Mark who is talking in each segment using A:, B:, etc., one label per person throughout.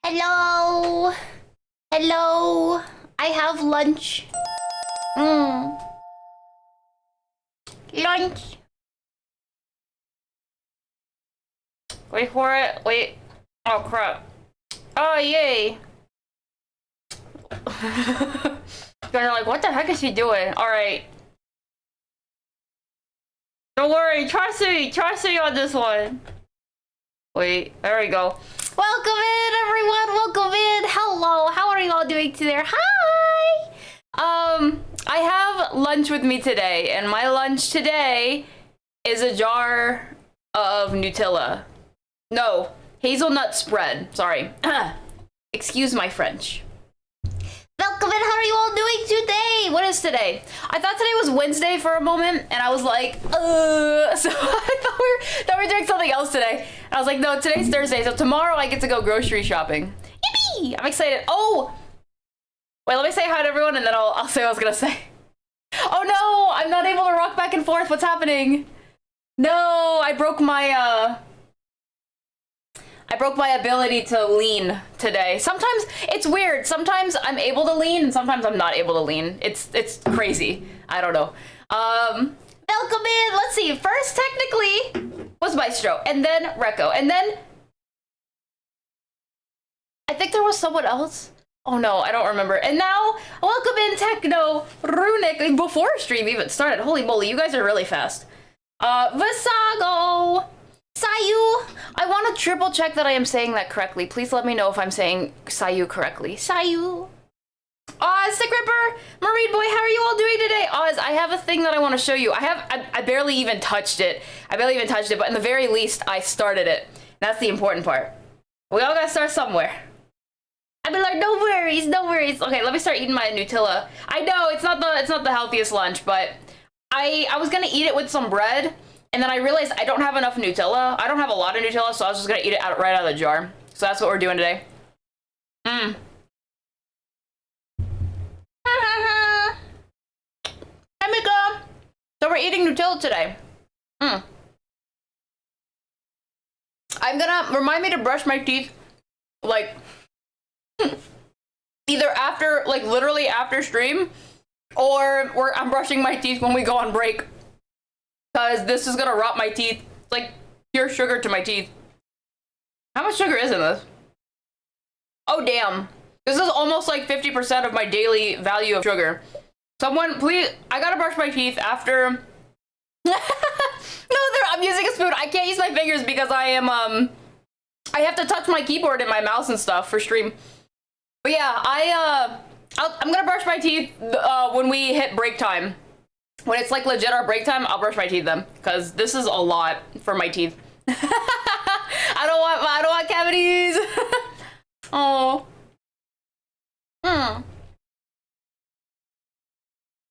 A: Hello. Hello. I have lunch. Lunch. Wait for it. Wait. Oh crap. Oh yay. You guys are like, what the heck is she doing? Alright. Don't worry, trust me on this one. Wait, there we go. Welcome in, everyone. Welcome in. Hello. How are you all doing today? Hi. I have lunch with me today, and my lunch today is a jar of Nutella. No, hazelnut spread. Sorry. Excuse my French. Welcome in. How are you all doing today? What is today? I thought today was Wednesday for a moment, and I was like, so I thought we were doing something else today. And I was like, no, today's Thursday, so tomorrow I get to go grocery shopping. Yippee! I'm excited. Oh! Wait, let me say hi to everyone, and then I'll say what I was gonna say. Oh no! I'm not able to rock back and forth. What's happening? No! I broke my ability to lean today. Sometimes it's weird. Sometimes I'm able to lean and sometimes I'm not able to lean. It's crazy. I don't know. Welcome in. Let's see. First, technically, was Maestro, and then Rekko, and then I think there was someone else. Oh no, I don't remember. And now, welcome in Techno, Runic, before stream even started. Holy moly, you guys are really fast. Visago, Sayu. I want to triple check that I am saying that correctly. Please let me know if I'm saying Sayu correctly. Sayu. Sick Ripper, Marie Reed Boy. How are you all doing today? Oz, I have a thing that I want to show you. I barely even touched it. But in the very least, I started it. That's the important part. We all gotta start somewhere. I'd be like, no worries, no worries. Okay, let me start eating my Nutella. I know it's not the healthiest lunch, but I was gonna eat it with some bread, and then I realized I don't have enough Nutella. I don't have a lot of Nutella, so I was just gonna eat it right out of the jar. So that's what we're doing today. Hi, Mika. So we're eating Nutella today. I'm gonna remind me to brush my teeth, like, either after, like, literally after stream, or I'm brushing my teeth when we go on break. Because this is gonna rot my teeth. It's like pure sugar to my teeth. How much sugar is in this? Oh, damn. This is almost like 50% of my daily value of sugar. Someone, please, I gotta brush my teeth after... No, I'm using a spoon. I can't use my fingers because I am, I have to touch my keyboard and my mouse and stuff for stream. But yeah, I'm gonna brush my teeth when we hit break time. When it's like legit our break time, I'll brush my teeth then, because this is a lot for my teeth. I don't want cavities. Oh.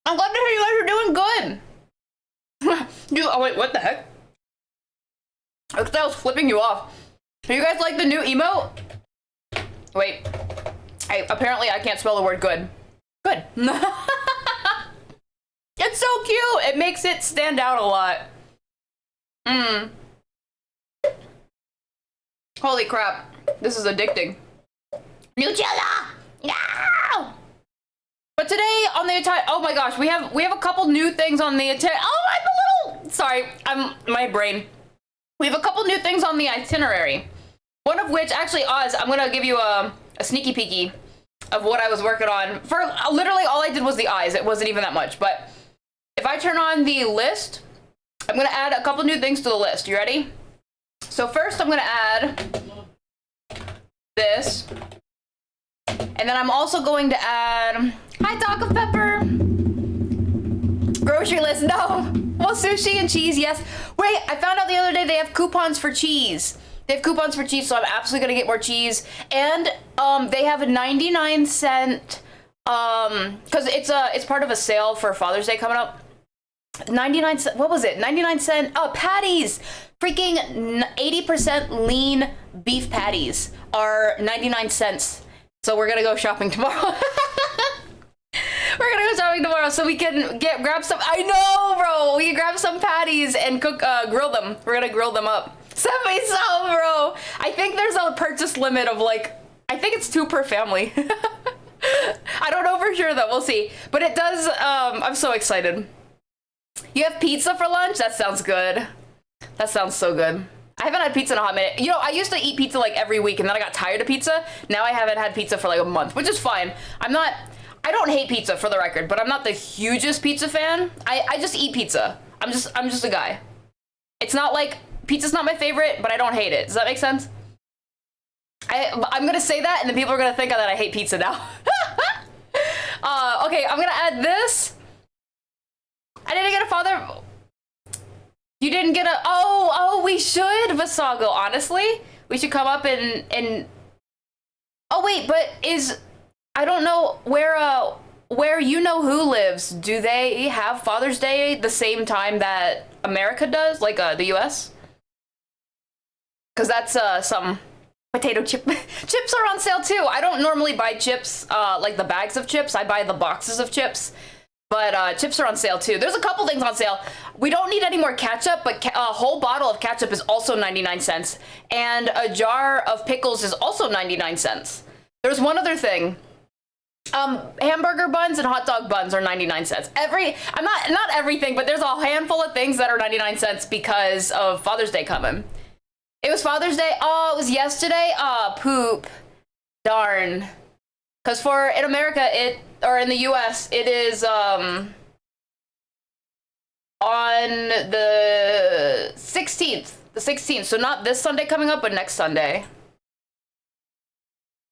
A: I'm glad to hear you guys are doing good. Oh wait, what the heck? I thought I was flipping you off. Do you guys like the new emote? Wait. Apparently I can't spell the word good. Good. It's so cute. It makes it stand out a lot. Holy crap. This is addicting. Nutella! No! But today on the entire, oh my gosh, we have a couple new things on the entire, oh, I'm a little, sorry, my brain. We have a couple new things on the itinerary. One of which, actually, Oz, I'm gonna give you a sneaky peeky of what I was working on. For literally all I did was the eyes. It wasn't even that much, but if I turn on the list, I'm gonna add a couple new things to the list. You ready? So first I'm gonna add this. And then I'm also going to add, hi Taco Pepper. Grocery list, no. Well, sushi and cheese, yes. Wait, I found out the other day they have coupons for cheese. They have coupons for cheese, so I'm absolutely gonna get more cheese. And they have a 99-cent, cause it's part of a sale for Father's Day coming up. 99 cent, what was it? 99-cent, patties. Freaking 80% lean beef patties are 99 cents. So we're gonna go shopping tomorrow. We're gonna go shopping tomorrow so we can grab some. I know, bro. We can grab some patties and cook, grill them. We're gonna grill them up. Send me some, bro. I think there's a purchase limit of like, I think it's 2 per family. I don't know for sure though. We'll see. But it does. I'm so excited. You have pizza for lunch? That sounds good. That sounds so good. I haven't had pizza in a hot minute. You know, I used to eat pizza like every week and then I got tired of pizza. Now I haven't had pizza for like a month, which is fine. I don't hate pizza for the record, but I'm not the hugest pizza fan. I just eat pizza. I'm just a guy. It's not like, pizza's not my favorite, but I don't hate it. Does that make sense? I'm gonna say that and then people are gonna think that I hate pizza now. Okay, I'm gonna add this. I didn't get a father. You didn't get a, oh, we should, Vasago, honestly. We should come up and, oh wait, but I don't know where you know who lives. Do they have Father's Day the same time that America does, like the US? Cause that's some potato chip. Chips are on sale too. I don't normally buy chips, like the bags of chips. I buy the boxes of chips. But chips are on sale too. There's a couple things on sale. We don't need any more ketchup, but a whole bottle of ketchup is also 99 cents. And a jar of pickles is also 99 cents. There's one other thing. Hamburger buns and hot dog buns are 99 cents. Not everything, but there's a handful of things that are 99 cents because of Father's Day coming. It was Father's Day. Oh, it was yesterday. Oh, poop. Darn. Because in America, or in the US, it is on the 16th. The 16th. So not this Sunday coming up, but next Sunday.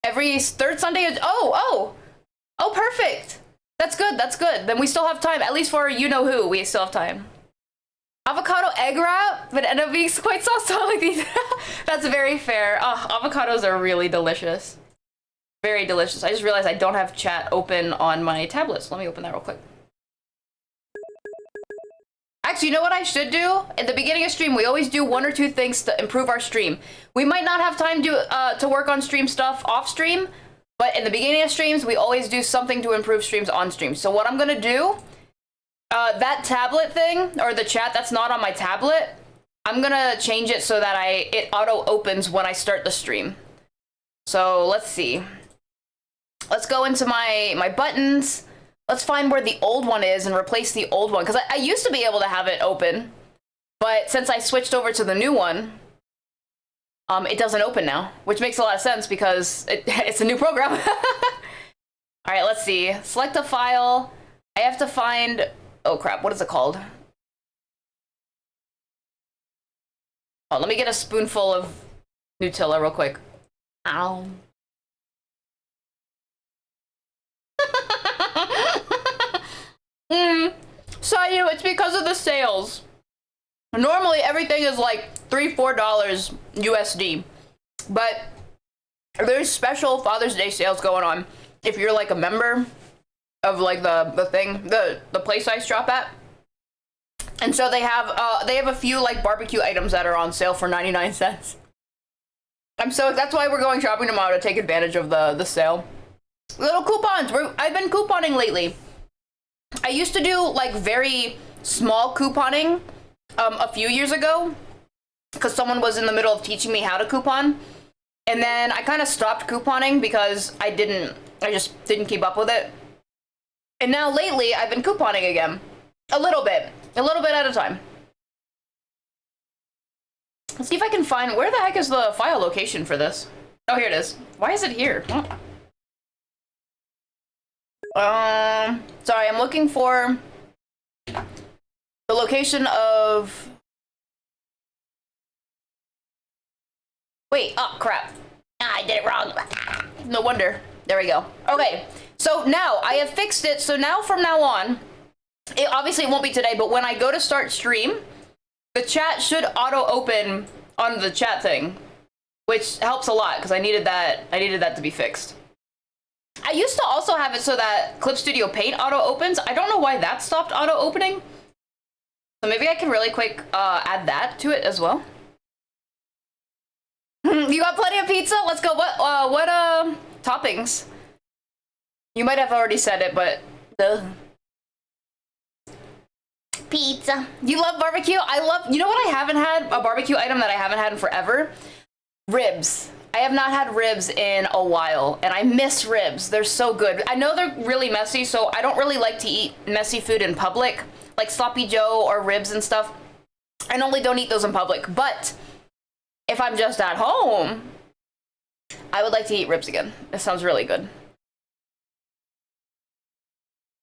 A: Every third Sunday is, oh, perfect. That's good, that's good. Then we still have time, at least for you-know-who, we still have time. Avocado egg wrap, but end up being quite sauce like these. That's very fair. Oh, avocados are really delicious. Very delicious. I just realized I don't have chat open on my tablet, so let me open that real quick. Actually, you know what I should do? At the beginning of stream, we always do 1 or 2 things to improve our stream. We might not have time to work on stream stuff off stream, but in the beginning of streams, we always do something to improve streams on stream. So what I'm gonna do, that tablet thing, or the chat that's not on my tablet, I'm gonna change it so that it auto opens when I start the stream. So let's see. Let's go into my buttons. Let's find where the old one is and replace the old one. Because I used to be able to have it open. But since I switched over to the new one, it doesn't open now. Which makes a lot of sense because it's a new program. Alright, let's see. Select a file. I have to find... Oh crap, what is it called? Oh, let me get a spoonful of Nutella real quick. Ow. Sayu, it's because of the sales. Normally everything is like $3-4 USD, but there's special Father's Day sales going on if you're like a member of like the place I shop at. And so they have a few like barbecue items that are on sale for 99 cents. That's why we're going shopping tomorrow, to take advantage of the sale. Little coupons. I've been couponing lately. I used to do like very small couponing a few years ago because someone was in the middle of teaching me how to coupon, and then I kind of stopped couponing because I just didn't keep up with it. And now lately I've been couponing again, a little bit at a time. Let's see if I can find, where the heck is the file location for this? Oh, here it is. Why is it here? Sorry, I'm looking for the location of... Wait, oh crap. I did it wrong. No wonder. There we go. Okay, so now I have fixed it. So now from now on, obviously it won't be today, but when I go to start stream, the chat should auto open on the chat thing, which helps a lot because I needed that to be fixed. I used to also have it so that Clip Studio Paint auto opens. I don't know why that stopped auto opening. So maybe I can really quick add that to it as well. You got plenty of pizza? Let's go. What toppings? You might have already said it, but pizza. You love barbecue? You know what I haven't had? A barbecue item that I haven't had in forever? Ribs. I have not had ribs in a while, and I miss ribs. They're so good. I know they're really messy, so I don't really like to eat messy food in public, like Sloppy Joe or ribs and stuff. I normally don't eat those in public, but if I'm just at home, I would like to eat ribs again. It sounds really good.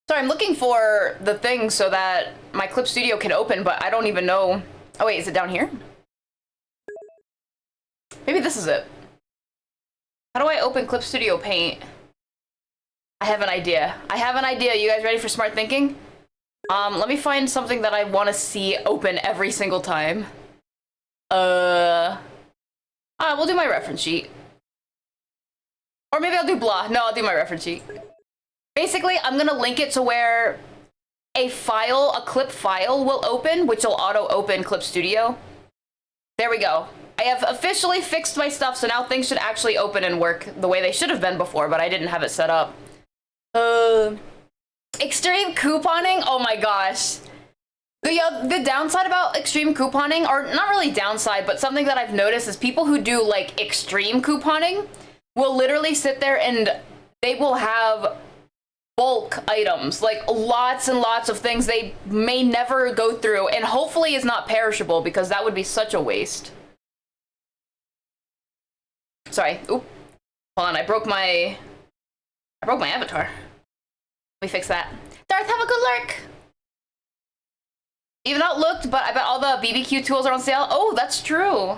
A: Sorry, I'm looking for the thing so that my Clip Studio can open, but I don't even know. Oh wait, is it down here? Maybe this is it. How do I open Clip Studio Paint? I have an idea. You guys ready for smart thinking? Let me find something that I want to see open every single time. We'll do my reference sheet. Or maybe I'll do blah. No, I'll do my reference sheet. Basically, I'm gonna link it to where a clip file will open, which will auto open Clip Studio. There we go. I have officially fixed my stuff, so now things should actually open and work the way they should have been before, but I didn't have it set up. Extreme couponing? Oh my gosh. The downside about extreme couponing, or not really downside, but something that I've noticed is people who do like extreme couponing will literally sit there and they will have bulk items, like lots and lots of things they may never go through, and hopefully is not perishable, because that would be such a waste. Sorry. Oop. Hold on, I broke my avatar. Let me fix that. Darth, have a good lurk. You've not looked, but I bet all the BBQ tools are on sale. Oh, that's true.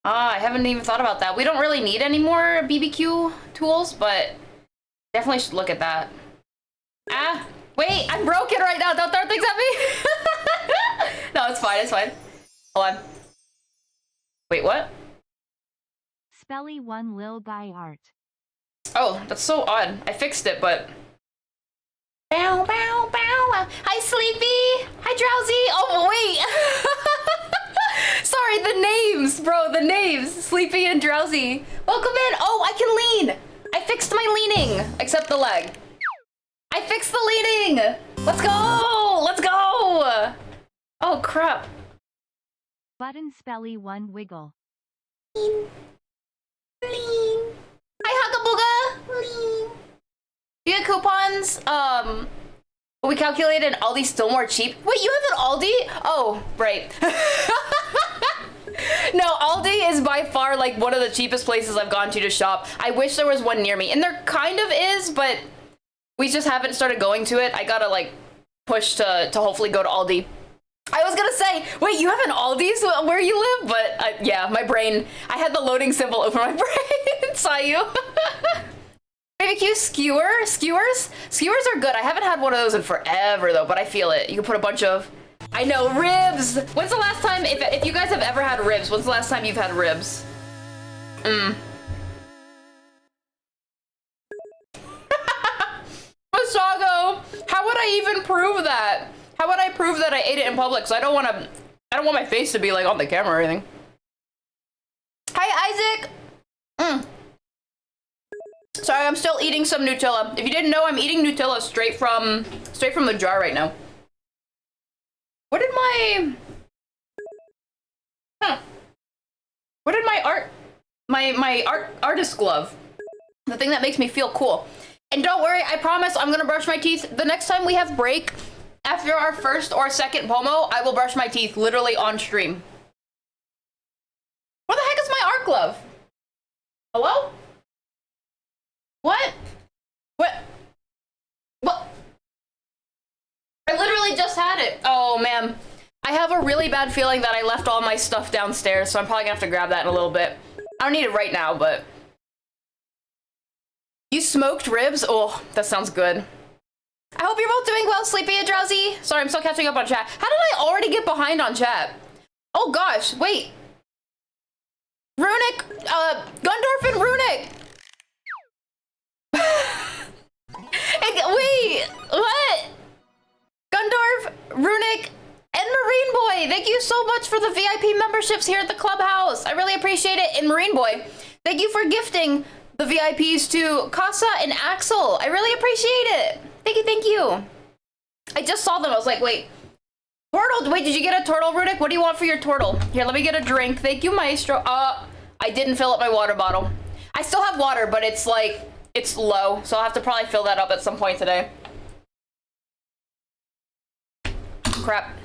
A: I haven't even thought about that. We don't really need any more BBQ tools, but definitely should look at that. Ah, wait, I'm broken right now. Don't throw things at me. No, it's fine. It's fine. Hold on. Wait, what?
B: Spelly one lil guy art.
A: Oh, that's so odd. I fixed it, but. Bow, bow, bow. Hi, Sleepy. Hi, Drowsy. Oh, wait. Sorry, the names, bro. The names. Sleepy and Drowsy. Welcome in. Oh, I can lean. I fixed my leaning, except the leg. I fixed the leaning. Let's go. Let's go. Oh, crap.
B: Button Spelly one wiggle.
A: Lean. Lean. Hi, Huckabooga. Lean. Do you get coupons? We calculated Aldi's still more cheap. Wait, you have an Aldi? Oh, right. No, Aldi is by far like one of the cheapest places I've gone to shop. I wish there was one near me, and there kind of is, but we just haven't started going to it. I gotta like push to hopefully go to Aldi. I was gonna say, wait, you have an Aldi's where you live? But yeah, my brain, I had the loading symbol over my brain. Saw you. BBQ skewers are good. I haven't had one of those in forever though, but I feel it. You can put a bunch of, I know, ribs. When's the last time, if you guys have ever had ribs, when's the last time you've had ribs? Masago, how would I even prove that? How would I prove that I ate it in public? So I don't want my face to be like on the camera or anything. Hi, Isaac. Sorry, I'm still eating some Nutella. If you didn't know, I'm eating Nutella straight from the jar right now. What did my artist glove? The thing that makes me feel cool. And don't worry, I promise I'm gonna brush my teeth. The next time we have break, after our first or second Pomo, I will brush my teeth literally on stream. Where the heck is my art glove? Hello? What? What? I literally just had it. Oh, man. I have a really bad feeling that I left all my stuff downstairs, so I'm probably gonna have to grab that in a little bit. I don't need it right now, but... You smoked ribs? Oh, that sounds good. I hope you're both doing well, Sleepy and Drowsy. Sorry, I'm still catching up on chat. How did I already get behind on chat? Oh, gosh. Wait. Runic, Gundorf and Runic. Wait, what? Gundorf, Runic, and Marine Boy, thank you so much for the VIP memberships here at the clubhouse. I really appreciate it. And Marine Boy, thank you for gifting the VIPs to Casa and Axel. I really appreciate it. Thank you. I just saw them. I was like, wait. Turtle, wait, did you get a turtle, Runic? What do you want for your turtle? Here, let me get a drink. Thank you, Maestro. I didn't fill up my water bottle. I still have water, but it's like, it's low. So I'll have to probably fill that up at some point today. Crap.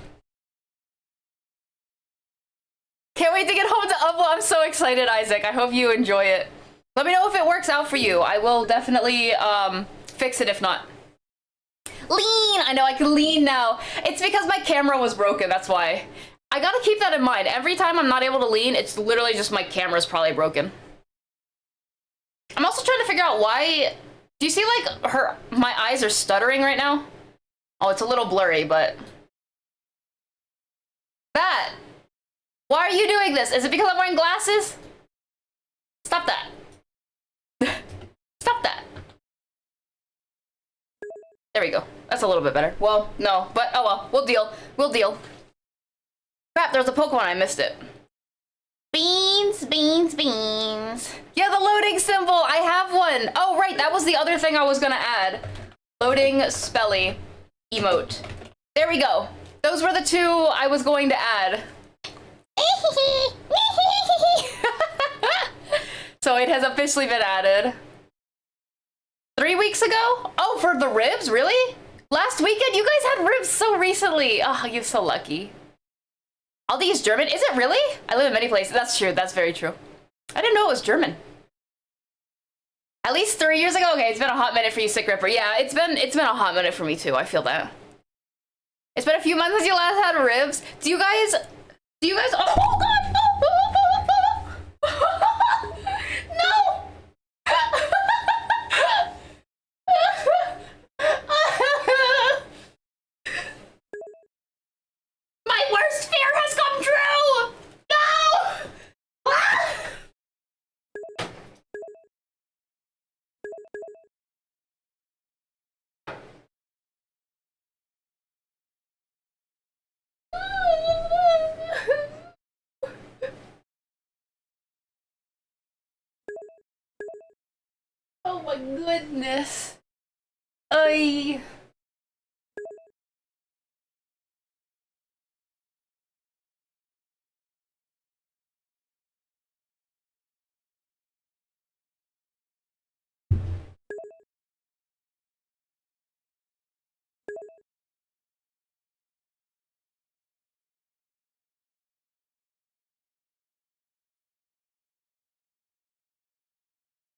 A: Can't wait to get home to upload. I'm so excited, Isaac. I hope you enjoy it. Let me know if it works out for you. I will definitely fix it if not. Lean! I know I can lean now. It's because my camera was broken, that's why. I gotta keep that in mind. Every time I'm not able to lean, it's literally just my camera's probably broken. I'm also trying to figure out why... Do you see like my eyes are stuttering right now? Oh, it's a little blurry, but... That! Why are you doing this? Is it because I'm wearing glasses? Stop that. Stop that. There we go. That's a little bit better. Well, no, but oh well. We'll deal. We'll deal. Crap, there's a Pokemon. I missed it. Beans, beans, beans. Yeah, the loading symbol. I have one. Oh, right. That was the other thing I was going to add. Loading spelly emote. There we go. Those were the two I was going to add. So it has officially been added. 3 weeks ago? Oh, for the ribs? Really? Last weekend? You guys had ribs so recently. Oh, you're so lucky. Aldi is German? Is it really? I live in many places. That's true. That's very true. I didn't know it was German. At least 3 years ago? Okay, it's been a hot minute for you, Sick Ripper. Yeah, it's been a hot minute for me too. I feel that. It's been a few months since you last had ribs. Do you guys, oh God! No! Oh my goodness. Ay.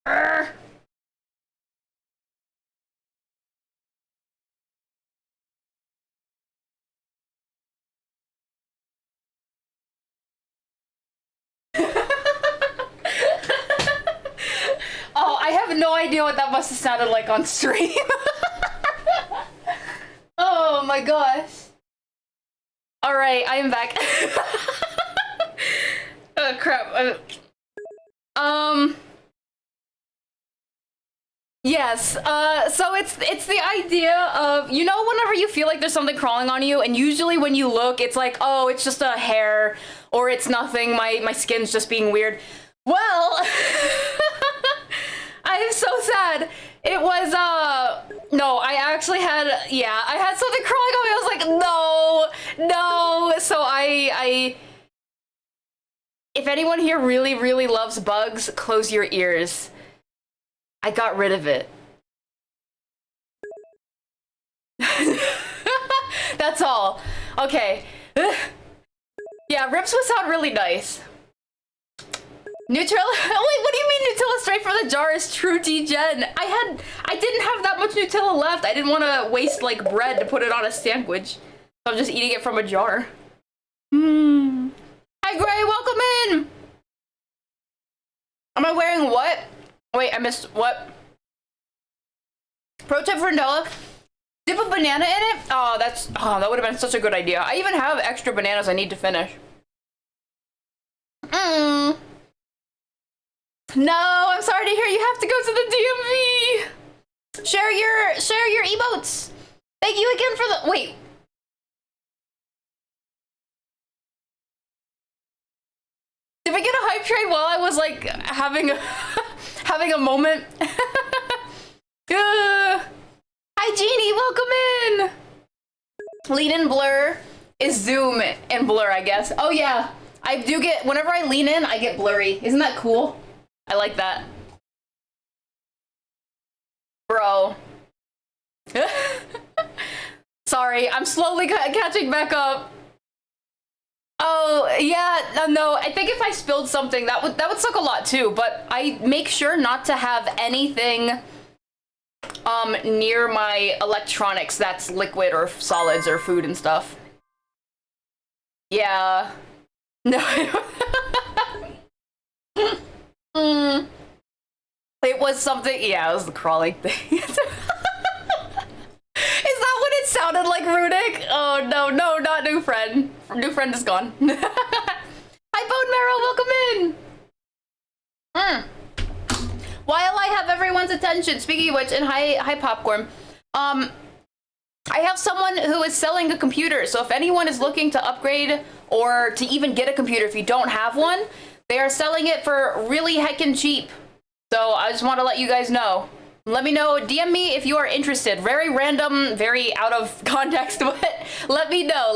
A: Arr. Oh, I have no idea what that must have sounded like on stream. Oh my gosh. Alright, I am back. Oh crap. Yes, so it's the idea of, you know, whenever you feel like there's something crawling on you, and usually when you look, it's like, oh, it's just a hair, or it's nothing, my skin's just being weird. Well, I am so sad. It was, no, I actually had, yeah, I had something crawling on me. I was like, no. So if anyone here really, really loves bugs, close your ears. I got rid of it. That's all. Okay. Yeah, rips would sound really nice. Nutella? Oh, wait, what do you mean Nutella straight from the jar is true G-Gen? I didn't have that much Nutella left. I didn't want to waste, like, bread to put it on a sandwich. So I'm just eating it from a jar. Hi, Gray, welcome in! Am I wearing what? Wait, I missed what? Pro tip for Nutella. Dip a banana in it? Oh, that would have been such a good idea. I even have extra bananas I need to finish. No, I'm sorry to hear you have to go to the DMV. Share your emotes. Thank you again for the wait. Did we get a hype train while I was like having a moment? Hi Jeannie, welcome in. Lean in blur is zoom and blur, I guess. Oh yeah, I do get, whenever I lean in, I get blurry. Isn't that cool? I like that. Bro. Sorry, I'm slowly catching back up. Oh, yeah, no, I think if I spilled something, that would suck a lot too, but I make sure not to have anything near my electronics that's liquid or solids or food and stuff. Yeah. No. It was something, yeah, it was the crawling thing. Is that what it sounded like, Rudik? Oh, no, not new friend. New friend is gone. Hi, Bone Marrow, welcome in. While I have everyone's attention, speaking of which, and hi, Popcorn, I have someone who is selling a computer, so if anyone is looking to upgrade or to even get a computer if you don't have one, they are selling it for really heckin' cheap. So I just want to let you guys know. Let me know, DM me if you are interested. Very random, very out of context, but let me know.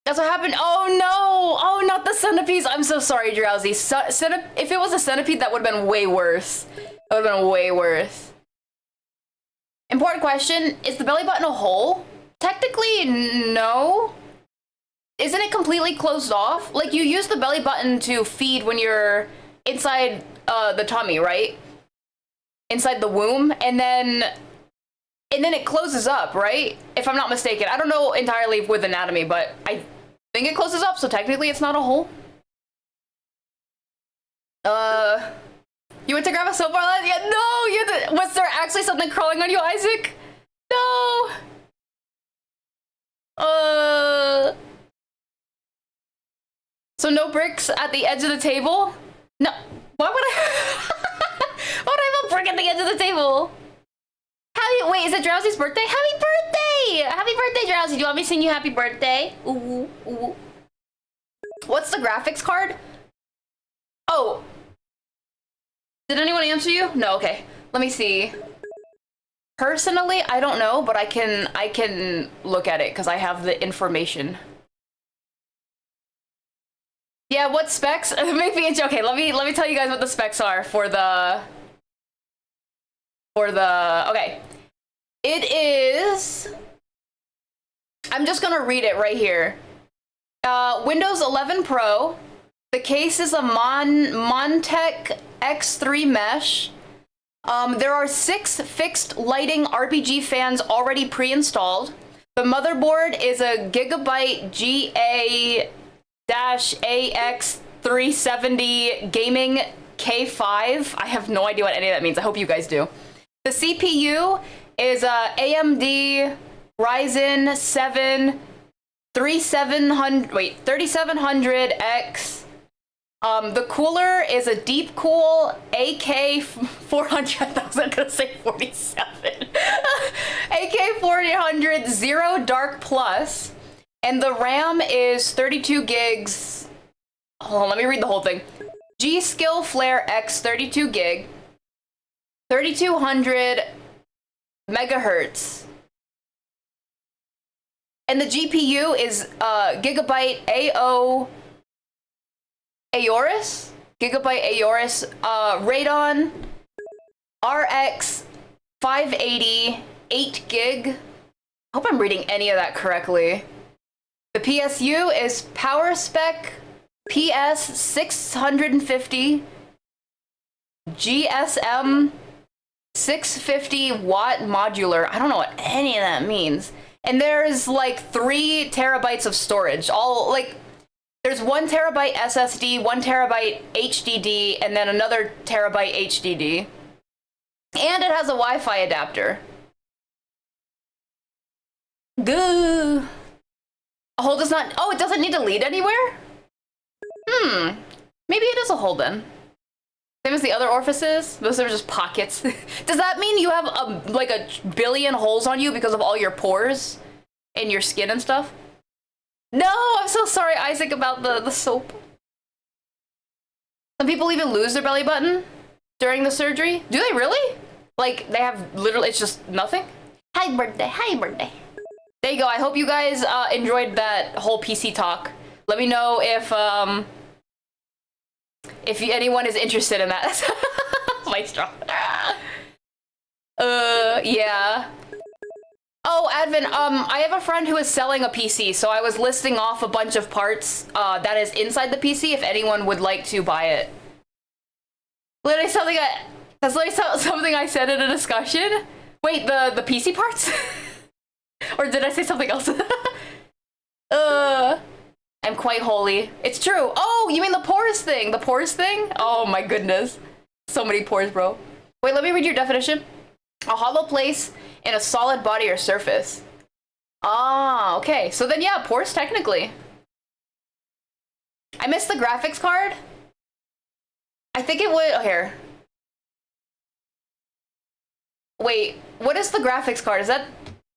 A: That's what happened. Oh no! Oh, not the centipedes. I'm so sorry, Drowsy. If it was a centipede, that would have been way worse. That would have been way worse. Important question, is the belly button a hole? Technically, no. Isn't it completely closed off? Like, you use the belly button to feed when you're inside the tummy, right? Inside the womb, and then it closes up, right? If I'm not mistaken. I don't know entirely with anatomy, but I think it closes up, so technically it's not a hole. You went to grab a soap bar last? Yeah, no, was there actually something crawling on you, Isaac? No. So no bricks at the edge of the table? No. Why would I? Why would I have a brick at the edge of the table? Wait, is it Drowsy's birthday? Happy birthday! Happy birthday, Drowsy. Do you want me to sing you happy birthday? Ooh, ooh. What's the graphics card? Oh. Did anyone answer you? No, okay. Let me see. Personally, I don't know, but I can look at it because I have the information. Yeah, what specs? Make me okay, let me tell you guys what the specs are for the okay. It is, I'm just gonna read it right here. Windows 11 Pro. The case is a Montech X3 mesh. There are 6 fixed lighting RPG fans already pre-installed. The motherboard is a Gigabyte GA-AX370 Gaming K5. I have no idea what any of that means. I hope you guys do. The CPU is a AMD Ryzen 7 3700X. The cooler is a Deep Cool AK400. I was gonna say 47. AK400 Zero Dark Plus, and the RAM is 32 gigs. Hold on, let me read the whole thing. G-Skill Flare X 32 gig, 3200 megahertz. And the GPU is Gigabyte Aorus Radeon RX 580 8 gig. I hope I'm reading any of that correctly. The PSU is PowerSpec PS 650 GSM 650 watt modular. I don't know what any of that means. And there's like 3 terabytes of storage. All like, there's 1 terabyte SSD, 1 terabyte HDD, and then another terabyte HDD. And it has a Wi-Fi adapter. Goo. A hole does not, oh, it doesn't need to lead anywhere? Maybe it is a hole then. Same as the other orifices? Those are just pockets. Does that mean you have like a billion holes on you because of all your pores in your skin and stuff? No, I'm so sorry, Isaac, about the soap. Some people even lose their belly button during the surgery. Do they really? Like, they have literally, it's just nothing? Hi, birthday. Hi, birthday. There you go. I hope you guys enjoyed that whole PC talk. Let me know if anyone is interested in that. My straw. Yeah. Oh, Advin, I have a friend who is selling a PC, so I was listing off a bunch of parts that is inside the PC if anyone would like to buy it. Literally something that's literally something I said in a discussion. Wait, the PC parts? Or did I say something else? I'm quite holy. It's true. Oh, you mean the pores thing? The pores thing? Oh my goodness. So many pores, bro. Wait, let me read your definition. A hollow place in a solid body or surface. Ah, okay. So then, yeah, pores technically. I missed the graphics card. I think it would, oh, here. Wait, what is the graphics card? Is that,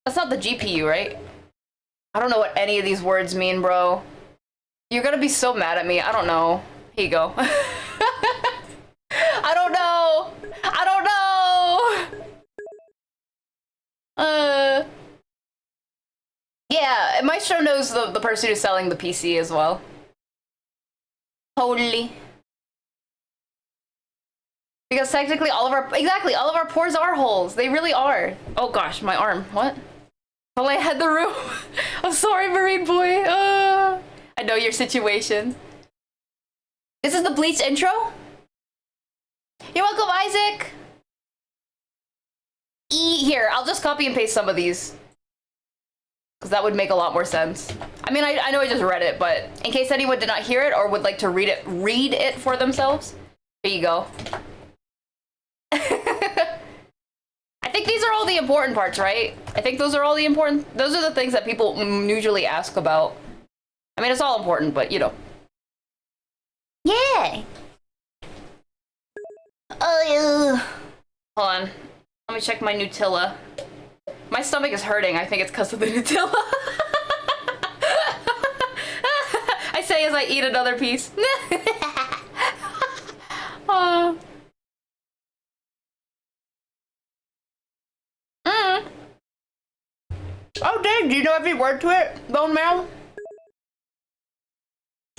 A: that's not the GPU, right? I don't know what any of these words mean, bro. You're gonna be so mad at me. I don't know. Here you go. I don't know. I don't know. Yeah, Maestro knows the person who's selling the PC as well. Totally. Because technically all of our pores are holes. They really are. Oh gosh, my arm. What? Oh, I had the room. I'm sorry, Marine Boy. I know your situation. This is the Bleach intro? You're welcome, Isaac. Here, I'll just copy and paste some of these. Because that would make a lot more sense. I mean, I know I just read it, but in case anyone did not hear it or would like to read it for themselves, there you go. I think these are all the important parts, right? I think those are all the important, those are the things that people usually ask about. I mean, it's all important, but you know. Yeah. Hold on. Let me check my Nutella. My stomach is hurting. I think it's because of the Nutella. I say as I eat another piece. Aww. Oh, Dave, do you know every word to it, Bone Marrow?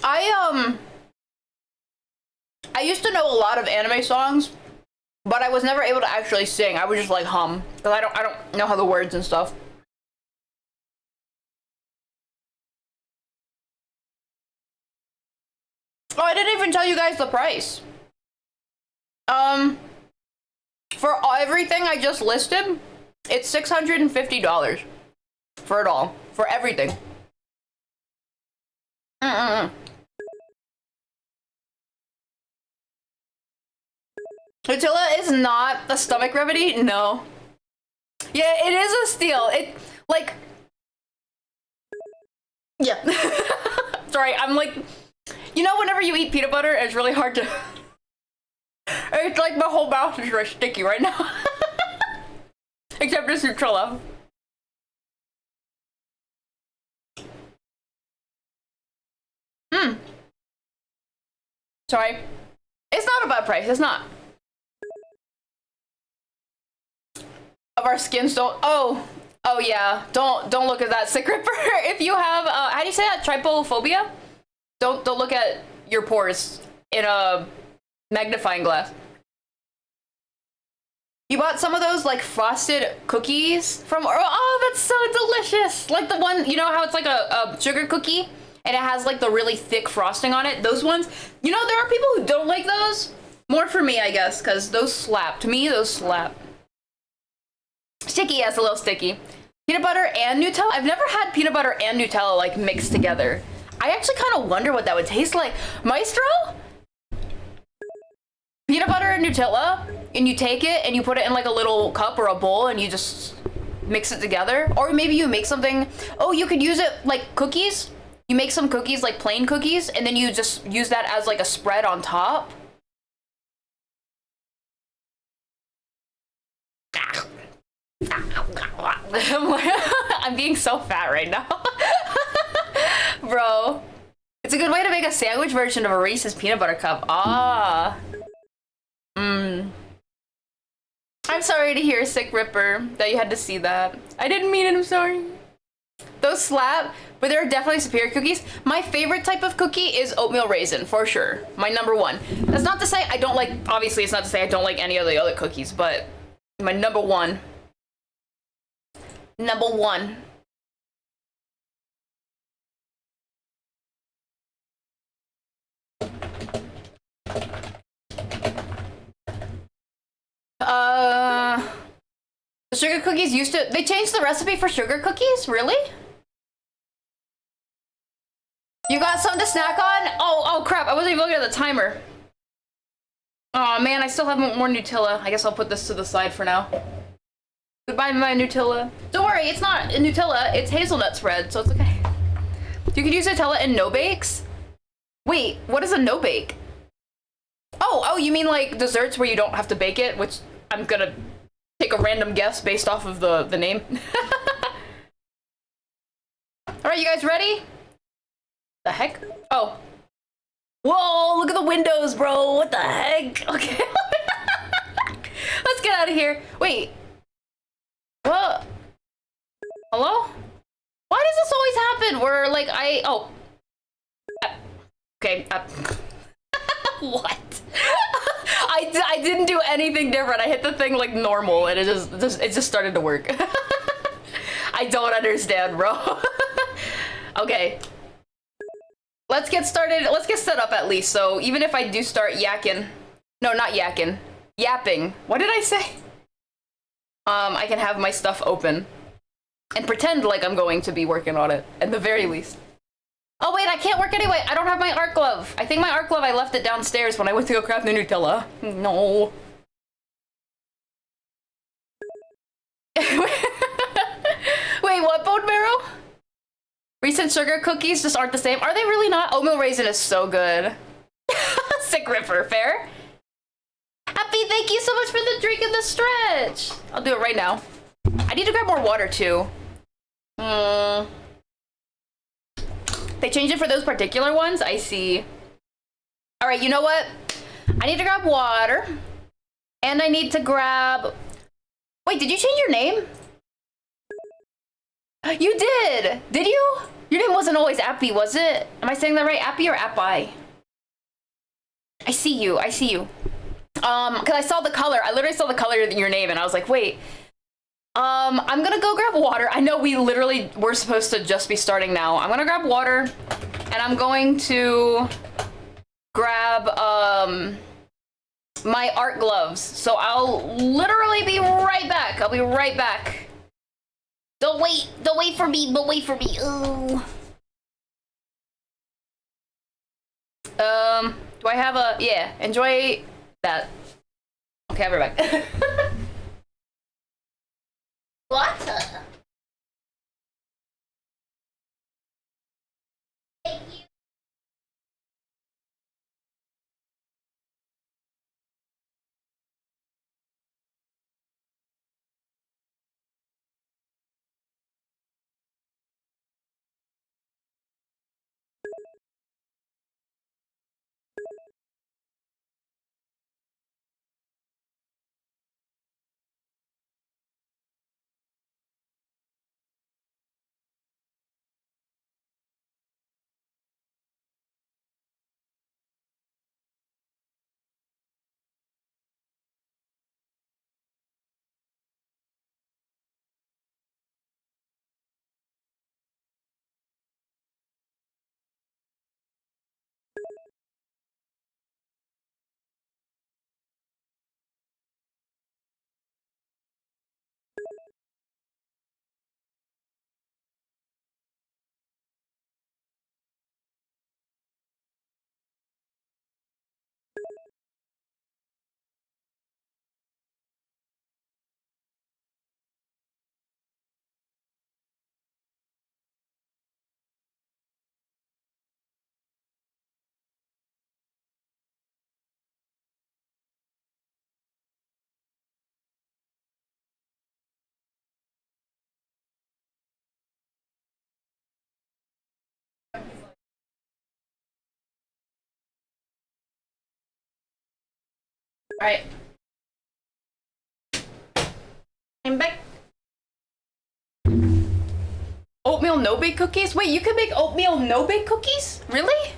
A: I used to know a lot of anime songs, but I was never able to actually sing. I would just like hum, because I don't know how the words and stuff. Oh, I didn't even tell you guys the price. For everything I just listed, it's $650 for it all, for everything. Nutella is not a stomach remedy? No. Yeah, it is a steal. It, like... Yeah. Sorry, I'm like... You know whenever you eat peanut butter, it's really hard to... It's like my whole mouth is really sticky right now. Except this Nutella. Sorry. It's not a bad price, it's not. Of our skins don't... Oh yeah. Don't look at that, Sick Ripper. If you have, how do you say that? Trypophobia? Don't look at your pores in a magnifying glass. You bought some of those like frosted cookies from, oh, that's so delicious. Like the one, you know how it's like a sugar cookie and it has like the really thick frosting on it? Those ones, you know, there are people who don't like those. More for me, I guess, because those slap. To me, those slap. Sticky, yes, a little sticky. Peanut butter and Nutella? I've never had peanut butter and Nutella like mixed together. I actually kind of wonder what that would taste like. Maestro? Peanut butter and Nutella, and you take it and you put it in like a little cup or a bowl and you just mix it together. Or maybe you make something, oh, you could use it like cookies. You make some cookies, like plain cookies, and then you just use that as like a spread on top. I'm being so fat right now. Bro. It's a good way to make a sandwich version of a Reese's peanut butter cup. Ah. I'm sorry to hear, Sick Ripper, that you had to see that. I didn't mean it, I'm sorry. Those slap, but there are definitely superior cookies. My favorite type of cookie is oatmeal raisin, for sure. My number one. That's not to say I don't like, obviously it's not to say I don't like any of the other cookies, but my number one. Number one. The sugar cookies used to, they changed the recipe for sugar cookies? Really? You got something to snack on? Oh crap, I wasn't even looking at the timer. Oh man, I still have more Nutella. I guess I'll put this to the side for now. Goodbye, my Nutella. Don't worry, it's not Nutella, it's hazelnut spread, so it's okay. You can use Nutella in no-bakes? Wait, what is a no-bake? Oh, you mean like desserts where you don't have to bake it, which I'm gonna take a random guess based off of the name. Alright, you guys ready? The heck? Oh. Whoa, look at the windows, bro. What the heck? Okay. Let's get out of here. Wait. What? Hello? Why does this always happen where like okay. What? I didn't do anything different. I hit the thing like normal and it just started to work. I don't understand, bro. Okay. Let's get started. Let's get set up at least. So even if I do start yakking, no, not yakking, yapping. What did I say? I can have my stuff open and pretend like I'm going to be working on it at the very least. Oh wait, I can't work anyway. I don't have my art glove. I think my art glove, I left it downstairs when I went to go grab the Nutella. No. Wait, what, bone marrow? Recent sugar cookies just aren't the same. Are they really not? Oatmeal raisin is so good. Sick Ripper, fair? Happy, thank you so much for the drink and the stretch. I'll do it right now. I need to grab more water too. They changed it for those particular ones? I see. All right, you know what? I need to grab water. And I need to grab... Wait, did you change your name? You did! Did you? Your name wasn't always Appy, was it? Am I saying that right? Appy or Appi? I see you, I see you. Cause I saw the color. I literally saw the color of your name and I was like, wait. I'm gonna go grab water. I know we literally were supposed to just be starting now. I'm gonna grab water and I'm going to grab, my art gloves. So I'll literally be right back. I'll be right back. Don't wait for me, but wait for me. Ooh. Do I have a, yeah, enjoy that. Okay, I'll be right back. Water. Thank you. All right. I'm back. Oatmeal no-bake cookies? Wait, you can make oatmeal no-bake cookies? Really?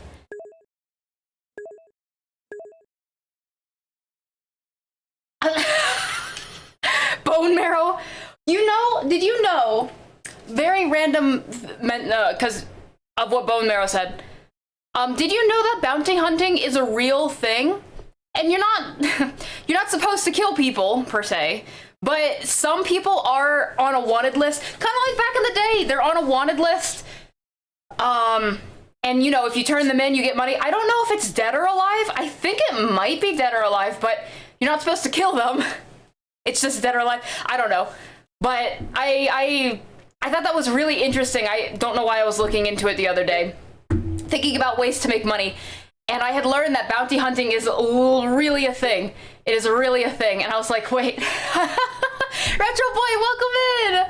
A: Bone marrow? You know, did you know, very random, because of what bone marrow said, did you know that bounty hunting is a real thing? And you're not supposed to kill people, per se, but some people are on a wanted list, kind of like back in the day, they're on a wanted list, and you know, if you turn them in, you get money. I don't know if it's dead or alive. I think it might be dead or alive, but you're not supposed to kill them. It's just dead or alive. I don't know. But I thought that was really interesting. I don't know why I was looking into it the other day, thinking about ways to make money. And I had learned that bounty hunting is really a thing. It is really a thing. And I was like, wait. Retro Boy, welcome in!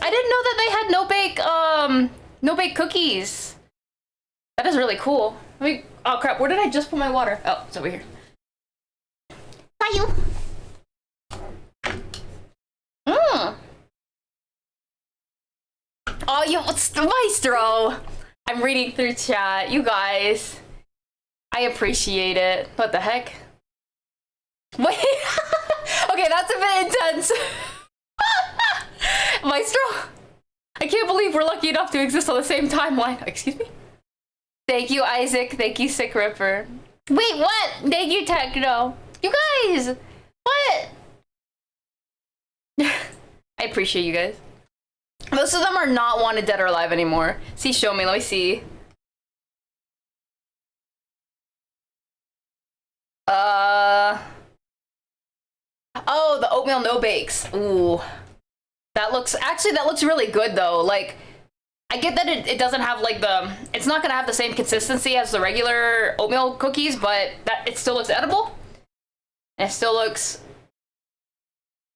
A: I didn't know that they had no-bake cookies. That is really cool. Oh crap, where did I just put my water? Oh, it's over here. Hi, you. Oh, you, Maestro. I'm reading through chat. You guys. I appreciate it. What the heck? Wait. Okay, that's a bit intense. Maestro. I can't believe we're lucky enough to exist on the same timeline. Excuse me? Thank you, Isaac. Thank you, Sick Ripper. Wait, what? Thank you, Techno. You guys. What? I appreciate you guys. Most of them are not wanted dead or alive anymore. See, show me. Let me see. Oh, the oatmeal no bakes. Ooh. That looks really good though. Like, I get that it doesn't have like it's not gonna have the same consistency as the regular oatmeal cookies, but it still looks edible. And it still looks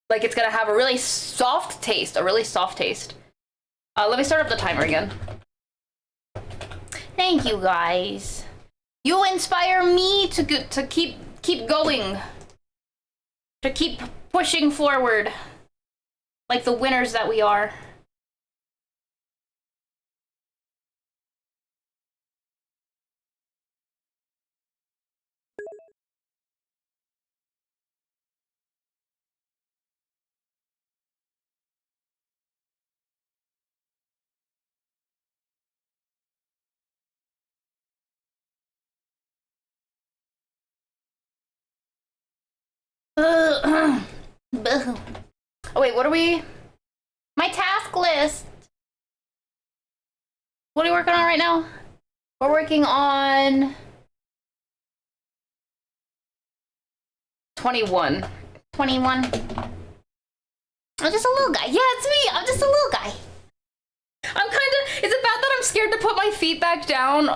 A: like it's gonna have a really soft taste, let me start up the timer again. Thank you guys. You inspire me to keep going, to keep pushing forward, like the winners that we are. Oh wait, what are we? My task list. What are we working on right now? We're working on 21. 21. I'm just a little guy. Yeah, it's me. I'm just a little guy. Is it bad that I'm scared to put my feet back down?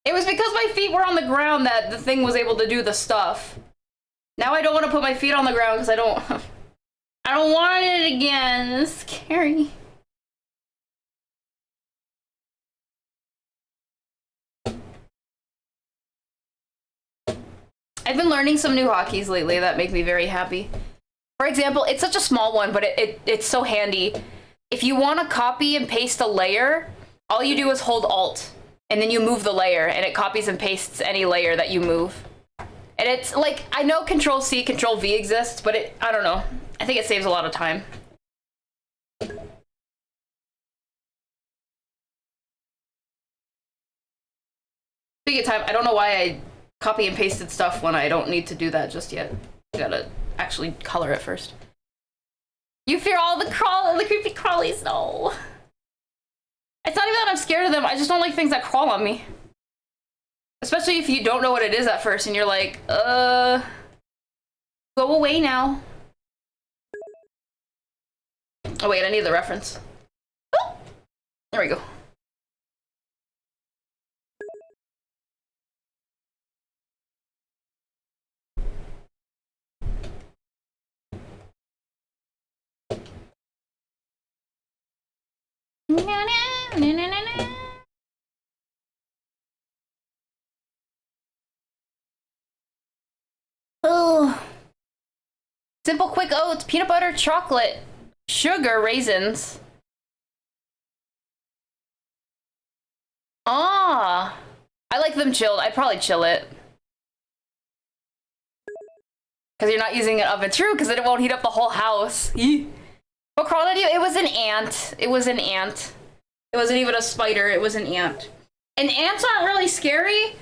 A: It was because my feet were on the ground that the thing was able to do the stuff. Now I don't want to put my feet on the ground because I don't want it again. It's scary. I've been learning some new hotkeys lately that make me very happy. For example, it's such a small one, but it's so handy. If you want to copy and paste a layer, all you do is hold Alt, and then you move the layer, and it copies and pastes any layer that you move. And it's like, I know Control-C, Control-V exists, but I don't know. I think it saves a lot of time. Speaking of time, I don't know why I copy and pasted stuff when I don't need to do that just yet. I gotta actually color it first. You fear all the creepy crawlies? No. It's not even that I'm scared of them, I just don't like things that crawl on me. Especially if you don't know what it is at first and you're like, go away now. Oh wait, I need the reference. Oh, there we go. Oh. Simple quick oats, peanut butter, chocolate, sugar, raisins. Ah, I like them chilled. I'd probably chill it. Because you're not using an oven. True, because then it won't heat up the whole house. What crawled on you? It was an ant. It was an ant. It wasn't even a spider. It was an ant. And ants aren't really scary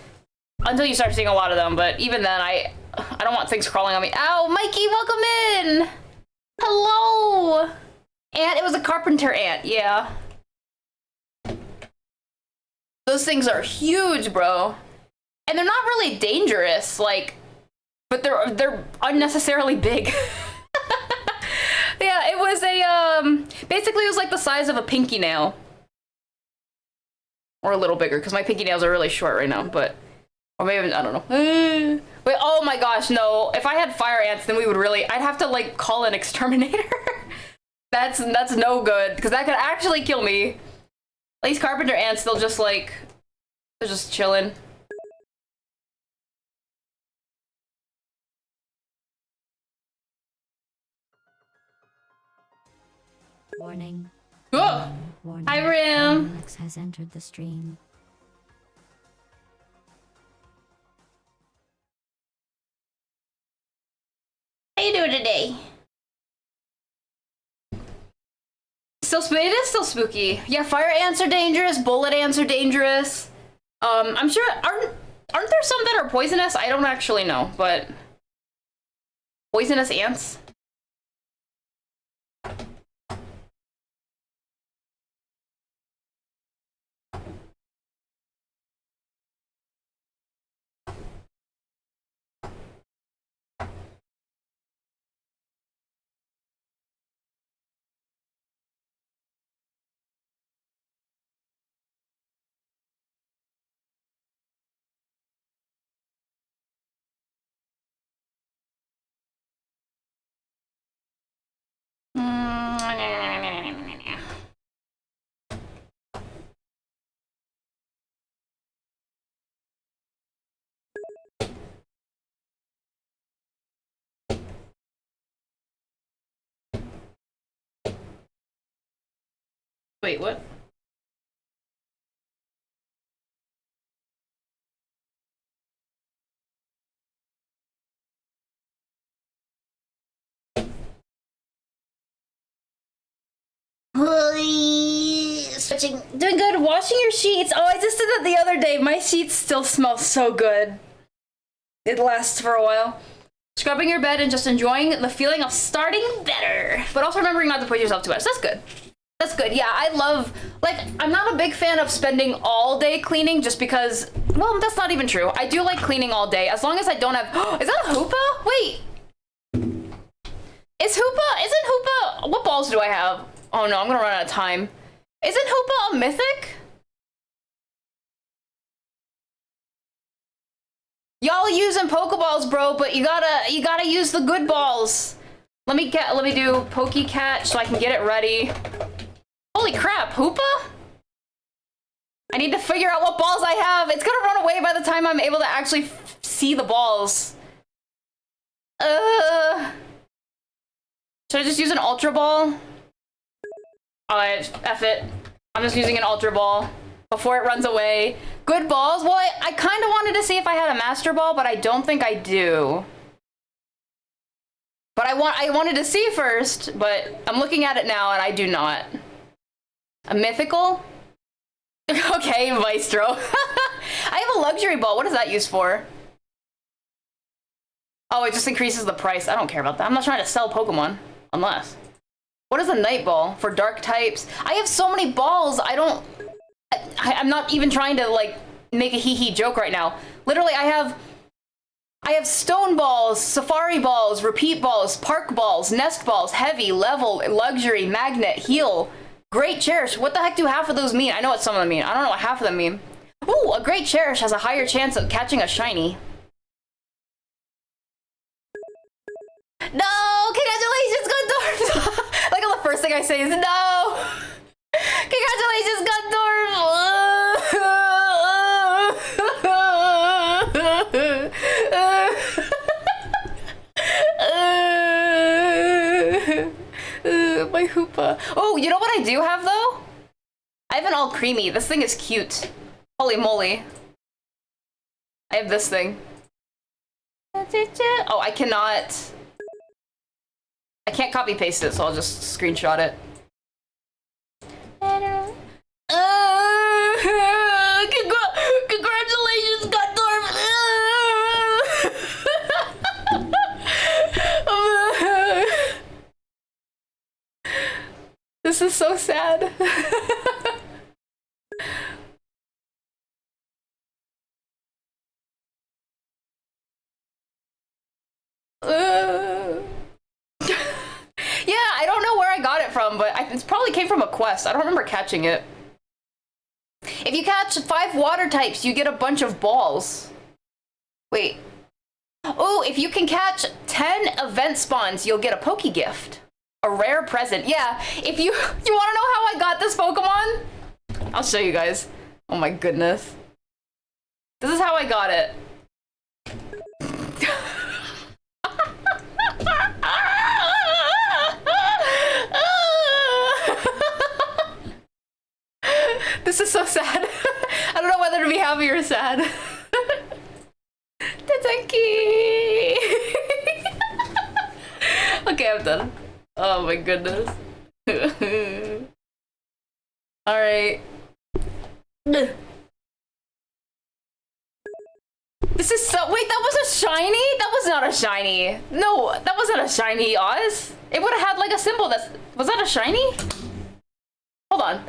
A: until you start seeing a lot of them. But even then, I don't want things crawling on me. Ow, Mikey, welcome in. Hello. Ant. It was a carpenter ant. Yeah. Those things are huge, bro. And they're not really dangerous, like, but they're unnecessarily big. Yeah, it was basically it was like the size of a pinky nail. Or a little bigger, because my pinky nails are really short right now, but, or maybe, I don't know. Wait, oh my gosh, no. If I had fire ants, then I'd have to, like, call an exterminator. That's no good, because that could actually kill me. These carpenter ants, they're just chilling.
C: Warning.
A: Oh!
C: Warning.
A: Hi, Rim.
C: Alex has entered the stream.
A: How you doing today? It is still spooky. Yeah, fire ants are dangerous, bullet ants are dangerous. I'm sure, aren't there some that are poisonous? I don't actually know, but poisonous ants? Wait, what? Switching. Doing good. Washing your sheets. Oh, I just did that the other day. My sheets still smell so good. It lasts for a while. Scrubbing your bed and just enjoying the feeling of starting better. But also remembering not to push yourself too much. That's good. That's good. Yeah, I love, like, I'm not a big fan of spending all day cleaning just because, well, that's not even true. I do like cleaning all day as long as I don't have, is that a Hoopa? Wait. Isn't Hoopa, what balls do I have? Oh no, I'm gonna run out of time. Isn't Hoopa a mythic? Y'all using Pokeballs, bro, but you gotta use the good balls. Let me do Poke Catch so I can get it ready. Holy crap, Hoopa? I need to figure out what balls I have. It's gonna run away by the time I'm able to actually see the balls. Should I just use an Ultra Ball? F it. I'm just using an Ultra Ball before it runs away. Good balls? Well, I kind of wanted to see if I had a Master Ball, but I don't think I do. But I wanted to see first, but I'm looking at it now and I do not. A mythical? Okay, Maestro. I have a luxury ball. What is that used for? Oh, it just increases the price. I don't care about that. I'm not trying to sell Pokemon. Unless. What is a night ball for dark types? I have so many balls. I'm not even trying to like make a hee-hee joke right now. Literally, I have stone balls, safari balls, repeat balls, park balls, nest balls, heavy, level, luxury, magnet, heal, great cherish. What the heck do half of those mean? I know what some of them mean. I don't know what half of them mean. Ooh, a great cherish has a higher chance of catching a shiny. No, congratulations, Gundorf! Like the first thing I say is no. Congratulations, Gundorf! My Hoopa. Oh, you know what I do have though? I have an all creamy. This thing is cute. Holy moly. I have this thing. Oh, I cannot. I can't copy paste it, so I'll just screenshot it. Congratulations, Gundorf! This is so sad. Yeah, I don't know where I got it from, but it probably came from a quest. I don't remember catching it. If you catch 5 water types, you get a bunch of balls. Wait. Oh, if you can catch 10 event spawns, you'll get a Poke Gift. A rare present. Yeah, if you want to know how I got this Pokemon? I'll show you guys. Oh my goodness. This is how I got it. This is so sad. I don't know whether to be happy or sad. Tatsuki! Okay, I'm done. Oh my goodness. Alright. This is so- wait, that was a shiny? That was not a shiny. No, that wasn't a shiny, Oz. It would have had like a symbol that's- was that a shiny? Hold on.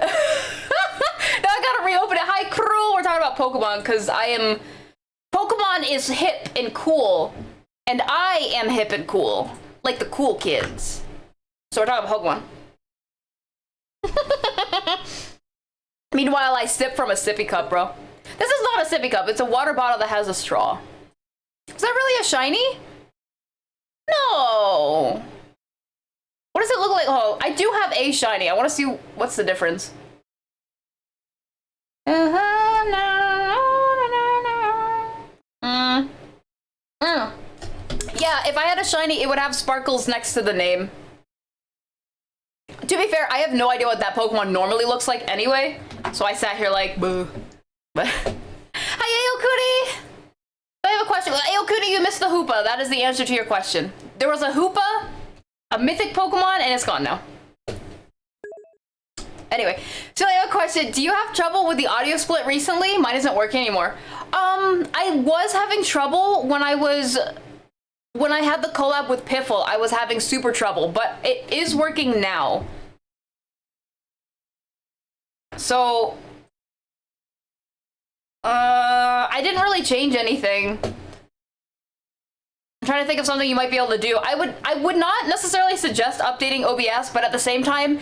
A: Now I gotta reopen it. Hi, crew. We're talking about Pokemon because Pokemon is hip and cool, and I am hip and cool, like the cool kids. So we're talking about Pokemon. Meanwhile, I sip from a sippy cup, bro. This is not a sippy cup. It's a water bottle that has a straw. Is that really a shiny? No. What does it look like? Oh, I do have a shiny. I want to see what's the difference. Yeah, if I had a shiny, it would have sparkles next to the name. To be fair, I have no idea what that Pokemon normally looks like anyway, so I sat here like, boo. But hi, Aokuni! I have a question. Aokuni, you missed the Hoopa. That is the answer to your question. There was a Hoopa, a mythic Pokemon, and it's gone now. Anyway, so I have a question. Do you have trouble with the audio split recently? Mine isn't working anymore. I was having trouble when I had the collab with Piffle. I was having super trouble, but it is working now. So, I didn't really change anything. I'm trying to think of something you might be able to do. I would not necessarily suggest updating OBS, but at the same time,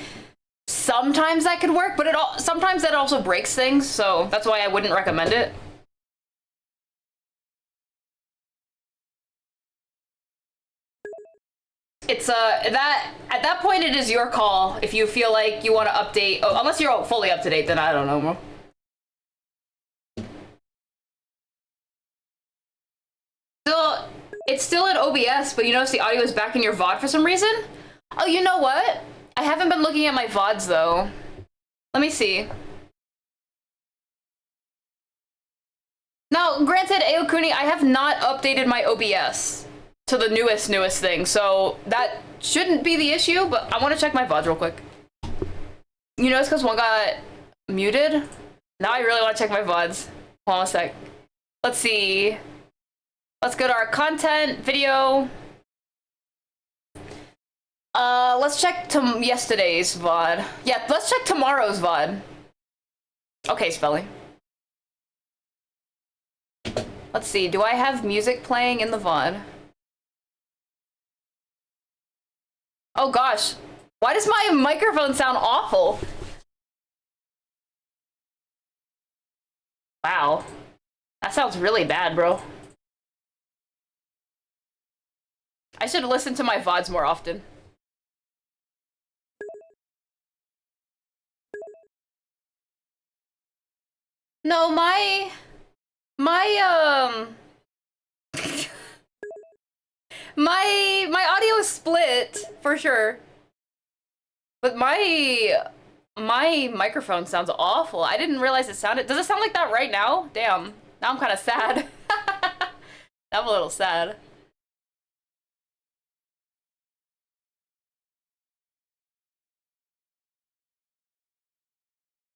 A: sometimes that could work, but sometimes that also breaks things, so that's why I wouldn't recommend it. It's at that point it is your call if you feel like you want to update. Oh, unless you're fully up to date, then I don't know. It's still in OBS, but you notice the audio is back in your VOD for some reason? Oh, you know what? I haven't been looking at my VODs though. Let me see. Now, granted, Aokuni, I have not updated my OBS to the newest thing, so that shouldn't be the issue, but I want to check my VODs real quick. You know, it's because one got muted. Now I really want to check my VODs. Hold on a sec. Let's see. Let's go to our content, video. Let's check yesterday's VOD. Yeah, let's check tomorrow's VOD. Okay, spelling. Let's see, do I have music playing in the VOD? Oh gosh, why does my microphone sound awful? Wow, that sounds really bad, bro. I should listen to my VODs more often. No, my audio is split for sure, but my microphone sounds awful. I didn't realize it sounded. Does it sound like that right now? Damn. Now I'm kind of sad. I'm a little sad.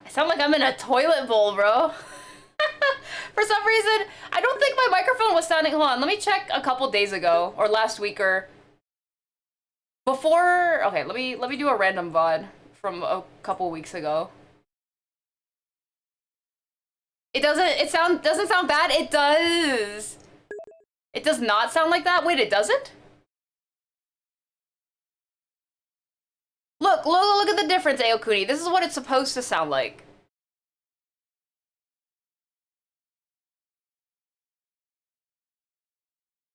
A: I sound like I'm in a toilet bowl, bro. For some reason, I don't think my microphone was sounding. Hold on, let me check a couple days ago or last week or before. Okay, let me do a random VOD from a couple weeks ago. It doesn't sound bad. It does. It does not sound like that. Wait, it doesn't? Look at the difference, Aokuni. This is what it's supposed to sound like.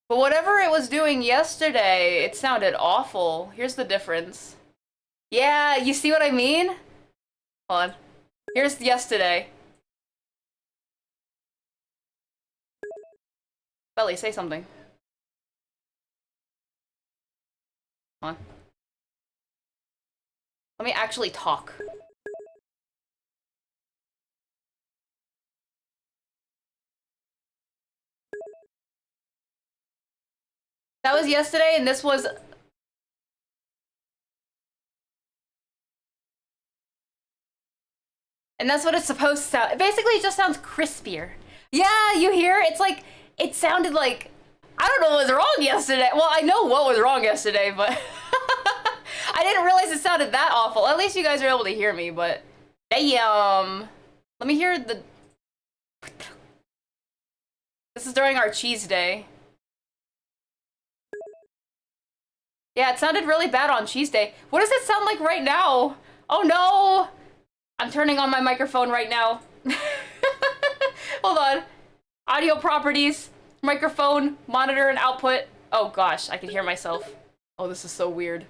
A: But whatever it was doing yesterday, it sounded awful. Here's the difference. Yeah, you see what I mean? Hold on. Here's yesterday. Belly, say something. Hold on. Let me actually talk. That was yesterday, and this was... And that's what it's supposed to sound. Basically, it just sounds crispier. Yeah, you hear? It's like, it sounded like... I don't know what was wrong yesterday. Well, I know what was wrong yesterday, but... I didn't realize it sounded that awful. At least you guys are able to hear me, but... Damn. Let me hear the... This is during our cheese day. Yeah, it sounded really bad on cheese day. What does it sound like right now? Oh no! I'm turning on my microphone right now. Hold on. Audio properties, microphone, monitor, and output. Oh gosh, I can hear myself. Oh, this is so weird.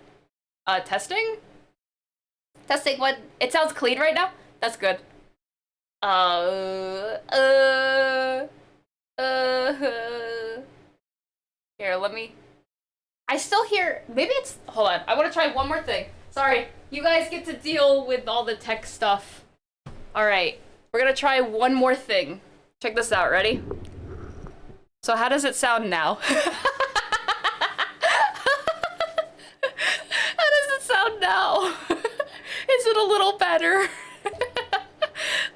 A: Testing? Testing what? It sounds clean right now? That's good. Here, let me... I still hear... Maybe it's... Hold on. I want to try one more thing. Sorry. You guys get to deal with all the tech stuff. All right, we're gonna try one more thing. Check this out, ready? So how does it sound now? How does it sound now? Is it a little better?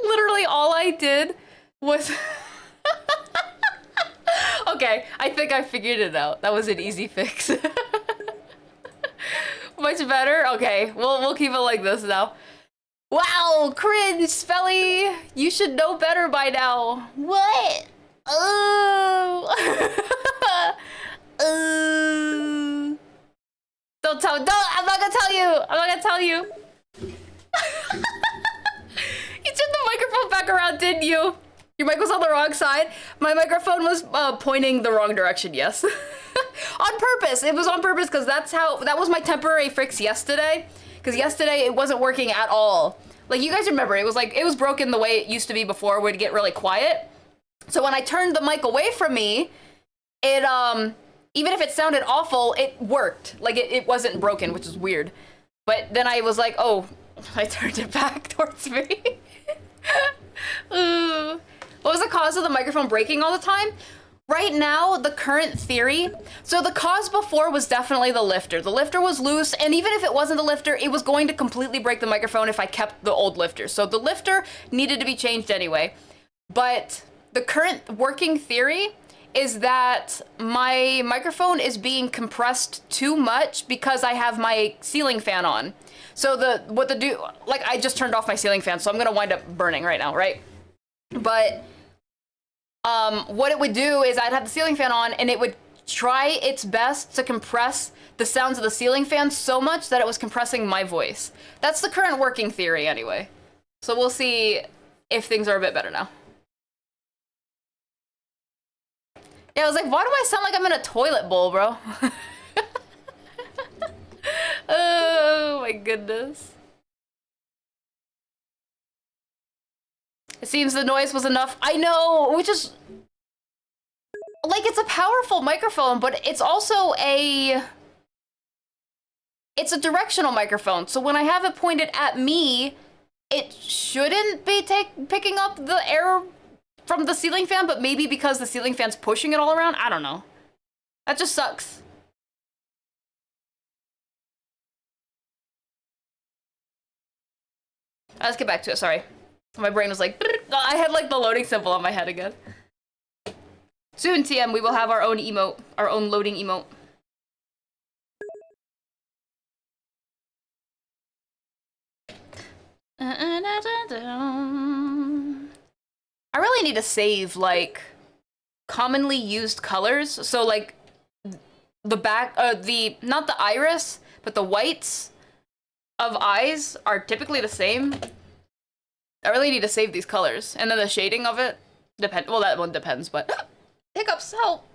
A: Literally all I did was... Okay, I think I figured it out. That was an easy fix. Much better? Okay, we'll keep it like this now. Wow, cringe, Spelly! You should know better by now. What? Oh. Don't, I'm not gonna tell you! I'm not gonna tell you! You turned the microphone back around, didn't you? Your mic was on the wrong side. My microphone was pointing the wrong direction, yes. On purpose, it was on purpose because that was my temporary fix yesterday. Because yesterday it wasn't working at all. Like you guys remember, it was broken the way it used to be before, where it'd get really quiet. So when I turned the mic away from me, it even if it sounded awful, it worked. Like it wasn't broken, which is weird. But then I was like, oh, I turned it back towards me. Ooh. What was the cause of the microphone breaking all the time? Right now, the current theory, so the cause before was definitely the lifter. The lifter was loose, and even if it wasn't the lifter, it was going to completely break the microphone if I kept the old lifter. So the lifter needed to be changed anyway. But the current working theory is that my microphone is being compressed too much because I have my ceiling fan on. So I just turned off my ceiling fan, so I'm gonna wind up burning right now, right? But what it would do is I'd have the ceiling fan on and it would try its best to compress the sounds of the ceiling fan so much that it was compressing my voice. That's the current working theory anyway. So we'll see if things are a bit better now. Yeah, I was like, why do I sound like I'm in a toilet bowl, bro? Oh my goodness. It seems the noise was enough. I know, which is... Like, it's a powerful microphone, but it's also it's a directional microphone. So when I have it pointed at me, it shouldn't be picking up the air from the ceiling fan, but maybe because the ceiling fan's pushing it all around? I don't know. That just sucks. Let's get back to it, sorry. My brain was like, I had like the loading symbol on my head again. Soon, TM, we will have our own emote, our own loading emote. I really need to save like commonly used colors. So like the back, not the iris, but the whites of eyes are typically the same. I really need to save these colors. And then the shading of it, well, that one depends, but hiccups, help.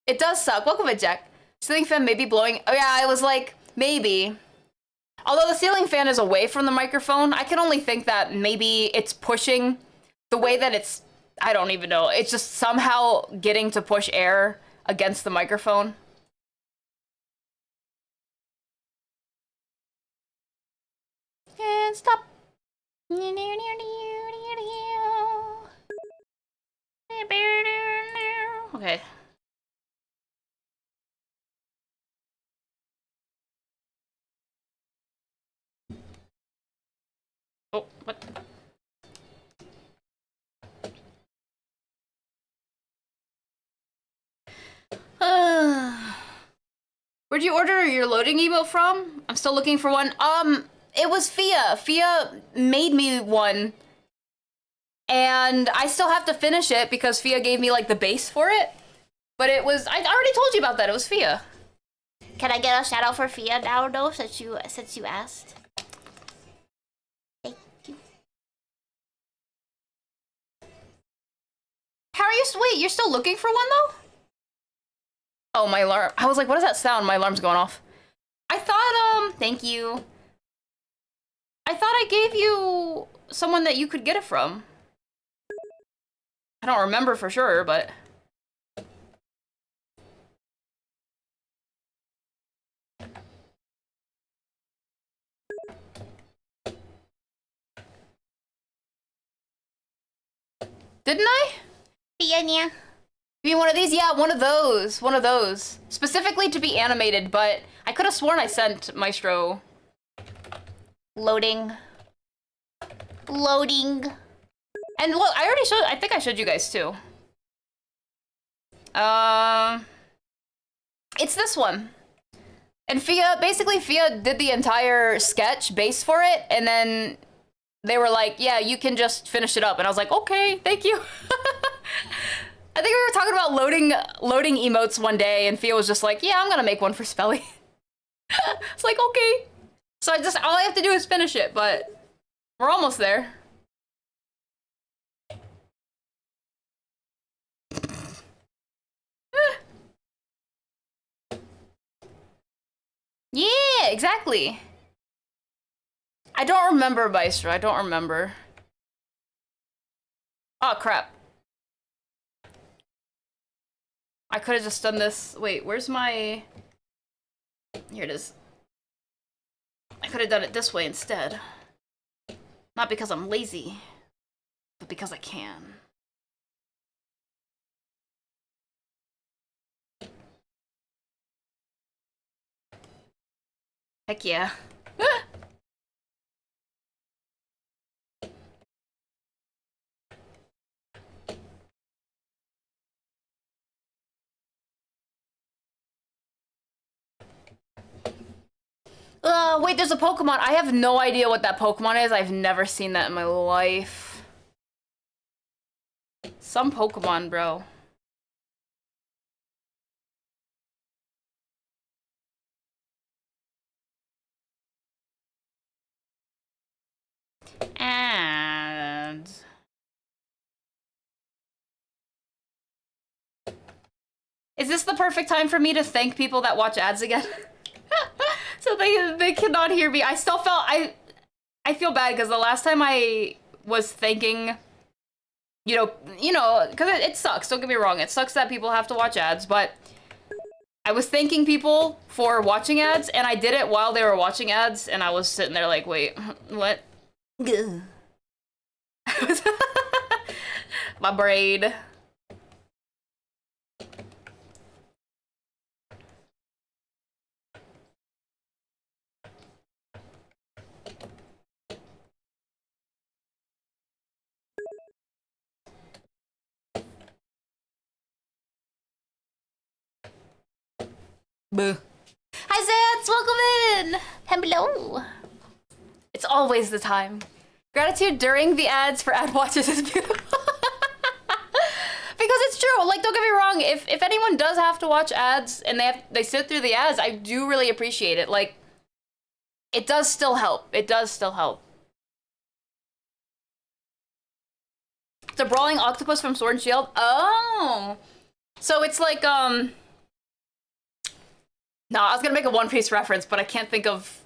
A: It does suck. Welcome in, Jack. Ceiling fan may be blowing. Oh yeah, I was like, maybe. Although the ceiling fan is away from the microphone, I can only think that maybe it's pushing the way that it's, I don't even know. It's just somehow getting to push air against the microphone. And stop. Okay. Oh, what? Where'd you order your loading emote from? I'm still looking for one. It was Fia. Fia made me one. And I still have to finish it because Fia gave me like the base for it. But it was, I already told you about that. It was Fia.
D: Can I get a shout out for Fia now, though, since you asked? Thank you.
A: How are you? Wait, you're still looking for one though? Oh, my alarm. I was like, what does that sound? My alarm's going off. I thought, thank you. I thought I gave you someone that you could get it from. I don't remember for sure, but... Didn't I?
D: Yeah.
A: You mean one of these? Yeah, one of those. One of those. Specifically to be animated, but I could have sworn I sent Maestro.
D: Loading. Loading.
A: And look, I think I showed you guys too. It's this one. And Fia did the entire sketch base for it, and then they were like, yeah, you can just finish it up. And I was like, okay, thank you. I think we were talking about loading emotes one day, and Fia was just like, yeah, I'm gonna make one for Spelly. It's like, okay. So all I have to do is finish it, but we're almost there. Yeah, exactly. I don't remember, Maestro. I don't remember. Oh, crap. I could have just done this. Wait, where's my... Here it is. I could have done it this way instead. Not because I'm lazy, but because I can. Heck yeah. Wait, there's a Pokemon. I have no idea what that Pokemon is. I've never seen that in my life. Some Pokemon, bro. And... Is this the perfect time for me to thank people that watch ads again? So they cannot hear me. I still felt... I feel bad because the last time I was thanking... You know, because it sucks, don't get me wrong. It sucks that people have to watch ads, but... I was thanking people for watching ads, and I did it while they were watching ads, and I was sitting there like, wait, what? My braid. Boo. Hi, Zance! Welcome in!
D: Hello.
A: It's always the time. Gratitude during the ads for ad watches is beautiful. Because it's true. Like, don't get me wrong. If anyone does have to watch ads and they sit through the ads, I do really appreciate it. Like, it does still help. It does still help. It's a brawling octopus from Sword and Shield. Oh. So it's like, No, I was gonna make a One Piece reference, but I can't think of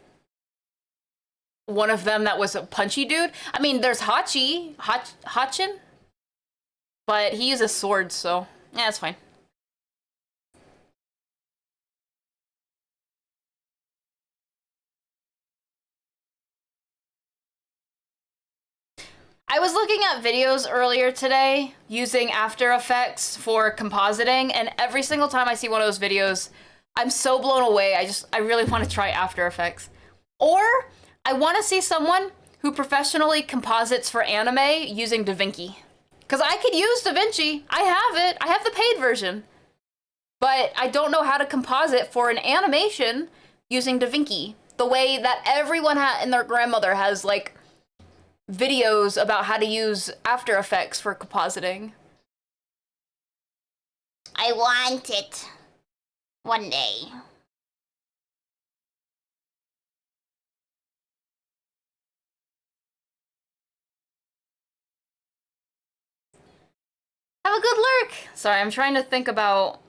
A: one of them that was a punchy dude. I mean, there's Hachin, but he uses swords, so yeah, it's fine. I was looking at videos earlier today using After Effects for compositing, and every single time I see one of those videos, I'm so blown away. I really want to try After Effects. Or I want to see someone who professionally composites for anime using DaVinci. Because I could use DaVinci. I have it. I have the paid version. But I don't know how to composite for an animation using DaVinci. The way that everyone and their grandmother has, like, videos about how to use After Effects for compositing.
D: I want it. One day.
A: Have a good lurk! Sorry, I'm trying to think about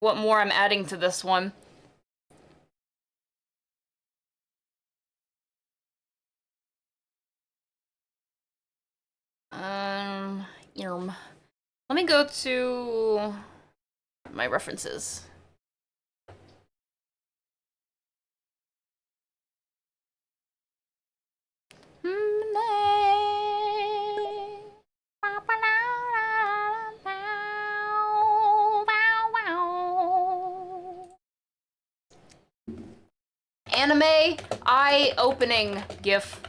A: what more I'm adding to this one. Let me go to my references. Anime eye-opening GIF.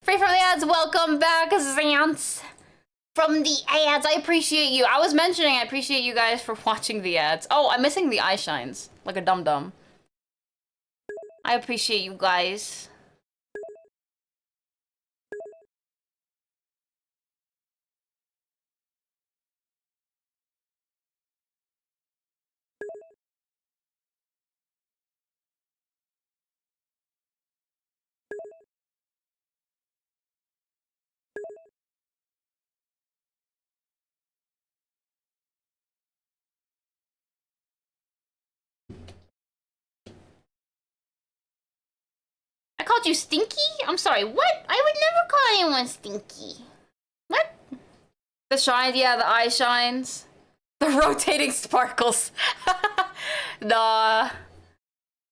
A: Free from the ads, welcome back, Zance. From the ads, I appreciate you. I was mentioning I appreciate you guys for watching the ads. Oh, I'm missing the eye shines, like a dum-dum. I appreciate you guys. I called you stinky? I'm sorry, what? I would never call anyone stinky. What? The shine, yeah, the eye shines. The rotating sparkles. Nah.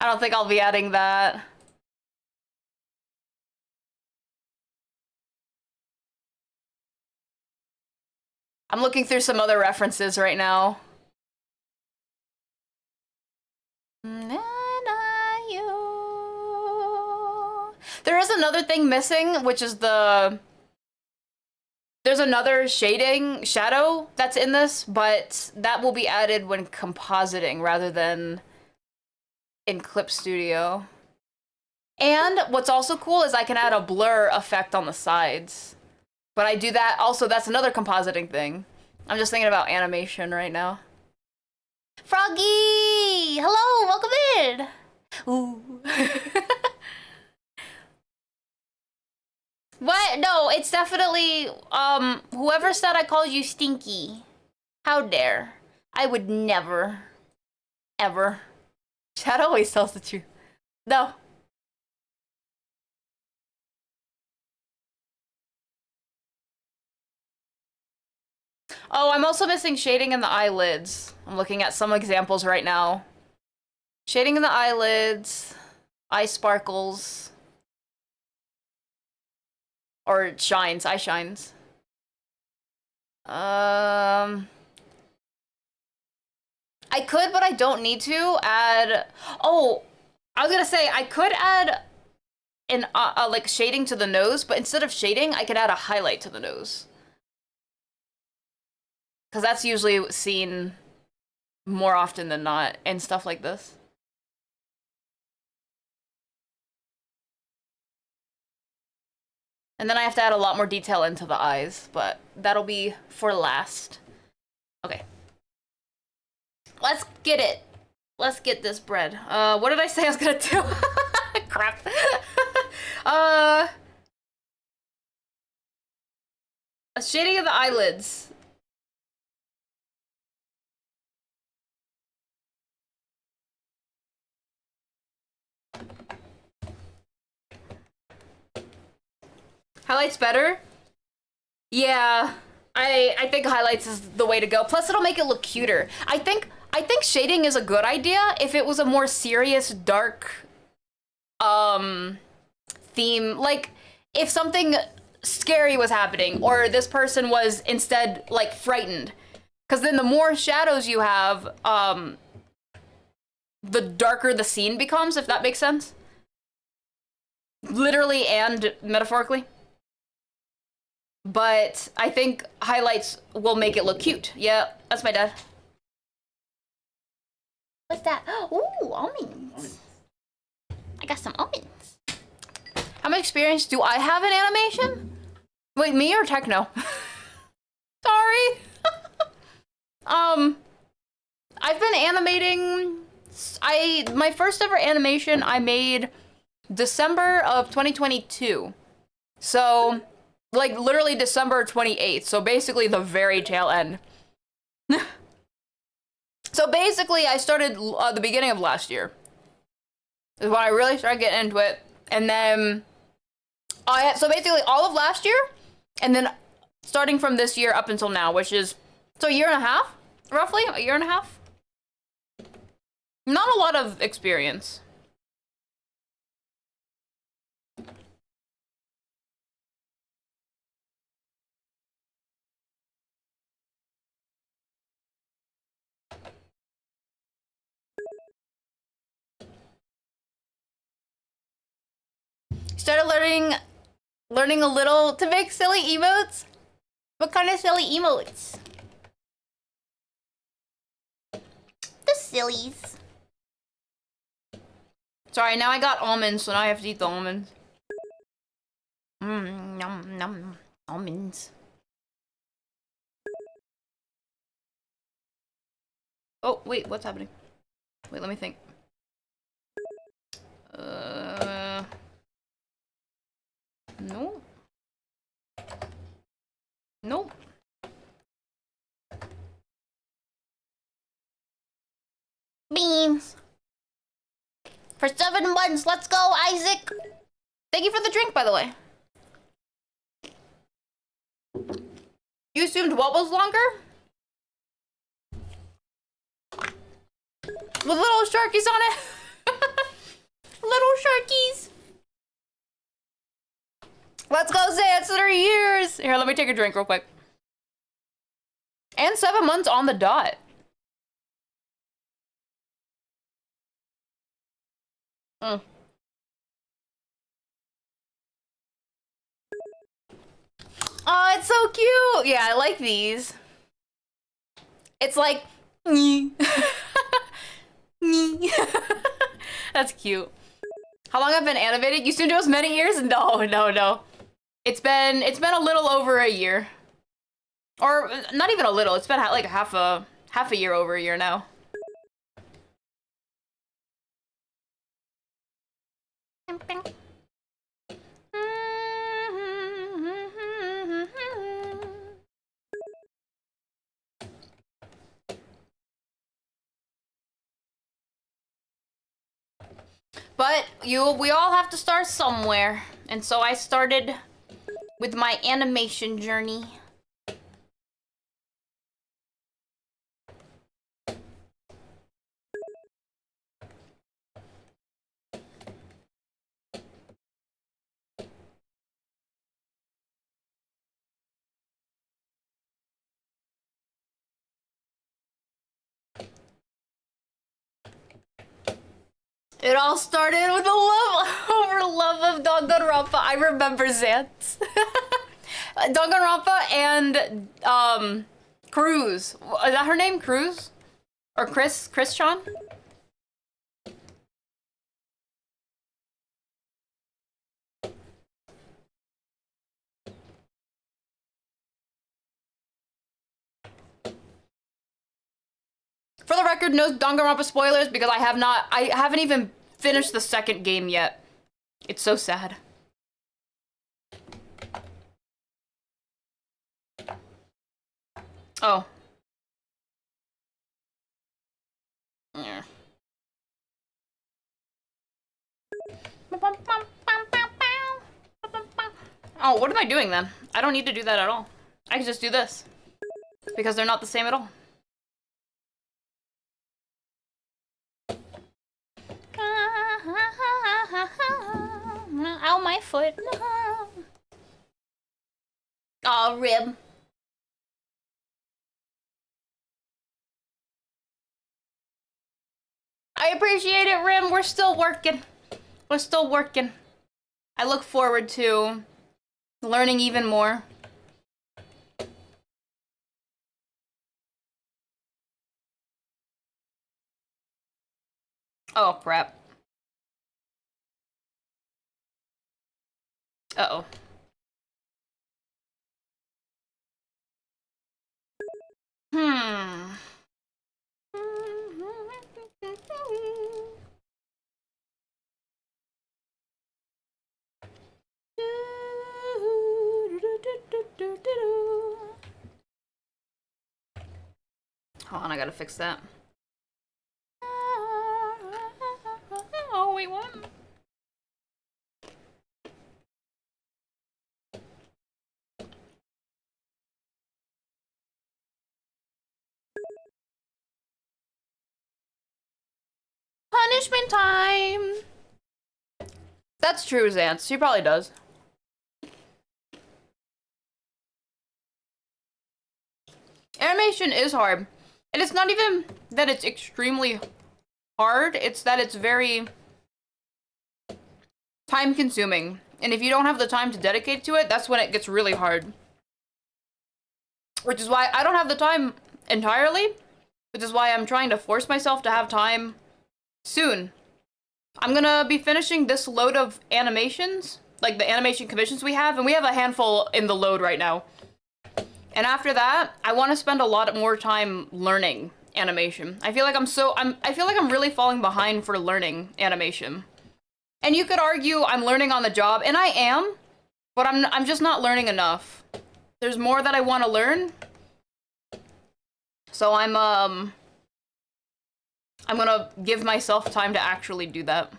A: I don't think I'll be adding that. I'm looking through some other references right now. There is another thing missing, which is there's another shadow that's in this, but that will be added when compositing rather than in Clip Studio. And what's also cool is I can add a blur effect on the sides. But I do that also, that's another compositing thing. I'm just thinking about animation right now. Froggy! Hello, welcome in! Ooh. What? No, it's definitely, whoever said I called you stinky. How dare. I would never. Ever. Chad always tells the truth. No. Oh, I'm also missing shading in the eyelids. I'm looking at some examples right now. Shading in the eyelids, eye sparkles, or shines, eye shines. I could, but I don't need to add. Oh, I was gonna say I could add an like shading to the nose, but instead of shading, I could add a highlight to the nose. Because that's usually seen more often than not in stuff like this. And then I have to add a lot more detail into the eyes, but that'll be for last. Okay. Let's get it. Let's get this bread. What did I say I was gonna do? Crap. A shading of the eyelids. Highlights better? Yeah. I think highlights is the way to go. Plus it'll make it look cuter. I think shading is a good idea if it was a more serious, dark theme. Like if something scary was happening or this person was instead like frightened. Cause then the more shadows you have, the darker the scene becomes, if that makes sense. Literally and metaphorically. But I think highlights will make it look cute. Yeah, that's my dad. What's that? Ooh, almonds. I got some almonds. How much experience do I have in animation? Wait, me or Techno? Sorry. I've been animating. My first ever animation I made December of 2022. So, like literally December 28th. So basically the very tail end. So basically I started the beginning of last year. Is when I really started getting into it. And then so basically all of last year and then starting from this year up until now, which is so a year and a half, roughly a year and a half. Not a lot of experience. Started learning a little to make silly emotes. What kind of silly emotes?
D: The sillies.
A: Sorry, now I got almonds, so now I have to eat the almonds. Yum, yum, almonds. Oh, wait, what's happening? Wait, let me think. No. Nope.
D: Beans. For 7 months, let's go, Isaac.
A: Thank you for the drink, by the way. You assumed what was longer? With little sharkies on it. Little sharkies. Let's go, say it's 3 years. Here, let me take a drink real quick. And 7 months on the dot. Mm. Oh, it's so cute. Yeah, I like these. It's like, that's cute. How long have been animated? You assumed it was many years? No. It's been a little over a year. Or not even a little. It's been like half a year over a year now. But we all have to start somewhere. And so I started with my animation journey. It all started with a love of Danganronpa. I remember Zantz. Danganronpa and Cruz. Is that her name? Cruz? Or Chris Sean? For the record, no Danganronpa spoilers because I haven't even finished the second game yet. It's so sad. Oh. Yeah. Oh, what am I doing then? I don't need to do that at all. I can just do this. Because they're not the same at all. Ow, my foot. Oh, rib. I appreciate it, Rim. We're still working. We're still working. I look forward to learning even more. Oh, crap. Uh-oh. Hmm. Hold on, I gotta fix that. Oh, wait, what? Punishment time! That's true, Zance. She probably does. Animation is hard. And it's not even that it's extremely hard, it's that it's very time-consuming. And if you don't have the time to dedicate to it, that's when it gets really hard. Which is why I don't have the time entirely, which is why I'm trying to force myself to have time soon. I'm gonna be finishing this load of animations, like the animation commissions we have, and we have a handful in the load right now. And after that, I want to spend a lot more time learning animation. I feel like I'm really falling behind for learning animation. And you could argue I'm learning on the job, and I am, but I'm just not learning enough. There's more that I want to learn. So I'm gonna give myself time to actually do that.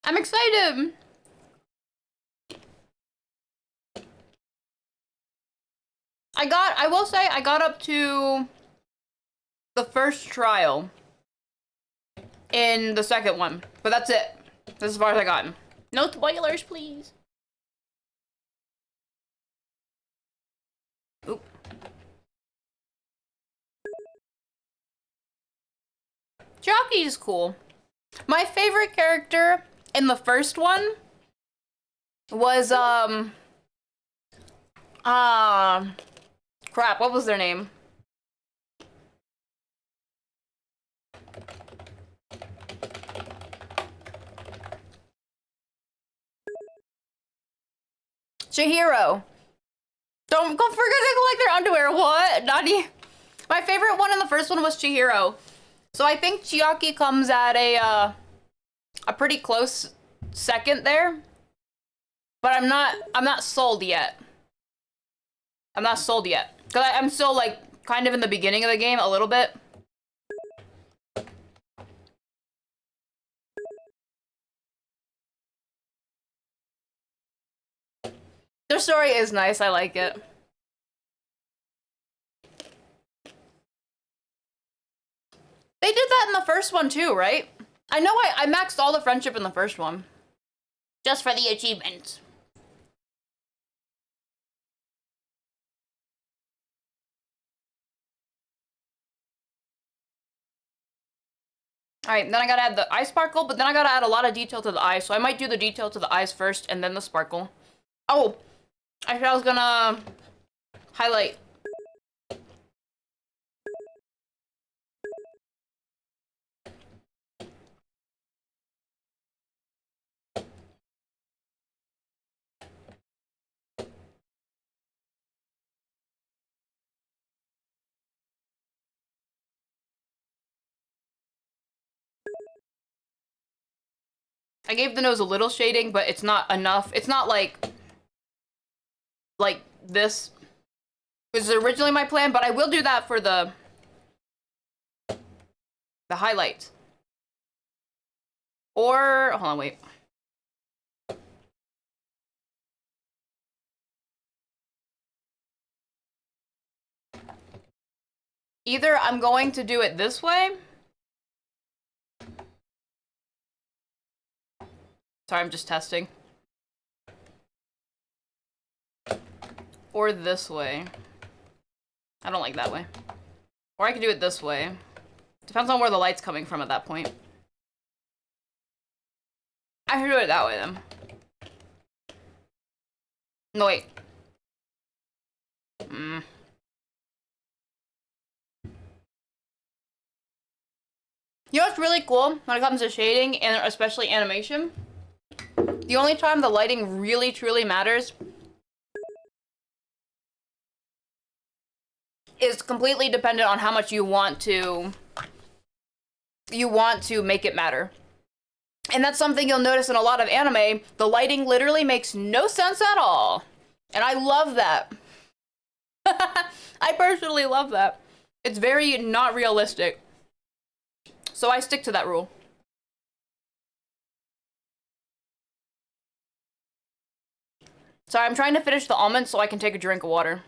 A: I'm excited! I will say, I got up to the first trial in the second one, but that's it. That's as far as I got.
D: No spoilers, please.
A: Oop. Jockey's cool. My favorite character in the first one was, crap, what was their name? Chihiro. Don't go forget to collect their underwear. What? Nani? My favorite one in the first one was Chihiro. So I think Chiaki comes at a pretty close second there. But I'm not sold yet. I'm not sold yet. Cause I'm still like kind of in the beginning of the game a little bit. Their story is nice, I like it. They did that in the first one too, right? I know I maxed all the friendship in the first one.
D: Just for the achievements.
A: Alright, then I gotta add the eye sparkle, but then I gotta add a lot of detail to the eyes, so I might do the detail to the eyes first and then the sparkle. Oh! I said I was gonna highlight. I gave the nose a little shading, but it's not enough. It's not like this was originally my plan, but I will do that for the highlights. Or, hold on, wait. Either I'm going to do it this way. Sorry, I'm just testing. Or this way. I don't like that way. Or I could do it this way. Depends on where the light's coming from at that point. I should do it that way then. No, wait. You know what's really cool when it comes to shading and especially animation? The only time the lighting really truly matters is completely dependent on how much you want to make it matter. And that's something you'll notice in a lot of anime. The lighting literally makes no sense at all. And I love that. I personally love that. It's very not realistic. So I stick to that rule. Sorry, I'm trying to finish the almonds so I can take a drink of water.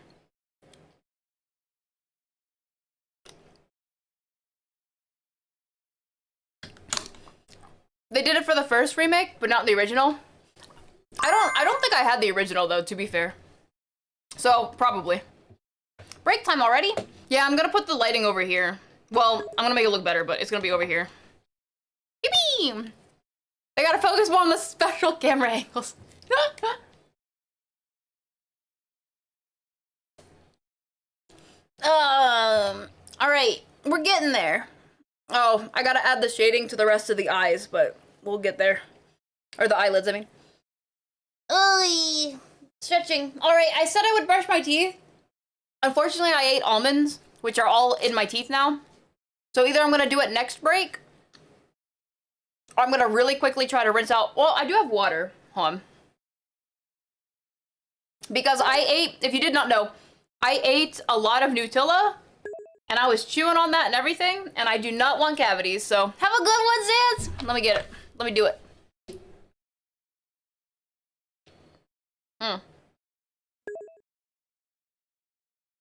A: They did it for the first remake, but not the original. I don't think I had the original though, to be fair. So, probably. Break time already? Yeah, I'm gonna put the lighting over here. Well, I'm gonna make it look better, but it's gonna be over here. Yippee! I gotta focus more on the special camera angles. Alright, we're getting there. Oh, I gotta add the shading to the rest of the eyes, but we'll get there. Or the eyelids, I mean.
D: Oy.
A: Stretching. Alright, I said I would brush my teeth. Unfortunately, I ate almonds, which are all in my teeth now. So either I'm gonna do it next break, or I'm gonna really quickly try to rinse out. Well, I do have water. Hold on. Because I ate, if you did not know, I ate a lot of Nutella, and I was chewing on that and everything, and I do not want cavities, so have a good one, Zans! Let me get it. Let me do it.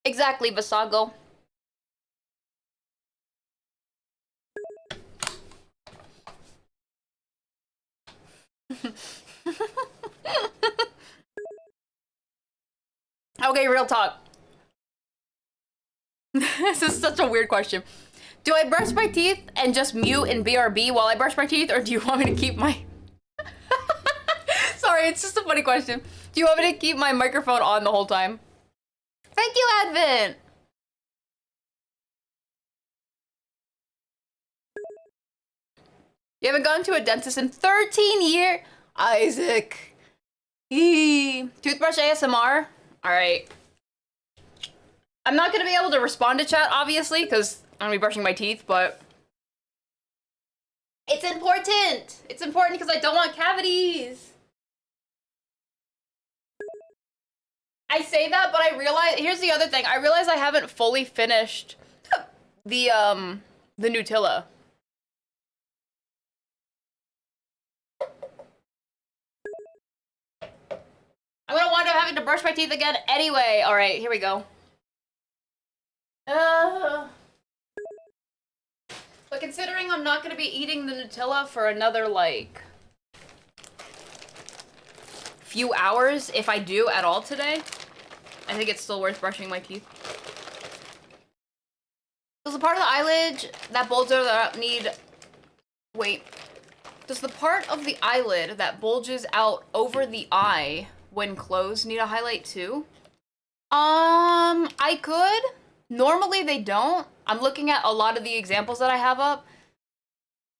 A: Exactly, Basago. Okay, real talk. This is such a weird question. Do I brush my teeth and just mute in BRB while I brush my teeth, or do you want me to keep my... Sorry, it's just a funny question. Do you want me to keep my microphone on the whole time? Thank you, Advent! You haven't gone to a dentist in 13 years? Isaac. Eee. Toothbrush ASMR? Alright. I'm not gonna be able to respond to chat, obviously, because I'm gonna be brushing my teeth, but... It's important! It's important because I don't want cavities! I say that, but I realize... Here's the other thing. I realize I haven't fully finished the Nutella. I'm gonna wind up having to brush my teeth again anyway. Alright, here we go. But considering I'm not gonna be eating the Nutella for another, like, few hours, if I do at all today, I think it's still worth brushing my teeth. Does the part of the eyelid that bulges out need... Wait. Does the part of the eyelid that bulges out over the eye when closed need a highlight too? I could. Normally they don't. I'm looking at a lot of the examples that I have up.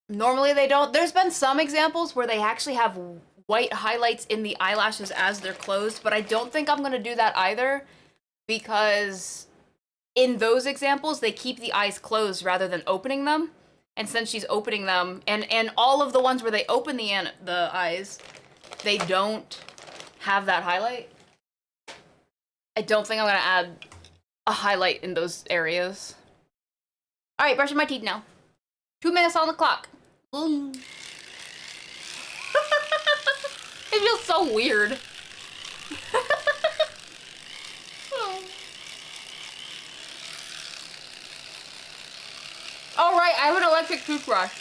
A: Normally they don't. There's been some examples where they actually have white highlights in the eyelashes as they're closed, but I don't think I'm gonna do that either, because in those examples they keep the eyes closed rather than opening them. And since she's opening them, and all of the ones where they open the eyes, they don't have that highlight. I don't think I'm gonna add a highlight in those areas. All right, brushing my teeth now. 2 minutes on the clock. It feels so weird. All right, I have an electric toothbrush.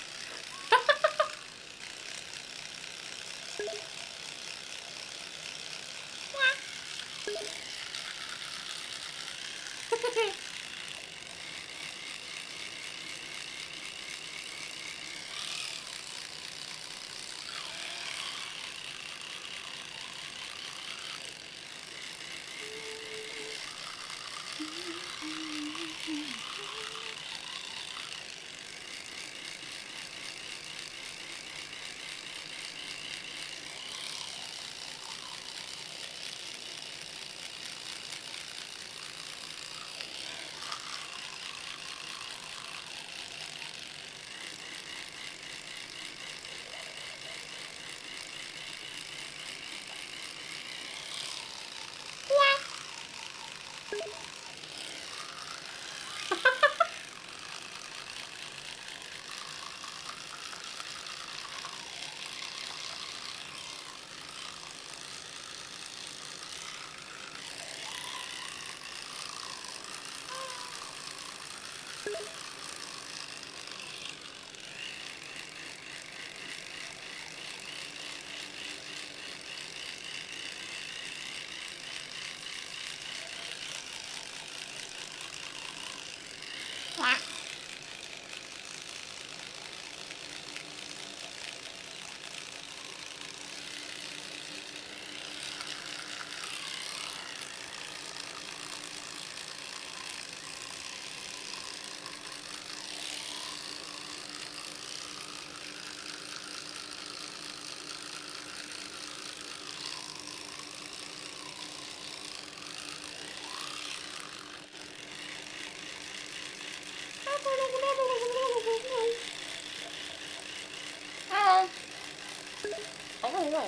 D: don't know.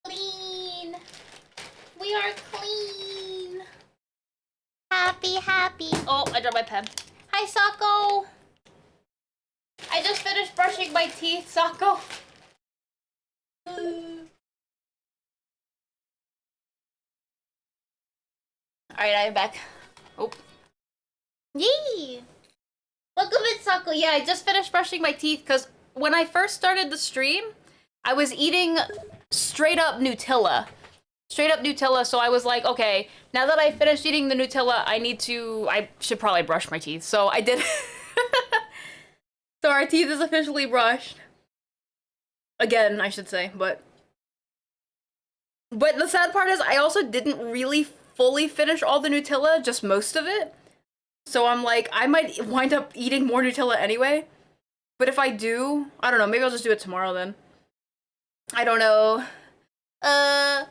D: Clean. We are clean. Happy, happy. Oh, I dropped my pen. Hi, Sako. I just finished brushing my teeth, Sako. Alright, I'm back. Oh. Yee! Welcome in, Sako. Yeah, I just finished brushing my teeth because when I first started the stream, I was eating straight up Nutella. Straight up Nutella, so I was like, okay, now that I finished eating the Nutella, I should probably brush my teeth. So I did. So our teeth is officially brushed. Again, I should say, but the sad part is I also didn't really fully finish all the Nutella, just most of it. So I'm like, I might wind up eating more Nutella anyway. But if I do, I don't know, maybe I'll just do it tomorrow then. I don't know. I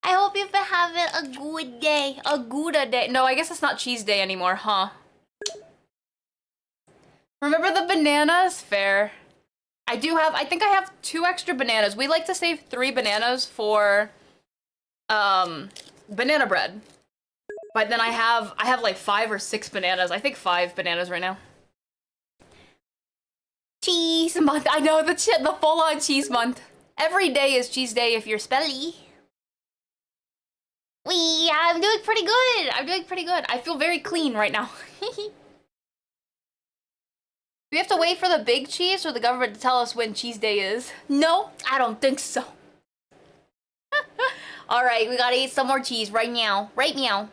D: hope you've been having a good day. A good day. No, I guess it's not cheese day anymore, huh? Remember the bananas? Fair. I think I have 2 extra bananas. We like to save 3 bananas for, banana bread. But then I have like 5 or 6 bananas. I think 5 bananas right now. Cheese month. I know, the full-on cheese month. Every day is cheese day if you're spelly. I'm doing pretty good. I'm doing pretty good. I feel very clean right now. Do we have to wait for the big cheese or the government to tell us when cheese day is? No, I don't think so. All right, we gotta eat some more cheese right now. Right now.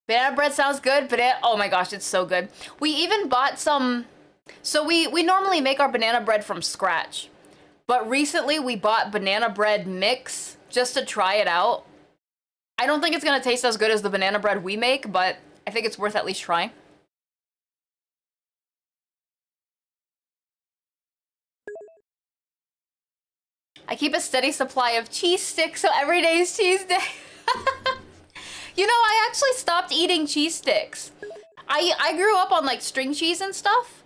D: Banana bread sounds good, but oh my gosh, it's so good. We even bought some. So we normally make our banana bread from scratch. But recently we bought banana bread mix just to try it out. I don't think it's gonna taste as good as the banana bread we make, but I think it's worth at least trying. I keep a steady supply of cheese sticks, so every day is cheese day. You know, I actually stopped eating cheese sticks. I grew up on like string cheese and stuff.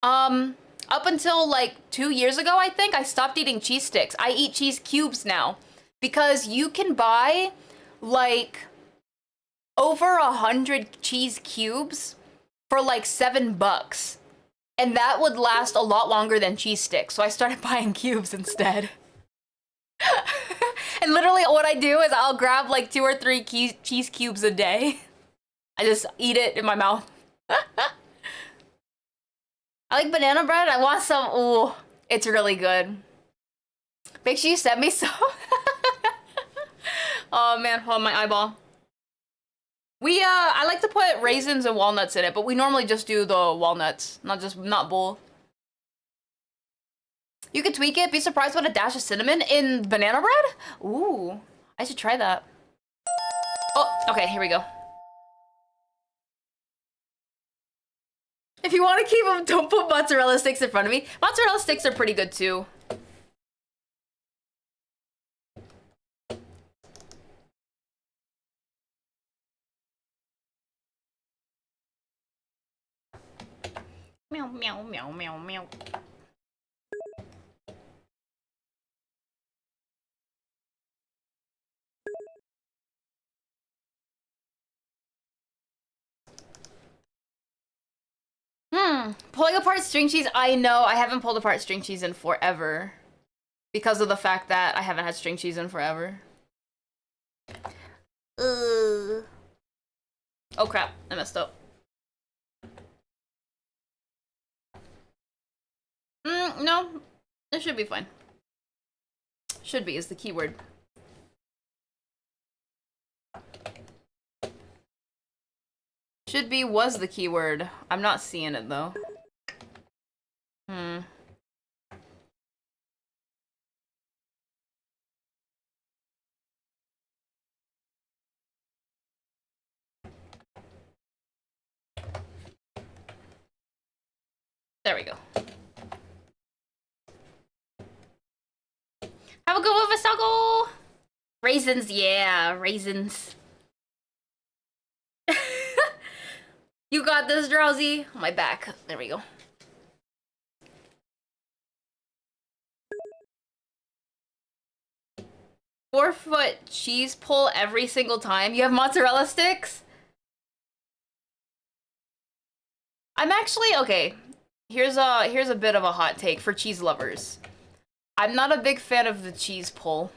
D: Up until like 2 years ago, I think, I stopped eating cheese sticks. I eat cheese cubes now because you can buy like over 100 cheese cubes for like $7. And that would last a lot longer than cheese sticks. So I started buying cubes instead. And literally what I do is I'll grab like 2 or 3 cheese cubes a day. I just eat it in my mouth. I like banana bread. I want some. Ooh, it's really good. Make sure you send me some. Oh man, hold on, my eyeball. I like to put raisins and walnuts in it, but we normally just do the walnuts, not both. You could tweak it. Be surprised with a dash of cinnamon in banana bread. Ooh, I should try that. Oh, okay, here we go. If you want to keep them, don't put mozzarella sticks in front of me. Mozzarella sticks are pretty good too. Meow, meow, meow, meow, meow. Pulling apart string cheese, I know. I haven't pulled apart string cheese in forever. Because of the fact that I haven't had string cheese in forever. Oh crap, I messed up. No, it should be fine. Should be is the keyword. Should be was the keyword. I'm not seeing it though. There we go. Have a good one, Vasago! Raisins, yeah, raisins. You got this, Drowsy. On my back. There we go. Four-foot cheese pull every single time. You have mozzarella sticks? I'm actually okay. Here's a bit of a hot take for cheese lovers. I'm not a big fan of the cheese pull.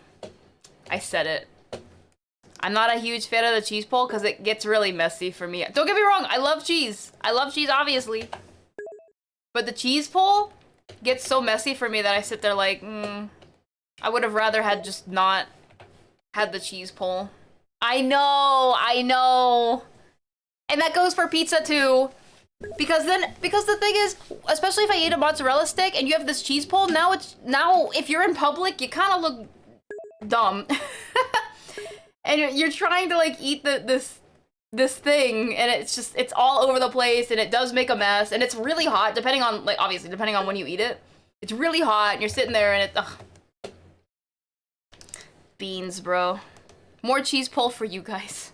D: I said it. I'm not a huge fan of the cheese pull because it gets really messy for me. Don't get me wrong, I love cheese. I love cheese, obviously. But the cheese pull gets so messy for me that I sit there like, I would have rather had just not had the cheese pull. I know. And that goes for pizza too. Because the thing is, especially if I eat a mozzarella stick and you have this cheese pull, now if you're in public, you kind of look dumb. And you're trying to like eat this thing, and it's all over the place, and it does make a mess, and it's really hot, depending on, like, obviously, depending on when you eat it. It's really hot, and you're sitting there, and ugh. Beans, bro. More cheese pull for you guys.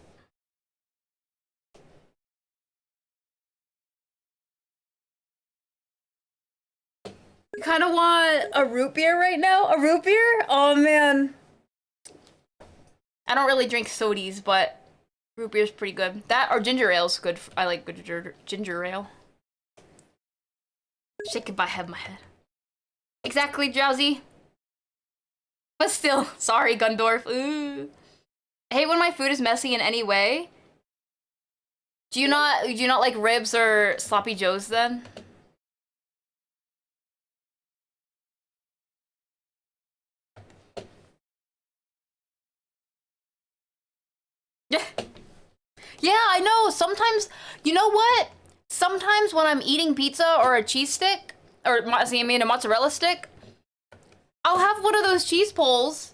D: You kind of want a root beer right now? A root beer? Oh, man. I don't really drink sodies, but root beer's pretty good. That or ginger ale's good. I like good ginger ale. Shake it by head, my head. Exactly, Drowsy. But still, sorry, Gundorf. Ooh. I hate when my food is messy in any way. Do you not like ribs or sloppy joes then? Yeah, I know. Sometimes, you know what? Sometimes when I'm eating pizza or a cheese stick, or I mean a mozzarella stick, I'll have one of those cheese pulls,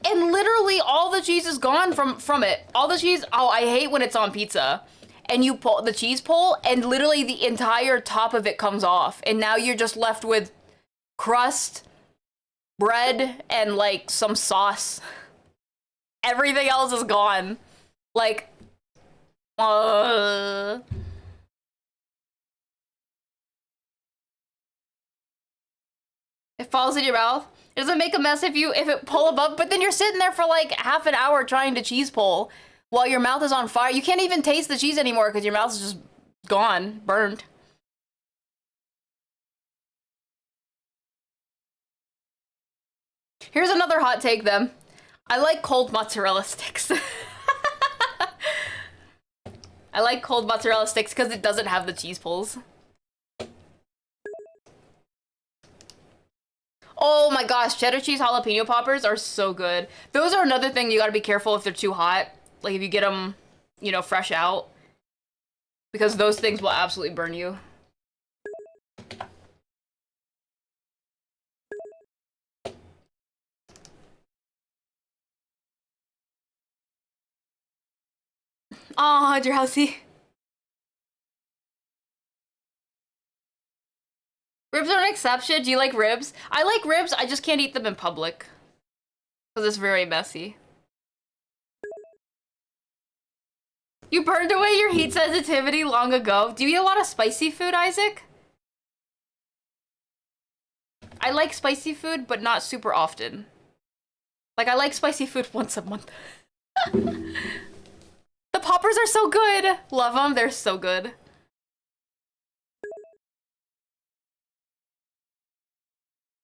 D: and literally all the cheese is gone from it. All the cheese. Oh, I hate when it's on pizza, and you pull the cheese pull, and literally the entire top of it comes off, and now you're just left with crust, bread, and like some sauce. Everything else is gone. Like, it falls in your mouth. It doesn't make a mess if it pull above, but then you're sitting there for like half an hour trying to cheese pull while your mouth is on fire. You can't even taste the cheese anymore because your mouth is just gone, burned. Here's another hot take then. I like cold mozzarella sticks. I like cold mozzarella sticks because it doesn't have the cheese pulls. Oh my gosh, cheddar cheese jalapeno poppers are so good. Those are another thing you gotta be careful if they're too hot. Like if you get them, you know, fresh out. Because those things will absolutely burn you. Aw, Drowsy. Ribs are an exception. Do you like ribs? I like ribs, I just can't eat them in public. Because it's very messy. You burned away your heat sensitivity long ago. Do you eat a lot of spicy food, Isaac? I like spicy food, but not super often. Like, I like spicy food once a month. The poppers are so good! Love them, they're so good.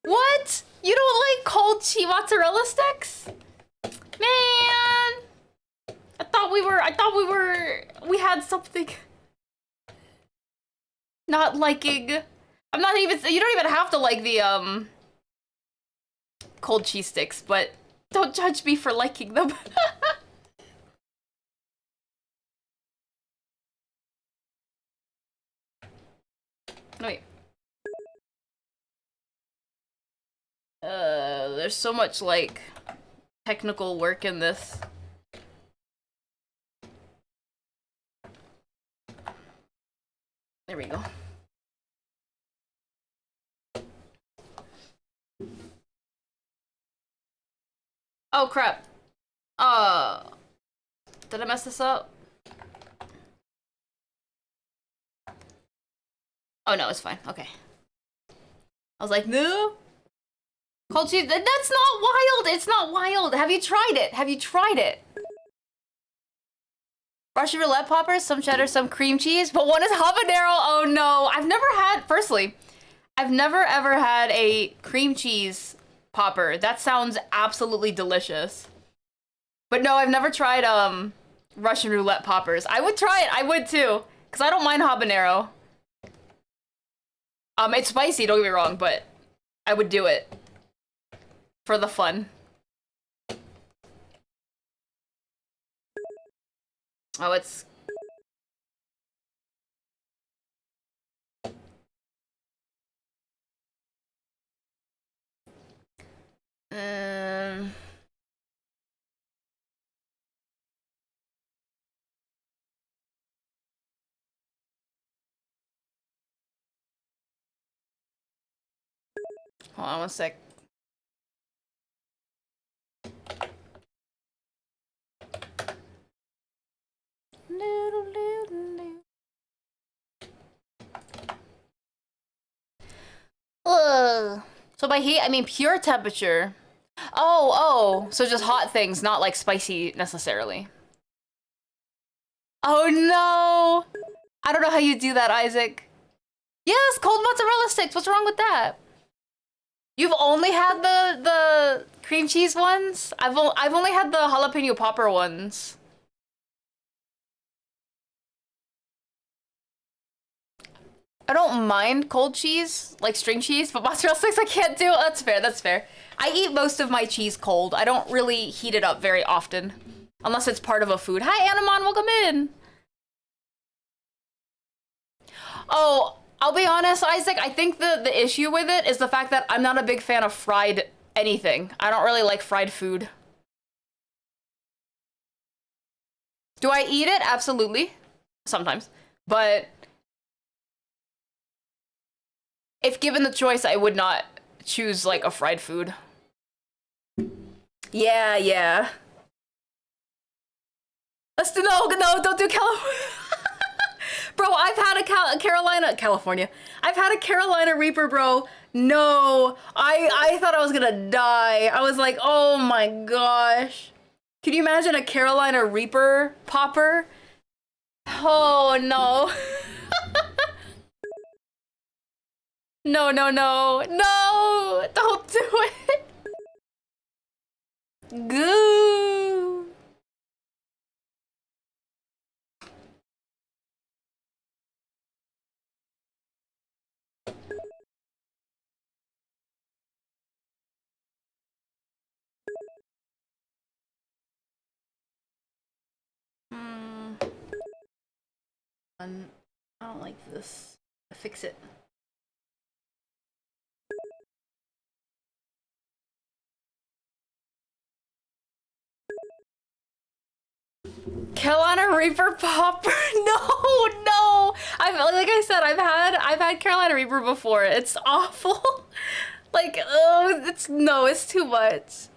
D: What? You don't like cold cheese mozzarella sticks? Man, we had something. Not liking. I'm not even, you don't even have to like the, cold cheese sticks, but don't judge me for liking them. Wait. There's so much, like, technical work in this. There we go. Oh, crap. Did I mess this up? Oh, no, it's fine. Okay. I was like, no. Cold cheese, that's not wild. It's not wild. Have you tried it? Have you tried it? Russian roulette poppers, some cheddar, some cream cheese, but one is habanero. Oh no, I've never had, firstly, I've never ever had a cream cheese popper. That sounds absolutely delicious. But no, I've never tried Russian roulette poppers. I would try it. I would too, because I don't mind habanero. It's spicy, don't get me wrong, but I would do it for the fun. Oh, it's... Hold on one sec. Ugh. So by heat, I mean pure temperature. Oh, so just hot things, not like spicy necessarily. Oh no! I don't know how you do that, Isaac. Yes, cold mozzarella sticks. What's wrong with that? You've only had the cream cheese ones? I've only had the jalapeno popper ones. I don't mind cold cheese, like string cheese, but mozzarella sticks I can't do. That's fair, that's fair. I eat most of my cheese cold. I don't really heat it up very often. Unless it's part of a food. Hi, Animon, welcome in. Oh, I'll be honest, Isaac, I think the issue with it is the fact that I'm not a big fan of fried anything. I don't really like fried food. Do I eat it? Absolutely. Sometimes. But if given the choice, I would not choose like a fried food. Yeah. Let's do, no, don't do California. Bro, I've had a California. I've had a Carolina Reaper, bro. No, I thought I was gonna die. I was like, oh my gosh. Can you imagine a Carolina Reaper popper? Oh no. No, don't do it. Goo. I don't like this. Fix it. Carolina Reaper popper? No. Like I said, I've had Carolina Reaper before. It's awful. Like, oh, it's too much.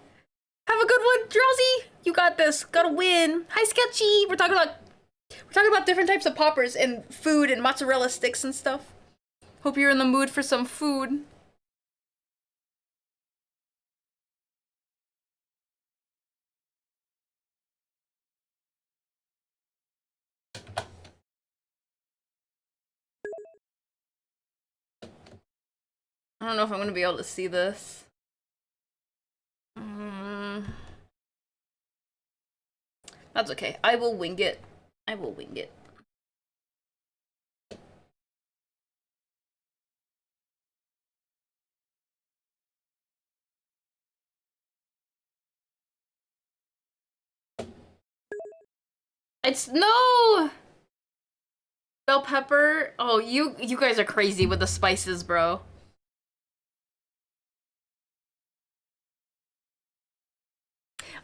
D: Have a good one, Drowsy. You got this. Gotta win. Hi, Sketchy. We're talking about different types of poppers and food and mozzarella sticks and stuff. Hope you're in the mood for some food.
A: I don't know if I'm gonna be able to see this. That's okay. I will wing it. I will wing it. It's no bell pepper. Oh, you guys are crazy with the spices, bro.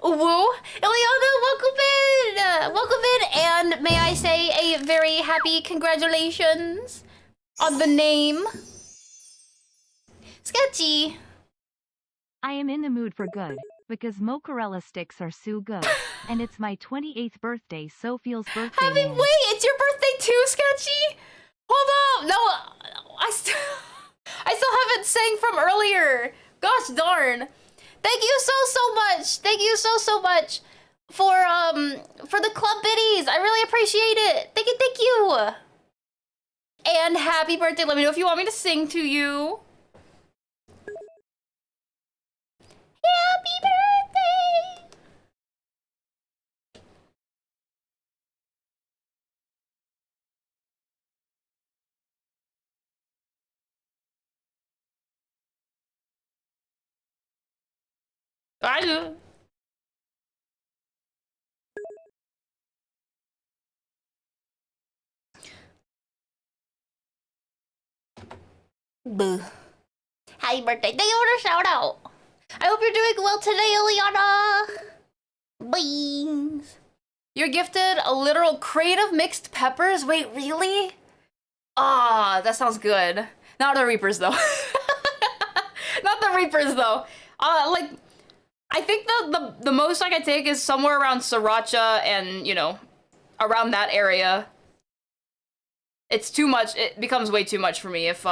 A: Woo! Ileana, welcome in! Welcome in, and may I say a very happy congratulations on the name. Sketchy.
B: I am in the mood for good, because mozzarella sticks are so good, and it's my 28th birthday, so feels birthday
A: Wait,
B: man.
A: it's your birthday too, Sketchy? Hold up! No, I still haven't sang from earlier. Gosh darn. Thank you so much. Thank you so much for the club biddies. I really appreciate it. Thank you. And happy birthday. Let me know if you want me to sing to you. Happy birthday. I do. Boo. Happy birthday. Thank you for the shout out. I hope you're doing well today, Ileana. Beans. You're gifted a literal crate of mixed peppers? Wait, really? Ah, that sounds good. Not the Reapers, though. Not the Reapers, though. Like, I think the most I can take is somewhere around Sriracha and, you know, around that area. It's too much. It becomes way too much for me if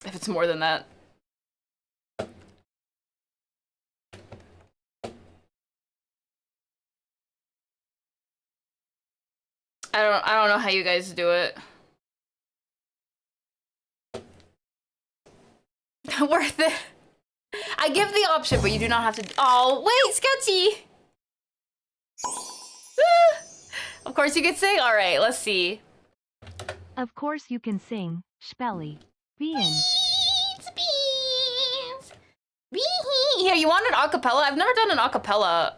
A: it's more than that. I don't know how you guys do it. Worth it. I give the option, but you do not have to. Oh, wait, Sketchy. Of course you can sing. All right, let's see.
B: Of course you can sing, Spelly. Beans.
A: Beans. Here, you want an acapella? I've never done an acapella.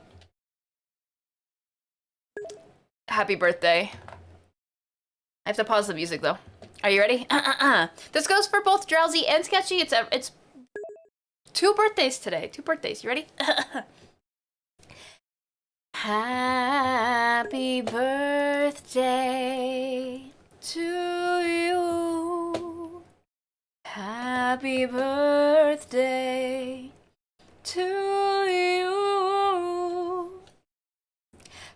A: Happy birthday. I have to pause the music though. Are you ready? This goes for both Drowsy and Sketchy. It's 2 birthdays today. 2 birthdays. You ready? Happy birthday to you. Happy birthday to you.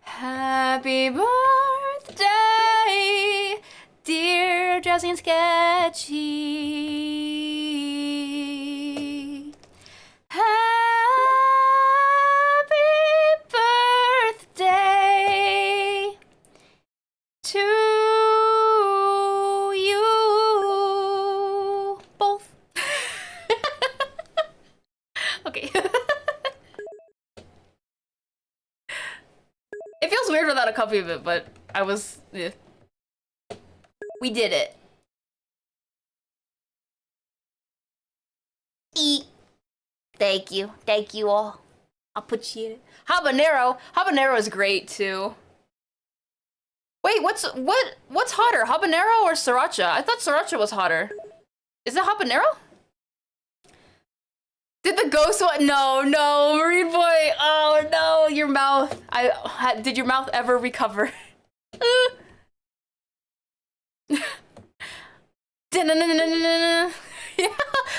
A: Happy birthday, dear Drowsy and Sketchy. Happy birthday to you both. Okay. It feels weird without a copy of it, but I was... Yeah. We did it. Eat. Thank you. Thank you all. I'll put you in it. Habanero. Habanero is great too. Wait, what's hotter? Habanero or Sriracha? I thought Sriracha was hotter. Is it habanero? Did the ghost one? No, Marine Boy. Oh no, your mouth. Did your mouth ever recover? Yeah,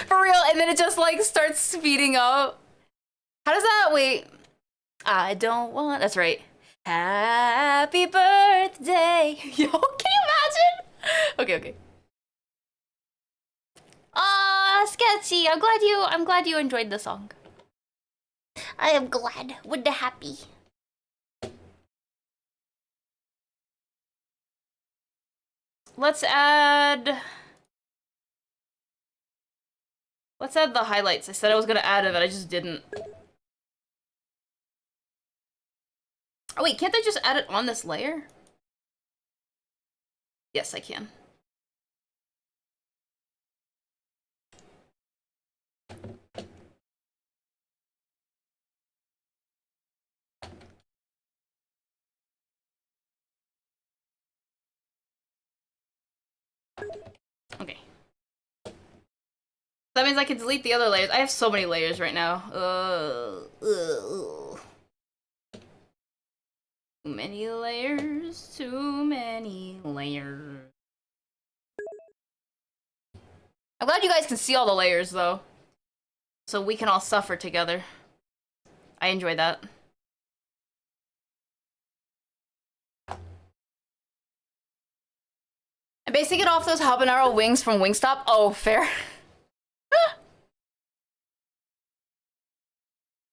A: for real. And then it just like starts speeding up. How does that? Wait. I don't want. That's right. Happy birthday. Yo, can you imagine? Okay. Sketchy. I'm glad you enjoyed the song. I am glad with the happy. Let's add Let's add the highlights. I said I was gonna add it, but I just didn't. Oh wait, can't I just add it on this layer? Yes, I can. Okay. That means I can delete the other layers. I have so many layers right now. Too many layers, too many layers. I'm glad you guys can see all the layers though. So we can all suffer together. I enjoy that. I'm basing it off those habanero wings from Wingstop. Oh, fair.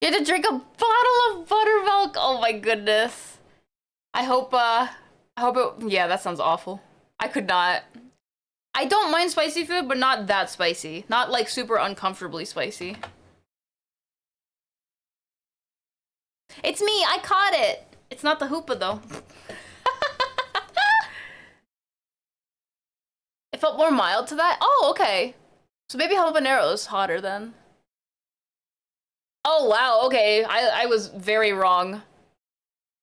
A: You had to drink a bottle of buttermilk. Oh my goodness. I hope it, yeah, that sounds awful. I could not. I don't mind spicy food, but not that spicy. Not like super uncomfortably spicy. It's me, I caught it. It's not the hoopa though. It felt more mild to that? Oh, okay. So maybe habanero is hotter then. Oh, wow, okay. I was very wrong.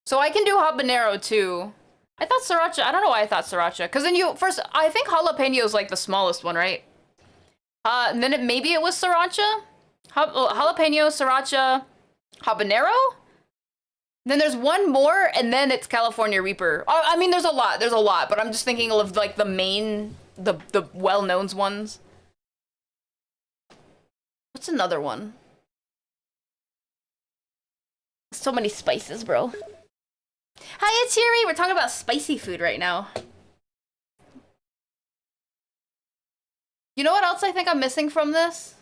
A: So I can do habanero too. I thought sriracha, I don't know why I thought sriracha. Because then first, I think jalapeno is like the smallest one, right? And then maybe it was sriracha? Jalapeno, sriracha, habanero? Then there's one more, and then it's California Reaper. I mean, there's a lot, but I'm just thinking of like the main, the well-known ones. What's another one? So many spices, bro. Hi, it's Yuri. We're talking about spicy food right now. You know what else I think I'm missing from this?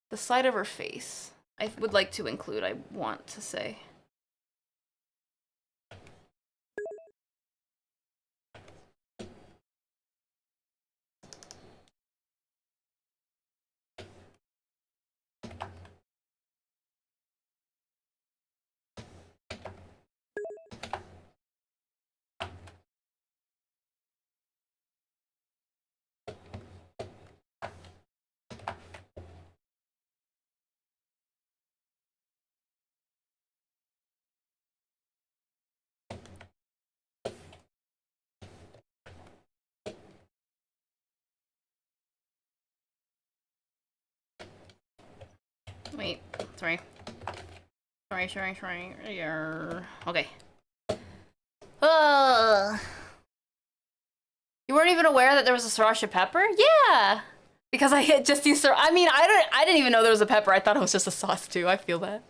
A: The side of her face. I would like to include, I want to say. Wait, sorry. Sorry. Okay. You weren't even aware that there was a sriracha pepper? Yeah! Because I had just used I mean, I didn't even know there was a pepper. I thought it was just a sauce too. I feel that.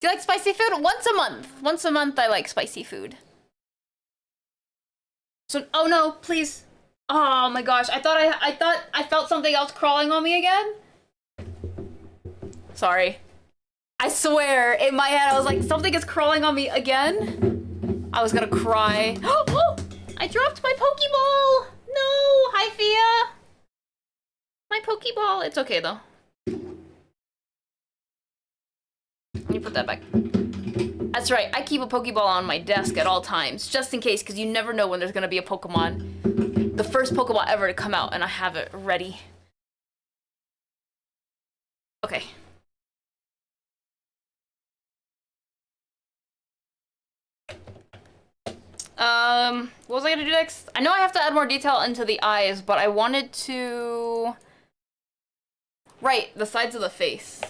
A: Do you like spicy food? Once a month. Once a month I like spicy food. So, oh no, please. Oh my gosh, I thought I felt something else crawling on me again. Sorry. I swear, in my head, I was like, something is crawling on me again. I was gonna cry. Oh, I dropped my Pokeball. No, hi Fia. My Pokeball. It's okay though. Let me put that back. That's right, I keep a Pokeball on my desk at all times, just in case, because you never know when there's gonna be a Pokemon. The first Pokeball ever to come out, and I have it ready. Okay. What was I gonna do next? I know I have to add more detail into the eyes, but I wanted to... Right, the sides of the face.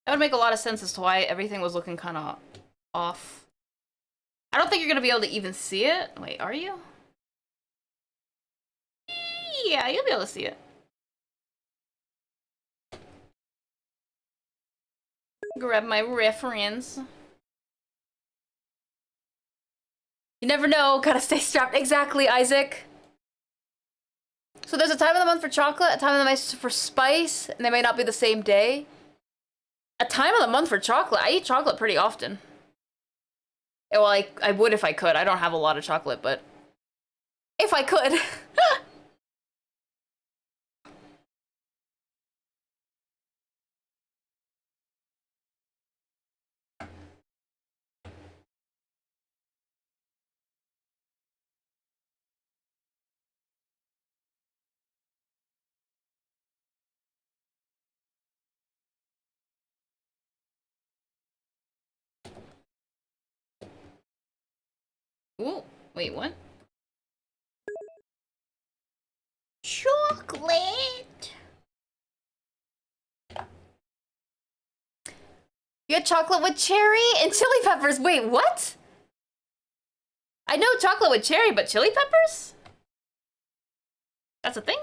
A: That would make a lot of sense as to why everything was looking kind of off. I don't think you're gonna be able to even see it. Wait, are you? Yeah, you'll be able to see it. Grab my reference. You never know, gotta stay strapped. Exactly, Isaac.
D: So there's a time of the month for chocolate, a time of the month for spice, and they may not be the same day. A time of the month for chocolate? I eat chocolate pretty often. Well, I would if I could. I don't have a lot of chocolate, but if I could.
A: Ooh, wait, what?
D: Chocolate. You had chocolate with cherry and chili peppers. Wait, what? I know chocolate with cherry, but chili peppers? That's a thing?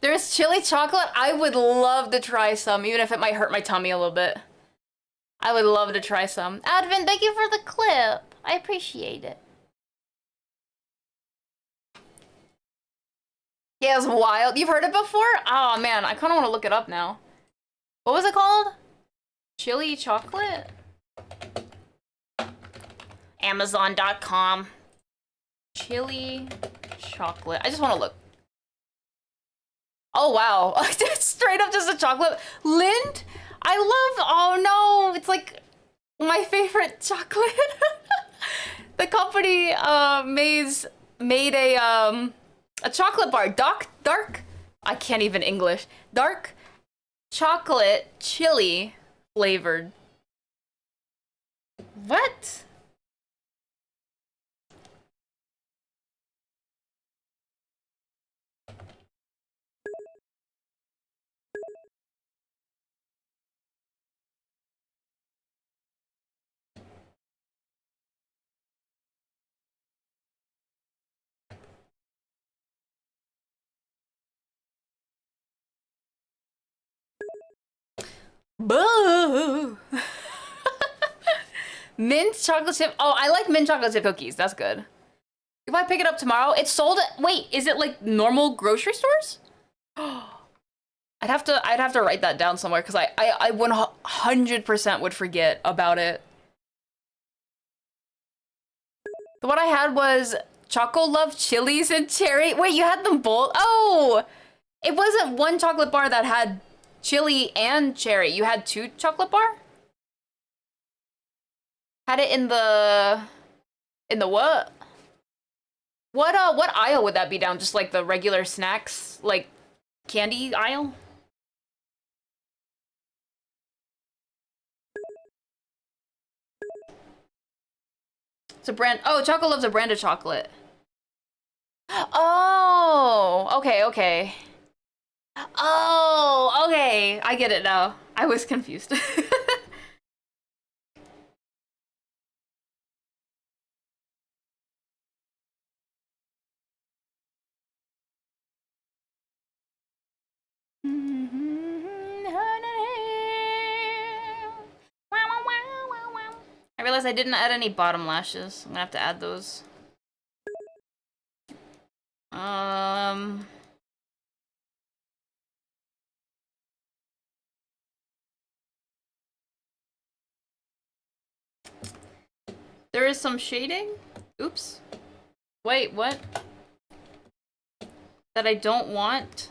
D: There's chili chocolate. I would love to try some, even if it might hurt my tummy a little bit. I would love to try some. Advent, thank you for the clip. I appreciate it. Yeah, it's wild. You've heard it before? Oh man, I kind of want to look it up now. What was it called? Chili chocolate?
A: Amazon.com.
D: Chili chocolate. I just want to look. Oh wow, it's straight up just a chocolate. Lind? I love, oh no, it's like my favorite chocolate. The company made a chocolate bar, dark, I can't even English. Dark chocolate chili flavored. What? Boo! Mint chocolate chip. Oh, I like mint chocolate chip cookies. That's good. If I pick it up tomorrow, it's sold at, wait, is it like normal grocery stores? I'd have to write that down somewhere because I 100% would forget about it. The one I had was Choco Love chilies and cherry. Wait, you had them both? Oh, it wasn't one chocolate bar that had chili and cherry. You had two chocolate bar? Had it in the what? What aisle would that be down? Just like the regular snacks, like candy aisle? It's a brand. Oh, Choco Love's a brand of chocolate. Oh, okay. Oh, okay. I get it now. I was confused. I realized I didn't add any bottom lashes. I'm gonna have to add those. There is some shading. Oops. Wait, what? That I don't want.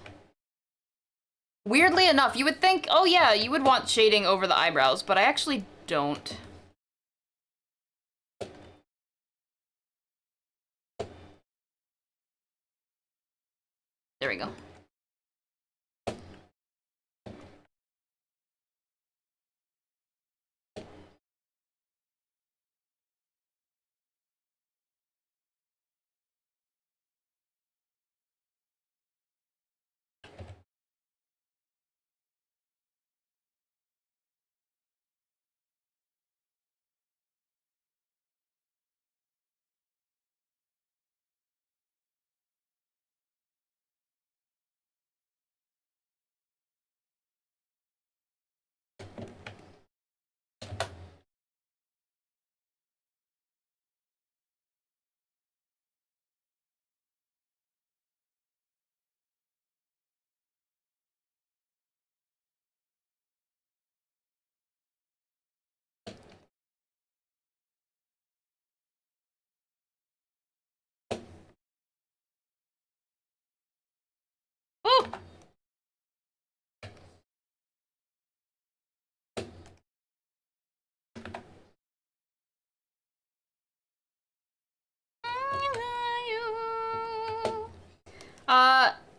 D: Weirdly enough, you would think, oh yeah, you would want shading over the eyebrows, but I actually don't. There we go.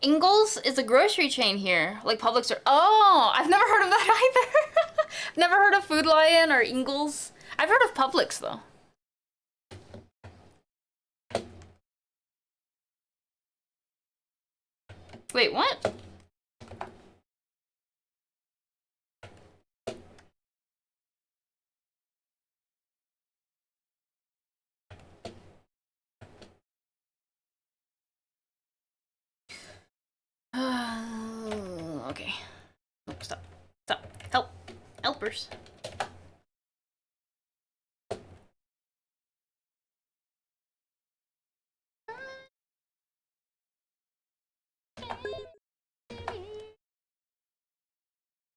D: Ingles is a grocery chain here, like Publix or— oh, I've never heard of that either. Never heard of Food Lion or Ingles. I've heard of Publix though. Wait, what? Okay. Oh, stop. Stop. Help. Helpers.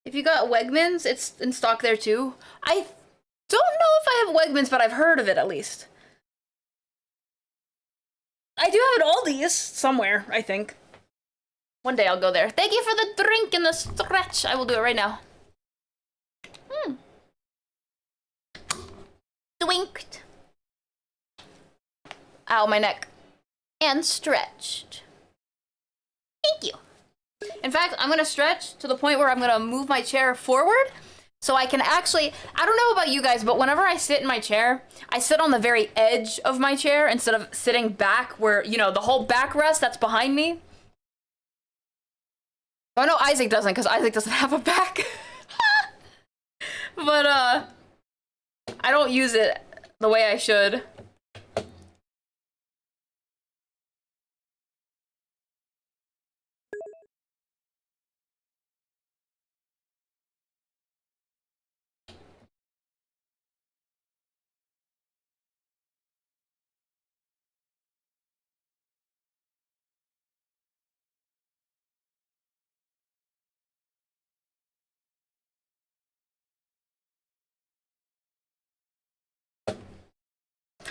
D: If you got Wegmans, it's in stock there too. I don't know if I have Wegmans, but I've heard of it at least. I do have an Aldi's somewhere, I think. One day I'll go there. Thank you for the drink and the stretch. I will do it right now. Twinked. Ow, my neck. And stretched. Thank you. In fact, I'm gonna stretch to the point where I'm gonna move my chair forward so I can actually— I don't know about you guys, but whenever I sit in my chair, I sit on the very edge of my chair instead of sitting back where, you know, the whole backrest that's behind me. Oh no, Isaac doesn't, because Isaac doesn't have a back. But, I don't use it the way I should.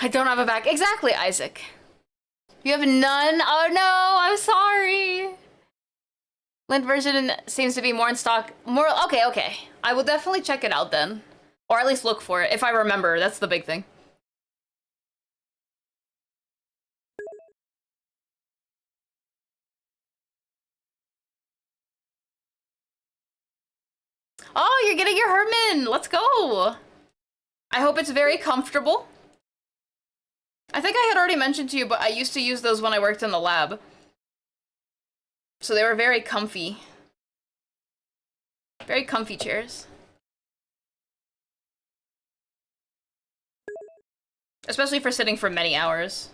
D: I don't have a back. Exactly, Isaac. You have none? Oh no, I'm sorry. Lint version seems to be more in stock. More— okay, okay. I will definitely check it out then. Or at least look for it, if I remember. That's the big thing. Oh, you're getting your Herman! Let's go! I hope it's very comfortable. I think I had already mentioned to you, but I used to use those when I worked in the lab. So they were very comfy. Very comfy chairs. Especially for sitting for many hours.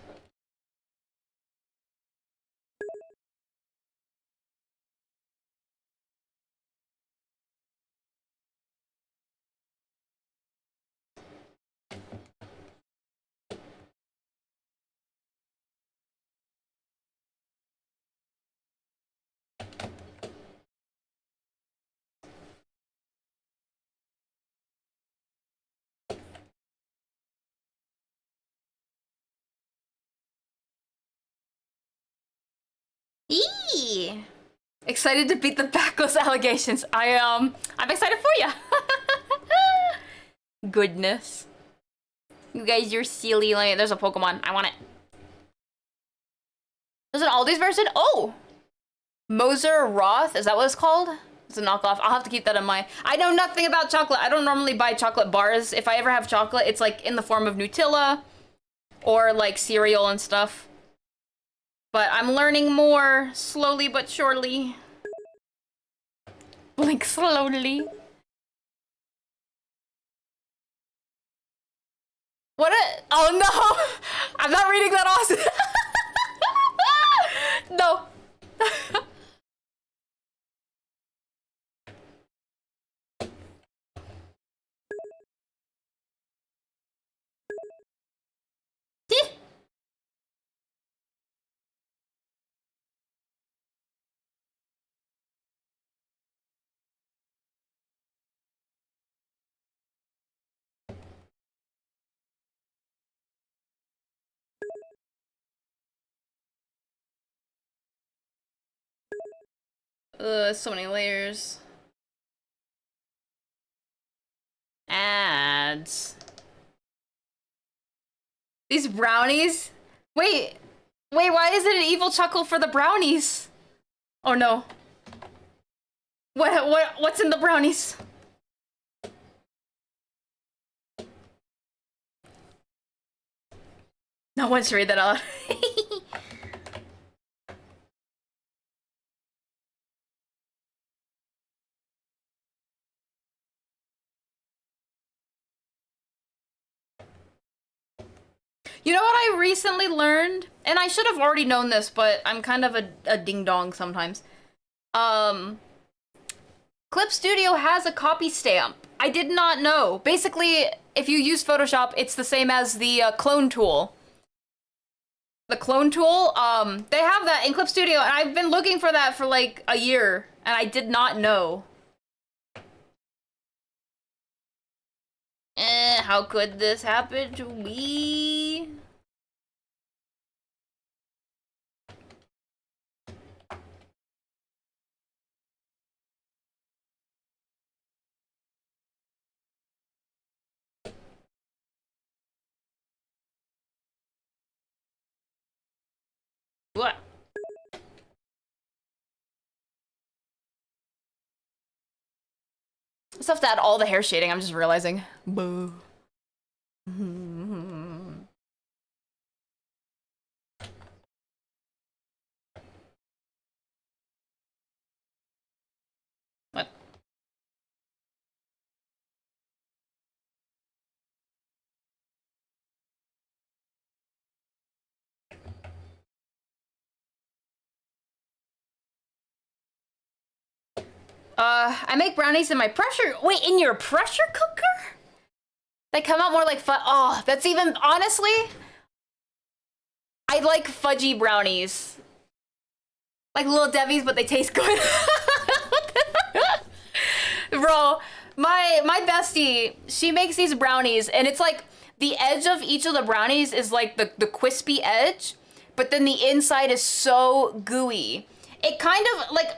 D: Eee! Excited to beat the backless allegations. I'm excited for ya. Goodness. You guys, you're silly. Like, there's a Pokemon. I want it. There's an Aldi's version? Oh! Moser Roth? Is that what it's called? It's a knockoff. I'll have to keep that in mind. I know nothing about chocolate. I don't normally buy chocolate bars. If I ever have chocolate, it's like in the form of Nutella or like cereal and stuff. But I'm learning more slowly but surely. Like slowly. What a— oh no! I'm not reading that Austin. No. So many layers. Ads. These brownies? Wait, Wait, why is it an evil chuckle for the brownies? Oh no. What's in the brownies? No one should read that out. You know what I recently learned? And I should have already known this, but I'm kind of a ding-dong sometimes. Clip Studio has a copy stamp. I did not know. Basically, if you use Photoshop, it's the same as the clone tool. The clone tool, they have that in Clip Studio, and I've been looking for that for like a year, and I did not know. How could this happen to me? What? I still have to add all the hair shading, I'm just realizing. Boo. What? I make brownies in my pressure. Wait, in your pressure cooker? They come out more like oh, that's even, honestly, I like fudgy brownies. Like Little Debbie's, but they taste good. Bro, my bestie, she makes these brownies, and it's like the edge of each of the brownies is like the crispy edge, but then the inside is so gooey. It kind of like,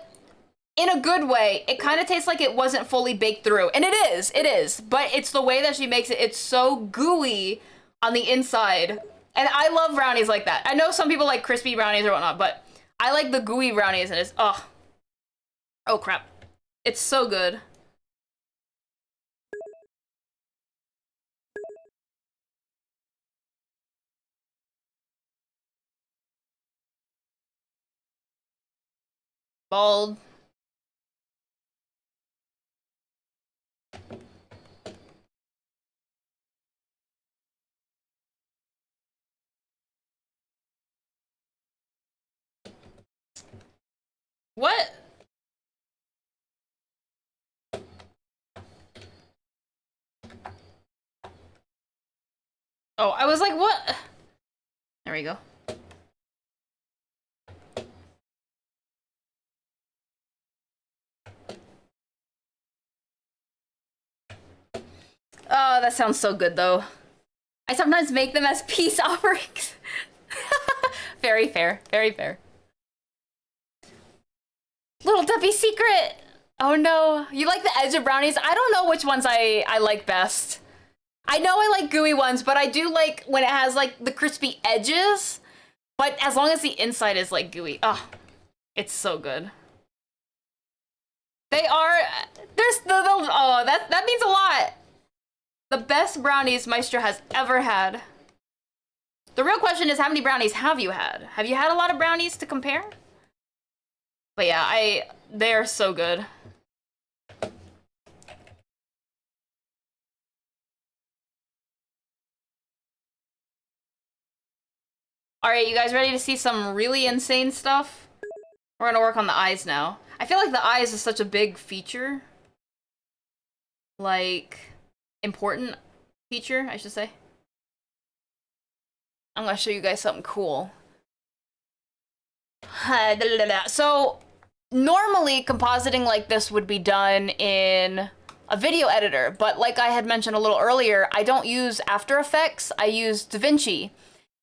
D: in a good way, it kind of tastes like it wasn't fully baked through. And it is. But it's the way that she makes it. It's so gooey on the inside. And I love brownies like that. I know some people like crispy brownies or whatnot, but I like the gooey brownies, and it's, oh crap. It's so good. Bald. What? Oh, I was like, what? There we go. Oh, that sounds so good, though. I sometimes make them as peace offerings. Very fair. Very fair. Little Debbie secret! Oh no. You like the edge of brownies? I don't know which ones I like best. I know I like gooey ones, but I do like when it has like the crispy edges. But as long as the inside is like gooey. Oh, it's so good. They are, oh, that means a lot. The best brownies Maestro has ever had. The real question is, how many brownies have you had? Have you had a lot of brownies to compare? But yeah, they're so good. All right, you guys ready to see some really insane stuff? We're gonna work on the eyes now. I feel like the eyes is such a big feature. Like, important feature, I should say. I'm gonna show you guys something cool. So, normally compositing like this would be done in a video editor, but like I had mentioned a little earlier, I don't use After Effects, I use DaVinci.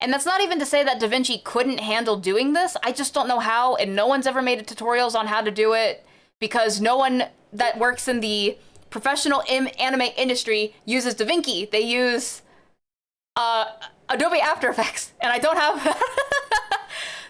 D: And that's not even to say that DaVinci couldn't handle doing this, I just don't know how, and no one's ever made tutorials on how to do it, because no one that works in the professional anime industry uses DaVinci. They use Adobe After Effects, and I don't have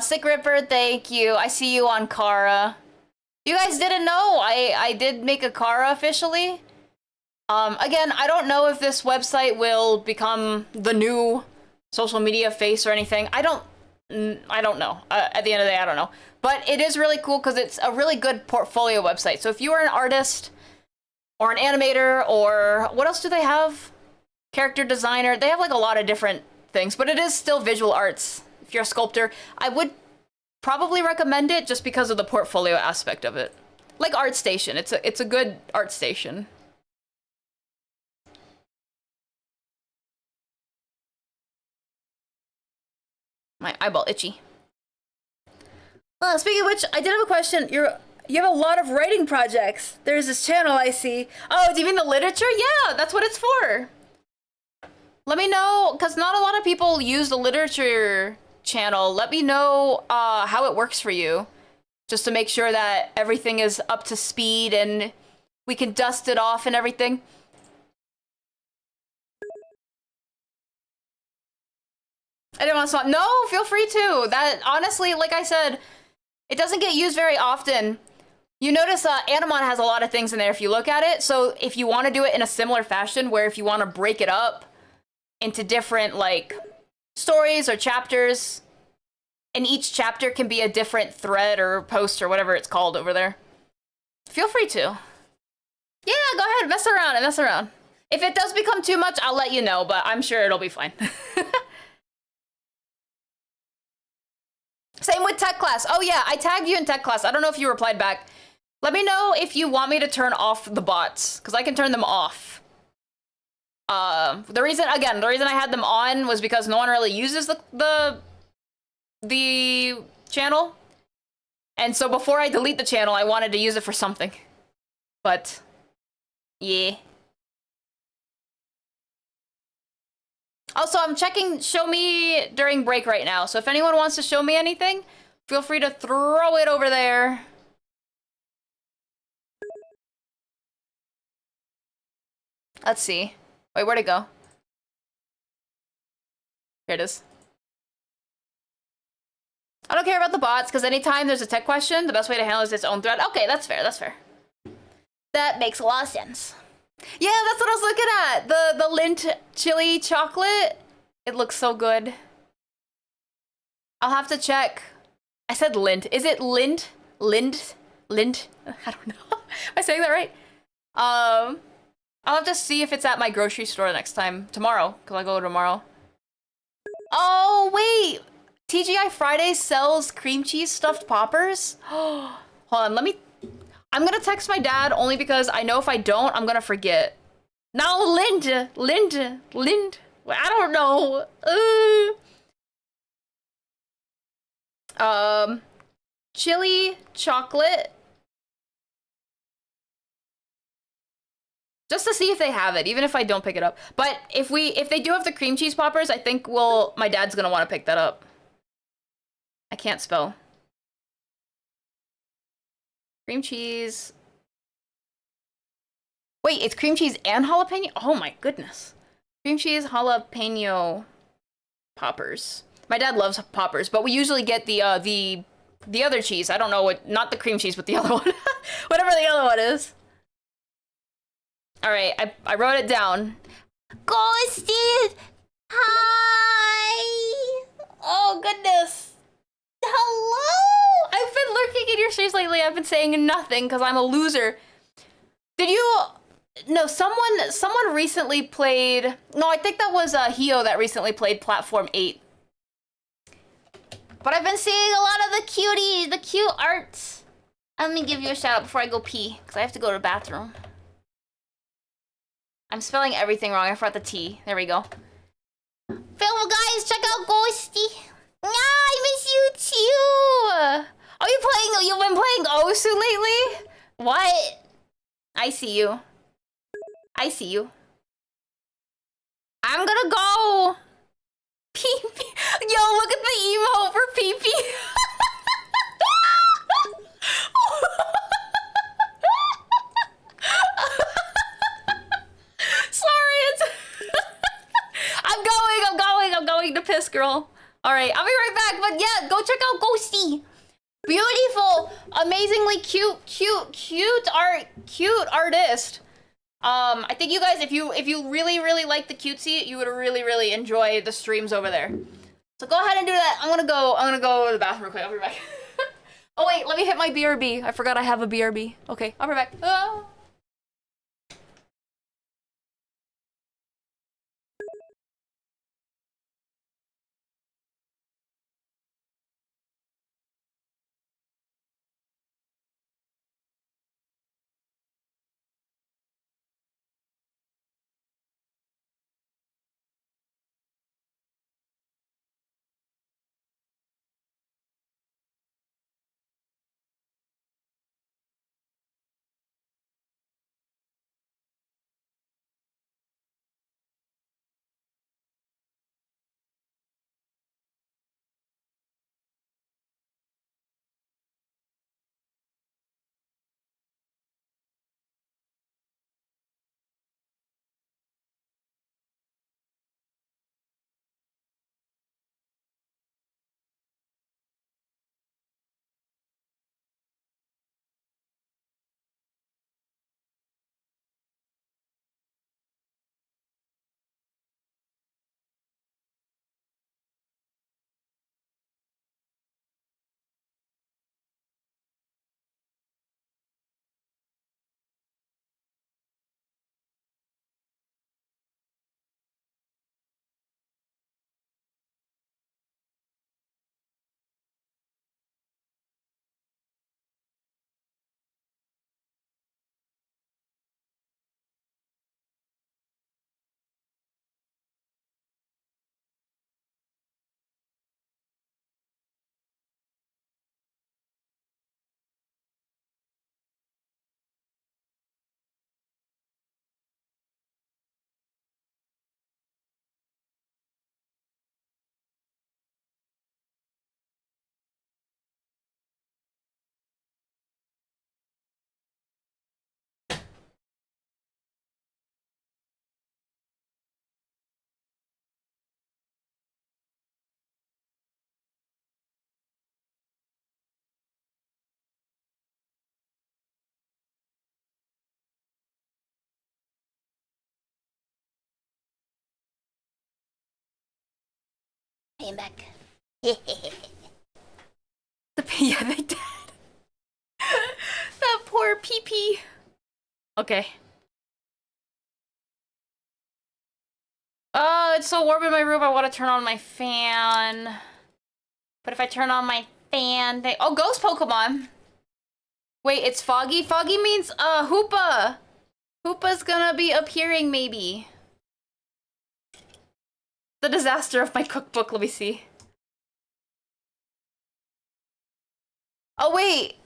D: Sick Ripper, thank you. I see you on Kara. You guys didn't know, I did make a Kara officially. Again, I don't know if this website will become the new social media face or anything. I don't know. At the end of the day, I don't know. But it is really cool because it's a really good portfolio website. So if you are an artist or an animator or what else do they have? Character designer. They have like a lot of different things, but it is still visual arts. If you're a sculptor, I would probably recommend it just because of the portfolio aspect of it. Like ArtStation. It's a good ArtStation. My eyeball itchy. Speaking of which, I did have a question. You have a lot of writing projects. There's this channel I see. Oh, do you mean the literature? Yeah, that's what it's for. Let me know, because not a lot of people use the literature channel. Let me know how it works for you. Just to make sure that everything is up to speed and we can dust it off and everything. I didn't want to swap. No, feel free to. That, honestly, like I said, it doesn't get used very often. You notice Animon has a lot of things in there if you look at it. So if you want to do it in a similar fashion, where if you want to break it up into different, like, stories or chapters, and each chapter can be a different thread or post or whatever it's called over there, feel free to. Yeah, go ahead, mess around and mess around. If it does become too much, I'll let you know, but I'm sure it'll be fine. Same with tech class. Oh yeah, I tagged you in tech class. I don't know if you replied back. Let me know if you want me to turn off the bots, because I can turn them off. The reason I had them on was because no one really uses the channel. And so before I delete the channel, I wanted to use it for something. But, yeah. Also, I'm checking Show Me during break right now, so if anyone wants to show me anything, feel free to throw it over there. Let's see. Wait, where'd it go? Here it is. I don't care about the bots, because anytime there's a tech question, the best way to handle it is its own thread. Okay, that's fair, that's fair. That makes a lot of sense. Yeah, that's what I was looking at. The Lindt chili chocolate. It looks so good. I'll have to check. I said Lindt. Is it Lindt? Lindt? Lindt? I don't know. Am I saying that right? I'll have to see if it's at my grocery store next time. Tomorrow, because I go tomorrow. Oh, wait. TGI Fridays sells cream cheese stuffed poppers? Hold on, I'm gonna text my dad only because I know if I don't, I'm gonna forget. No, Lindt. I don't know. Chili chocolate. Just to see if they have it, even if I don't pick it up. But if they do have the cream cheese poppers, I think my dad's gonna want to pick that up. I can't spell. Cream cheese. Wait, it's cream cheese and jalapeno? Oh my goodness. Cream cheese jalapeno poppers. My dad loves poppers, but we usually get the other cheese. I don't know what, not the cream cheese, but the other one. Whatever the other one is. All right, I wrote it down. Ghosted! Hi! Oh goodness. Hello! I've been lurking in your streams lately. I've been saying nothing because I'm a loser. Did you... No, someone recently played... No, I think that was Hio that recently played Platform 8. But I've been seeing a lot of the cuties, the cute arts. Let me give you a shout out before I go pee, because I have to go to the bathroom. I'm spelling everything wrong. I forgot the T. There we go. Film guys, check out Ghosty. Yeah, I miss you too. Are you playing? You've been playing Osu lately? What? I see you. I see you. I'm gonna go. Pee pee. Yo, look at the emo for pee pee. Sorry, it's. I'm going to piss, girl. All right, I'll be right back. But yeah, go check out Ghosty. Beautiful, amazingly cute artist. I think you guys, if you really like the cutesy, you would really enjoy the streams over there. So go ahead and do that. I'm gonna go to the bathroom real quick. I'll be back. Oh wait, let me hit my BRB. I forgot I have a BRB. Okay, I'll be back. Ah. I am back. Yeah, they did. That poor pee-pee. Okay. It's so warm in my room. I want to turn on my fan. But if I turn on my fan, oh, ghost Pokemon. Wait, it's Foggy? Foggy means, Hoopa. Hoopa's gonna be appearing, maybe. The disaster of my cookbook, let me see. Oh, wait.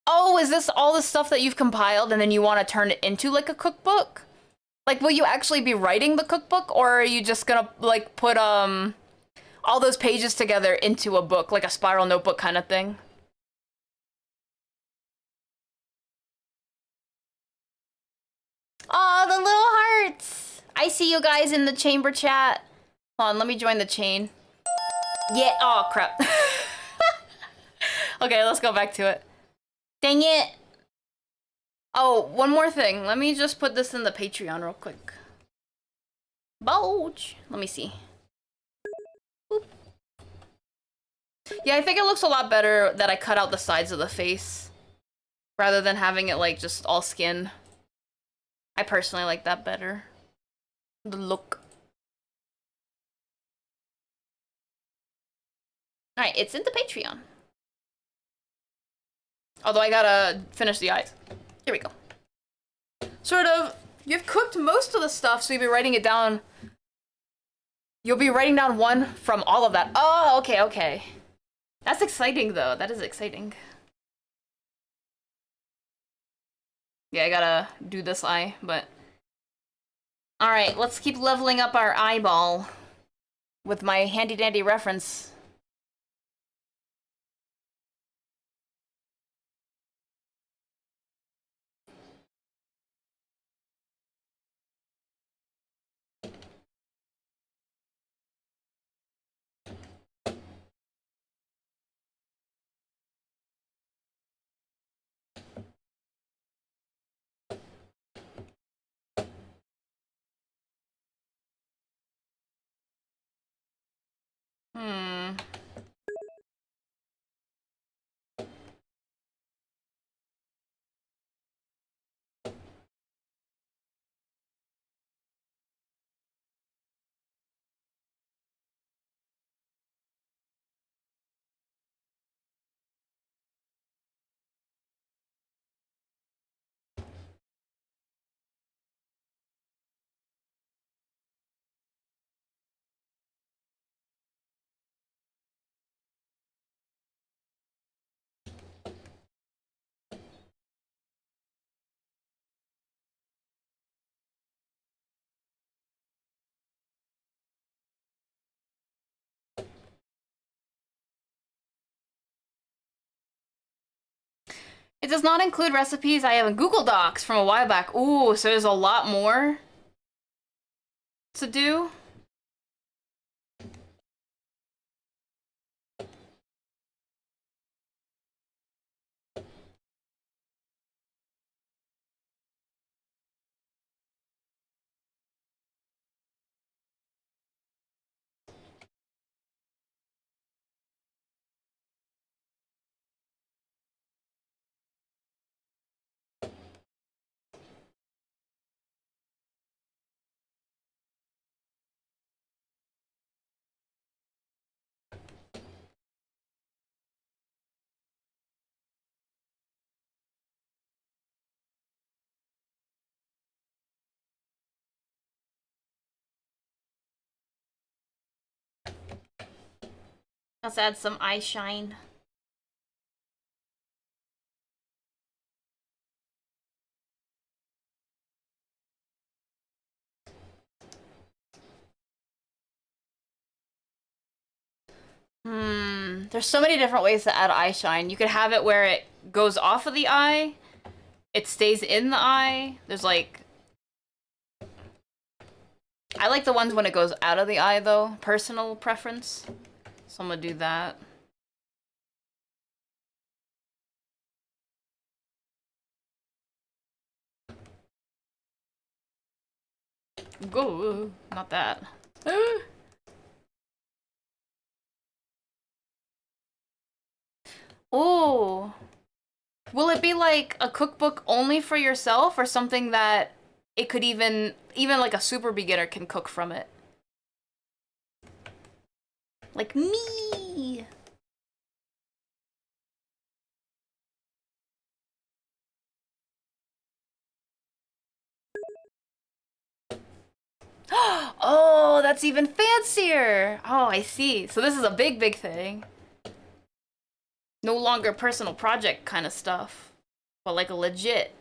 D: Oh, is this all the stuff that you've compiled and then you want to turn it into, like, a cookbook? Like, will you actually be writing the cookbook, or are you just gonna, like, put, all those pages together into a book, like a spiral notebook kind of thing? Oh, the little hearts! I see you guys in the chamber chat. Hold on, let me join the chain. Yeah, oh, crap. Okay, let's go back to it. Dang it! Oh, one more thing. Let me just put this in the Patreon real quick. Bulge! Let me see. Boop. Yeah, I think it looks a lot better that I cut out the sides of the face rather than having it like just all skin. I personally like that better. The look. Alright, it's in the Patreon. Although I gotta finish the eyes. Here we go. Sort of, you've cooked most of the stuff, so you'll be writing it down. You'll be writing down one from all of that. Oh, okay, okay. That's exciting, though. That is exciting. Yeah, I gotta do this eye, but... Alright, let's keep leveling up our eyeball with my handy-dandy reference. It does not include recipes I have in Google Docs from a while back. Ooh, so there's a lot more to do. Let's add some eye shine. There's so many different ways to add eye shine. You could have it where it goes off of the eye, it stays in the eye. There's like... I like the ones when it goes out of the eye though, personal preference. So I'm gonna do that. Go, not that. Oh, will it be like a cookbook only for yourself, or something that it could even like a super beginner can cook from it? Like me. Oh, that's even fancier. Oh, I see. So this is a big thing. No longer personal project kind of stuff, but like a legit.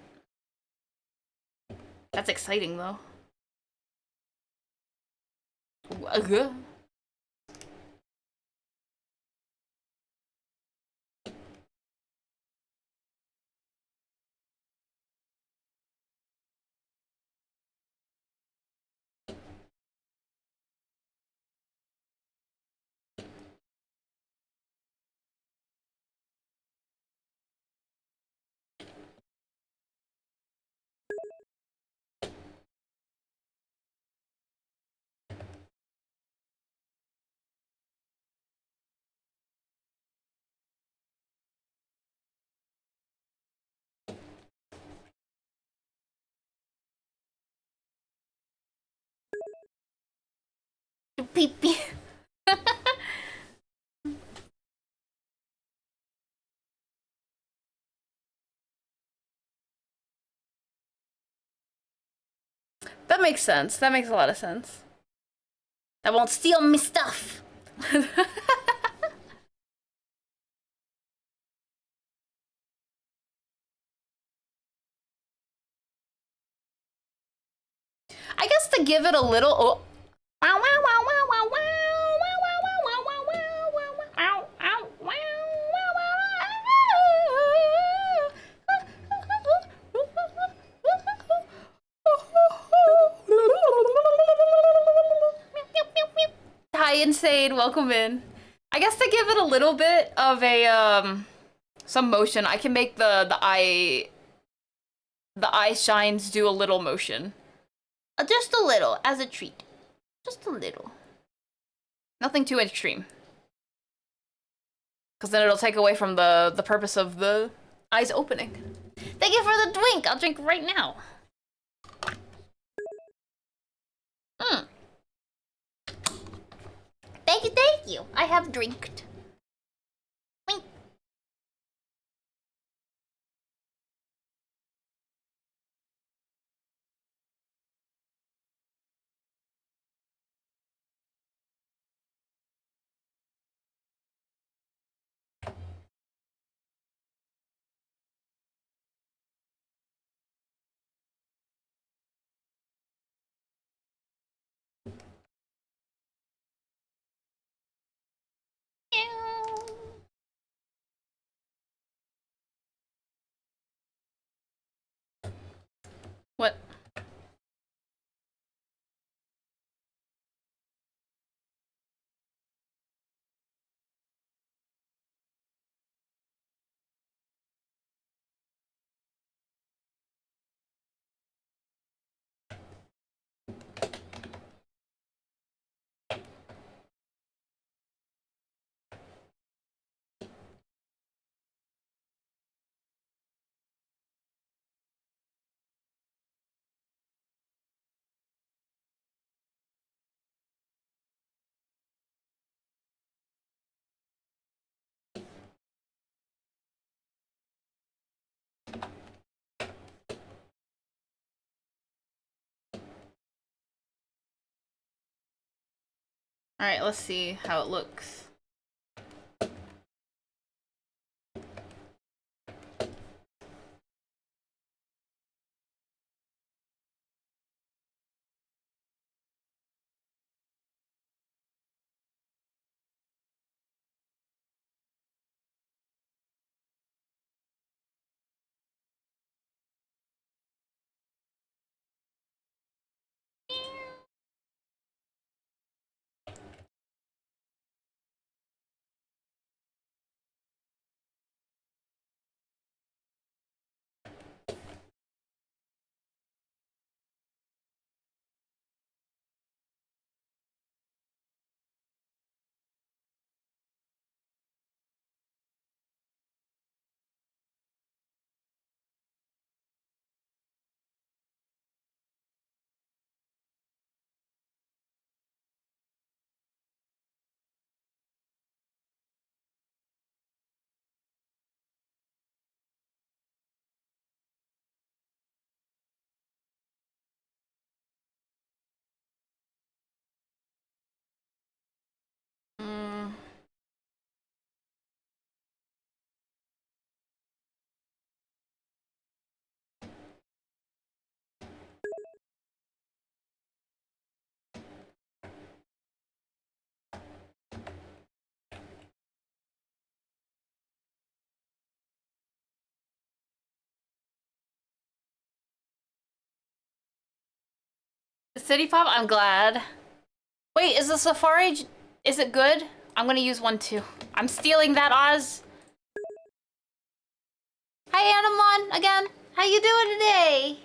D: That's exciting though. Beep beep. That makes sense. That makes a lot of sense. That won't steal me stuff. I guess to give it a little. Oh. Wow, wow, wow, wow, wow, wow, wow, wow, wow, wow, wow, wow, wow, wow, Hi, Insane, welcome in. I guess to give it a little bit of a some motion, I can make the eye shines do a little motion. Just a little, as a treat. Just a little. Nothing too extreme. Because then it'll take away from the purpose of the eyes opening. Thank you for the drink! I'll drink right now. Thank you. I have drinked. Wink. What? All right, let's see how it looks. Mm. City Pop, I'm glad. Wait, is the Safari, is it good? I'm gonna use one too. I'm stealing that, Oz. Hi, Animon, again. How you doing today?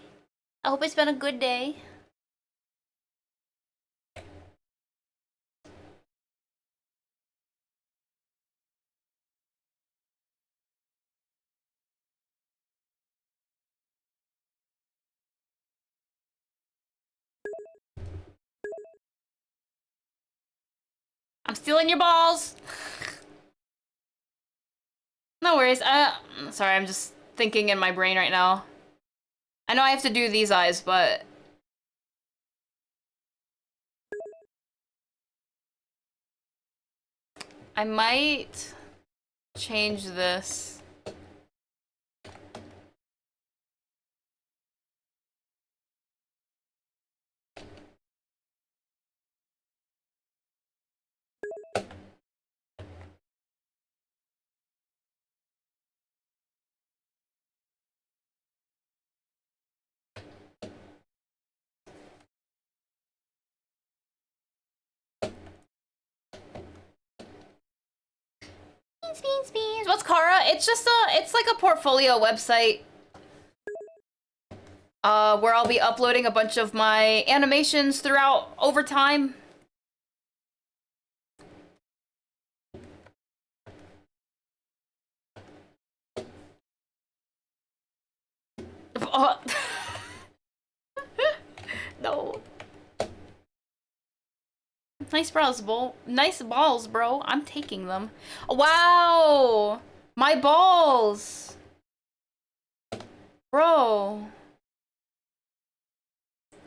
D: I hope it's been a good day. I'm stealing your balls. No worries. Sorry, I'm just thinking in my brain right now. I know I have to do these eyes, but I might change this. Beans, beans, beans. What's Kara? It's like a portfolio website. Where I'll be uploading a bunch of my animations throughout over time. Oh. No. Nice balls, nice balls, bro. I'm taking them. Wow! My balls! Bro.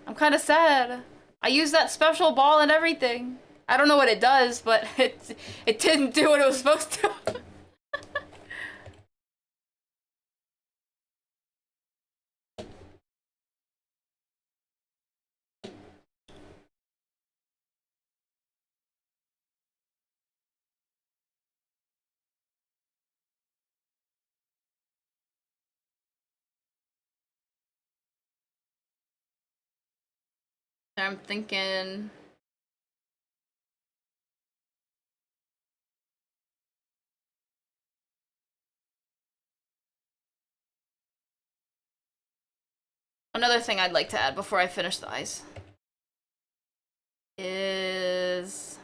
D: I'm kind of sad. I used that special ball and everything. I don't know what it does, but it didn't do what it was supposed to. I'm thinking... Another thing I'd like to add before I finish the eyes is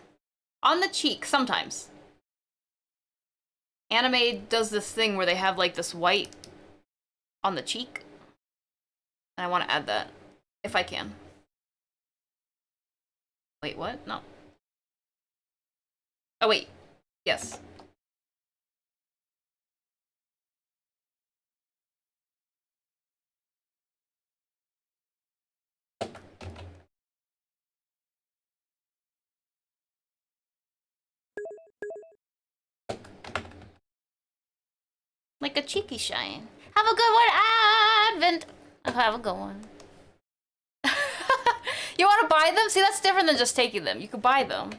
D: on the cheek sometimes. Anime does this thing where they have like this white on the cheek. And I want to add that if I can. Wait, what? No. Oh wait. Yes. Like a cheeky shine. Have a good one, Advent! Oh, have a good one. You want to buy them? See, that's different than just taking them. You could buy them.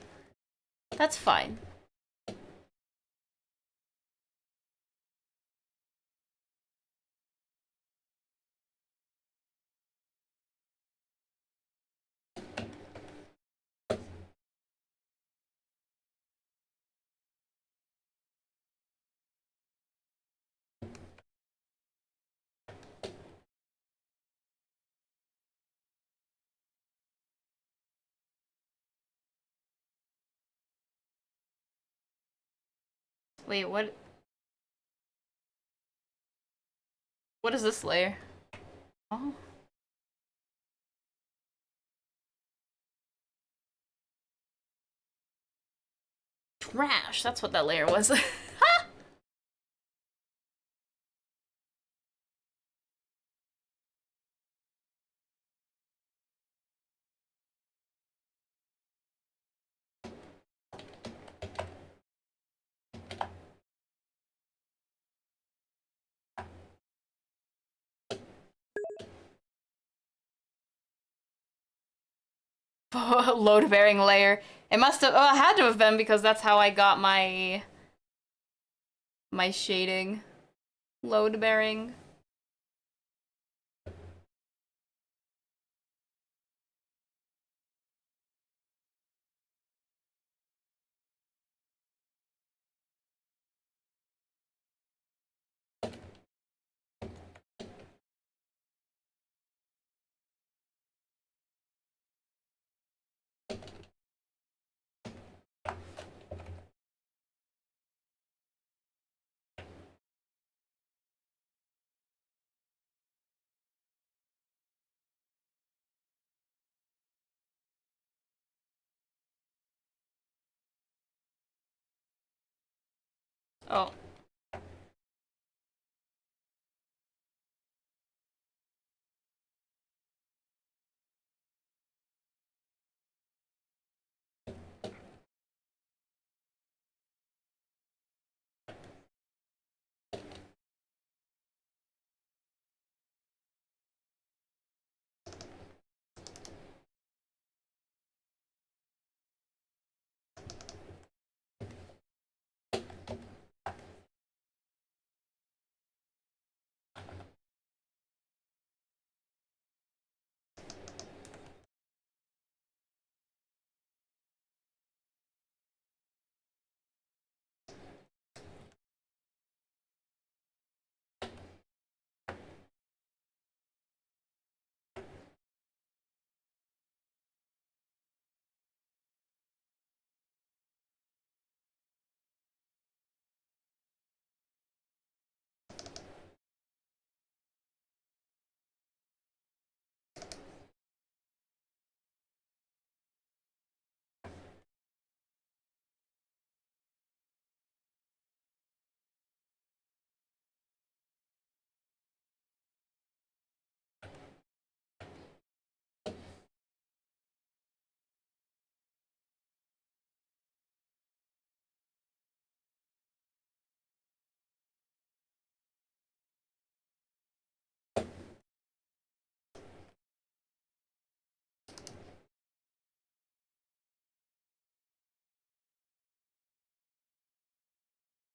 D: That's fine. Wait, what? What is this layer? Oh. Trash, that's what that layer was. Load bearing layer. It must have, oh, it had to have been because that's how I got my shading. Load bearing. Oh.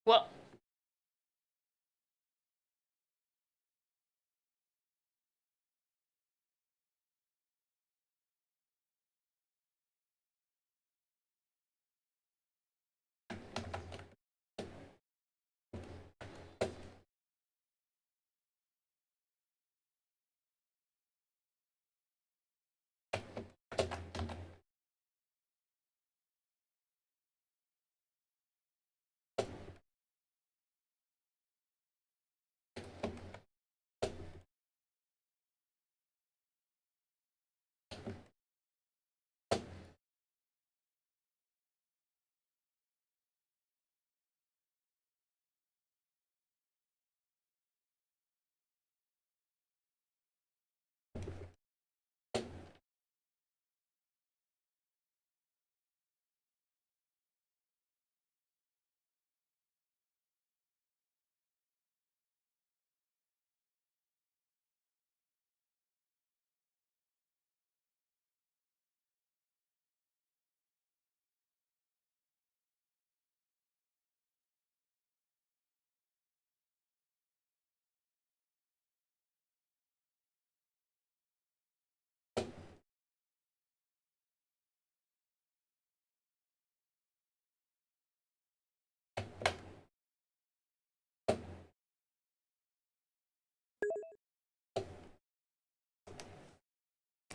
D: Well.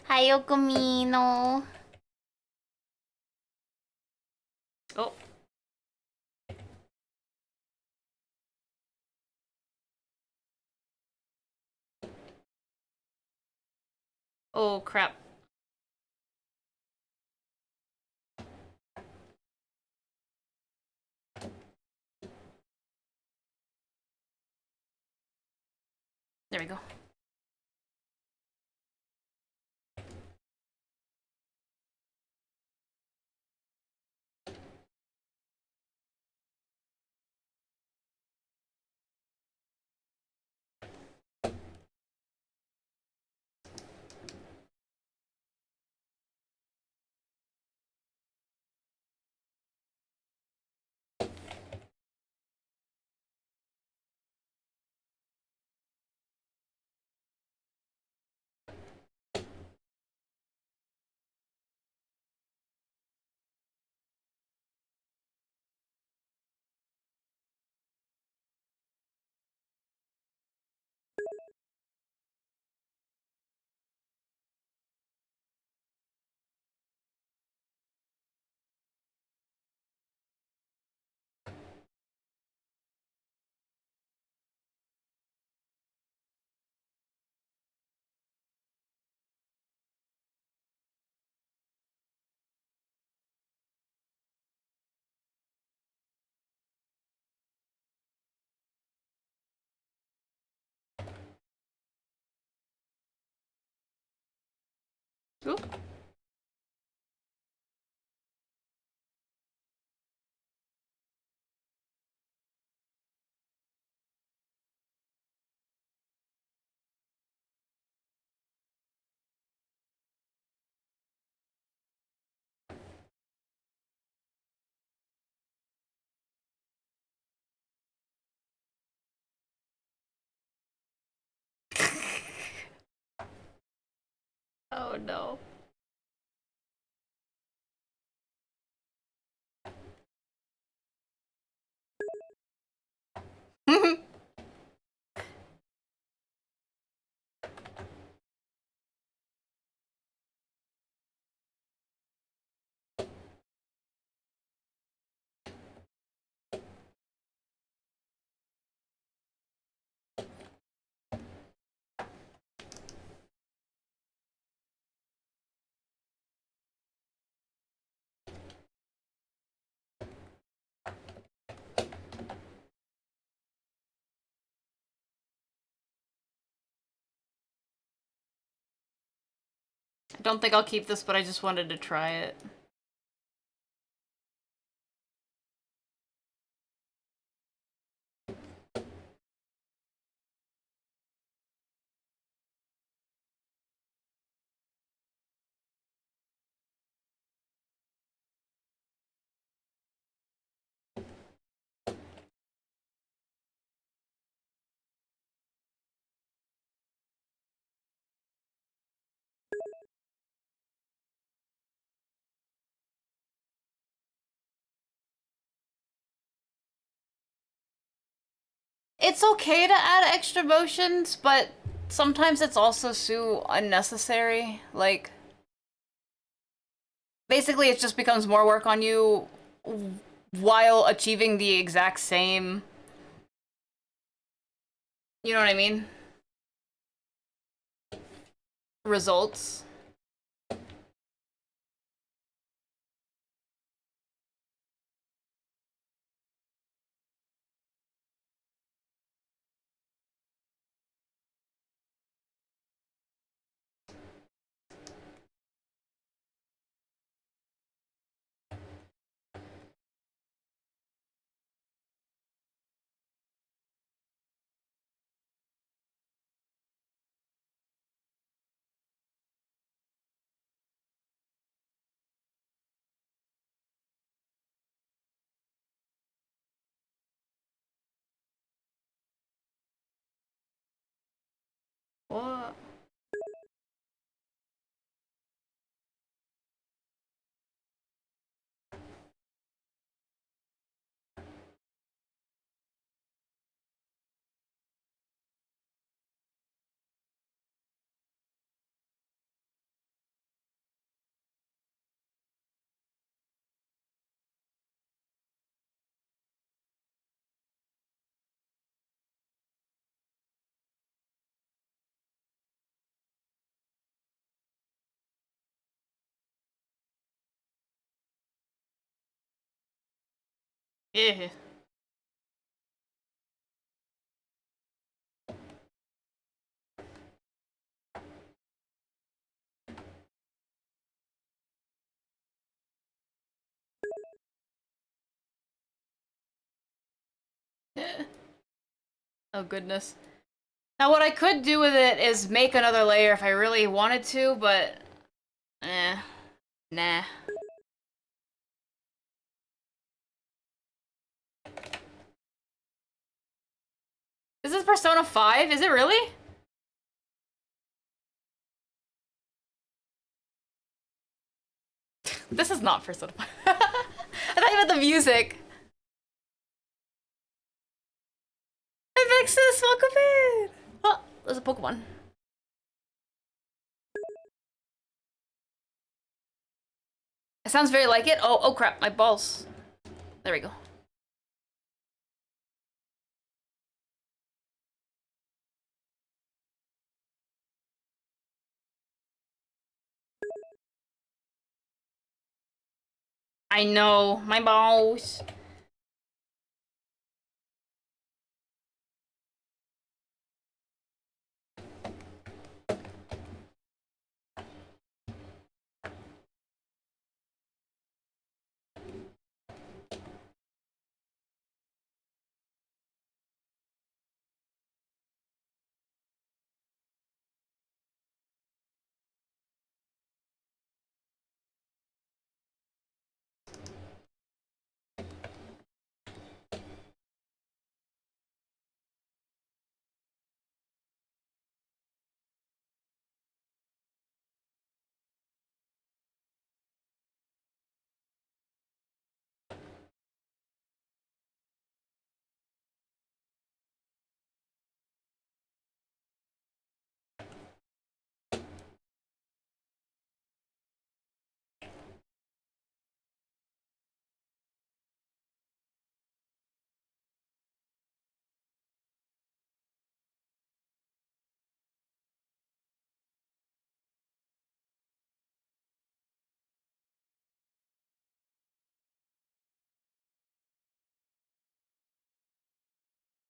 A: Hi, Okumino. Oh. Oh, crap. There we go. Ooh. Oh no. I don't think I'll keep this, but I just wanted to try it. It's okay to add extra motions, but sometimes it's also so unnecessary. Like, basically it just becomes more work on you while achieving the exact same... You know what I mean? Results. Yeah. Oh goodness. Now what I could do with it is make another layer if I really wanted to, but nah. This is Persona 5? Is it really? This is not Persona 5. I thought you meant the music. I fixed this, welcome in! Oh, there's a Pokemon. It sounds very like it. Oh crap, my balls. There we go. I know, my balls.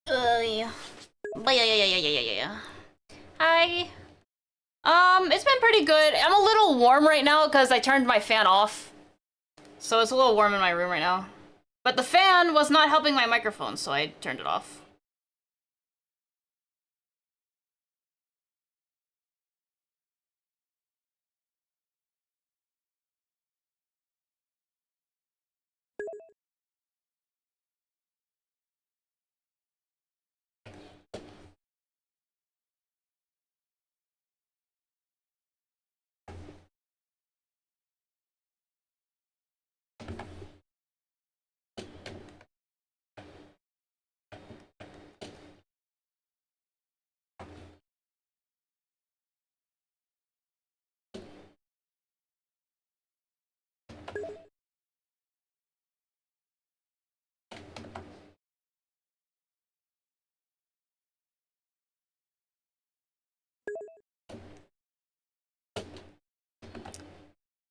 A: Yeah. Yeah. Hi. It's been pretty good. I'm a little warm right now because I turned my fan off. So it's a little warm in my room right now. But the fan was not helping my microphone, so I turned it off.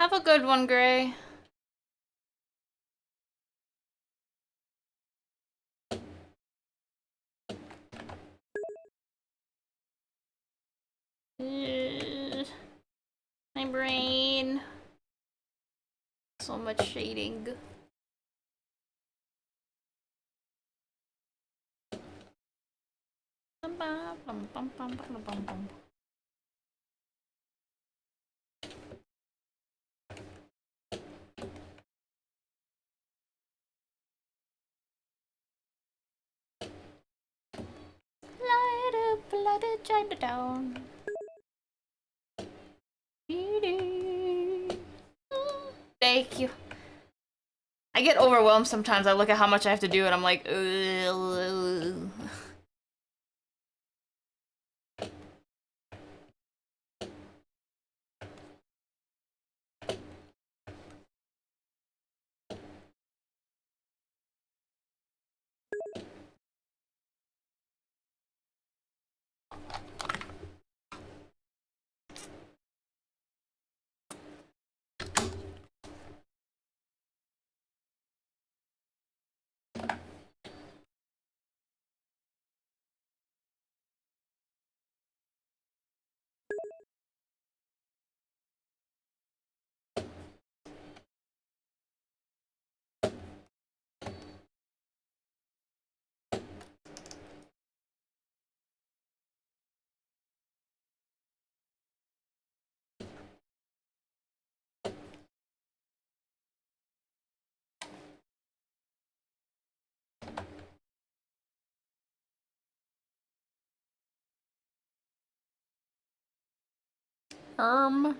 A: Have a good one, Gray. My brain. So much shading. Light it, shine it down. Thank you. I get overwhelmed sometimes. I look at how much I have to do and I'm like, ugh.
D: Erm.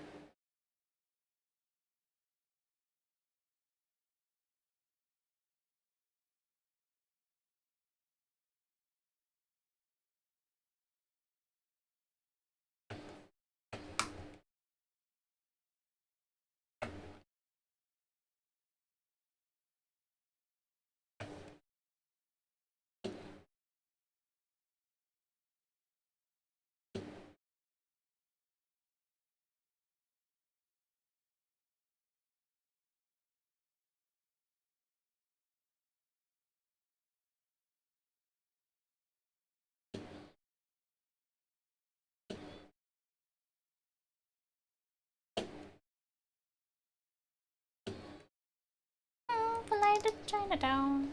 A: Fly to Chinatown.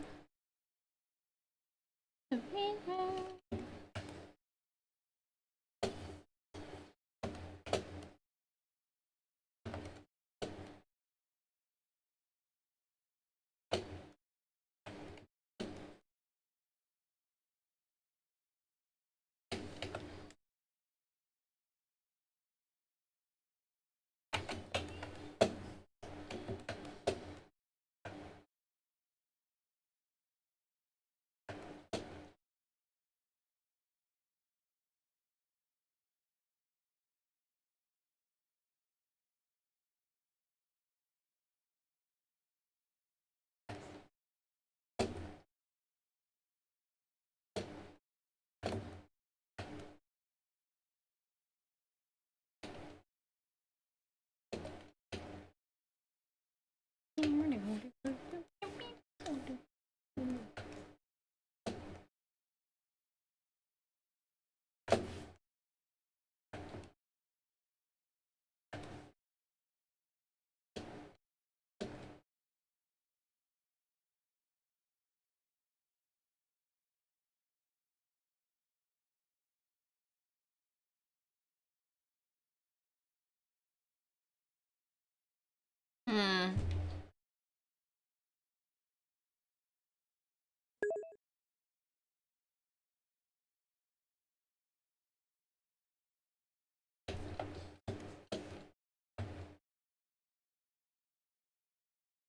D: Hmm.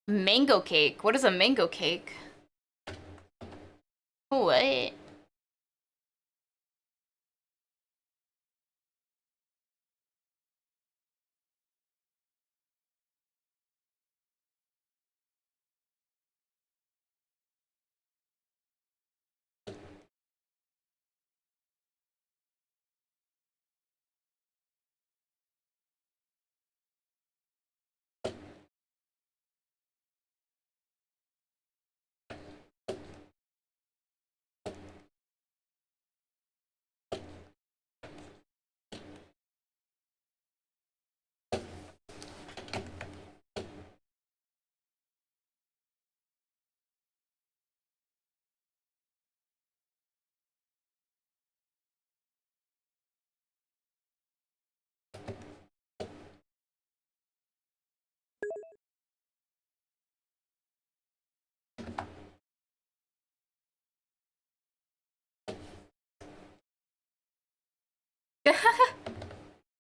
D: Mango cake. What is a mango cake? What?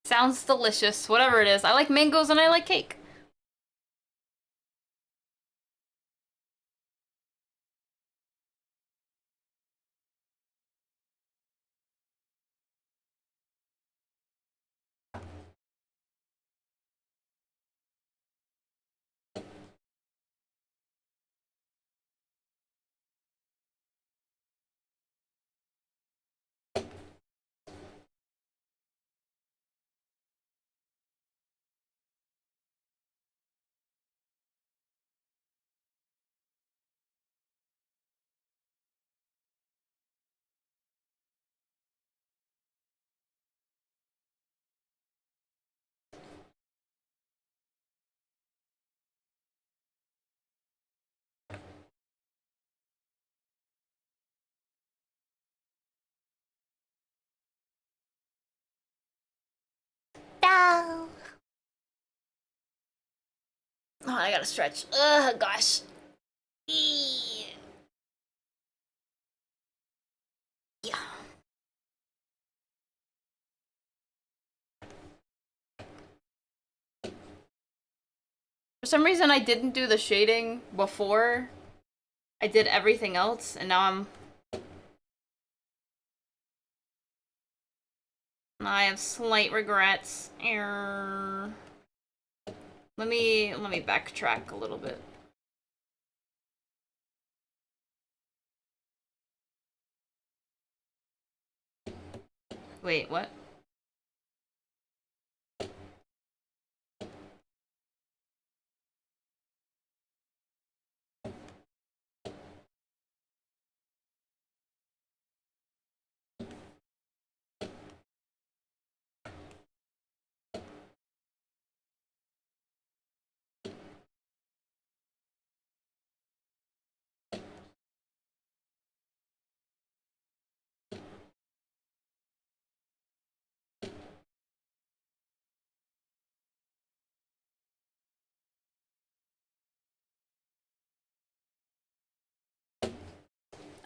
D: Sounds delicious. Whatever it is. I like mangoes and I like cake.
A: No.
D: Oh, I gotta stretch. Ugh, gosh. Eee. Yeah.
A: For some reason, I didn't do the shading before I did everything else, and now I have slight regrets. Let me backtrack a little bit. Wait, what?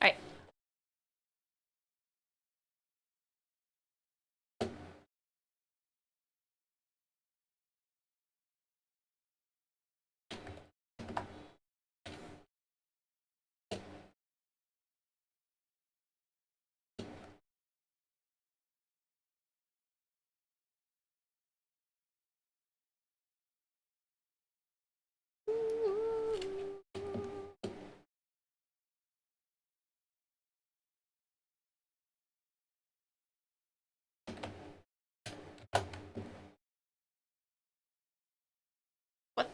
A: Alright. What?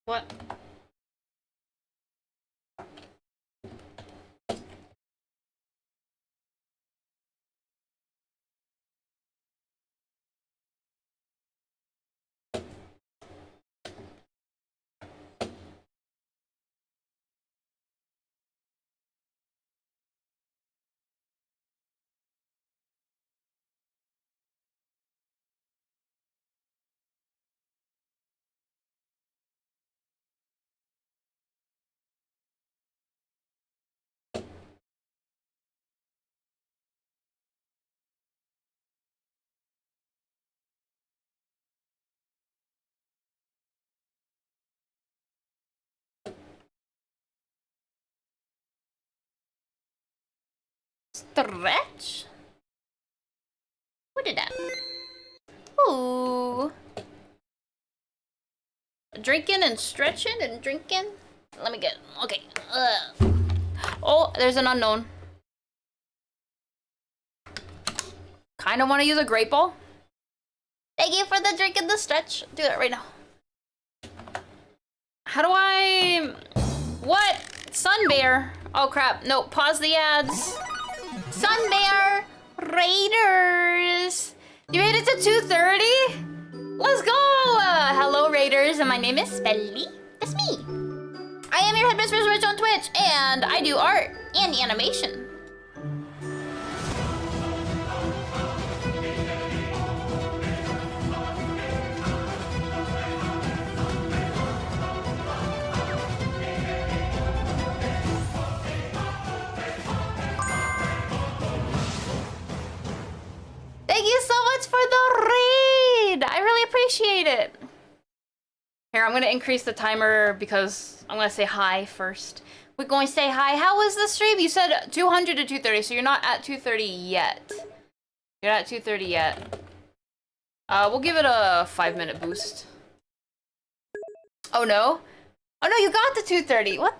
A: What? Stretch? What did that? Ooh. Drinking and stretching and drinking. Let me get. Okay. Oh, there's an unknown. Kind of want to use a great ball. Thank you for the drink and the stretch. Do that right now. How do I... What? Sun Bear. Oh crap. No, pause the ads.
D: Sunbear Raiders. You made it to 2:30? Let's go! Hello, Raiders, and my name is Spelly. That's me. I am your headmistress Rich on Twitch, and I do art and animation. Thank you so much for the raid! I really appreciate it. Here, I'm gonna increase the timer because I'm gonna say hi first. We're going to say hi. How was the stream? You said 200 to 230, so you're not at 230 yet. You're not at 230 yet. We'll give it a 5-minute boost. Oh no? Oh no, you got to 230. What?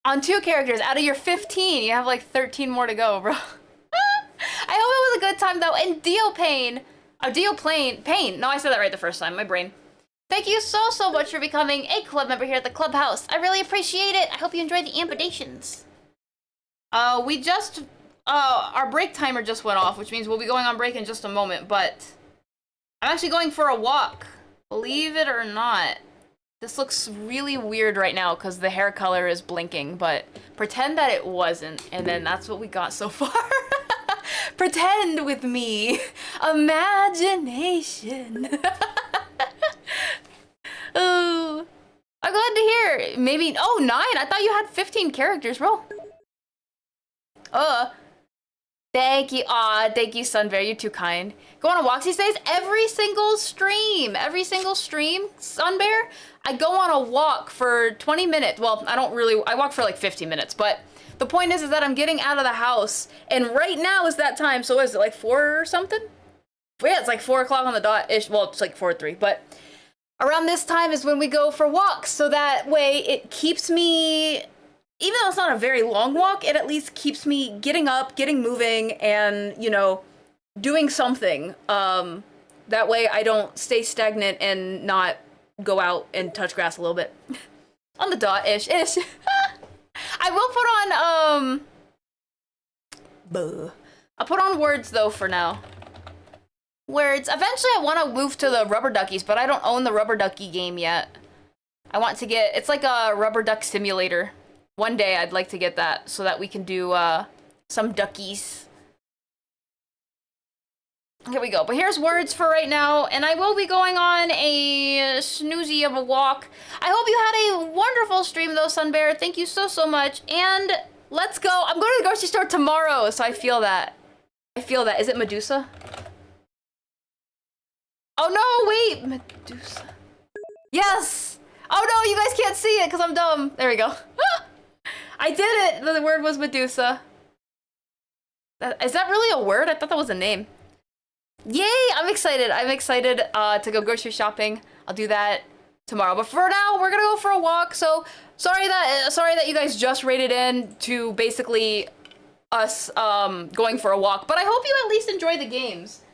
D: On 2 characters out of your 15, you have like 13 more to go, bro. I hope it was a good time though. And Pain. No, I said that right the first time. My brain. Thank you so much for becoming a club member here at the clubhouse. I really appreciate it. I hope you enjoyed the invitations. We just our break timer just went off, which means we'll be going on break in just a moment. But I'm actually going for a walk. Believe it or not. This looks really weird right now because the hair color is blinking, but pretend that it wasn't, and then that's what we got so far. Pretend with me. Imagination. Oh, I'm glad to hear. Maybe, oh, 9. I thought you had 15 characters, bro. Thank you. Aw, thank you, Sunbear. You're too kind. Go on a walk these days. Every single stream, Sunbear, I go on a walk for 20 minutes. Well, I walk for like 50 minutes, but the point is that I'm getting out of the house, and right now is that time. So is it like 4 or something? Yeah, it's like 4 o'clock on the dot-ish. Well, it's like 4:03, but around this time is when we go for walks. So that way it keeps me, even though it's not a very long walk, it at least keeps me getting up, getting moving, and, you know, doing something. That way I don't stay stagnant and not go out and touch grass a little bit. On the dot-ish. I will put on, I'll put on words, though, for now. Words. Eventually, I want to move to the rubber duckies, but I don't own the rubber ducky game yet. I want to get, it's like a rubber duck simulator. One day, I'd like to get that so that we can do, some duckies. Here we go. But here's words for right now, and I will be going on a snoozy of a walk. I hope you had a wonderful stream, though, Sunbear. Thank you so much. And let's go. I'm going to the grocery store tomorrow, so I feel that. Is it Medusa? Oh, no, wait. Medusa. Yes. Oh, no, you guys can't see it because I'm dumb. There we go. I did it. The word was Medusa. Is that really a word? I thought that was a name. Yay, I'm excited to go grocery shopping. I'll do that tomorrow, but for now we're gonna go for a walk. So sorry that you guys just rated in to basically us going for a walk, but I hope you at least enjoy the games.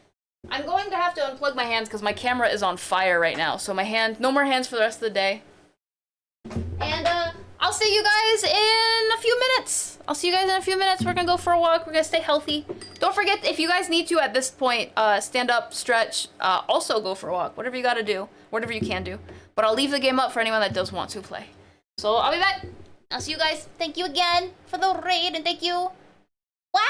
D: I'm going to have to unplug my hands because my camera is on fire right now, so no more hands for the rest of the day. And I'll see you guys in a few minutes. We're gonna go for a walk. We're gonna stay healthy. Don't forget, if you guys need to at this point, stand up, stretch, also go for a walk. Whatever you gotta do, whatever you can do. But I'll leave the game up for anyone that does want to play. So I'll be back. I'll see you guys. Thank you again for the raid, and thank you. What?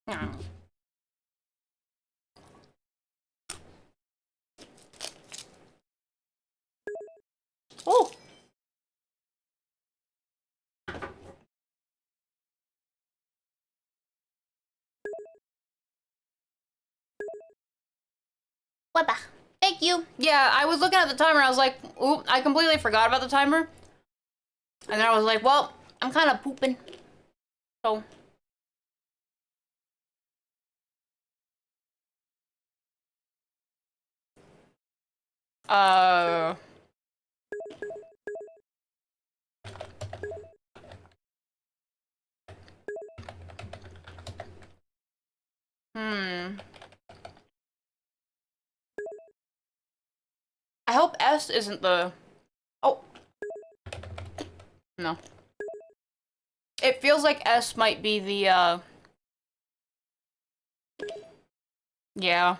D: Oh. What the? Thank you. Yeah, I was looking at the timer. I was like, ooh, I completely forgot about the timer. And then I was like, well, I'm kind of pooping. So. I hope S isn't the... Oh. No. It feels like S might be the, yeah.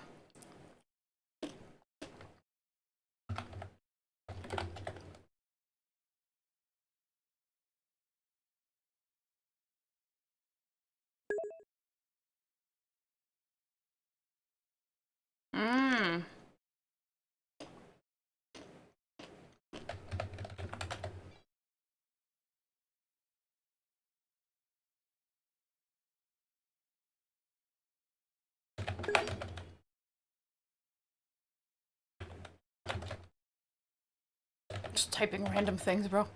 D: Just typing random things, bro.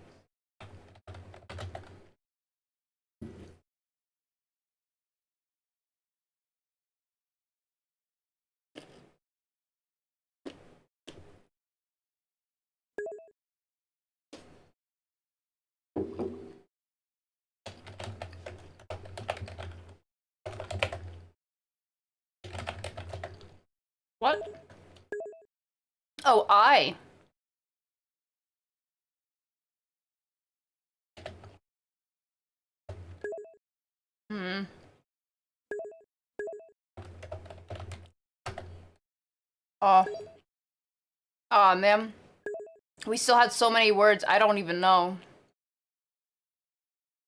D: What? Oh, I. Oh. Aw, man. We still had so many words, I don't even know.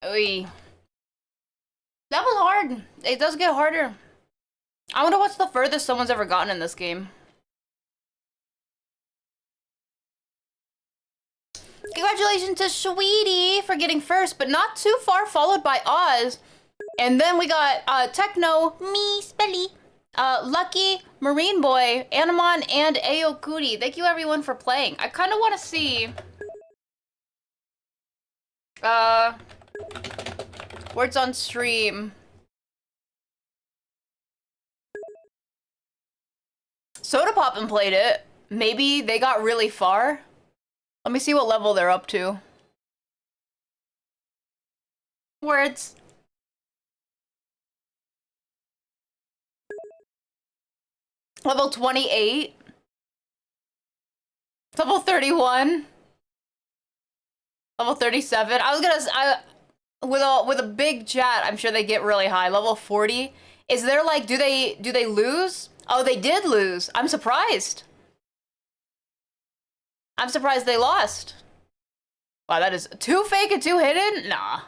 D: Oy. That was hard. It does get harder. I wonder what's the furthest someone's ever gotten in this game. Congratulations to Sweetie for getting first, but not too far followed by Oz. And then we got Techno, me, Spelly, Lucky, Marine Boy, Animon, and Aokuri. Thank you everyone for playing. I kind of want to see... words on stream. Soda Poppin' played it. Maybe they got really far. Let me see what level they're up to. Words. Level 28. Level 31. Level 37. I was gonna with a big chat, I'm sure they get really high. Level 40. Is there like do they lose? Oh, they did lose. I'm surprised. I'm surprised they lost. Wow, that is too fake and too hidden? Nah.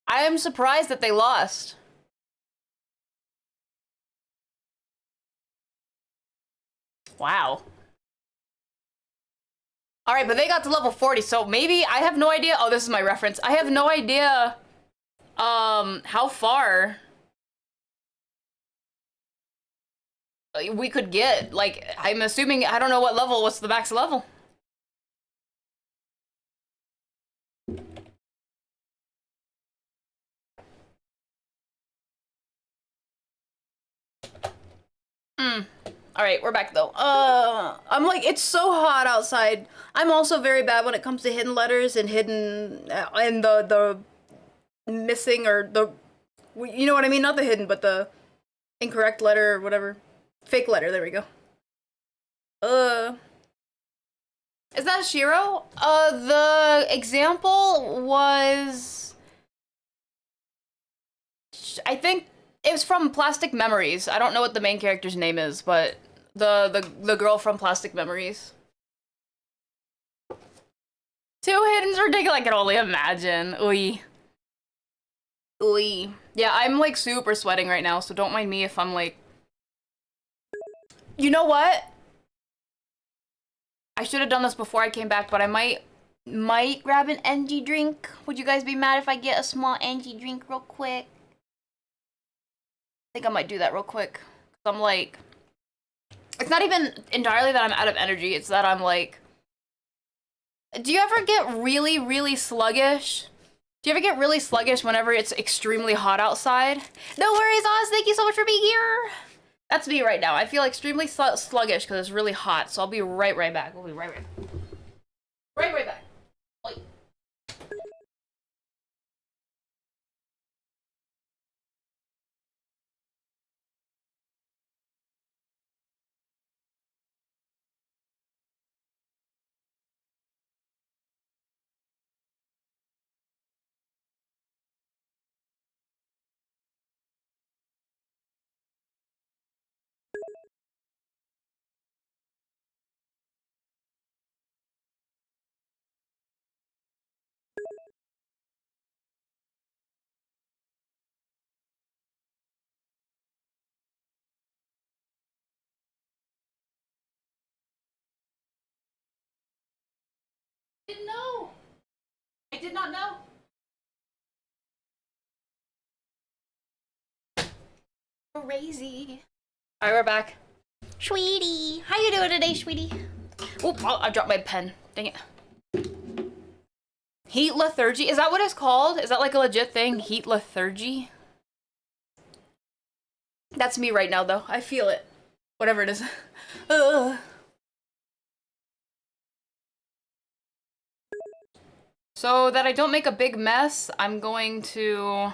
D: I am surprised that they lost. Wow. All right, but they got to level 40, so maybe I have no idea. Oh, this is my reference. I have no idea how far we could get. Like, I'm assuming, I don't know what level, what's the max level? All right, we're back though. I'm like, it's so hot outside. I'm also very bad when it comes to hidden letters and hidden, and the missing or the, you know what I mean? Not the hidden, but the incorrect letter or whatever. Fake letter, there we go. Is that Shiro? The example was, I think it was from Plastic Memories. I don't know what the main character's name is, but the girl from Plastic Memories. Two hidden's ridiculous. I can only imagine. Oy. Oy. Yeah, I'm like super sweating right now, so don't mind me if I'm like... You know what? I should have done this before I came back, but I might grab an energy drink. Would you guys be mad if I get a small energy drink real quick? I think I might do that real quick. I'm like... It's not even entirely that I'm out of energy, it's that I'm like... Do you ever get really, really sluggish? Do you ever get really sluggish whenever it's extremely hot outside? No worries, Oz. Thank you so much for being here. That's me right now. I feel extremely sluggish because it's really hot. So I'll be right back. We'll be right back. Right back. Wait. Didn't know. I did not know. Crazy. All right, we're back. Sweetie, how you doing today, sweetie? Oop, I dropped my pen. Dang it. Heat lethargy? Is that what it's called? Is that like a legit thing? Heat lethargy? That's me right now, though. I feel it. Whatever it is. Ugh. So that I don't make a big mess, I'm going to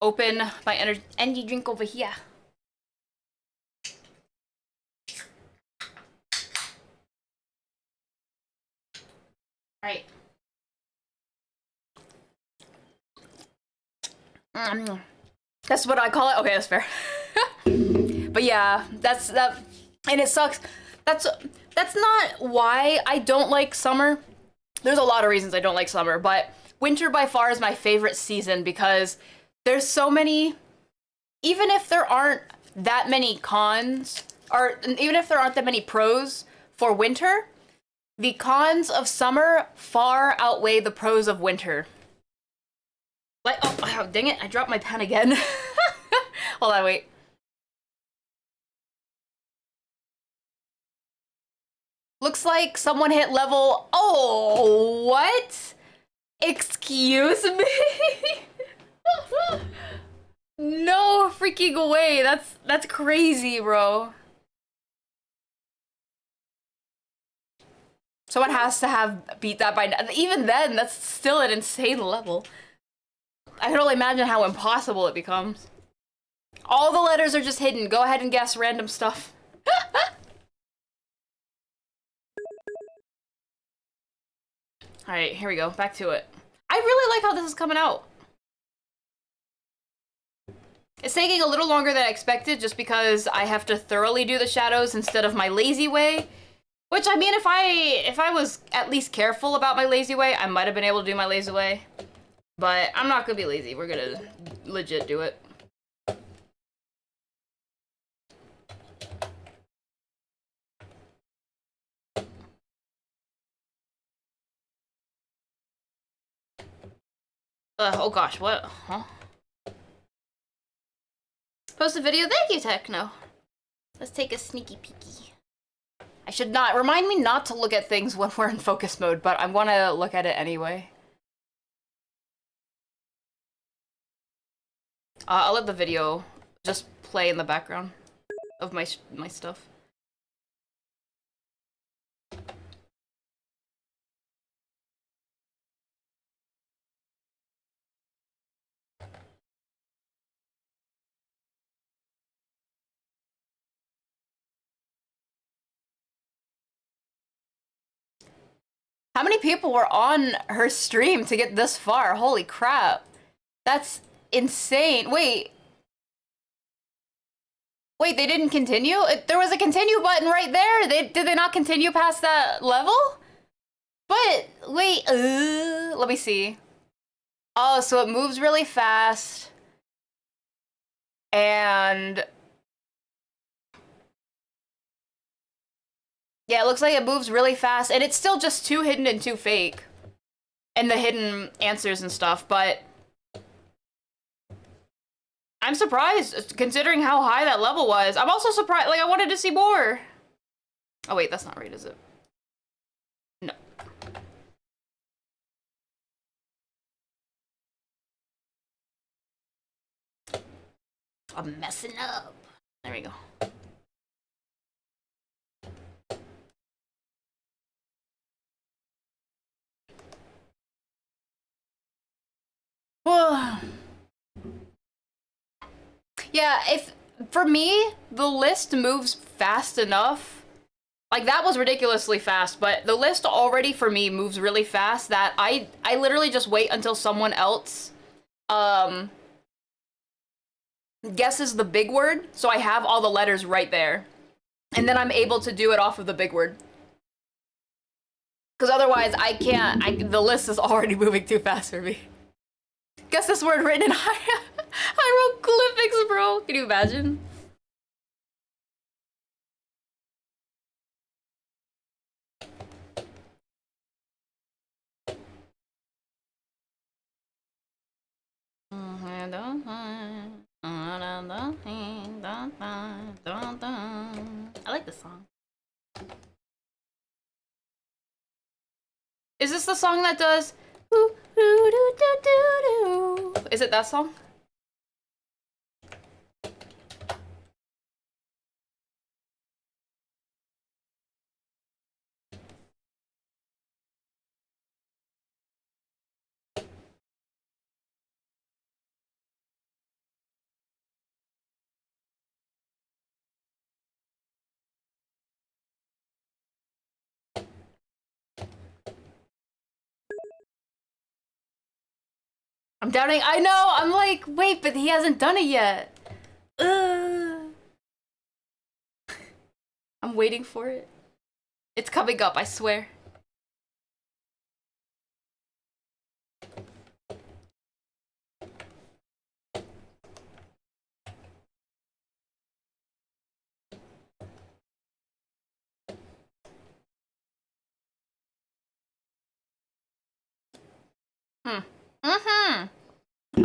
D: open my energy drink over here. Alright. That's what I call it? Okay, that's fair. But yeah, that's that, and it sucks. That's not why I don't like summer. There's a lot of reasons I don't like summer, but winter by far is my favorite season because there's so many, even if there aren't that many cons, or even if there aren't that many pros for winter, the cons of summer far outweigh the pros of winter. Like, oh, dang it, I dropped my pen again. Hold on, wait. Looks like someone hit level... Oh, what? Excuse me? No freaking way. That's crazy, bro. Someone has to have beat that by... Even then, that's still an insane level. I can only imagine how impossible it becomes. All the letters are just hidden. Go ahead and guess random stuff. Alright, here we go. Back to it. I really like how this is coming out. It's taking a little longer than I expected just because I have to thoroughly do the shadows instead of my lazy way. Which, I mean, if I was at least careful about my lazy way, I might have been able to do my lazy way. But I'm not gonna be lazy. We're gonna legit do it. Oh gosh, what? Huh? Post a video? Thank you, Techno. Let's take a sneaky peeky. I should not, remind me not to look at things when we're in focus mode, but I want to look at it anyway. I'll let the video just play in the background of my stuff. How many people were on her stream to get this far? Holy crap. That's insane. Wait, they didn't continue? There was a continue button right there. Did they not continue past that level? But, wait, let me see. Oh, so it moves really fast. And yeah, it looks like it moves really fast, and it's still just 2 hidden and 2 fake. And the hidden answers and stuff, but I'm surprised considering how high that level was. I'm also surprised, like I wanted to see more. Oh wait, that's not right, is it? No. I'm messing up. There we go. Yeah, if for me the list moves fast enough, like that was ridiculously fast, but the list already for me moves really fast that I literally just wait until someone else guesses the big word, so I have all the letters right there, and then I'm able to do it off of the big word. Because otherwise I can't, the list is already moving too fast for me. Guess this word written in hieroglyphics, bro. Can you imagine? I like this song. Is this the song that does? Is it that song? I'm doubting. I know. I'm like, wait, but he hasn't done it yet. I'm waiting for it. It's coming up, I swear.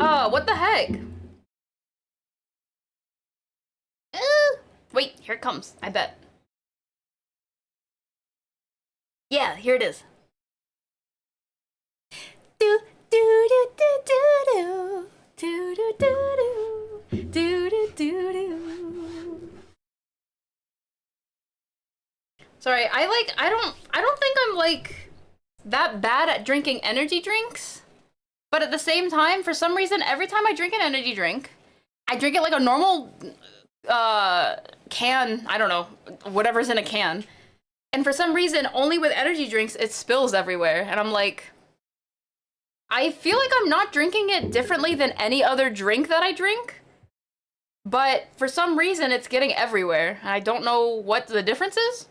D: Oh, what the heck? Wait, here it comes, I bet. Yeah, here it is. Do do do do do do do do do do do do. Sorry, I don't think I'm like that bad at drinking energy drinks. But at the same time, for some reason, every time I drink an energy drink, I drink it like a normal can, I don't know, whatever's in a can. And for some reason, only with energy drinks, it spills everywhere. And I'm like, I feel like I'm not drinking it differently than any other drink that I drink. But for some reason, it's getting everywhere. And I don't know what the difference is.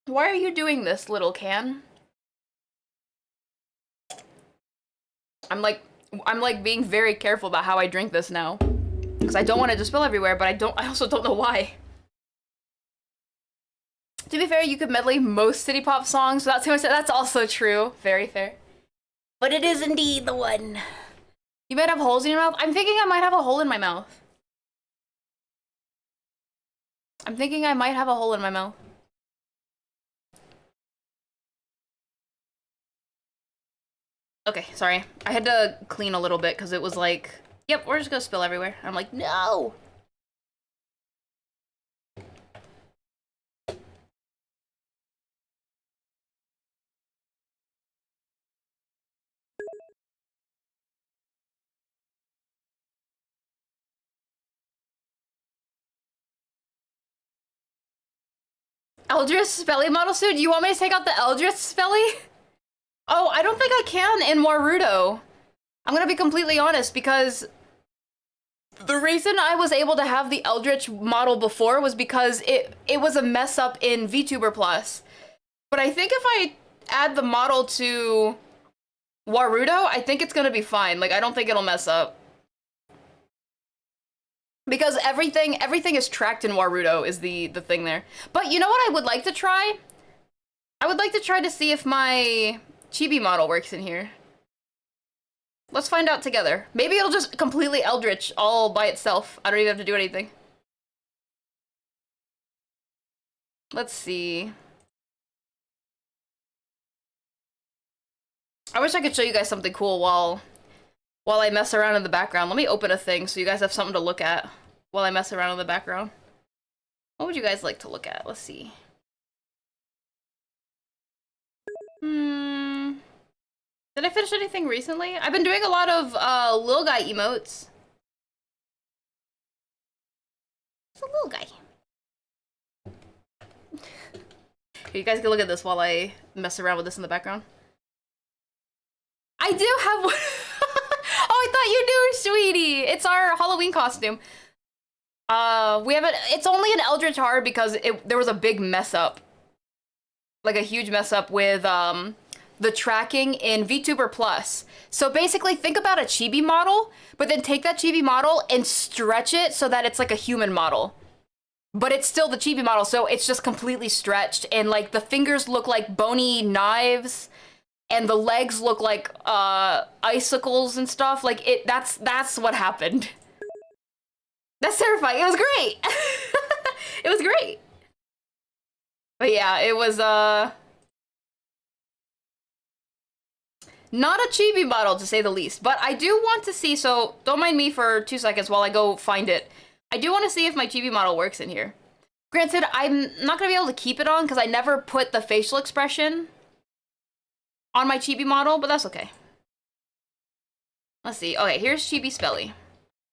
D: Why are you doing this, little can? I'm like being very careful about how I drink this now. Because I don't want it to spill everywhere, but I also don't know why. To be fair, you could medley most city pop songs without too much. That's also true. Very fair. But it is indeed the one. You might have holes in your mouth. I'm thinking I might have a hole in my mouth. I'm thinking I might have a hole in my mouth. Okay, sorry. I had to clean a little bit because it was like, yep, we're just gonna spill everywhere. I'm like, no! Eldritch Spelly model suit? You want me to take out the Eldritch Spelly? Oh, I don't think I can in Warudo. I'm gonna be completely honest, because the reason I was able to have the Eldritch model before was because it was a mess up in VTuber Plus. But I think if I add the model to
A: Warudo, I think it's gonna be fine. Like, I don't think it'll mess up. Because everything is tracked in Warudo is the thing there. But you know what I would like to try? I would like to try to see if my chibi model works in here. Let's find out together. Maybe it'll just completely Eldritch all by itself. I don't even have to do anything. Let's see. I wish I could show you guys something cool while I mess around in the background. Let me open a thing so you guys have something to look at while I mess around in the background. What would you guys like to look at? Let's see. Did I finish anything recently? I've been doing a lot of little guy emotes. It's a little guy. You guys can look at this while I mess around with this in the background. I do have one. Oh, I thought you knew, sweetie. It's our Halloween costume. We haven't. It's only an Eldritch Horror because there was a big mess up, like a huge mess up with the tracking in VTuber Plus. So basically, think about a chibi model, but then take that chibi model and stretch it so that it's like a human model. But it's still the chibi model, so it's just completely stretched, and like the fingers look like bony knives, and the legs look like icicles and stuff. Like that's what happened. That's terrifying. It was great. It was great. But yeah, it was not a chibi model to say the least. But I do want to see, so don't mind me for 2 seconds while I go find it. I do want to see if my chibi model works in here. Granted, I'm not gonna be able to keep it on because I never put the facial expression on my chibi model, but that's okay. Let's see. Okay, here's Chibi Spelly.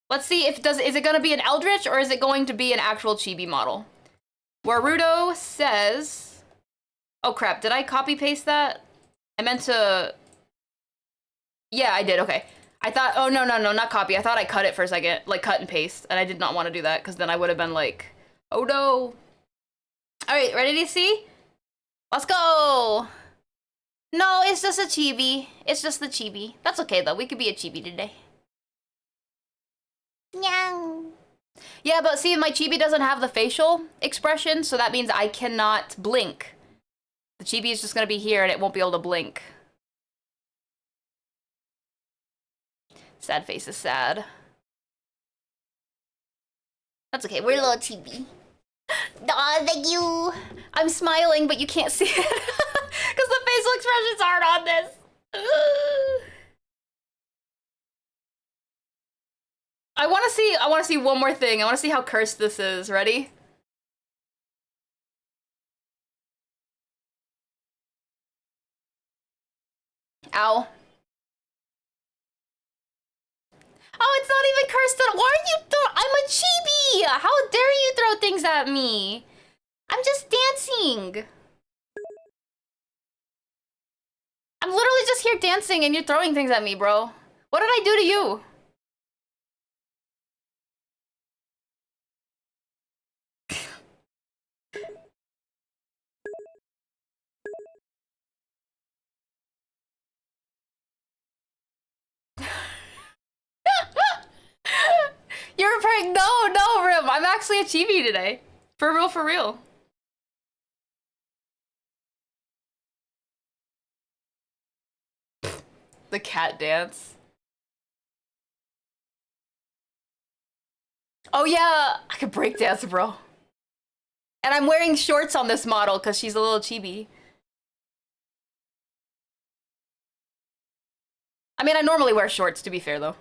A: Let's see if is it gonna be an Eldritch or is it going to be an actual chibi model? Warudo says, oh crap, did I copy paste that? I meant to, yeah, I did, okay. I thought, oh no, not copy. I thought I cut it for a second, like cut and paste, and I did not want to do that because then I would have been like, oh no. All right, ready to see? Let's go. No, it's just a chibi. It's just the chibi. That's okay though. We could be a chibi today. Meow. Yeah, but see, my chibi doesn't have the facial expression, so that means I cannot blink. The chibi is just gonna be here and it won't be able to blink. Sad face is sad. That's okay, we're a little chibi. Aw, thank you. I'm smiling, but you can't see it. Because the facial expressions aren't on this. I want to see one more thing. I want to see how cursed this is. Ready? Ow. Oh, it's not even cursed at all. Why are you I'm a chibi! How dare you throw things at me? I'm just dancing. I'm literally just here dancing and you're throwing things at me, bro. What did I do to you? You're a prank. No, Rim. I'm actually a chibi today. For real, for real. The cat dance. Oh yeah, I could break dance, bro. And I'm wearing shorts on this model because she's a little chibi. I mean, I normally wear shorts, to be fair, though.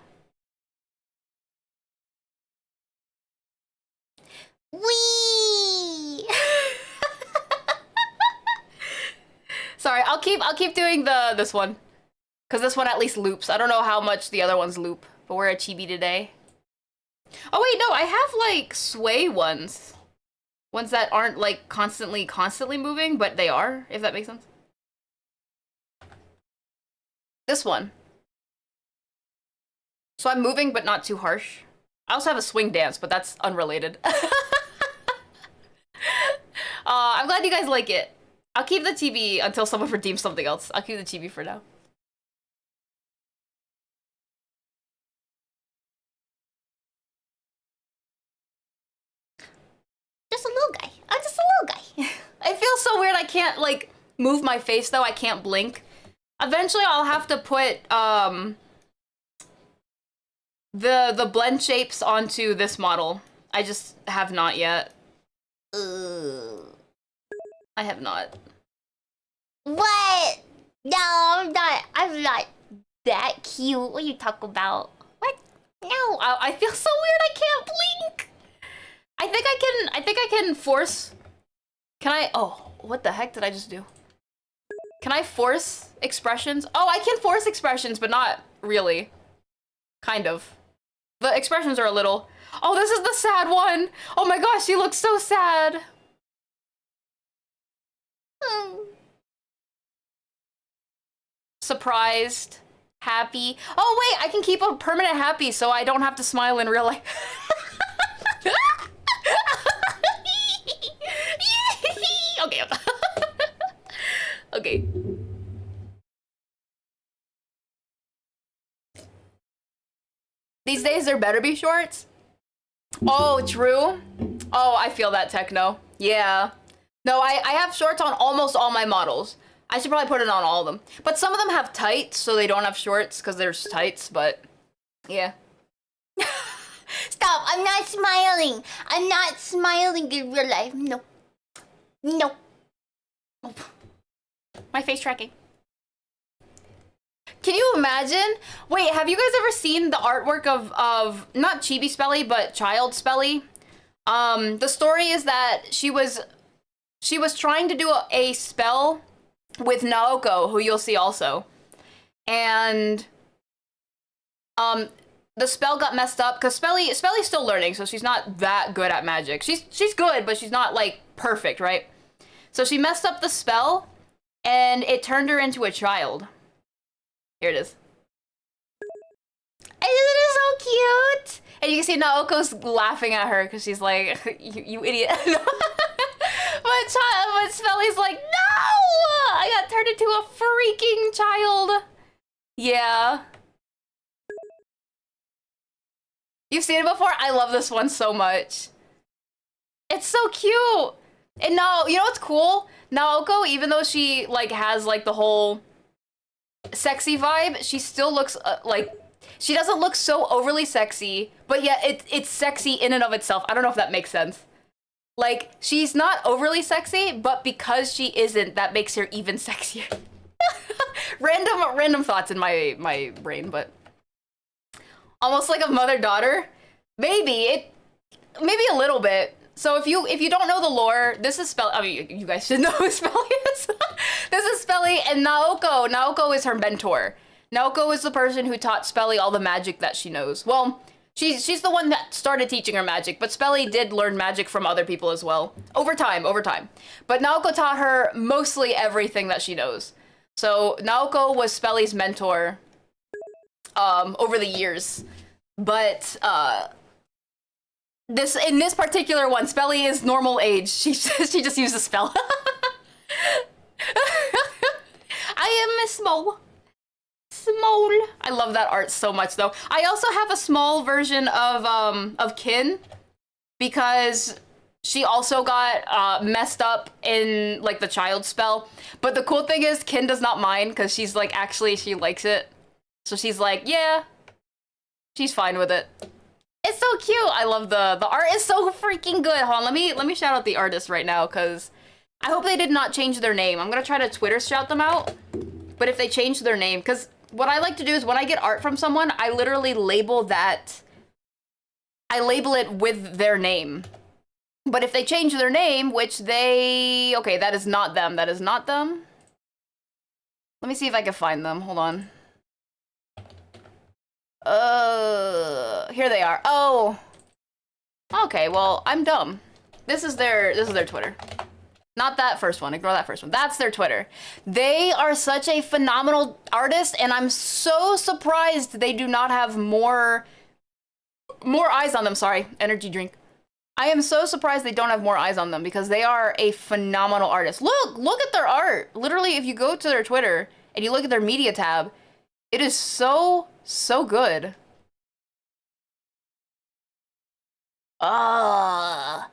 A: Wee. Sorry, I'll keep doing this one. Cause this one at least loops. I don't know how much the other ones loop, but we're a chibi today. Oh wait, no, I have like sway ones. Ones that aren't like constantly moving, but they are, if that makes sense. This one. So I'm moving, but not too harsh. I also have a swing dance, but that's unrelated. I'm glad you guys like it. I'll keep the TV until someone redeems something else. I'll keep the TV for now.
D: can't like move my face though. I can't blink. Eventually I'll have to put the blend shapes onto this model. I just have not yet. I have not.
A: What? No, I'm not. I'm not that cute. What are you talking about? What? No.
D: I feel so weird. I can't blink. I think I can force. Can I? Oh, what the heck did I just do? Can I force expressions? Oh, I can force expressions, but not really. Kind of. The expressions are a little. Oh, this is the sad one. Oh my gosh, she looks so sad. Surprised, happy. Oh wait, I can keep a permanent happy so I don't have to smile in real life. Okay. Okay. These days there better be shorts. Oh, true. Oh, I feel that, Techno. Yeah. No, I have shorts on almost all my models. I should probably put it on all of them. But some of them have tights, so they don't have shorts because there's tights, but yeah.
A: Stop. I'm not smiling. I'm not smiling in real life. No. No.
D: Oh. My face tracking. Can you imagine? Wait, have you guys ever seen the artwork of not Chibi Spelly, but Child Spelly? The story is that she was trying to do a spell with Naoko, who you'll see also. And the spell got messed up because Spelly's still learning, so she's not that good at magic. She's good, but she's not like perfect, right? So she messed up the spell and it turned her into a child. Here it is.
A: Isn't it so cute?
D: And you can see Naoko's laughing at her because she's like, you idiot. But Spelly's like, no! I got turned into a freaking child. Yeah. You've seen it before? I love this one so much. It's so cute. And now, you know what's cool? Naoko, even though she like has like the whole sexy vibe, she still looks like, she doesn't look so overly sexy, but yet it's sexy in and of itself. I don't know if that makes sense. Like, she's not overly sexy, but because she isn't, that makes her even sexier. Random thoughts in my brain, but almost like a mother-daughter. Maybe a little bit. So if you don't know the lore, this is Spelly. I mean, you guys should know who Spelly is. This is Spelly and Naoko. Naoko is her mentor. Naoko is the person who taught Spelly all the magic that she knows. Well, she's the one that started teaching her magic, but Spelly did learn magic from other people as well. Over time. But Naoko taught her mostly everything that she knows. So Naoko was Spelly's mentor over the years. But in this particular one, Spelly is normal age. She just used a spell. I am small. I love that art so much though. I also have a small version of Kin because she also got messed up in like the child spell. But the cool thing is Kin does not mind because she's like, actually she likes it. So she's like, yeah, she's fine with it. It's so cute. I love the art is so freaking good. Hold on, let me shout out the artist right now because I hope they did not change their name. I'm gonna try to Twitter shout them out. But if they change their name, because what I like to do is when I get art from someone, I literally label it with their name. But if they change their name, which okay, that is not them. That is not them. Let me see if I can find them. Hold on. Here they are. Oh. Okay, well, I'm dumb. This is their Twitter. Not that first one. Ignore that first one. That's their Twitter. They are such a phenomenal artist, and I'm so surprised they do not have more eyes on them. Sorry, energy drink. I am so surprised they don't have more eyes on them because they are a phenomenal artist. Look at their art. Literally, if you go to their Twitter and you look at their media tab, it is so good. I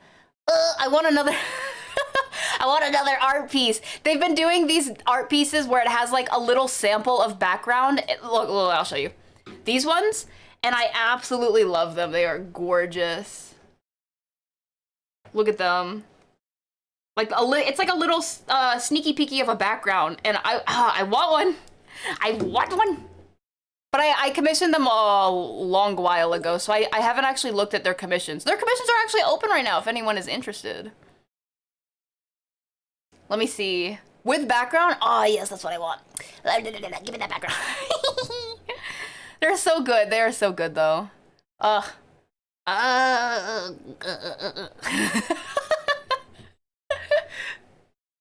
D: want another I want another art piece. They've been doing these art pieces where it has like a little sample of background. Look, I'll show you. These ones, and I absolutely love them. They are gorgeous. Look at them. Like it's like a little sneaky peeky of a background, and I want one. I want one. But I commissioned them a long while ago, so I haven't actually looked at their commissions. Their commissions are actually open right now if anyone is interested. Let me see. With background? Oh, yes, that's what I want. Give me that background. They're so good. They are so good, though.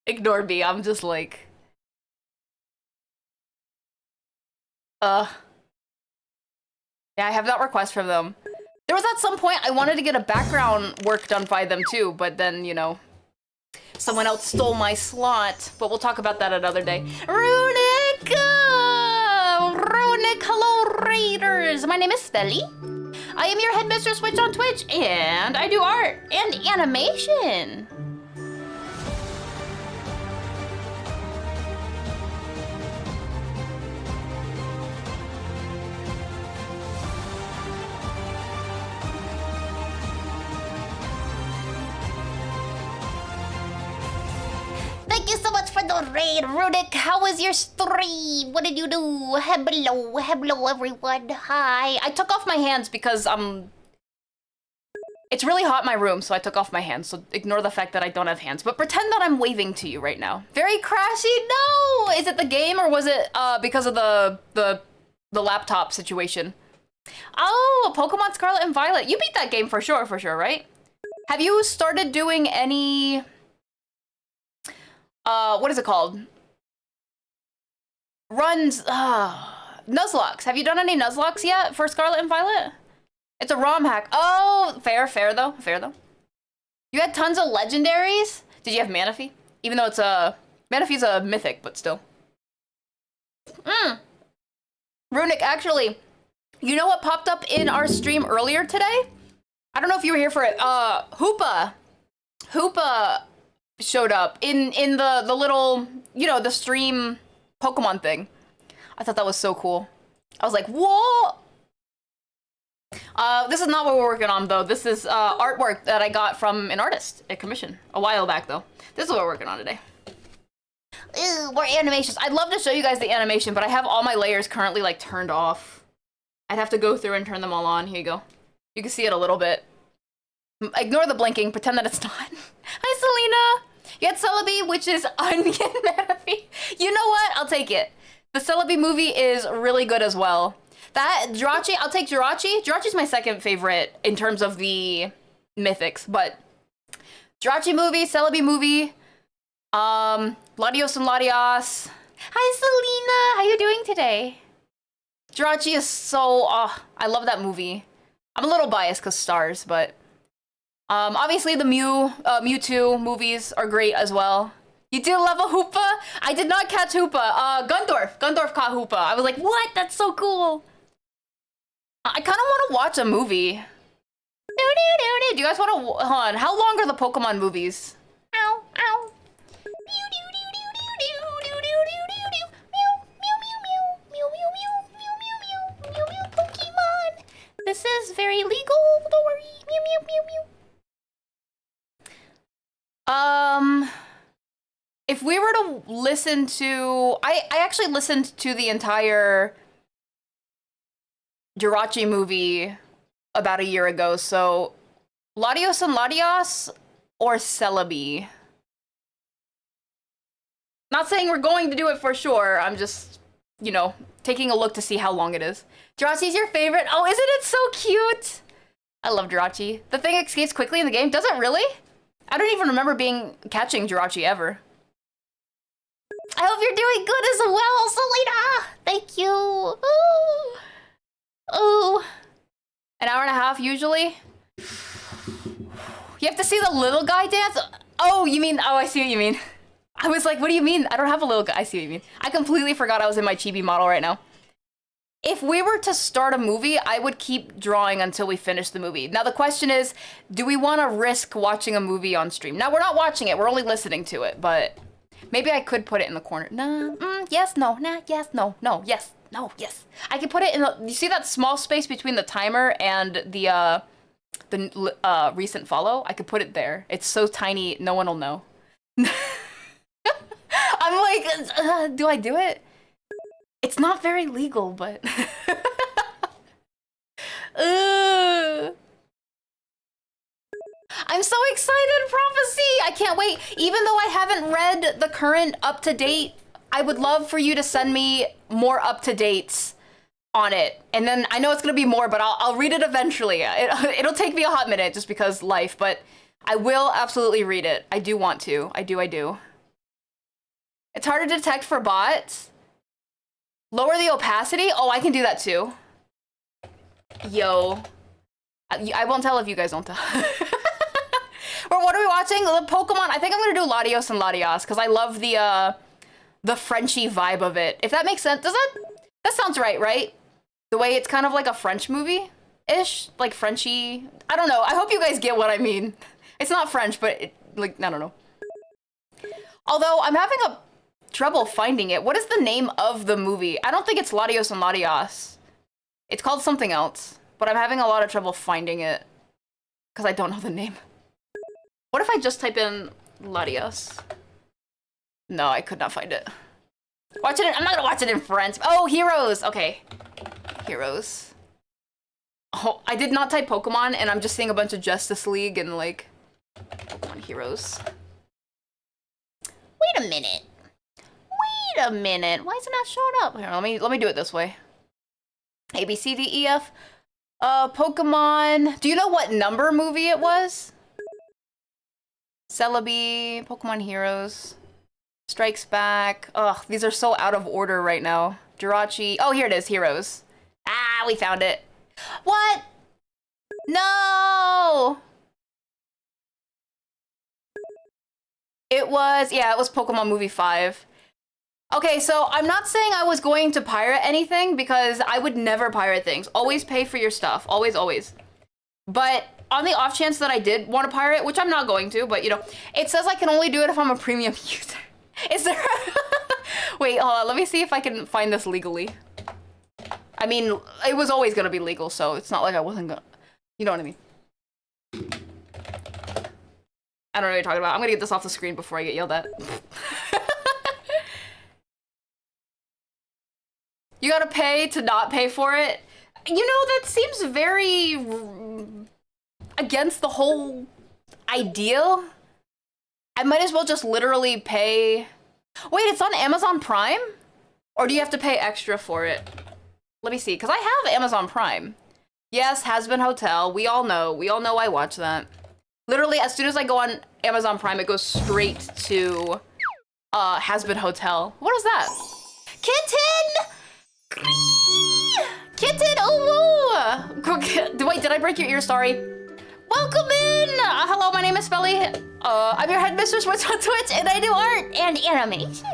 D: Ignore me. I'm just like... Yeah, I have that request from them. There was at some point I wanted to get a background work done by them too, but then, you know, someone else stole my slot. But we'll talk about that another day. Runic! Runic, hello Raiders! My name is Felly. I am your headmistress witch on Twitch, and I do art and animation. Thank you so much for the raid, Runic. How was your stream? What did you do? Hello everyone. Hi. I took off my hands because it's really hot in my room, so I took off my hands. So ignore the fact that I don't have hands, but pretend that I'm waving to you right now. Very crashy. No. Is it the game or was it because of the laptop situation? Oh, Pokemon Scarlet and Violet. You beat that game for sure, right? Have you started doing any? What is it called? Runs, Nuzlocke. Have you done any Nuzlocke yet for Scarlet and Violet? It's a ROM hack. Oh, fair though. You had tons of legendaries? Did you have Manaphy? Even though it's Manaphy's a mythic, but still. Runic, actually, you know what popped up in our stream earlier today? I don't know if you were here for it. Hoopa showed up in the little, you know, the stream Pokemon thing. I thought that was so cool. I was like, whoa! This is not what we're working on, though. This is artwork that I got from an artist at commission a while back, though. This is what we're working on today. Ew, more animations. I'd love to show you guys the animation, but I have all my layers currently, like, turned off. I'd have to go through and turn them all on. Here you go. You can see it a little bit. Ignore the blinking. Pretend that it's not. Hi, Selena. You had Celebi, which is Onion Manaphy. You know what? I'll take it. The Celebi movie is really good as well. That Jirachi, I'll take Jirachi. Jirachi's my second favorite in terms of the mythics, but Jirachi movie, Celebi movie, Latios and Latias. Hi, Selena. How you doing today? Jirachi is so, I love that movie. I'm a little biased because stars, but obviously the Mewtwo movies are great as well. You do love a Hoopa? I did not catch Hoopa. Gundorf caught Hoopa. I was like, what? That's so cool. I kind of want to watch a movie. Do you guys want to, hold on, how long are the Pokemon movies? Ow, ow. Pokemon. This is very legal. Don't worry. Mew, mew, mew, mew. If we were to listen to, I actually listened to the entire Jirachi movie about a year ago, so Latios and Latias or Celebi. Not saying we're going to do it for sure, I'm just, you know, taking a look to see how long it is. Jirachi's your favorite? Oh, isn't it so cute? I love Jirachi. The thing escapes quickly in the game, does it really? I don't even remember catching Jirachi ever. I hope you're doing good as well, Selena! Thank you. Ooh. Ooh. An hour and a half, usually. You have to see the little guy dance? Oh, you mean, oh, I see what you mean. I was like, what do you mean? I don't have a little guy. I see what you mean. I completely forgot I was in my chibi model right now. if we were to start a movie, I would keep drawing until we finish the movie. Now the question is, do we want to risk watching a movie on stream? Now we're not watching it, we're only listening to it, but maybe I could put it in the corner. Nah, yes, no, nah, yes, no, no, yes, no, yes. I could put it in the, you see that small space between the timer and the recent follow? I could put it there. It's so tiny, no one will know. I'm like, do I do it? It's not very legal, but... I'm so excited, Prophecy! I can't wait. Even though I haven't read the current up-to-date, I would love for you to send me more up-to-dates on it. And then I know it's gonna be more, but I'll read it eventually. It'll take me a hot minute just because life, but I will absolutely read it. I do want to. I do. It's hard to detect for bots. Lower the opacity? Oh, I can do that too. Yo. I won't tell if you guys don't tell. Or what are we watching? The Pokemon. I think I'm gonna do Latios and Latias because I love the Frenchy vibe of it. If that makes sense. That sounds right? The way it's kind of like a French movie-ish? Like Frenchy. I don't know. I hope you guys get what I mean. It's not French, but like, I don't know. Although I'm having trouble finding it. What is the name of the movie? I don't think it's Latios and Latias. It's called something else, but I'm having a lot of trouble finding it because I don't know the name. What if I just type in Latios? No, I could not find it. Watch it. I'm not gonna watch it in French. Oh, Heroes. Okay, Heroes. Oh, I did not type Pokemon, and I'm just seeing a bunch of Justice League and like Pokemon Heroes. Wait a minute. Why is it not showing up? Here, let me do it this way. A, B, C, D, E, F. Pokemon. Do you know what number movie it was? Celebi, Pokemon Heroes, Strikes Back. Ugh, these are so out of order right now. Jirachi. Oh, here it is, Heroes. Ah, we found it. What? No! It was Pokemon Movie 5. Okay, so I'm not saying I was going to pirate anything because I would never pirate things. Always pay for your stuff. Always. But on the off chance that I did want to pirate, which I'm not going to, but you know, it says I can only do it if I'm a premium user. Is there... Wait, hold on. Let me see if I can find this legally. I mean, it was always going to be legal, so it's not like I wasn't going to... You know what I mean? I don't know what you're talking about. I'm going to get this off the screen before I get yelled at. You gotta pay to not pay for it. You know, that seems very against the whole ideal. I might as well just literally pay. Wait, it's on Amazon Prime? Or do you have to pay extra for it? Let me see, because I have Amazon Prime. Yes, Has Been Hotel. We all know I watch that. Literally, as soon as I go on Amazon Prime, it goes straight to Has Been Hotel. What is that? Kitten! Kitten, ooh! Wait, did I break your ear? Sorry. Welcome in! Hello, my name is Felly. I'm your headmistress on Twitch, and I do art and animation.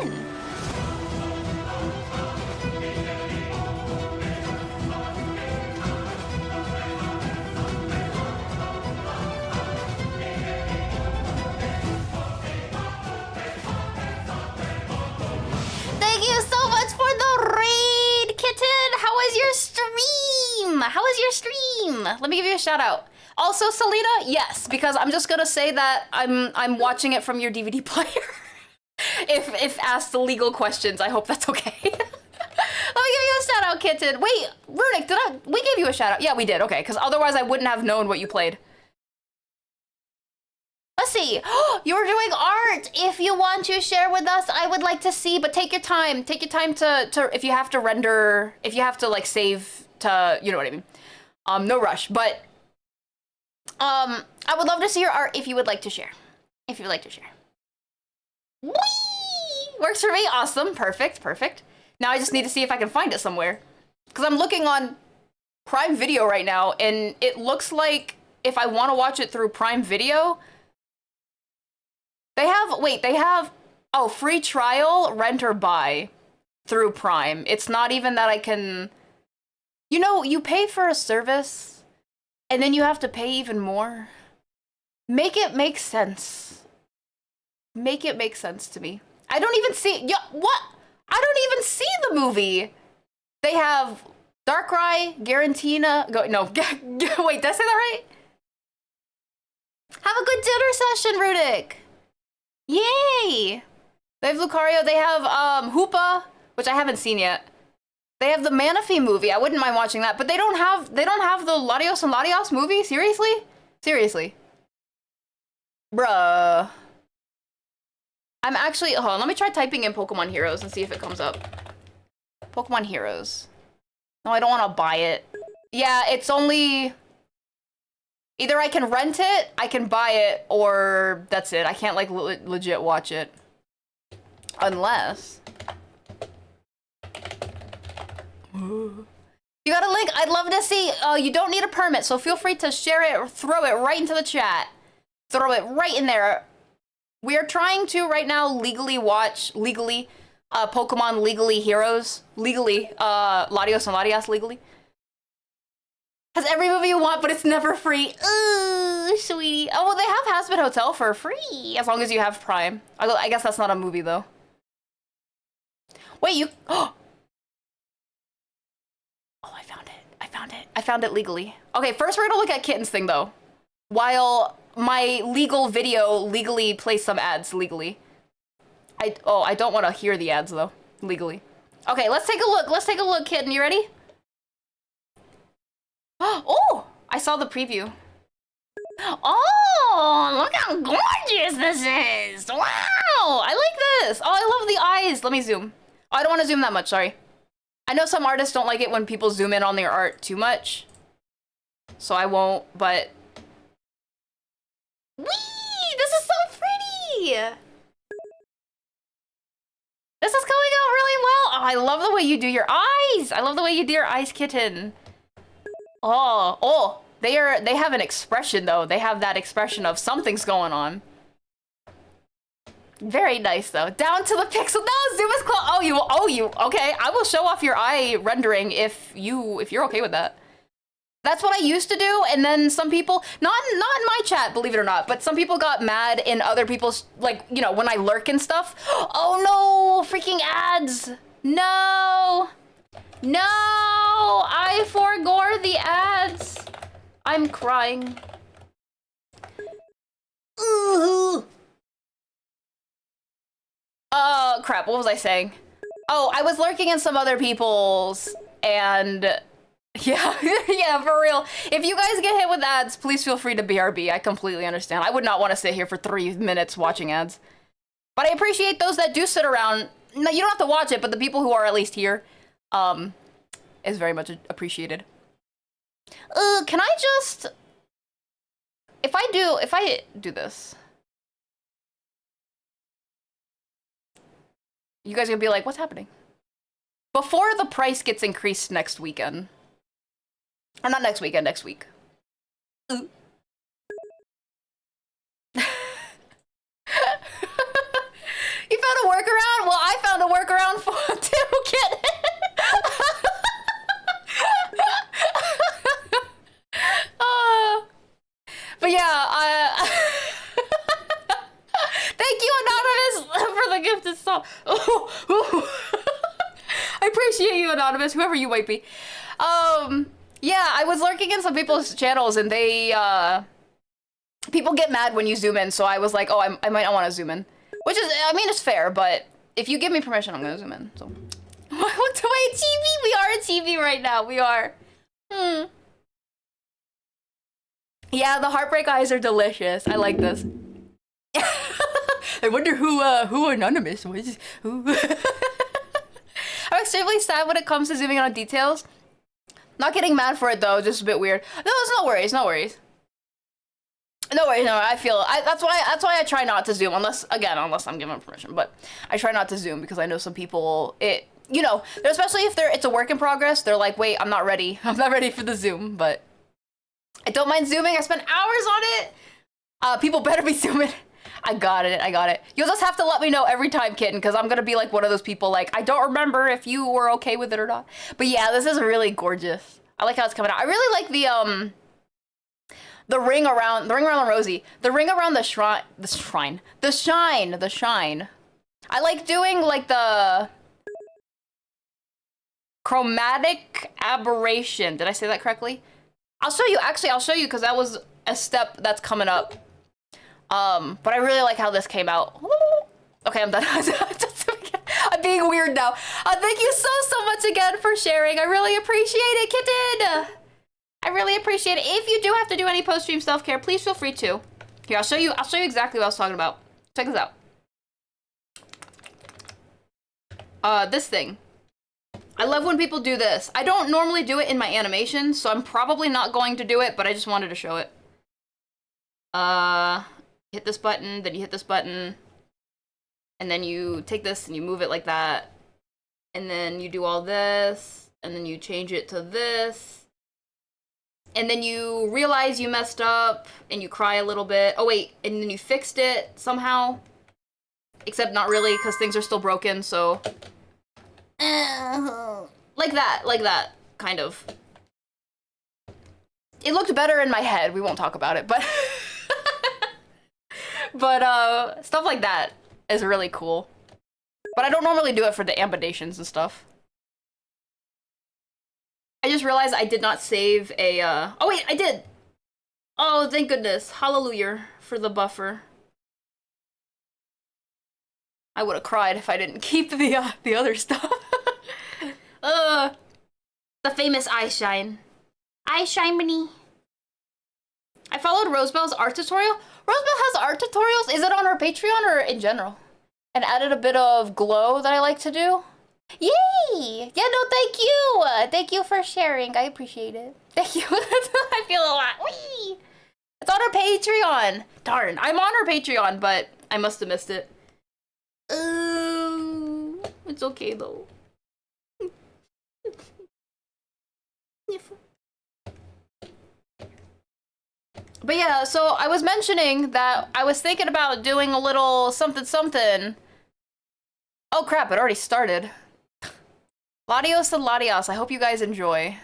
D: Thank you so much for the raid, Kitten. How was your stream? Let me give you a shout out. Also, Selena, yes, because I'm just gonna say that I'm watching it from your DVD player. if asked the legal questions, I hope that's okay. Let me give you a shout out, Kitten. Wait, Runic, we gave you a shout out? Yeah, we did. Okay, because otherwise I wouldn't have known what you played. Let's see. You were doing art. If you want to share with us, I would like to see, but take your time. Take your time to if you have to render, if you have to like save to, you know what I mean. No rush, but I would love to see your art if you would like to share. Whee! Works for me. Awesome. Perfect. Now I just need to see if I can find it somewhere. Because I'm looking on Prime Video right now, and it looks like if I want to watch it through Prime Video, they have free trial, rent or buy through Prime. It's not even that I can You know, you pay for a service and then you have to pay even more. Make it make sense. Make it make sense to me. I don't even see, what? I don't even see the movie. They have Darkrai, Garantina, wait, did I say that right? Have a good dinner session, Rudik. Yay. They have Lucario, they have Hoopa, which I haven't seen yet. They have the Manaphy movie. I wouldn't mind watching that, but they don't have the Latios and Latios movie? Seriously? Seriously. Bruh. I'm actually, hold on, let me try typing in Pokemon Heroes and see if it comes up. Pokemon Heroes. No, I don't want to buy it. Yeah, it's only... Either I can rent it, I can buy it, or that's it. I can't, like, legit watch it. Unless... You got a link? I'd love to see. You don't need a permit, so feel free to share it or throw it right into the chat. Throw it right in there. We are trying to right now legally watch Pokemon Legally Heroes. Legally. Latios and Latias legally. Has every movie you want, but it's never free. Ooh, sweetie. Oh, well, they have Hazbin Hotel for free, as long as you have Prime. I guess that's not a movie, though. Wait, you... Oh, I found it. I found it. I found it legally. Okay, first we're gonna look at Kitten's thing, though. While my legal video legally plays some ads legally. I don't want to hear the ads, though. Legally. Okay, let's take a look. Let's take a look, Kitten. You ready? Oh, I saw the preview. Oh, look how gorgeous this is. Wow, I like this. Oh, I love the eyes. Let me zoom. Oh, I don't want to zoom that much, sorry. I know some artists don't like it when people zoom in on their art too much. So I won't, but... Whee! This is so pretty! This is going out really well. Oh, I love the way you do your eyes. I love the way you do your eyes, Kitten. Oh, they have an expression though. They have that expression of something's going on. Very nice though. Down to the pixel. No, zoom is close. Oh, you. Okay, I will show off your eye rendering if you're okay with that. That's what I used to do, and then some people, not in my chat, believe it or not, but some people got mad in other people's, like, you know, when I lurk and stuff. Oh no, freaking ads. No. No, I forgore the ads. I'm crying. Ooh. Crap, what was I saying? Oh, I was lurking in some other people's, and yeah, yeah, for real. If you guys get hit with ads, please feel free to BRB. I completely understand. I would not want to sit here for 3 minutes watching ads. But I appreciate those that do sit around. No, you don't have to watch it, but the people who are at least here, is very much appreciated. Can I just... If I do this... You guys are gonna be like, what's happening? Before the price gets increased next weekend. Or not next weekend, next week. You found a workaround? Well, I found a workaround for to get but yeah, thank you, Anonymous, for the gifted song. I appreciate you, Anonymous, whoever you might be. Yeah, I was lurking in some people's channels, and they, people get mad when you zoom in, so I was like, oh, I might not want to zoom in. Which is, I mean, it's fair, but if you give me permission, I'm gonna zoom in, so. What's my TV? We are a TV right now, we are. Yeah, the heartbreak eyes are delicious. I like this. I wonder who Anonymous was. Who? I'm extremely sad when it comes to zooming in on details. Not getting mad for it though, just a bit weird. No, it's no worries, no worries. No worries, no, that's why I try not to zoom unless I'm given permission, but I try not to zoom because I know some people, you know, especially if it's a work in progress, they're like, wait, I'm not ready for the zoom, but I don't mind zooming. I spent hours on it. People better be zooming. I got it. You'll just have to let me know every time, Kitten, because I'm gonna be like one of those people like, I don't remember if you were okay with it or not. But yeah, this is really gorgeous. I like how it's coming out. I really like the ring around Rosie. The ring around the shine. I like doing like the chromatic aberration. Did I say that correctly? I'll show you. Actually, I'll show you because that was a step that's coming up. But I really like how this came out. Okay, I'm done. I'm being weird now. Thank you so much again for sharing. I really appreciate it, Kitten. I really appreciate it. If you do have to do any post-stream self-care, please feel free to. Here, I'll show you exactly what I was talking about. Check this out. This thing. I love when people do this. I don't normally do it in my animation, so I'm probably not going to do it, but I just wanted to show it. Hit this button, then you hit this button, and then you take this and you move it like that, and then you do all this, and then you change it to this. And then you realize you messed up, and you cry a little bit. Oh wait, and then you fixed it somehow. Except not really, because things are still broken, so... Like that, kind of. It looked better in my head, we won't talk about it, but... but, stuff like that is really cool. But I don't normally do it for the ambitations and stuff. I just realized I did not save a, oh wait, I did! Oh, thank goodness. Hallelujah for the buffer. I would have cried if I didn't keep the other stuff. The famous eye shine. Eye shine mini. I followed Rosebell's art tutorial. Rosebell has art tutorials? Is it on her Patreon or in general? And added a bit of glow that I like to do. Yay! Yeah, no, thank you! Thank you for sharing. I appreciate it. Thank you. I feel a lot. Whee! It's on her Patreon. Darn, I'm on her Patreon, but I must have missed it. It's okay, though. But yeah, so I was mentioning that I was thinking about doing a little something. Oh crap, it already started. Ladios and Ladios, I hope you guys enjoy.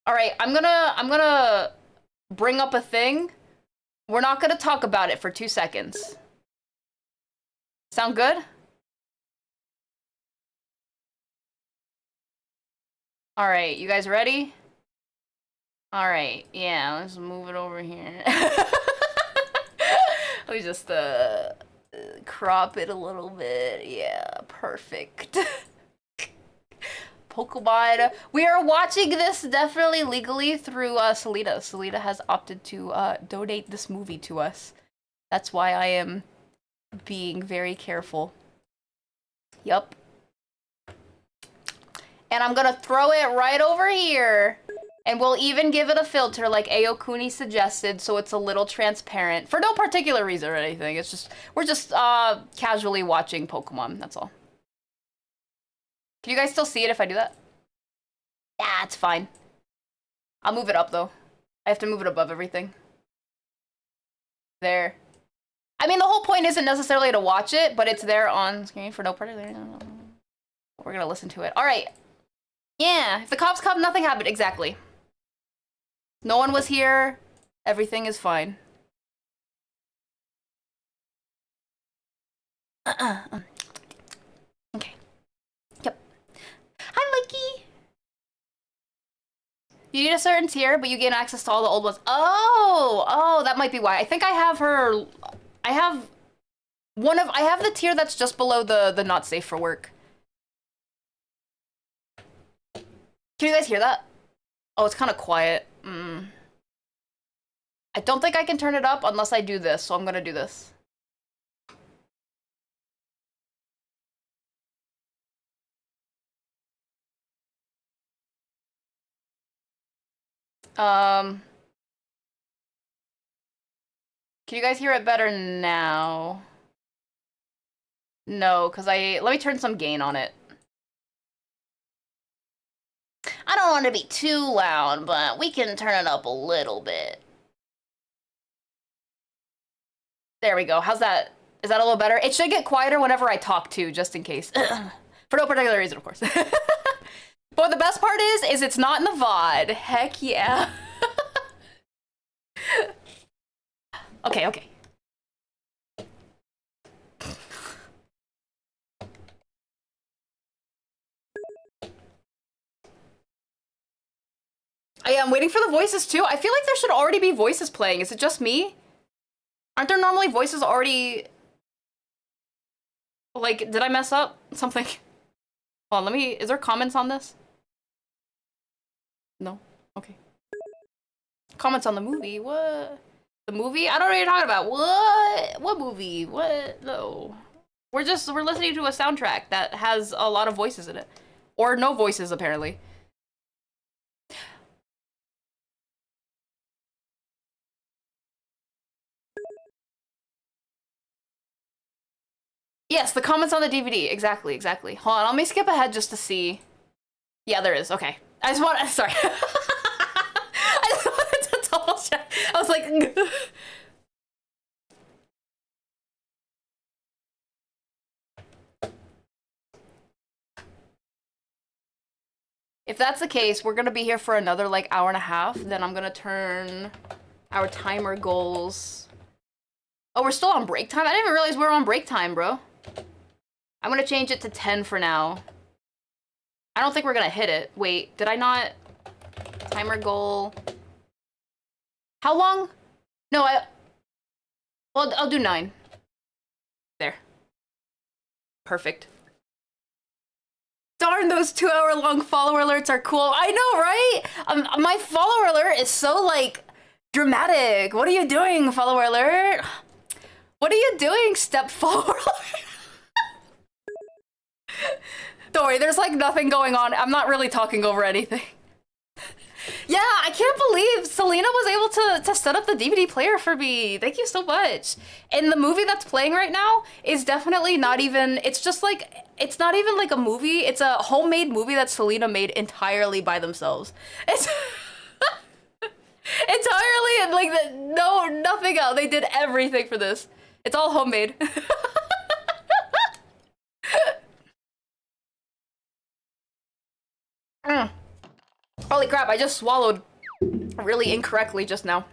D: Alright, I'm gonna bring up a thing. We're not gonna talk about it for 2 seconds. Sound good? Alright, you guys ready? Alright, yeah, let's move it over here. Let me just crop it a little bit. Yeah, perfect. Pokemon. We are watching this definitely legally through Salita. Salita has opted to donate this movie to us. That's why I am being very careful. Yup. And I'm gonna throw it right over here. And we'll even give it a filter like Aokuni suggested, so it's a little transparent. For no particular reason or anything. It's just, we're just casually watching Pokemon, that's all. Can you guys still see it if I do that? Yeah, it's fine. I'll move it up though. I have to move it above everything. There. I mean, the whole point isn't necessarily to watch it, but it's there on screen for no particular. We're gonna listen to it. All right. Yeah, if the cops come, nothing happened. Exactly. No one was here. Everything is fine. Okay. Yep. Hi, Mikey. You need a certain tier, but you gain access to all the old ones. Oh, that might be why. I think I have her. I have the tier that's just below the not safe for work. Can you guys hear that? Oh, it's kind of quiet. I don't think I can turn it up unless I do this, so I'm gonna do this. Can you guys hear it better now? No, because let me turn some gain on it. I don't want to be too loud, but we can turn it up a little bit. There we go. How's that? Is that a little better? It should get quieter whenever I talk too, just in case. For no particular reason, of course. But the best part is it's not in the VOD. Heck yeah. Okay, okay. Yeah, I'm waiting for the voices too. I feel like there should already be voices playing. Is it just me? Aren't there normally voices already? Like, did I mess up something? Hold on, let me, is there comments on this? No? Okay. Comments on the movie? What? The movie? I don't know what you're talking about. What? What movie? What? No. We're listening to a soundtrack that has a lot of voices in it. Or no voices, apparently. Yes, the comments on the DVD. Exactly, exactly. Hold on, let me skip ahead just to see. Yeah, there is. Okay. I just want. Sorry. I just wanted to double check. I was like. If that's the case, we're gonna be here for another like hour and a half. Then I'm gonna turn our timer goals. Oh, we're still on break time? I didn't even realize we were on break time, bro. I'm gonna change it to 10 for now. I don't think we're gonna hit it. Wait, did I not? Timer goal. How long? No, well, I'll do 9. There. Perfect. Darn, those 2-hour-long follower alerts are cool. I know, right? My follower alert is so, like, dramatic. What are you doing, follower alert? What are you doing, step follower alert? Don't worry, there's, like, nothing going on. I'm not really talking over anything. Yeah, I can't believe Selena was able to set up the DVD player for me. Thank you so much. And the movie that's playing right now is definitely not even, it's just like, it's not even like a movie. It's a homemade movie that Selena made entirely by themselves. It's entirely, and like, no, nothing else. They did everything for this. It's all homemade. Holy crap, I just swallowed really incorrectly just now.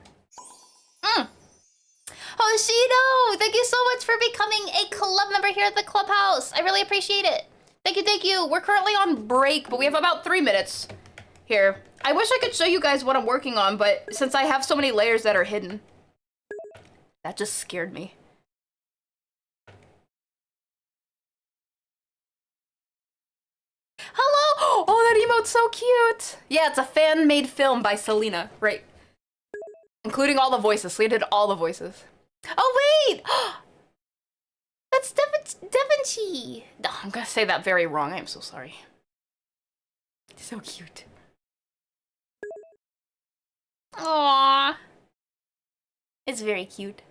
D: Hoshino, thank you so much for becoming a club member here at the clubhouse. I really appreciate it. Thank you, thank you. We're currently on break, but we have about 3 minutes here. I wish I could show you guys what I'm working on, but since I have so many layers that are hidden, that just scared me. Hello! Oh, that emote's so cute! Yeah, it's a fan-made film by Selena, right. Including all the voices. Selena did all the voices. Oh, wait! That's Devonchi! No, I'm gonna say that very wrong. I'm so sorry. So cute. Aww. It's very cute.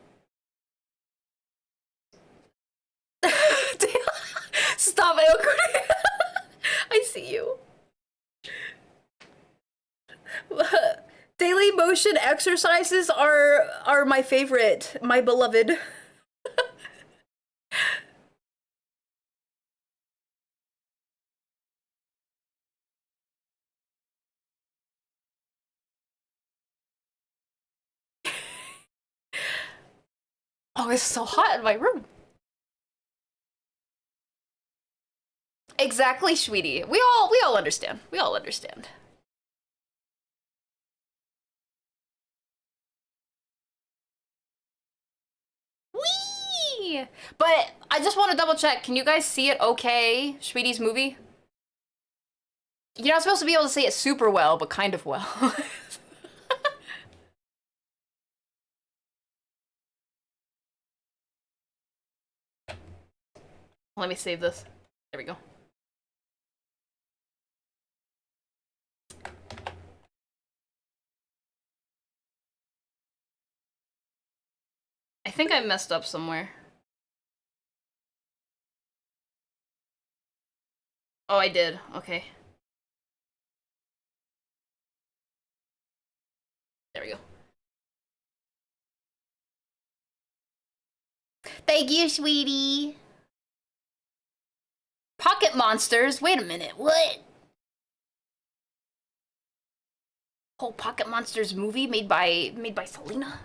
D: Stop it, I see you. Daily motion exercises are my favorite, my beloved. Oh, it's so hot in my room. Exactly, sweetie. We all understand. We all understand. Whee! But I just want to double check. Can you guys see it okay, Sweetie's movie? You're not supposed to be able to see it super well, but kind of well. Let me save this. There we go. I think I messed up somewhere. Oh, I did. Okay. There we go. Thank you, sweetie. Pocket monsters? Wait a minute. What? whole Pocket Monsters movie made by Selena.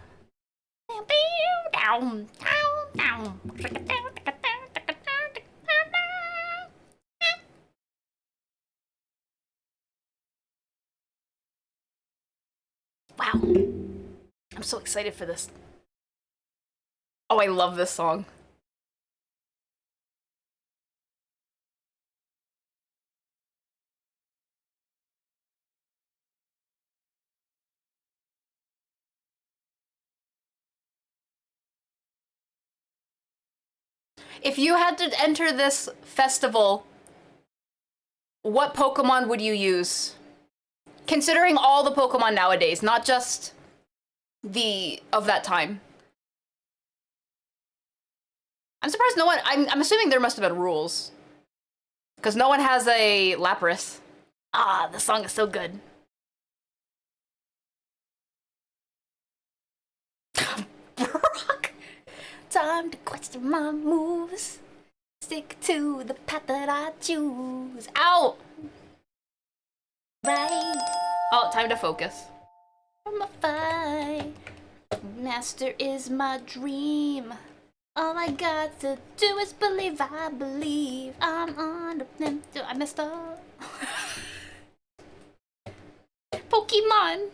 D: Wow. I'm so excited for this. Oh, I love this song. If you had to enter this festival, what Pokemon would you use? Considering all the Pokemon nowadays, not just the of that time. I'm surprised no one, I'm assuming there must have been rules. Because no one has a Lapras. Ah, the song is so good. Brock! Time to question my moves. Stick to the path that I choose. Ow! Right. Oh, time to focus. I'm a fight. Master is my dream. All I got to do is believe. I believe I'm on the. I messed up. Pokemon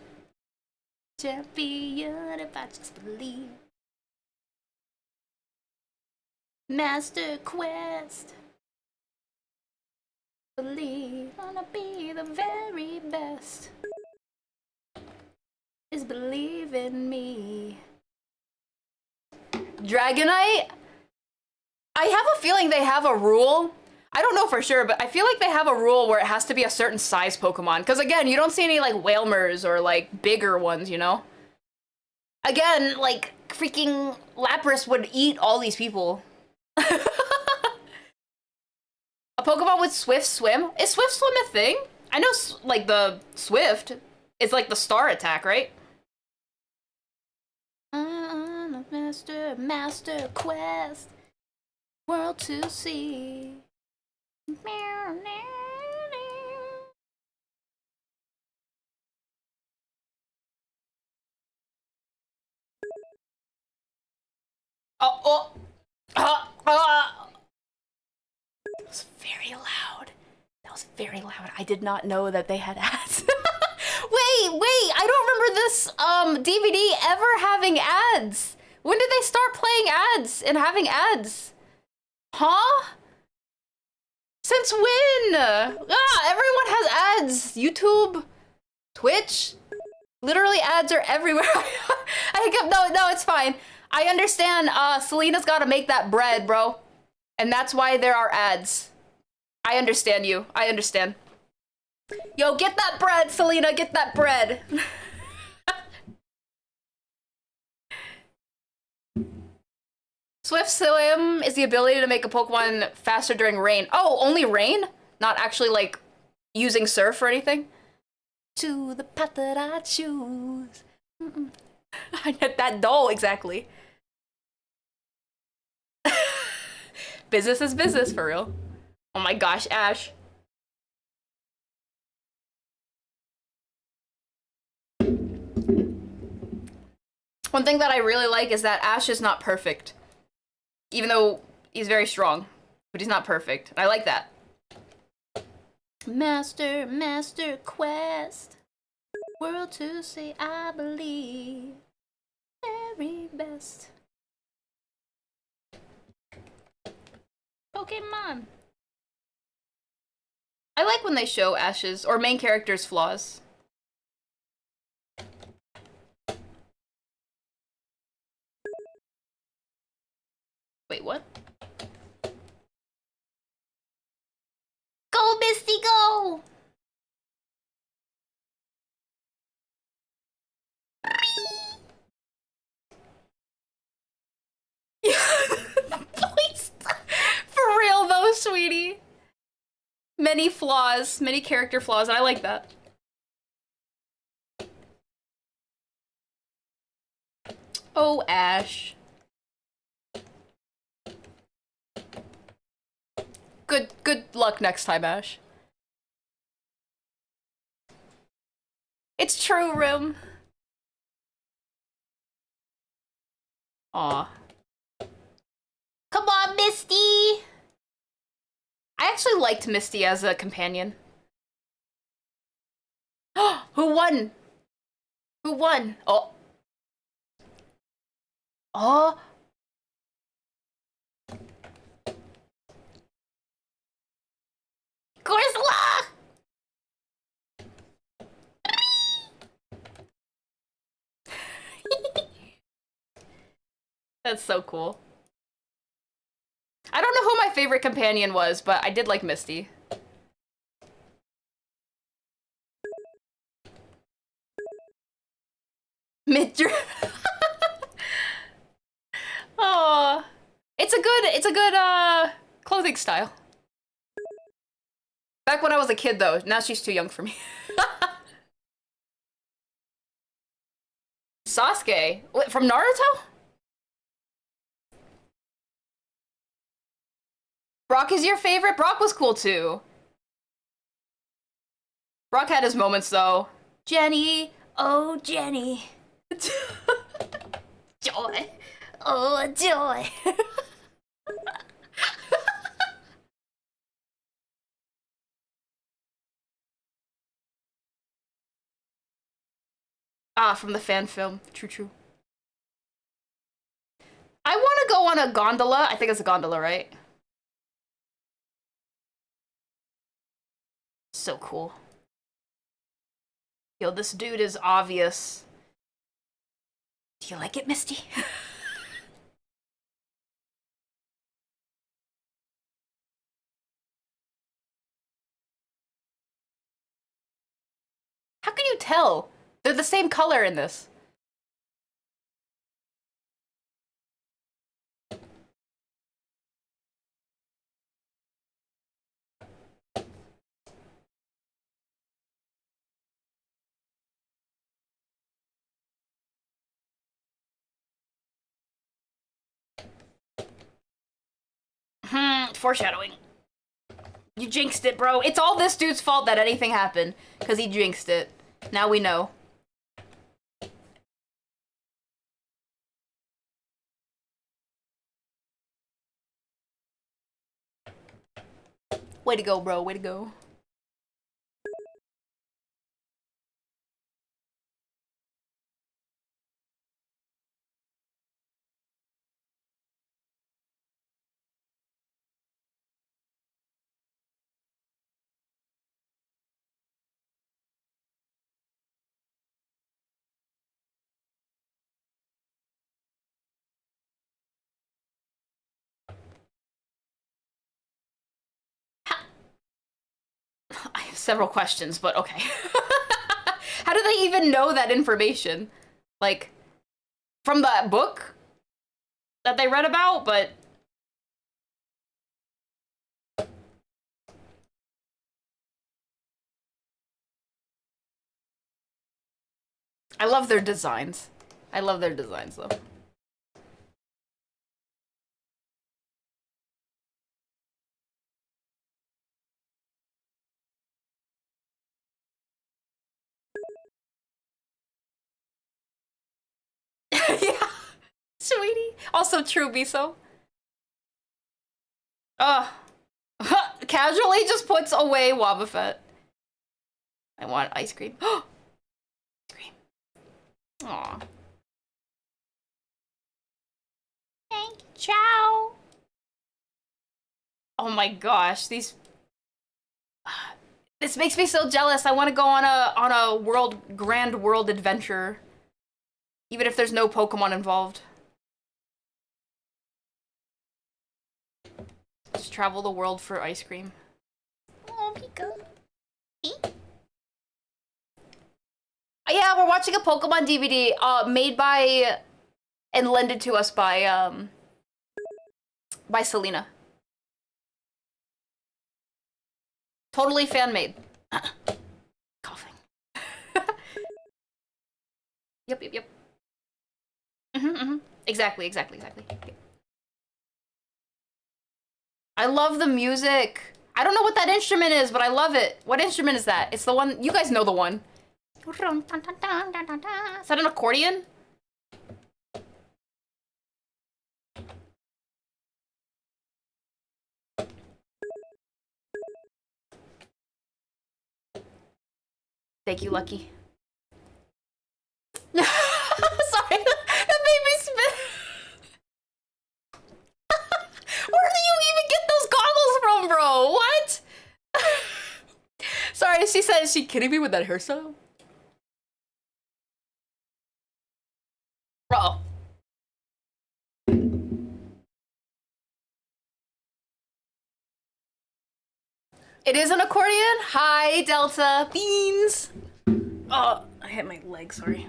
D: champion. If I just believe. Master Quest. Believe I'll be the very best. Is believe in me. Dragonite? I have a feeling they have a rule. I don't know for sure, but I feel like they have a rule where it has to be a certain size Pokemon. Because again, you don't see any like Wailmers or like bigger ones, you know? Again, like freaking Lapras would eat all these people. A Pokemon with Swift Swim? Is Swift Swim a thing? I know like the Swift is like the star attack, right? Master Quest, world to see. That was very loud. That was very loud. I did not know that they had ads. Wait, I don't remember this DVD ever having ads. When did they start playing ads and having ads? Huh? Since when? Everyone has ads. YouTube, Twitch, literally ads are everywhere. No, it's fine. I understand. Selena's got to make that bread, bro, and that's why there are ads. I understand you. I understand. Yo, get that bread, Selena. Get that bread. Swift Swim is the ability to make a Pokemon faster during rain. Oh, only rain? Not actually, like, using surf or anything? To the path that I choose. I get that doll, exactly. Business is business, for real. Oh my gosh, Ash. One thing that I really like is that Ash is not perfect. Even though he's very strong, but he's not perfect. I like that. Master Quest. World to say I believe. Very best. Pokemon. I like when they show Ash's or main character's flaws. Wait, what? Go, Misty, go! Please. For real though, sweetie. Many flaws, many character flaws, and I like that. Oh, Ash. Good luck next time, Ash. It's true, Rim. Aw. Come on, Misty! I actually liked Misty as a companion. Who won? Who won? Oh. Oh. Gorsla! That's so cool. I don't know who my favorite companion was, but I did like Misty. Mid-drip. Oh, it's a good clothing style. Back when I was a kid though, now she's too young for me. Sasuke? Wait, from Naruto? Brock is your favorite? Brock was cool too. Brock had his moments though. Jenny, oh Jenny. Joy. Oh, joy. Ah, from the fan film. True, true. I want to go on a gondola. I think it's a gondola, right? So cool. Yo, this dude is obvious. Do you like it, Misty? How can you tell? They're the same color in this. Foreshadowing. You jinxed it, bro. It's all this dude's fault that anything happened, because he jinxed it. Now we know. Way to go, bro. Way to go. I have several questions, but okay. How do they even know that information? Like, from that book that they read about, but... I love their designs. I love their designs, though. Yeah, sweetie. Also true, Miso. Casually just puts away Wobbuffet. I want ice cream. Ice cream. Aw. Thank you, ciao. Oh my gosh, these... This makes me so jealous. I want to go on a grand world adventure. Even if there's no Pokemon involved. Just travel the world for ice cream. Oh, Pika. Yeah, we're watching a Pokemon DVD made by and lended to us by Selena. Totally fan made. Coughing. Yep. Exactly. Yep. I love the music. I don't know what that instrument is, but I love it. What instrument is that? It's the one, you guys know the one. Is that an accordion? Thank you, Lucky. Sorry, that made me spit. Where do you even get those goggles from, bro? What? Sorry, she said, is she kidding me with that hairstyle? Bro. It is an accordion? Hi, Delta. Beans. Oh, I hit my leg, sorry.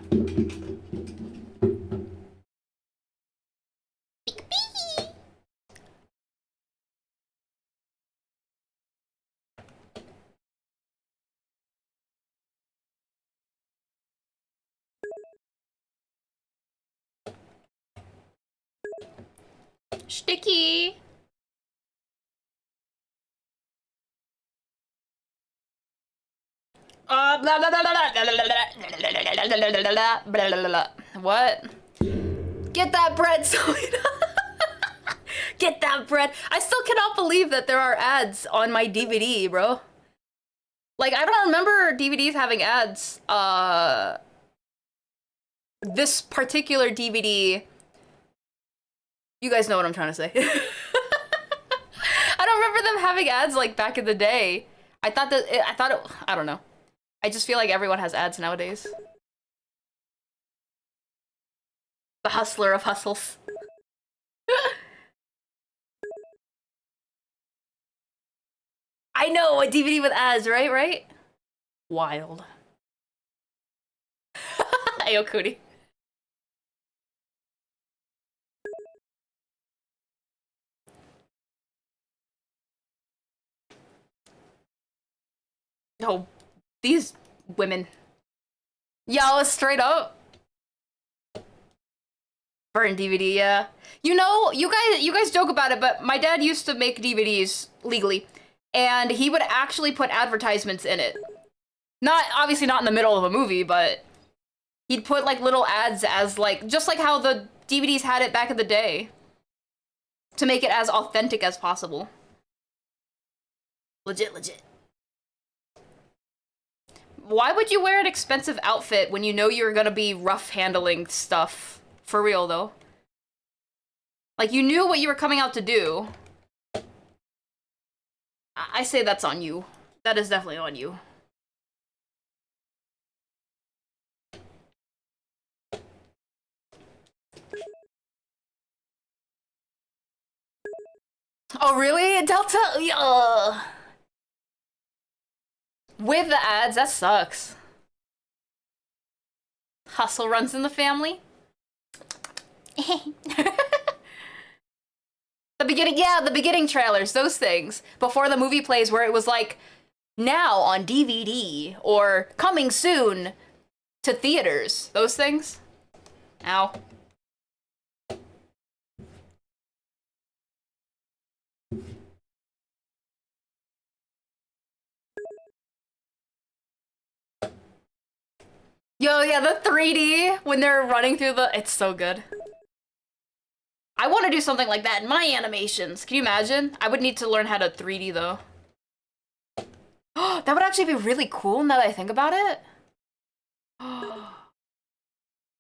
D: Sticky. Blah, blah, blah, blah, blah, blah, blah. What? Get that bread, Selena. Get that bread. I still cannot believe that there are ads on my DVD, bro. Like, I don't remember DVDs having ads. This particular DVD, you guys know what I'm trying to say. I don't remember them having ads like back in the day. I don't know. I just feel like everyone has ads nowadays. The hustler of hustles. I know, a DVD with ads, right? Wild. Ayo, Cootie. No, these women. Yo, straight up. Burn DVD, yeah. You know, you guys joke about it, but my dad used to make DVDs legally, and he would actually put advertisements in it. Obviously not in the middle of a movie, but he'd put like little ads as like, just like how the DVDs had it back in the day, to make it as authentic as possible. Legit. Why would you wear an expensive outfit when you know you're gonna be rough handling stuff? For real, though. Like, you knew what you were coming out to do. I say that's on you. That is definitely on you. Oh, really? Delta? Ugh. With the ads, that sucks. Hustle runs in the family. The beginning trailers, those things. Before the movie plays where it was like, now on DVD, or coming soon to theaters. Those things. Ow. Yo, yeah, the 3D when they're running through it's so good. I want to do something like that in my animations. Can you imagine? I would need to learn how to 3D though. That would actually be really cool now that I think about it.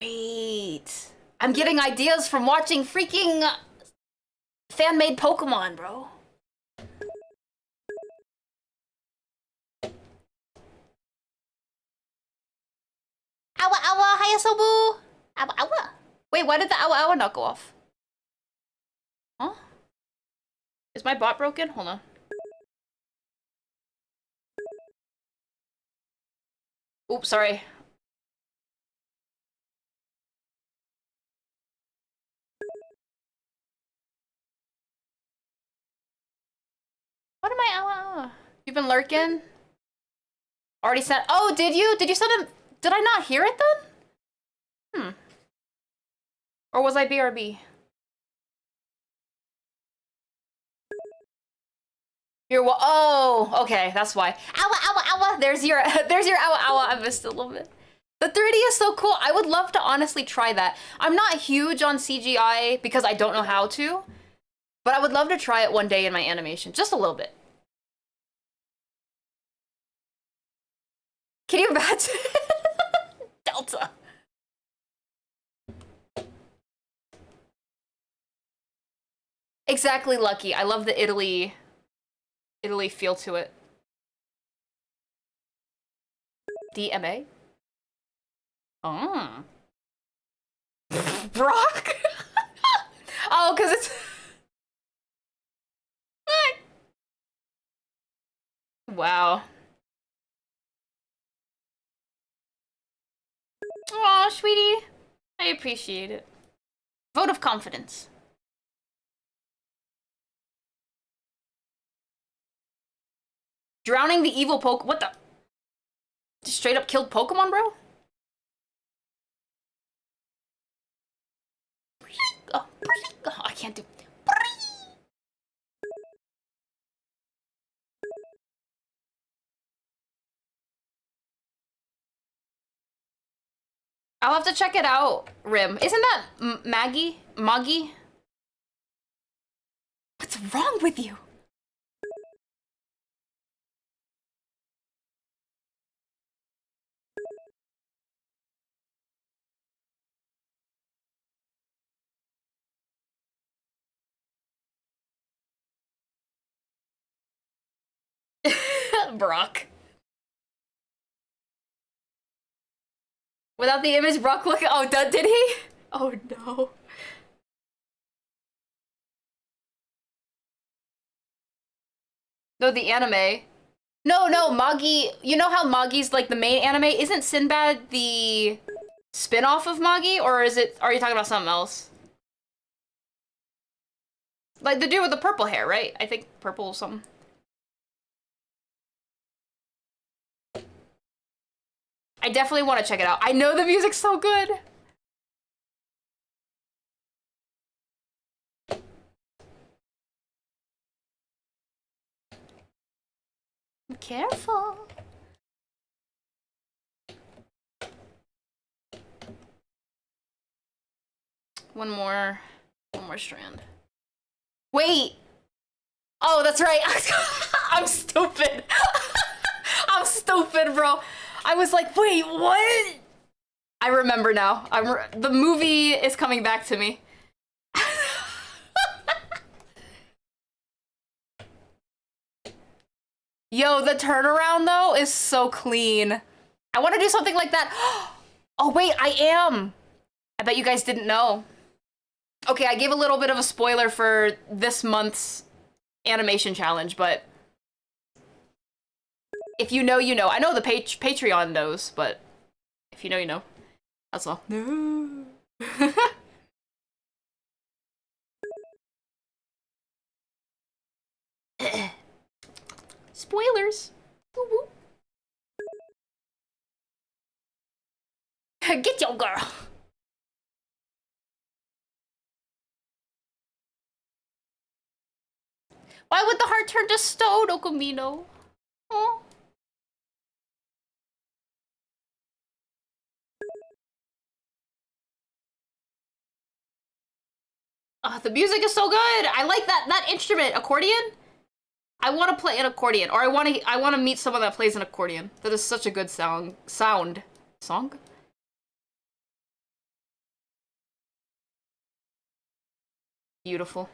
D: Wait. I'm getting ideas from watching freaking fan-made Pokemon, bro. Awa awa, Hayasobu! Awa awa. Wait, why did the awa awa not go off? Huh? Is my bot broken? Hold on. Oops, sorry. What am I awa awa? You've been lurking? Already sent. Oh, did you? Did you send him? Did I not hear it then? Or was I BRB? Oh, okay, that's why. Awa, awa, awa. There's your awa, awa. I missed it a little bit. The 3D is so cool. I would love to honestly try that. I'm not huge on CGI because I don't know how to, but I would love to try it one day in my animation, just a little bit. Can you imagine? Delta. Exactly, Lucky. I love the Italy feel to it. DMA? Oh. Brock? Oh, because it's... Wow. Aw, sweetie. I appreciate it. Vote of confidence. Drowning the evil what the? Just straight up killed Pokemon, bro? Oh, I can't do... I'll have to check it out, Rim. Isn't that Maggie? Moggy? What's wrong with you? Brock. Without the image, Brock look. Oh, did he? Oh no. No, the anime. No, Moggy. You know how Moggy's like the main anime? Isn't Sinbad the spin-off of Moggy? Or is it, are you talking about something else? Like the dude with the purple hair, right? I think purple or something. I definitely want to check it out. I know the music's so good. Be careful. One more strand. Wait. Oh, that's right. I'm stupid. I'm stupid, bro. I was like, wait, what? I remember now. The movie is coming back to me. Yo, the turnaround though is so clean. I want to do something like that. Oh wait, I am. I bet you guys didn't know. Okay, I gave a little bit of a spoiler for this month's animation challenge, but if you know, you know. I know the Patreon knows, but if you know, you know. That's all. No. Spoilers. Woo-woo. Get your girl. Why would the heart turn to stone, Okamino? Oh. The music is so good. I like that instrument, accordion. I want to play an accordion, or I want to meet someone that plays an accordion. That is such a good sound. Song? Beautiful.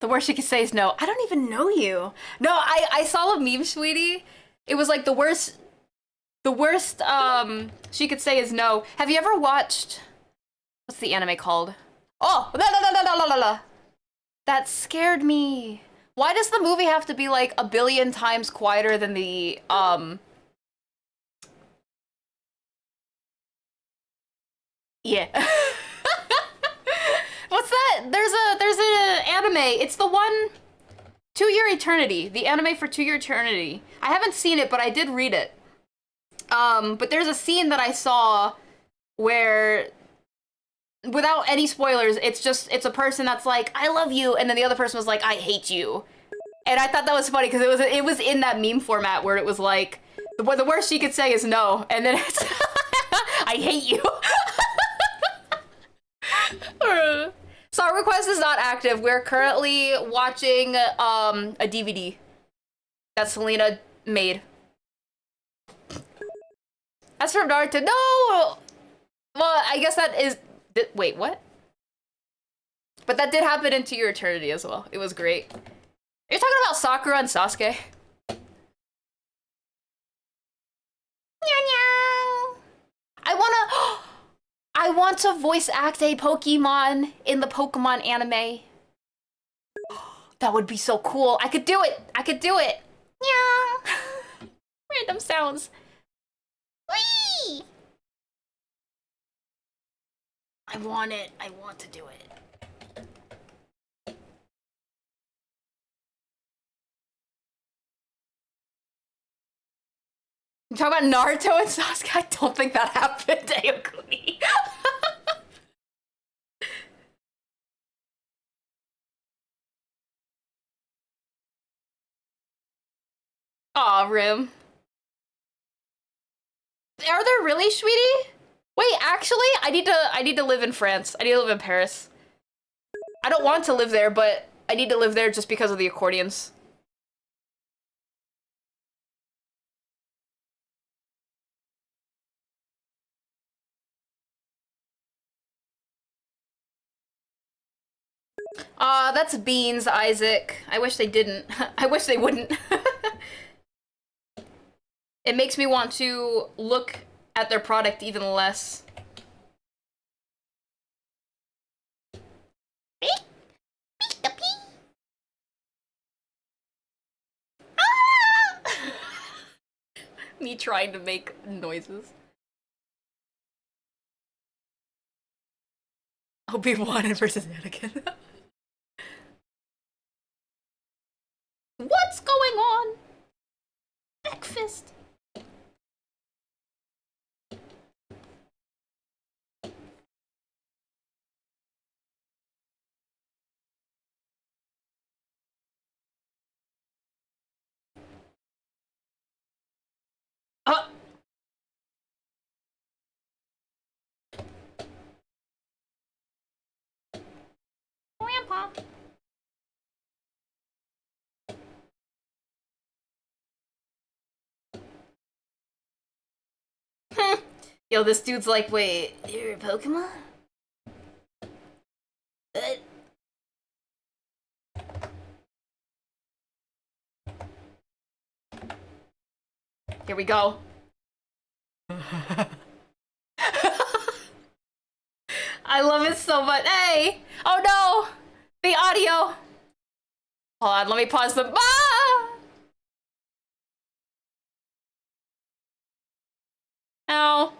D: The worst she could say is no. I don't even know you. No, I saw a meme, sweetie. It was like the worst she could say is no. Have you ever watched, what's the anime called? Oh, la. That scared me. Why does the movie have to be like a billion times quieter than the yeah. What's that? There's an anime. It's the one, To Your Eternity. The anime for To Your Eternity. I haven't seen it, but I did read it. But there's a scene that I saw where, without any spoilers, it's a person that's like, I love you, and then the other person was like, I hate you. And I thought that was funny because it was in that meme format where it was like, the worst she could say is no, and then it's I hate you. Song request is not active. We're currently watching a DVD that Selena made. As for Naruto, no. Well, I guess that is. Wait, what? But that did happen into Your Eternity as well. It was great. You're talking about Sakura and Sasuke. I want to voice act a Pokemon in the Pokemon anime. That would be so cool. I could do it. I could do it. Yeah. Random sounds. Whee! I want it. I want to do it. You talk about Naruto and Sasuke? I don't think that happened, Ayakuni. Aw, Rim. Are there really, sweetie? Wait, actually, I need to live in France. I need to live in Paris. I don't want to live there, but I need to live there just because of the accordions. That's beans, Isaac. I wish they didn't. I wish they wouldn't. It makes me want to look at their product even less. Me trying to make noises. Obi-Wan versus Anakin. What's going on? Breakfast. Grandpa. Yo, this dude's like, wait, you're a Pokemon? Here we go. I love it so much. Hey! Oh no! The audio! Hold on, let me pause the. Ah! Ow.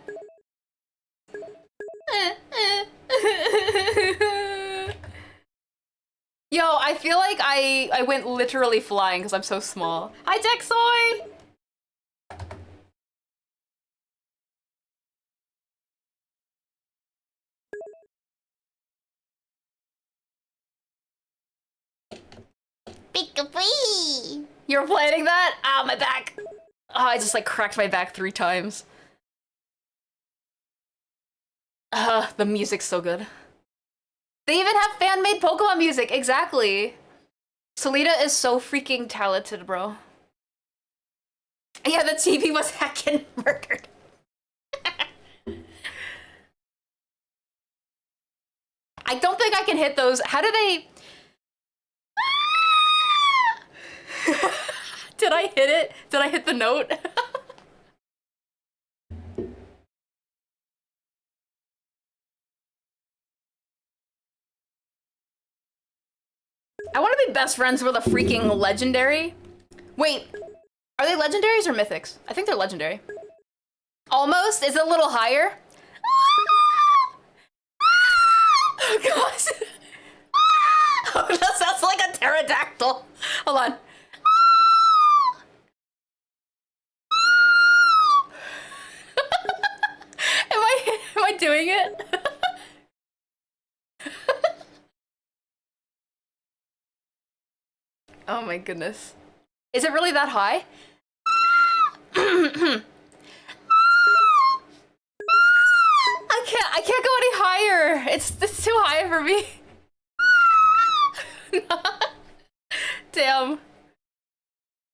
D: Yo, I feel like I went literally flying because I'm so small. Hi, Dexoy! You're planning that? Ah, my back. Oh, I just like cracked my back 3 times. The music's so good. They even have fan-made Pokemon music, exactly. Selena is so freaking talented, bro. Yeah, the TV was heckin' murdered. I don't think I can hit those. How do they... Did I hit it? Did I hit the note? I want to be best friends with a freaking legendary. Wait, are they legendaries or mythics? I think they're legendary. Almost? Is it a little higher? Oh gosh. pterodactyl. Hold on. Am I doing it? Oh my goodness. Is it really that high? I can't go any higher. It's too high for me. Damn.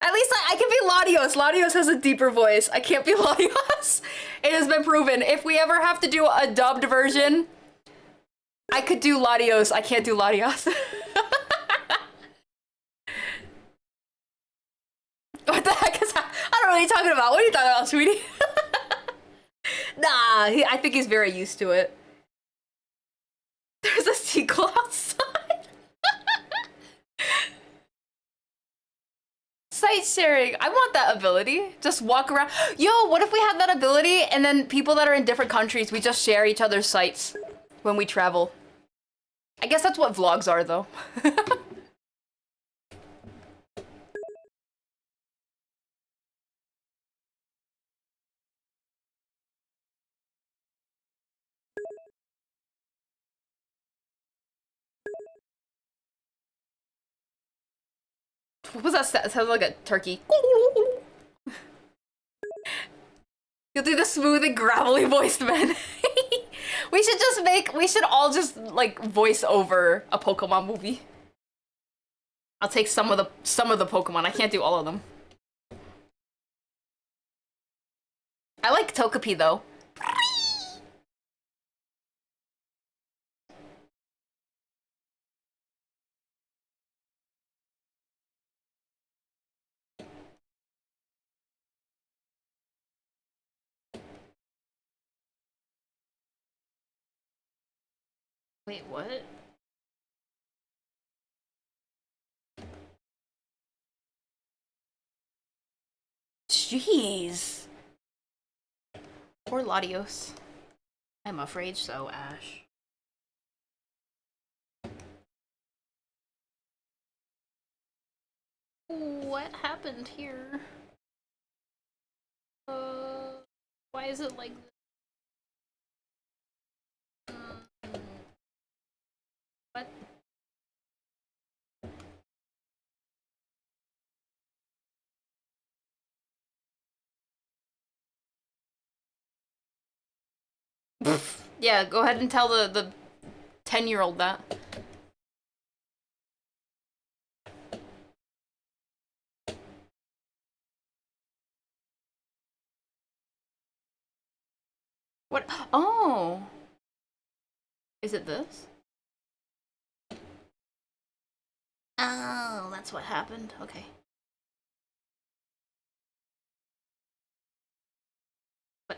D: At least I can be Latios. Latios has a deeper voice. I can't be Latios. It has been proven. If we ever have to do a dubbed version, I could do Latios. I can't do Latios. What the heck is that? I don't know what you're talking about. What are you talking about, sweetie? Nah, I think he's very used to it. There's a sequel outside. Sight sharing. I want that ability. Just walk around. Yo, what if we had that ability and then people that are in different countries, we just share each other's sites when we travel? I guess that's what vlogs are, though. What was that? It sounded like a turkey. You'll do the smooth and gravelly voiced men. We should all just like voice over a Pokemon movie. I'll take some of the Pokemon. I can't do all of them. I like Togepi though. Wait, what? Jeez. Poor Latios. I'm afraid so, Ash. What happened here? Why is it like this? What? Yeah, go ahead and tell the 10-year-old that. What? Oh. Is it this? Oh, that's what happened. Okay. What?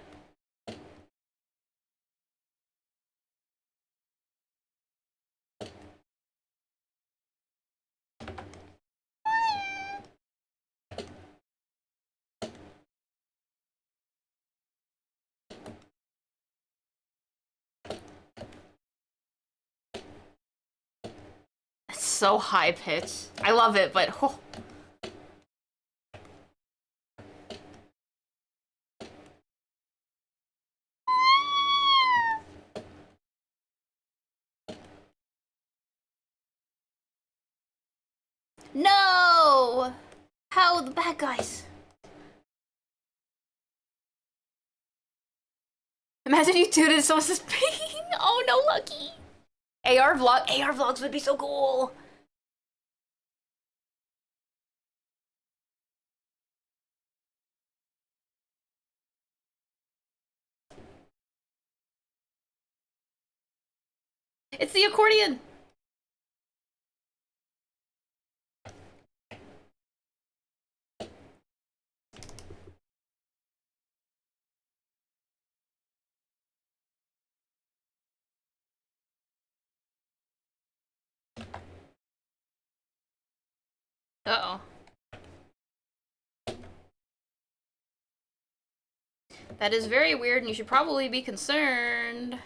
D: It's so high pitched. I love it, but oh. No! How the bad guys? Imagine you tooted someone says ping. Oh no, Lucky. AR vlogs would be so cool. It's the accordion. Uh-oh. That is very weird and you should probably be concerned.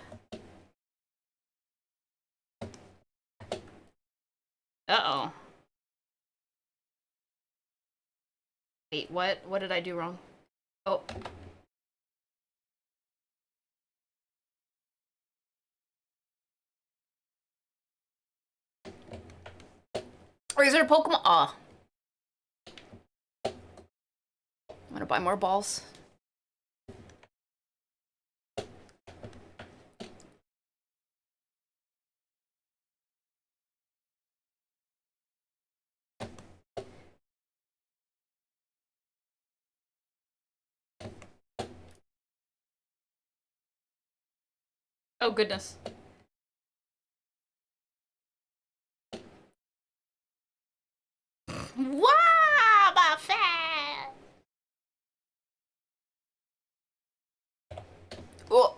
D: Uh-oh. Wait, what? What did I do wrong? Oh. Or is there a Pokemon? Ah. I'm gonna buy more balls. Oh goodness. Wow, my fat. Oh.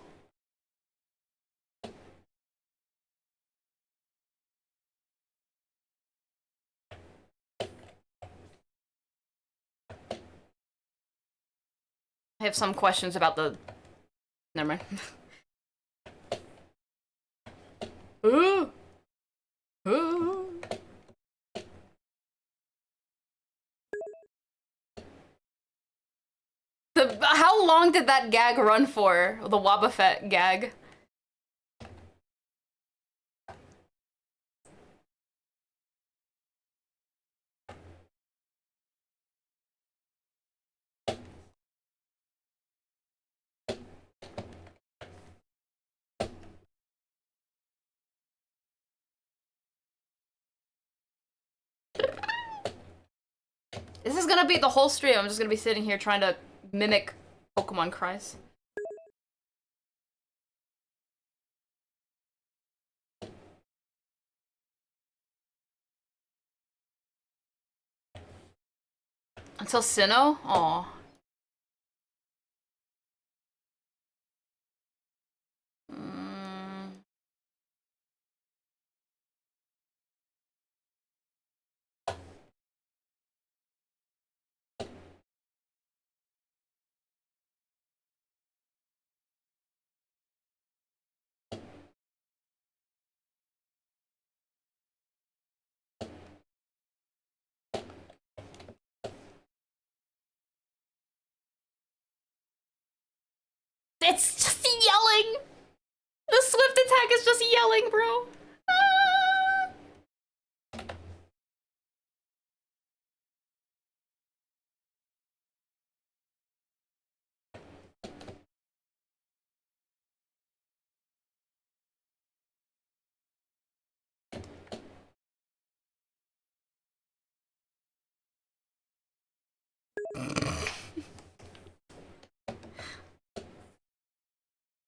D: I have some questions about the. Never mind. Ooh. Ooh. How long did that gag run for? The Wobbuffet gag. This is gonna be the whole stream. I'm just gonna be sitting here trying to mimic Pokemon cries. Until Sinnoh? Aw. It's just yelling! The swift attack is just yelling, bro. Ah!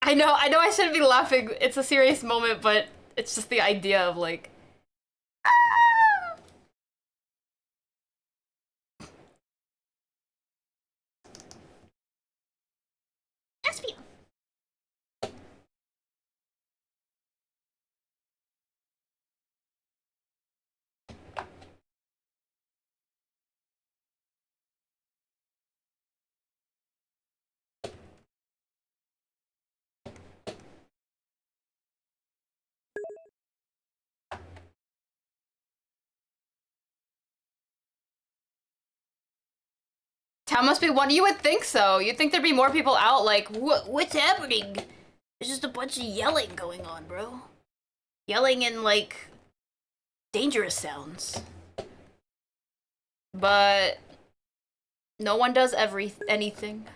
D: I know I shouldn't be laughing. It's a serious moment, but it's just the idea of like... Ah! Espion. Town must be one. You would think so. You'd think there'd be more people out like, what's happening? There's just a bunch of yelling going on, bro. Yelling and like dangerous sounds. But no one does anything.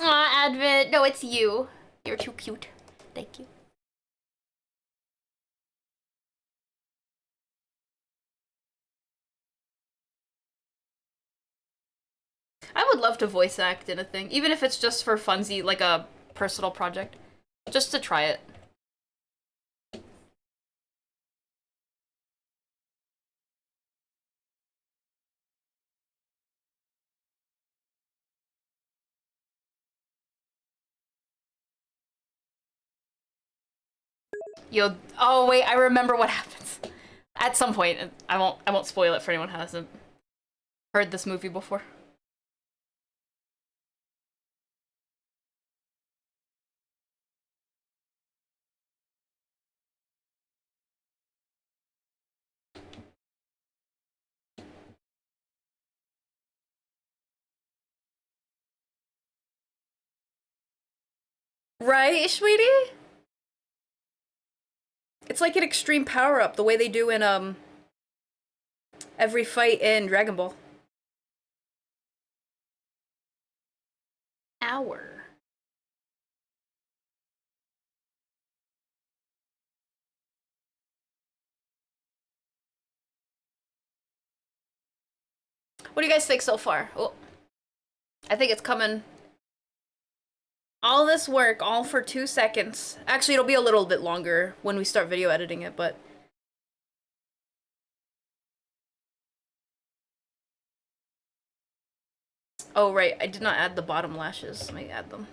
D: Aw, Advent. No, it's you. You're too cute. Thank you. I would love to voice act in a thing, even if it's just for funsies, like a personal project. Just to try it. Oh wait, I remember what happens. At some point, I won't spoil it for anyone who hasn't heard this movie before. Right, sweetie? It's like an extreme power-up, the way they do in, every fight in Dragon Ball. Hour. What do you guys think so far? Oh, I think it's coming. All this work, all for 2 seconds. Actually, it'll be a little bit longer when we start video editing it, but... Oh, right, I did not add the bottom lashes. Let me add them.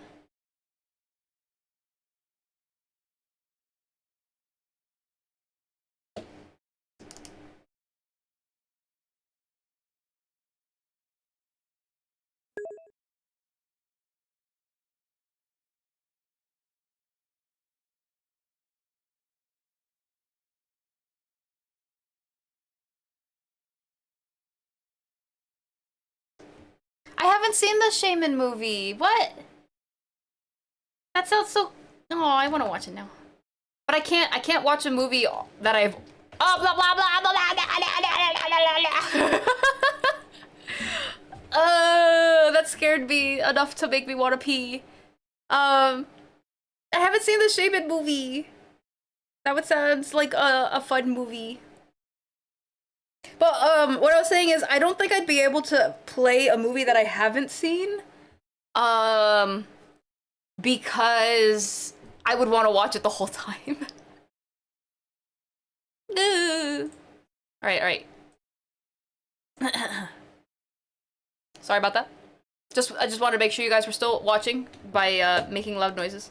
D: I haven't seen the Shaman movie. What? That sounds so... Oh, I want to watch it now. But I can't watch a movie that I've... Oh, blah, blah, blah, blah, blah, that scared me enough to make me want to pee. I haven't seen the Shaman movie. That would sound like a fun movie. But, what I was saying is, I don't think I'd be able to play a movie that I haven't seen. Because I would want to watch it the whole time. Alright. Sorry about that. I just wanted to make sure you guys were still watching by, making loud noises.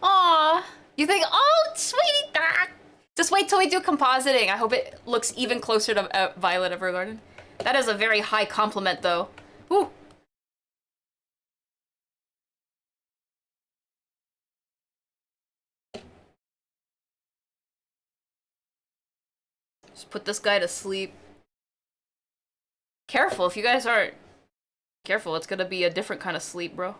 D: Aw, you think, oh, sweetie, just wait till we do compositing. I hope it looks even closer to Violet Evergarden. That is a very high compliment, though. Woo. Just put this guy to sleep. Careful, if you guys aren't careful, it's gonna be a different kind of sleep, bro.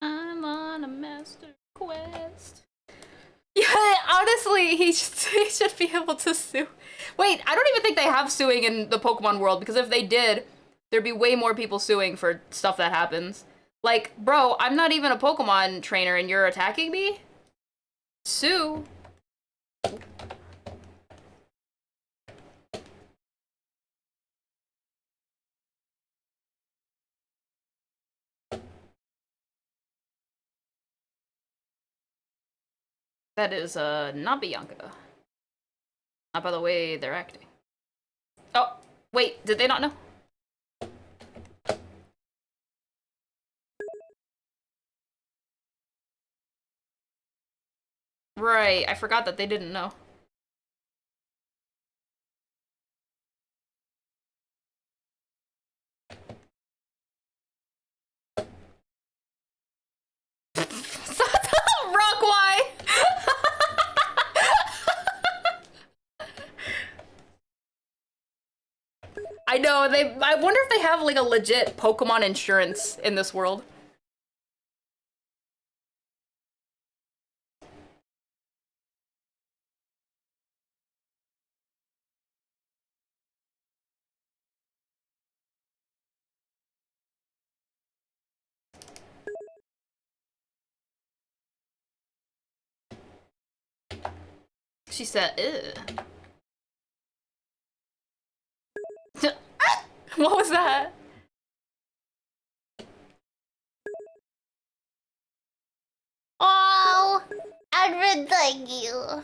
D: I'm on a master quest. Yeah, honestly, he should be able to sue. Wait, I don't even think they have suing in the Pokemon world, because if they did, there'd be way more people suing for stuff that happens. Like, bro, I'm not even a Pokemon trainer and you're attacking me? Sue. That is, not Bianca. Not by the way they're acting. Oh, wait, did they not know? Right, I forgot that they didn't know. Rockwhy! I know, I wonder if they have like a legit Pokemon insurance in this world. She said, ew. What was that? Oh, Edward, thank you.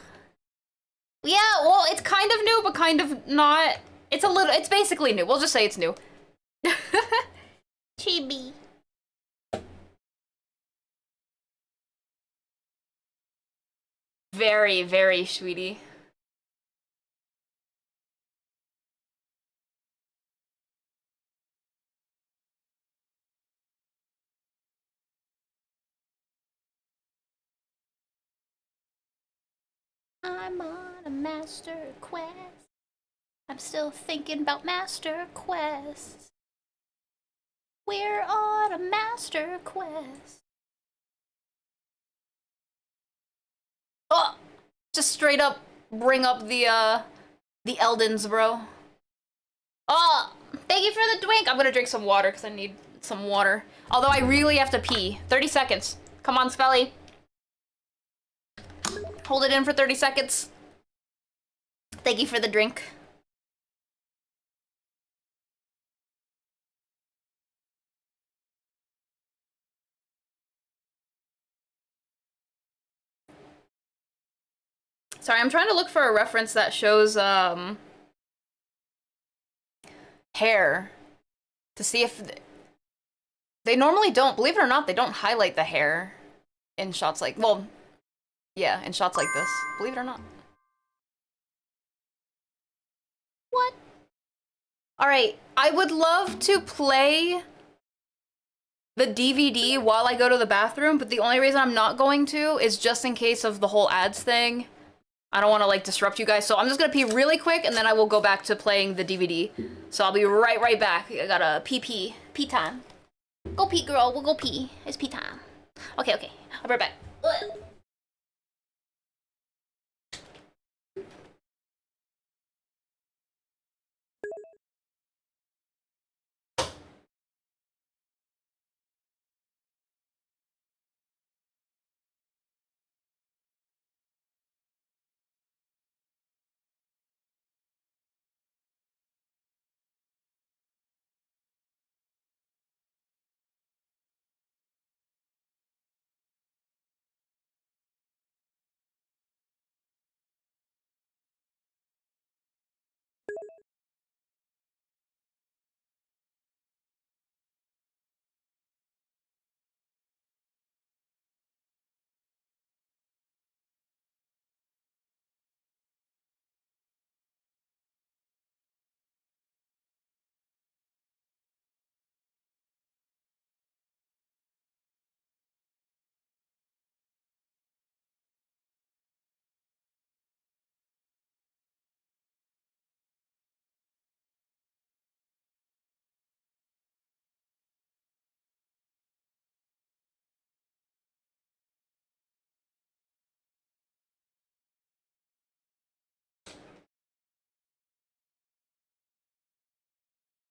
D: Yeah, well, it's kind of new, but kind of not. It's basically new. We'll just say it's new. Chibi. Very, very sweetie. I'm on a master quest. I'm still thinking about master quests. We're on a master quest. Oh! Just straight up bring up the Eldens, bro. Oh! Thank you for the drink! I'm gonna drink some water because I need some water. Although I really have to pee. 30 seconds. Come on, Spelly. Hold it in for 30 seconds. Thank you for the drink. Sorry, I'm trying to look for a reference that shows, hair. To see if... They normally don't, believe it or not, they don't highlight the hair in shots like... Well, yeah, in shots like this. Believe it or not. What? Alright, I would love to play the DVD while I go to the bathroom, but the only reason I'm not going to is just in case of the whole ads thing. I don't want to, like, disrupt you guys, so I'm just gonna pee really quick, and then I will go back to playing the DVD. So I'll be right back. I gotta pee. Pee time. Go pee, girl. We'll go pee. It's pee time. Okay. I'll be right back.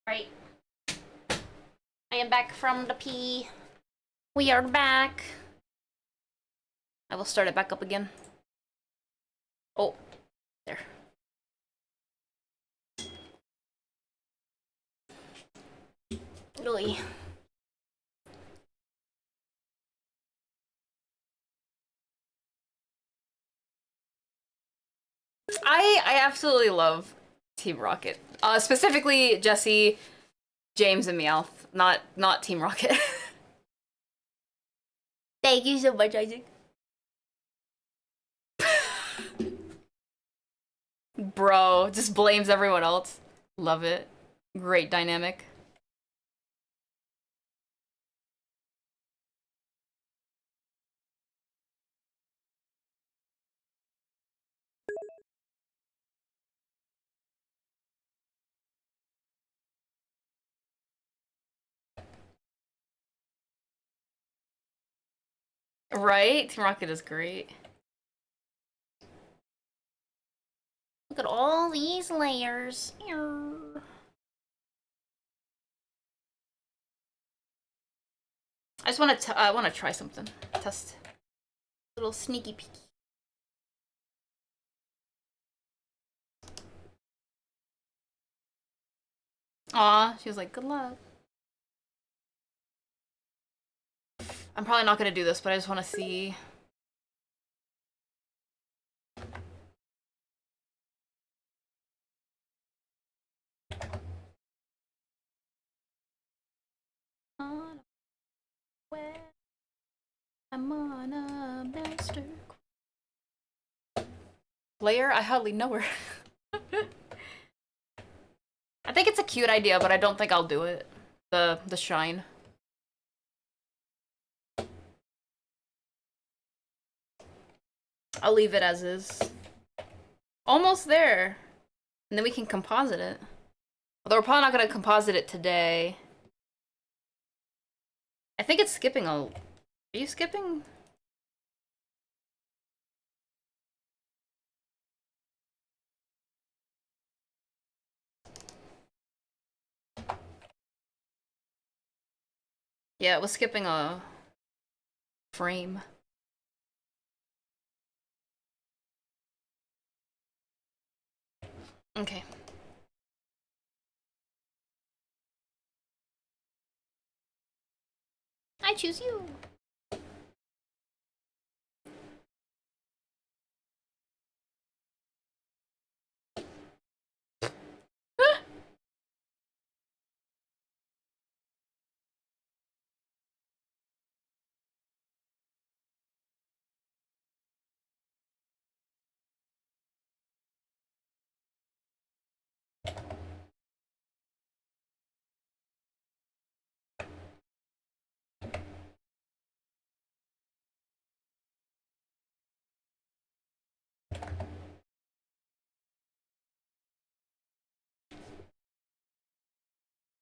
D: Right. I am back from the pee. We are back. I will start it back up again. Oh, there. Really. I absolutely love Team Rocket. Specifically Jesse, James, and Meowth. Not Team Rocket. Thank you so much, Isaac. Bro, just blames everyone else. Love it. Great dynamic. Right? Team Rocket is great. Look at all these layers. I just want to try something. Test. Little sneaky peek. Aw, she was like, good luck. I'm probably not gonna do this, but I just want to see. I'm on a master Layer? I hardly know her. I think it's a cute idea, but I don't think I'll do it. The shine. I'll leave it as is. Almost there. And then we can composite it. Although we're probably not gonna composite it today. I think it's skipping a... Are you skipping? Yeah, it was skipping a frame. Okay. I choose you.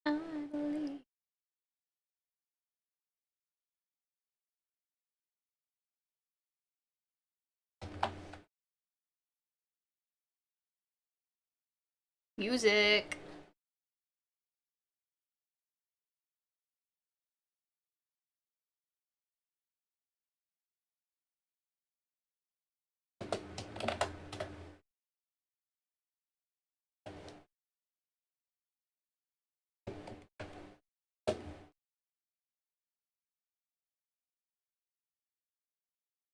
D: I believe. Music.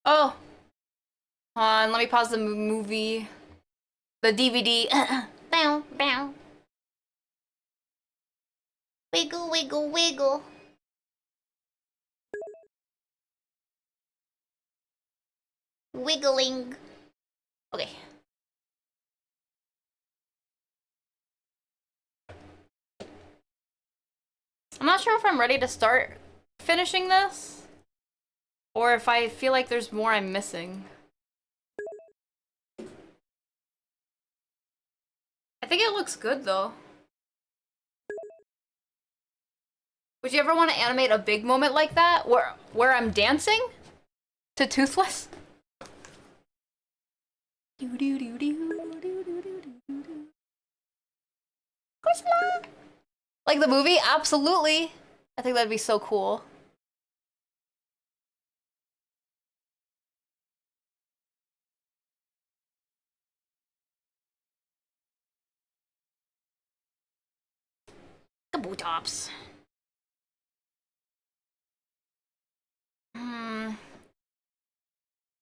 D: Oh. Hold on, let me pause the movie. The DVD. Bow, bow. Wiggle, wiggle, wiggle. Wiggling. Okay. I'm not sure if I'm ready to start finishing this, or if I feel like there's more I'm missing. I think it looks good though. Would you ever want to animate a big moment like that, where I'm dancing to Toothless? Like the movie? Absolutely. I think that'd be so cool. Kaboo tops.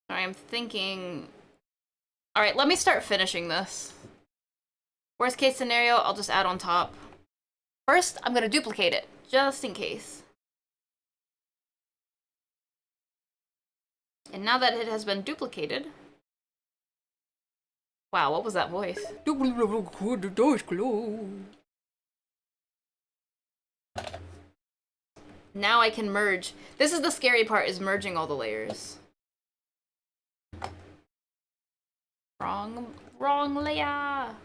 D: Sorry, I'm thinking... Alright, let me start finishing this. Worst case scenario, I'll just add on top. First, I'm gonna duplicate it, just in case. And now that it has been duplicated... Wow, what was that voice? Now I can merge. This is the scary part, is merging all the layers. Wrong layer.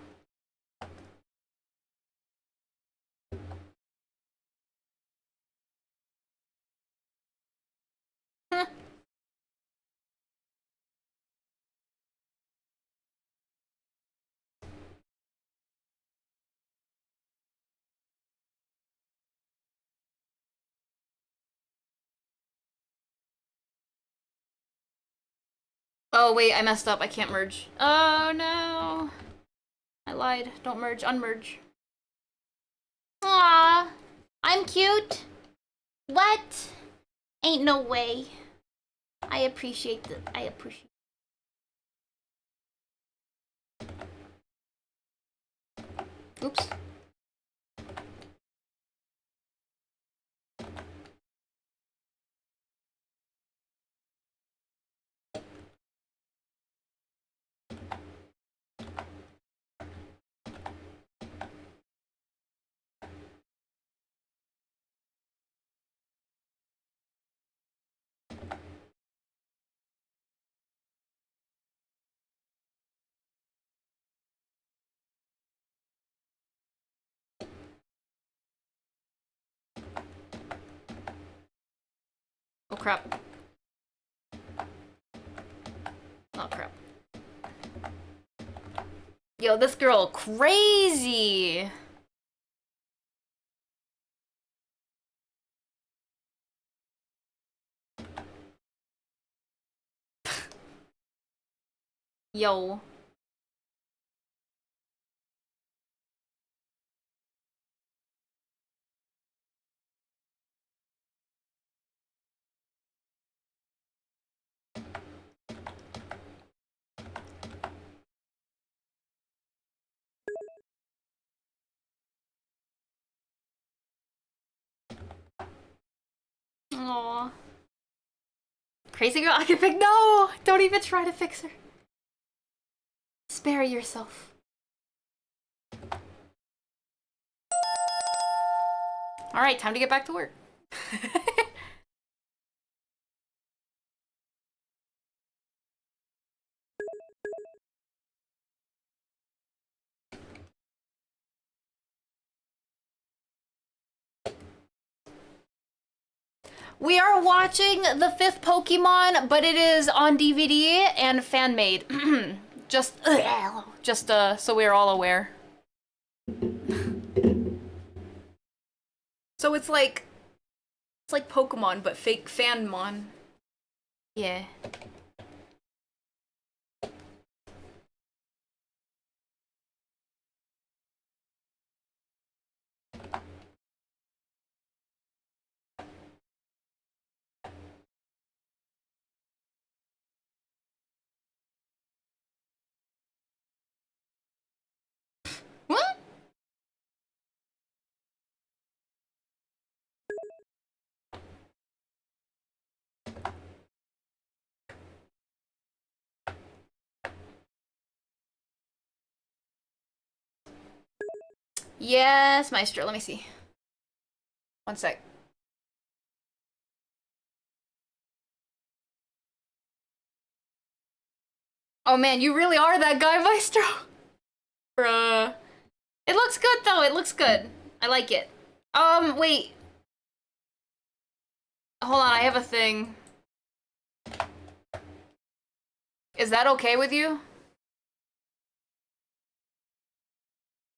D: Oh wait, I messed up. I can't merge. Oh no. I lied. Don't merge. Unmerge. Aww. I'm cute. What? Ain't no way. I appreciate the... I appreciate... Oops. crap. Oh crap. Yo, this girl crazy! Yo. Aww. Crazy girl, I can pick. No! Don't even try to fix her. Spare yourself. Alright, time to get back to work. We are watching the 5th Pokemon, but it is on DVD and fan-made. just so we're all aware. So it's like Pokemon, but fake fanmon. Yeah. What? Yes, Maestro. Let me see. One sec. Oh man, you really are that guy, Maestro. Bruh. It looks good though. It looks good. I like it. Wait. Hold on, I have a thing. Is that okay with you?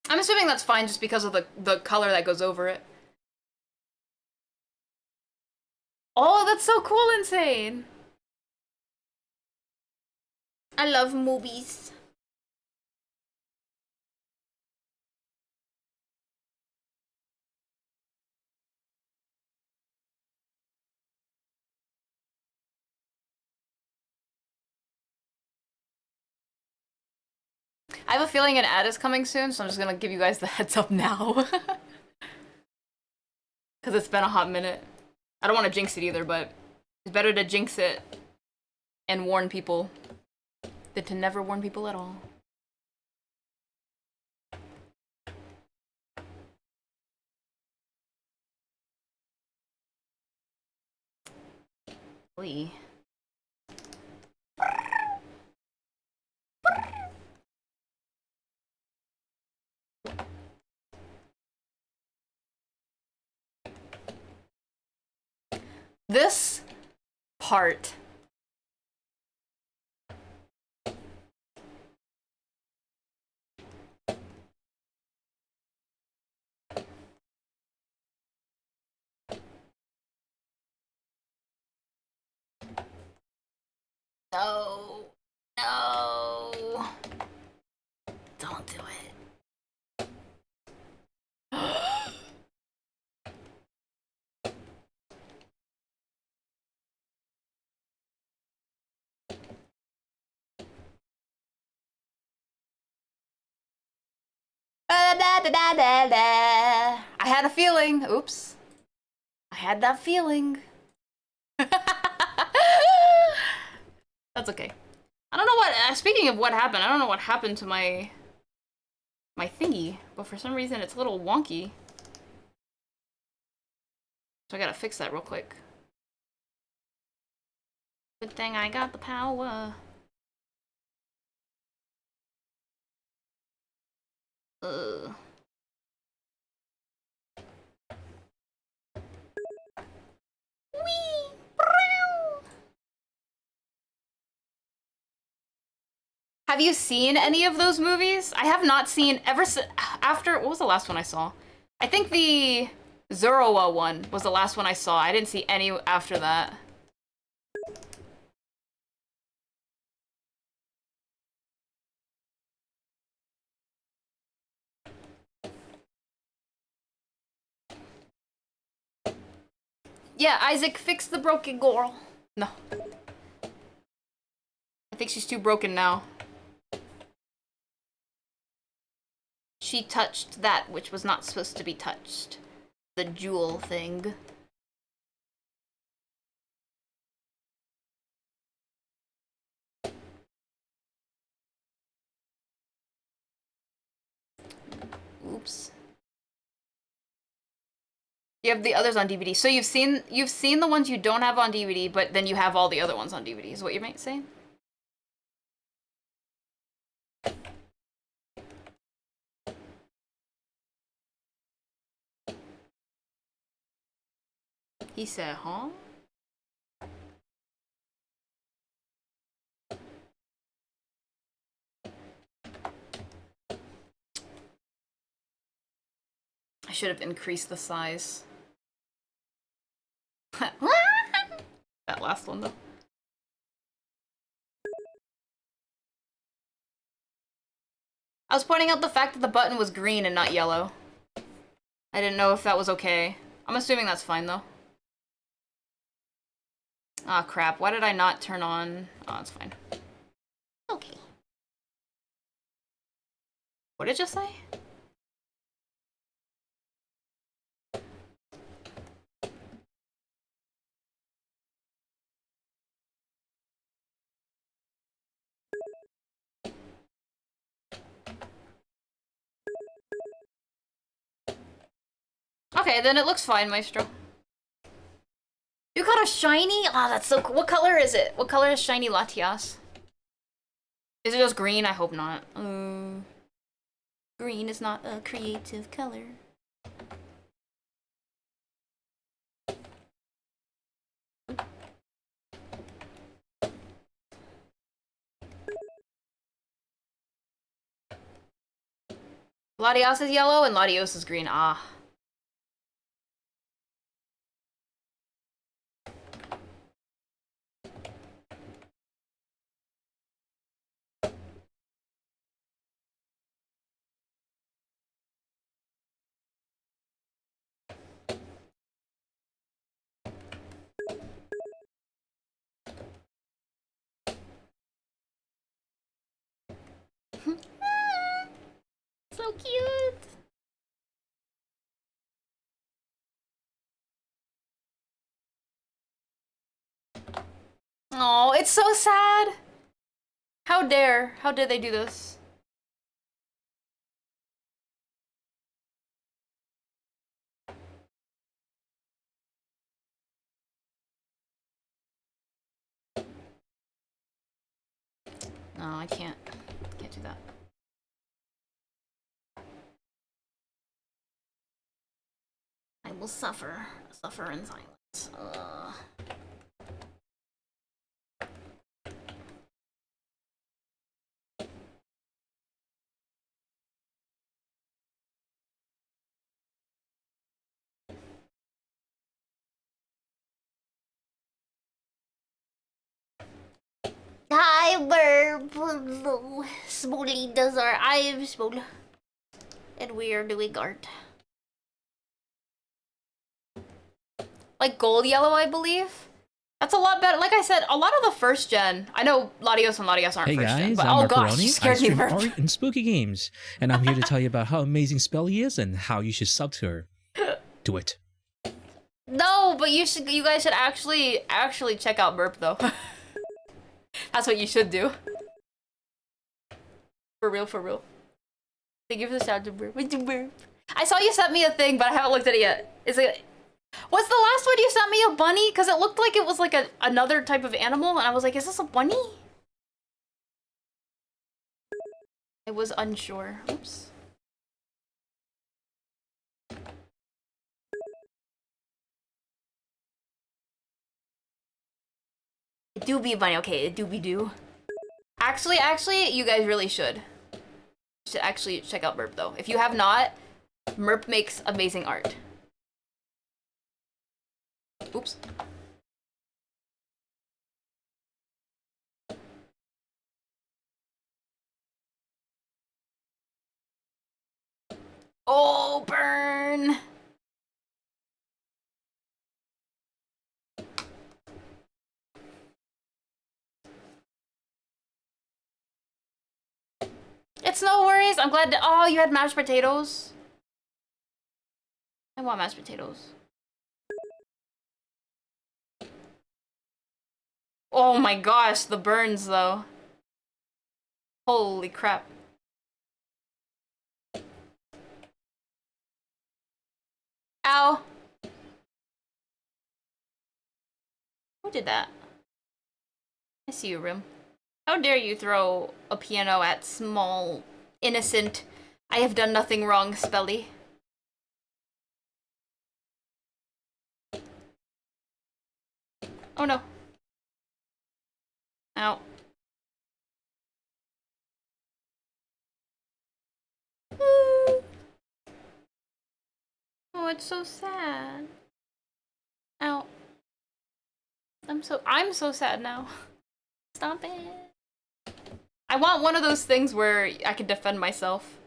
D: I'm assuming that's fine just because of the color that goes over it. Oh, that's so cool, Insane. I love movies. I have a feeling an ad is coming soon, so I'm just gonna give you guys the heads up now. Because it's been a hot minute. I don't want to jinx it either, but it's better to jinx it and warn people than to never warn people at all. Lee. This part. No. No. Don't do it. I had a feeling. Oops. I had that feeling. That's okay. I don't know what, speaking of what happened, I don't know what happened to my thingy, but for some reason it's a little wonky. So I gotta fix that real quick. Good thing I got the power. Ugh. Wee! Have you seen any of those movies? I have not seen after, what was the last one I saw? I think the Zoroa one was the last one I saw. I didn't see any after that. Yeah, Isaac, fix the broken girl. No. I think she's too broken now. She touched that which was not supposed to be touched. The jewel thing. Oops. You have the others on DVD. So you've seen the ones you don't have on DVD, but then you have all the other ones on DVD, is what you might say? He said, huh? I should have increased the size. That last one, though. I was pointing out the fact that the button was green and not yellow. I didn't know if that was okay. I'm assuming that's fine, though. Ah, crap. Why did I not turn on... Oh, it's fine. Okay. What did it just say? Okay, then it looks fine, Maestro. You got a shiny? Oh, that's so cool. What color is it? What color is shiny Latias? Is it just green? I hope not. Green is not a creative color. Latias is yellow and Latios is green. Ah. So cute. Oh, it's so sad. How dare they do this? No, I can't do that. I will suffer in silence. Hi, burp. Smooly does our I'm smooth. And we are doing art. Like gold yellow, I believe. That's a lot better. Like I said, a lot of the first gen. I know Latios and Latias aren't
E: Hey
D: first gen,
E: guys,
D: but
E: I'm
D: oh gosh,
E: Macaroni.
D: you
E: I
D: scared me.
E: stream
D: Burp.
E: art and spooky games, and I'm here to tell you about how amazing Spelly is and how you should sub to her. Do it.
D: No, but you guys should actually check out Burp though. That's what you should do. For real, for real. Thank you for the shout to Burp. Burp. I saw you sent me a thing, but I haven't looked at it yet. Is it? What's the last one you sent me? A bunny? Because it looked like it was like another type of animal, and I was like, is this a bunny? I was unsure. Oops. It do be a bunny. Okay, it do be do. Actually, you guys really should. Should actually check out Merp though. If you have not, Merp makes amazing art. Oops. Oh, burn! It's no worries. I'm glad to— oh, you had mashed potatoes? I want mashed potatoes. Oh my gosh, the burns though. Holy crap. Ow. Who did that? I see you, Rim. How dare you throw a piano at small, innocent, I have done nothing wrong, Spelly. Oh no. Ow. Oh, it's so sad. Ow. I'm so sad now. Stop it. I want one of those things where I can defend myself.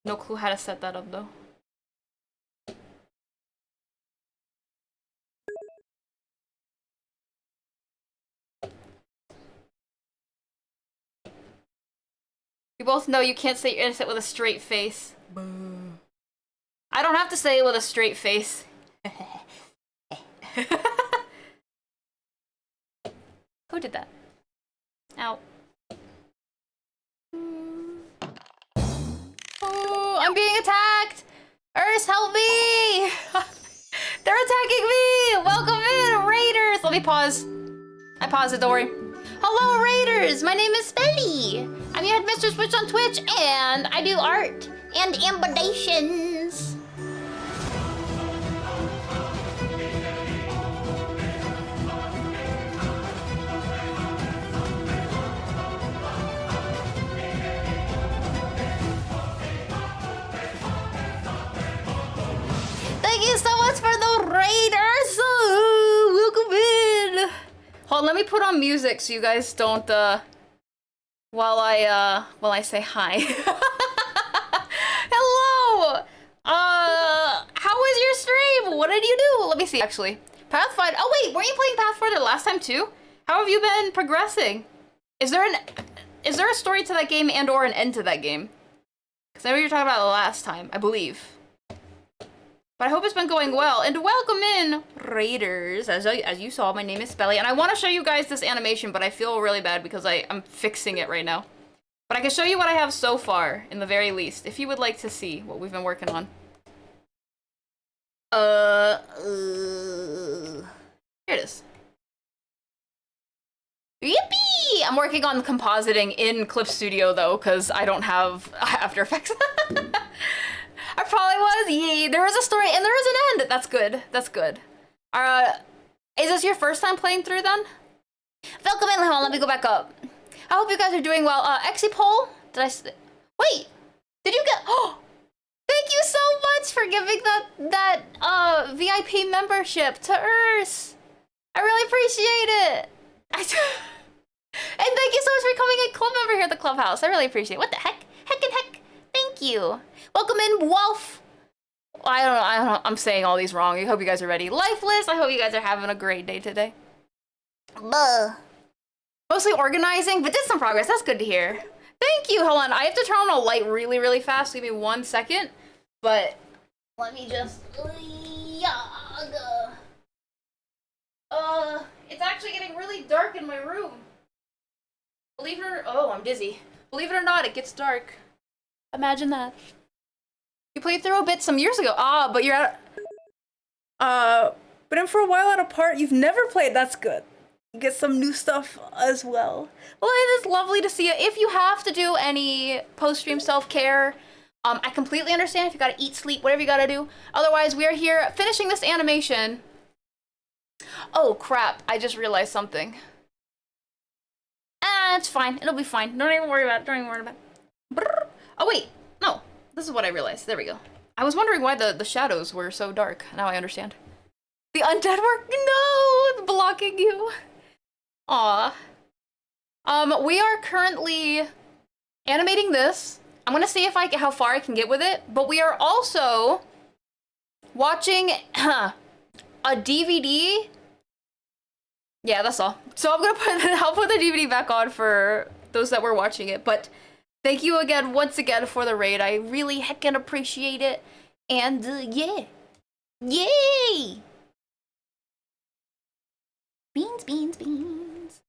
D: No clue how to set that up though. You both know you can't say you're innocent with a straight face. Boo. I don't have to say it with a straight face. Who did that? Ow. Oh, I'm being attacked! Urs, help me! They're attacking me! Welcome in, Raiders! Let me pause. I paused it, don't worry. Hello, Raiders! My name is Spelly! I'm your Mr. Switch on Twitch, and I do art and imitations. Thank you so much for the Raiders! Welcome in! Hold on, let me put on music so you guys don't, while I say hi. Hello! How was your stream? What did you do? Let me see, actually. Pathfinder— oh wait, weren't you playing Pathfinder last time too? How have you been progressing? Is there a story to that game and or an end to that game? Because I know you were talking about it last time, I believe. But I hope it's been going well. And welcome in, Raiders. As you saw, my name is Spelly. And I want to show you guys this animation, but I feel really bad because I'm fixing it right now. But I can show you what I have so far, in the very least, if you would like to see what we've been working on. Here it is. Yippee! I'm working on compositing in Clip Studio, though, because I don't have After Effects. I probably was. Yay, there is a story and there is an end. That's good. That's good. Is this your first time playing through then? Welcome in, hold on, let me go back up. I hope you guys are doing well. Exipol, wait, did you get— oh, thank you so much for giving that VIP membership to Urs. I really appreciate it. And thank you so much for becoming a club member here at the clubhouse. I really appreciate it. What the heck? Heck. Thank you. Welcome in, Wolf. I don't know. I'm saying all these wrong. I hope you guys are ready. Lifeless. I hope you guys are having a great day today. Buh. Mostly organizing, but did some progress. That's good to hear. Thank you. Hold on. I have to turn on a light really, really fast. Give me 1 second. But let me just— it's actually getting really dark in my room. Believe it or— oh, I'm dizzy. Believe it or not, it gets dark. Imagine that. You played through a bit some years ago. Ah, but you're at— but in for a while at a part you've never played. That's good. You get some new stuff as well. Well, it is lovely to see you. If you have to do any post-stream self-care, I completely understand if you gotta eat, sleep, whatever you gotta do. Otherwise, we are here finishing this animation. Oh, crap. I just realized something. it's fine. It'll be fine. Don't even worry about it. Don't even worry about it. Brrr. Oh, wait. No. This is what I realized. There we go. I was wondering why the shadows were so dark. Now I understand. The undead work? No! It's blocking you. Aw. We are currently animating this. I'm gonna see how far I can get with it, but we are also watching a DVD. Yeah, that's all. So I'm gonna I'll put the DVD back on for those that were watching it, but thank you again, once again, for the raid. I really heckin' appreciate it. And, yeah. Yay! Beans, beans, beans.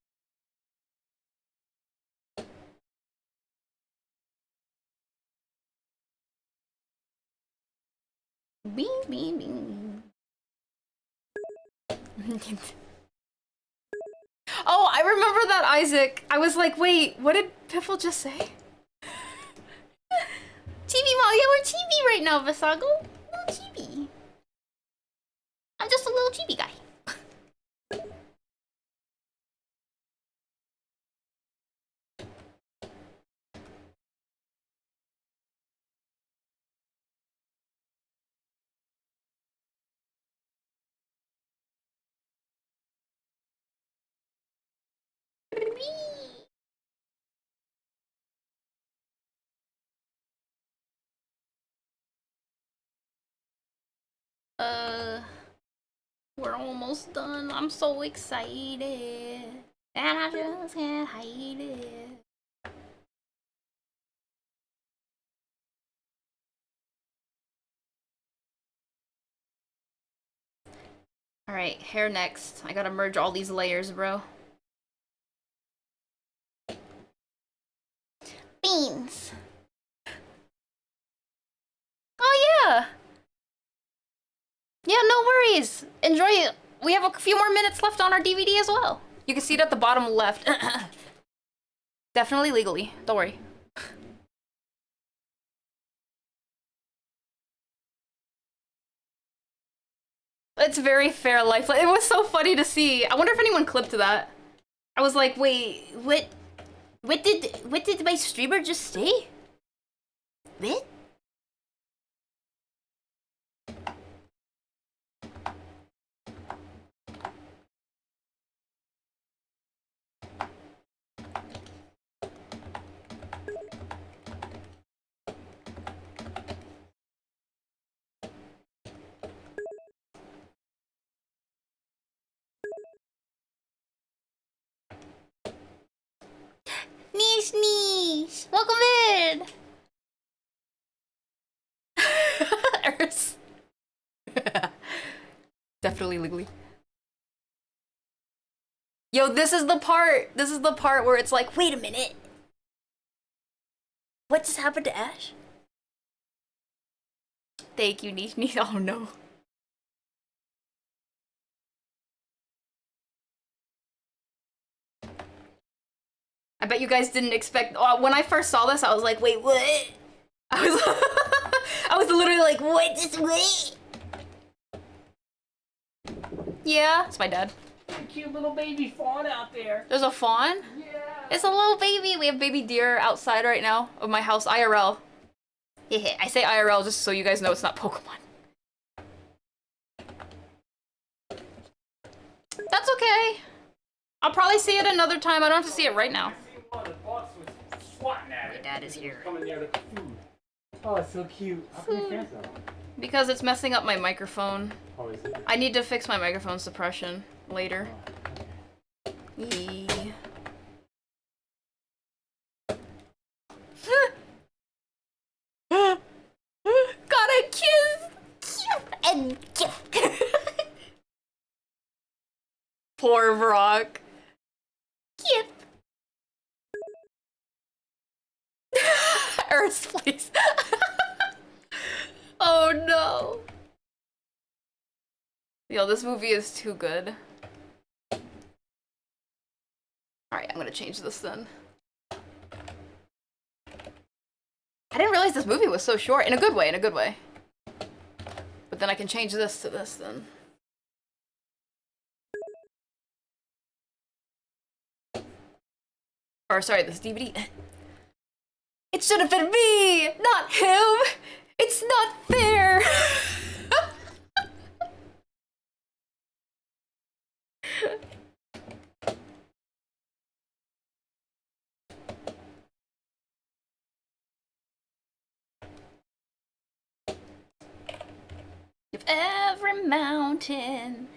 D: Beans, beans, beans. Oh, I remember that, Isaac. I was like, wait, what did Piffle just say? Chibi Mom, yeah, we're chibi right now, Visago. Little chibi. I'm just a little chibi guy. We're almost done. I'm so excited. And I just can't hide it. Alright, hair next. I gotta merge all these layers, bro. Beans. Oh, yeah. Yeah, no worries. Enjoy it. We have a few more minutes left on our DVD as well. You can see it at the bottom left. Definitely legally. Don't worry. It's very fair life. It was so funny to see. I wonder if anyone clipped that. I was like, wait, what did my streamer just say? What? Niche, niche. Welcome in. Earth. Definitely legally. Yo, this is the part. This is the part where it's like, wait a minute. What just happened to Ash? Thank you, niche, niche. Oh no. I bet you guys didn't expect. When I first saw this, I was like, wait, what? I was, I was literally like, what? This what? Yeah, it's my dad.
F: Cute little baby fawn out there.
D: There's a fawn?
F: Yeah.
D: It's a little baby. We have baby deer outside right now of my house, IRL. I say IRL just so you guys know it's not Pokemon. That's okay. I'll probably see it another time. I don't have to see it right now.
F: My
D: dad is here.
F: Coming near the food. Oh, it's so cute. How come you can't though?
D: Because it's messing up my microphone.
F: Oh, is it?
D: I need to fix my microphone suppression later.
F: Oh, okay.
D: Yee. Got a kiss! And kiss! Poor Brock. Kiss! Earth, please. Oh no. Yo, this movie is too good. Alright, I'm gonna change this then. I didn't realize this movie was so short. In a good way, in a good way. But then I can change this to this then. Or sorry, this DVD. It should have been me, not him. It's not fair. Of every mountain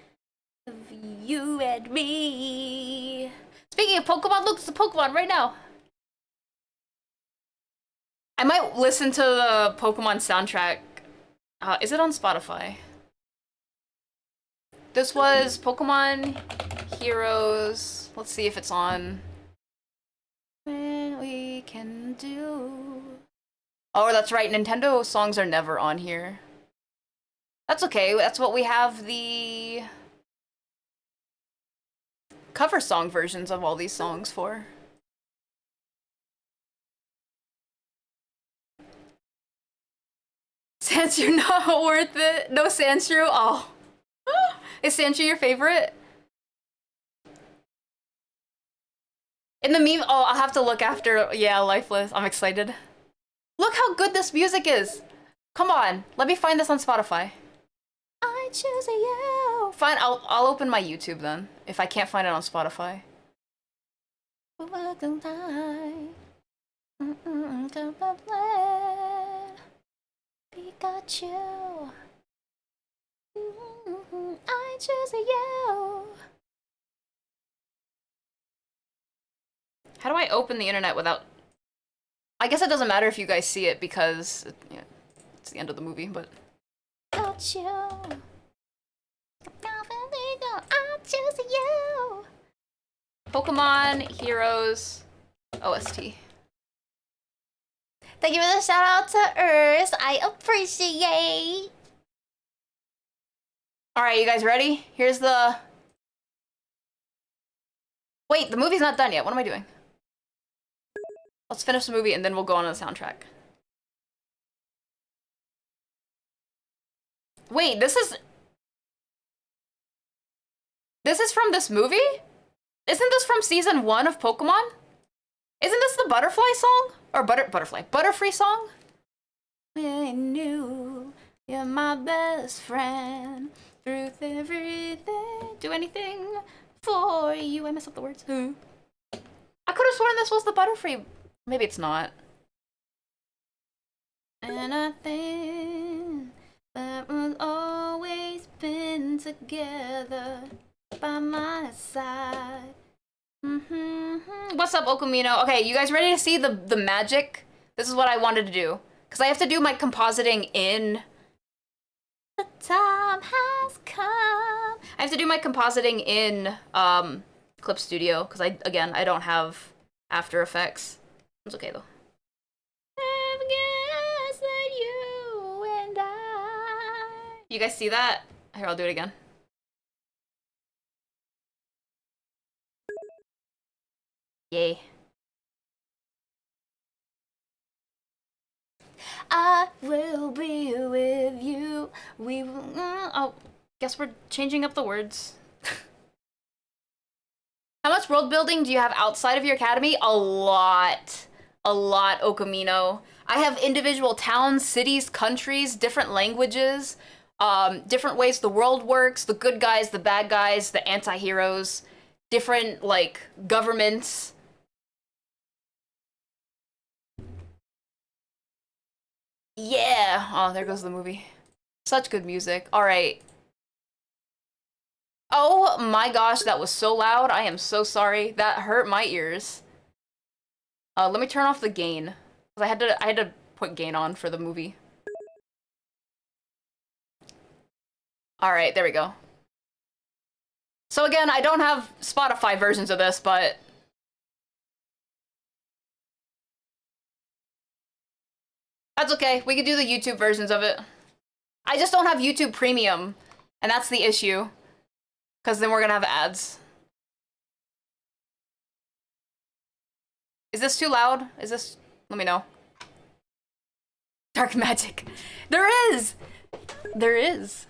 D: of you and me. Speaking of Pokemon, look, it's a Pokemon right now. I might listen to the Pokemon soundtrack. Is it on Spotify? This was Pokemon Heroes. Let's see if it's on. When we can do. Oh, that's right. Nintendo songs are never on here. That's okay. That's what we have the cover song versions of all these songs for. Sandshrew not worth it. No Sandshrew. Oh. Is Sandshrew your favorite? In the meme, oh, I'll have to look after, yeah, Lifeless. I'm excited. Look how good this music is. Come on, let me find this on Spotify. I choose you. Fine, I'll open my YouTube then, if I can't find it on Spotify. Pikachu. I choose you. How do I open the internet without... I guess it doesn't matter if you guys see it because yeah, it's the end of the movie, but... Got you. I choose you. Pokemon Heroes OST. Thank you for the shout out to Earth. I appreciate. All right, you guys ready? Here's the... Wait, the movie's not done yet. What am I doing? Let's finish the movie and then we'll go on to the soundtrack. Wait, this is from this movie? Isn't this from season 1 of Pokemon? Isn't this the Butterfly song? Or Butterfree song? I knew you're my best friend. Through everything. Do anything for you. I messed up the words. Who? I could have sworn this was the Butterfree. Maybe it's not. And I think that we've always been together by my side. What's up, Okamino? Okay, you guys ready to see the magic? This is what I wanted to do. Because I have to do my compositing in... The time has come. I have to do my compositing in Clip Studio. Because I don't have After Effects. It's okay, though. I guess that you and I... You guys see that? Here, I'll do it again. Yay. I will be with you. We will... oh, guess we're changing up the words. How much world building do you have outside of your academy? A lot. A lot, Okamino. I have individual towns, cities, countries, different languages, different ways the world works, the good guys, the bad guys, the anti-heroes, different, like, governments. Yeah! Oh, there goes the movie. Such good music. Alright. Oh my gosh, that was so loud. I am so sorry. That hurt my ears. Let me turn off the gain. I had to put gain on for the movie. Alright, there we go. So again, I don't have Spotify versions of this, but... That's okay, we could do the YouTube versions of it. I just don't have YouTube Premium, and that's the issue. Because then we're gonna have ads. Is this too loud? Is this... Let me know. Dark magic. There is! There is.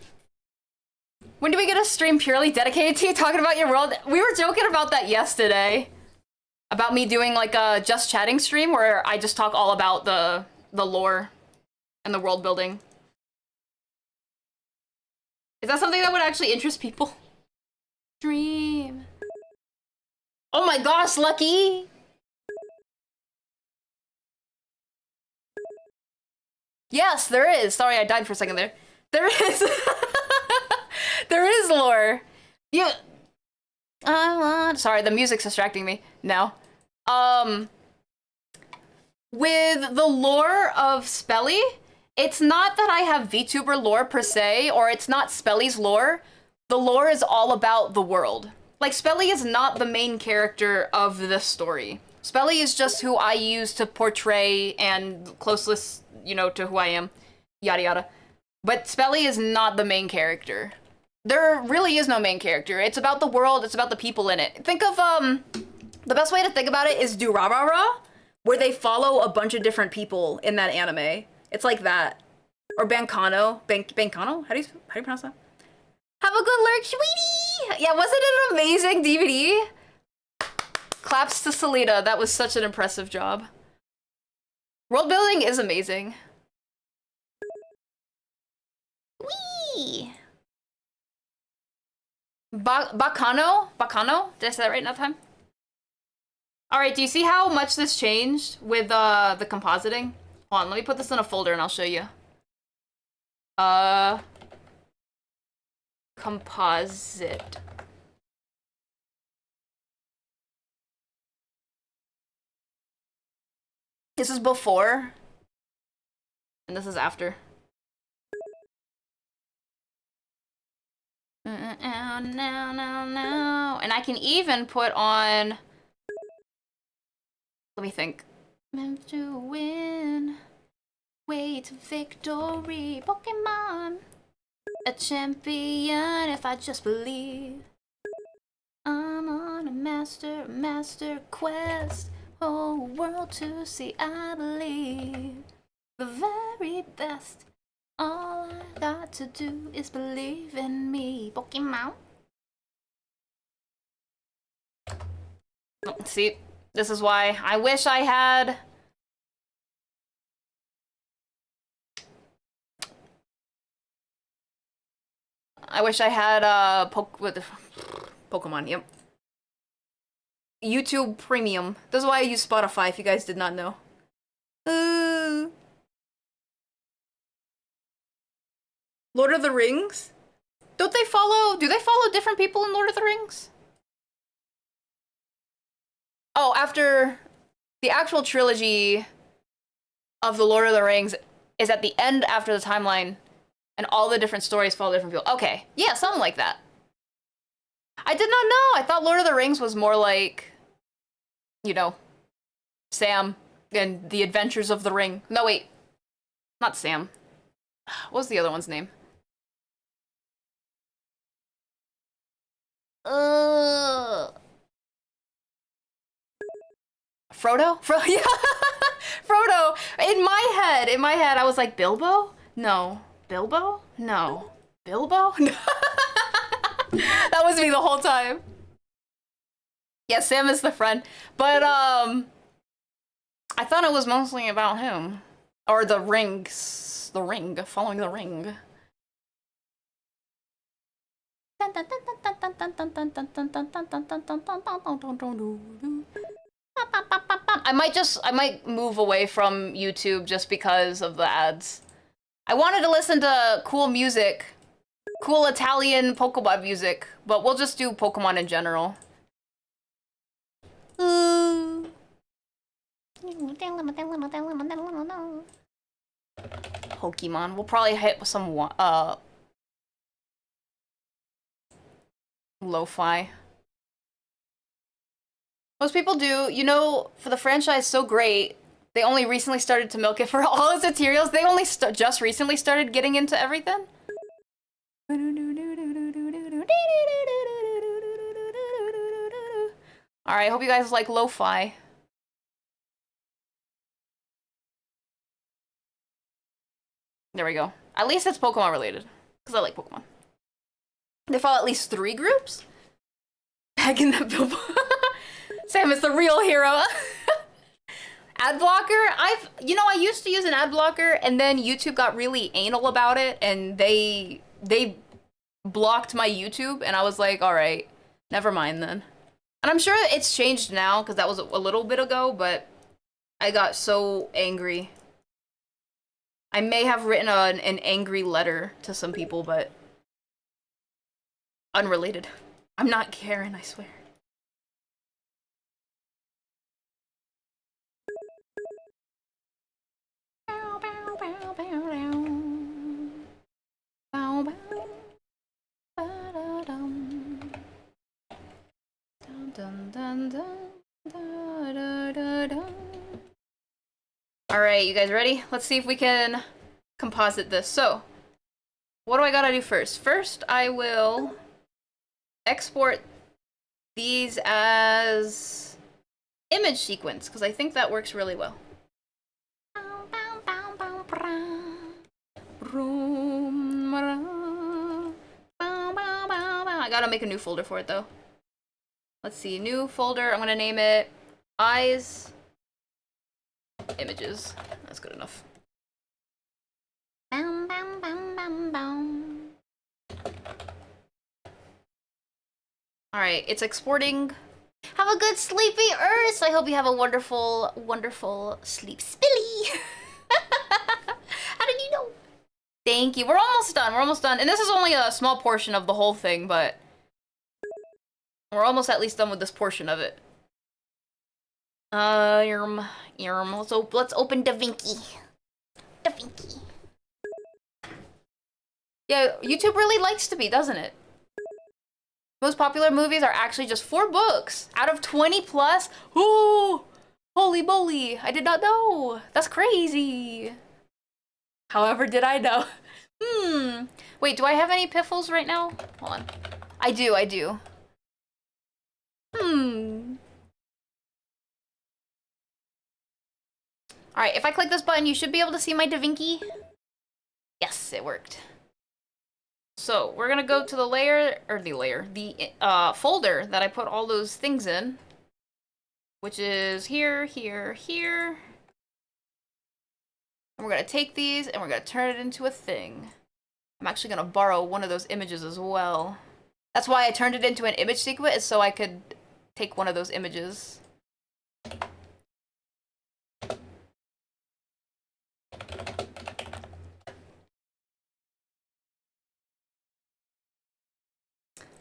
D: When do we get a stream purely dedicated to you talking about your world? We were joking about that yesterday. About me doing like a just chatting stream where I just talk all about the lore and the world building. Is that something that would actually interest people? Dream. Oh my gosh, Lucky! Yes, there is. Sorry, I died for a second there. There is. There is lore. You. Sorry, the music's distracting me now. With the lore of Spelly, it's not that I have VTuber lore per se, or it's not Spelly's lore. The lore is all about the world. Like, Spelly is not the main character of this story. Spelly is just who I use to portray and closest, you know, to who I am. Yada yada. But Spelly is not the main character. There really is no main character. It's about the world, it's about the people in it. Think of, the best way to think about it is Durarara, where they follow a bunch of different people in that anime. It's like that. Or Bankano. Bankano? How do you pronounce that? Have a good lurk, sweetie! Yeah, wasn't it an amazing DVD? Claps to Salita. That was such an impressive job. World building is amazing. Wee! Bacano? Bacano? Did I say that right that time? Alright, do you see how much this changed with the compositing? Hold on, let me put this in a folder and I'll show you. Composite. This is before, and this is after. No. And I can even put on, let me think. Meant to win, way to victory, Pokemon. A champion if I just believe. I'm on a master quest. Whole world to see, I believe. The very best. All I got to do is believe in me. Pokemon. See, this is why I wish I had. I wish I had Pokemon, yep. YouTube Premium. This is why I use Spotify, if you guys did not know. Lord of the Rings? Do they follow different people in Lord of the Rings? Oh, after the actual trilogy of the Lord of the Rings is at the end after the timeline, and all the different stories follow different people. Okay, yeah, something like that. I did not know. I thought Lord of the Rings was more like, you know, Sam and the Adventures of the Ring. No, wait. Not Sam. What was the other one's name? Frodo? Yeah. Frodo. In my head, I was like, Bilbo? No. Bilbo? No. Bilbo? No. That was me the whole time. Yeah, Sam is the friend. But, I thought it was mostly about him. Or the rings. The ring. Following the ring. I might move away from YouTube just because of the ads. I wanted to listen to cool music. Cool Italian Pokemon music, but we'll just do Pokemon in general. Pokemon. We'll probably hit some lo-fi. Most people do, you know, for the franchise so great, they only recently started to milk it for all its materials. They only just recently started getting into everything. Alright, I hope you guys like lo-fi. There we go. At least it's Pokemon related, because I like Pokemon. They follow at least 3 groups? Back in that Bilbo. Sam is the real hero. Ad blocker, I used to use an ad blocker and then YouTube got really anal about it and they blocked my YouTube and I was like, all right, never mind then. And I'm sure it's changed now because that was a little bit ago, but I got so angry. I may have written an angry letter to some people, but unrelated. I'm not Karen, I swear. Alright, you guys ready? Let's see if we can composite this. So, what do I gotta do first? First, I will export these as image sequence, because I think that works really well. I gotta make a new folder for it though. Let's see, new folder, I'm gonna name it Eyes Images. That's good enough. Alright, it's exporting. Have a good sleepy Earth! I hope you have a wonderful, wonderful sleep. Spilly! How did you know? Thank you. We're almost done. We're almost done. And this is only a small portion of the whole thing, but we're almost at least done with this portion of it. Let's open DaVinci. DaVinci. Yeah, YouTube really likes to be, doesn't it? Most popular movies are actually just 4 books out of 20 plus. Ooh, holy moly! I did not know. That's crazy. However, did I know? Wait, do I have any piffles right now? Hold on. I do. Alright, if I click this button, you should be able to see my DaVinci. Yes, it worked. So, we're gonna go to the folder that I put all those things in. Which is here, here, here. And we're gonna take these and we're gonna turn it into a thing. I'm actually gonna borrow one of those images as well. That's why I turned it into an image sequence, is so I could take one of those images.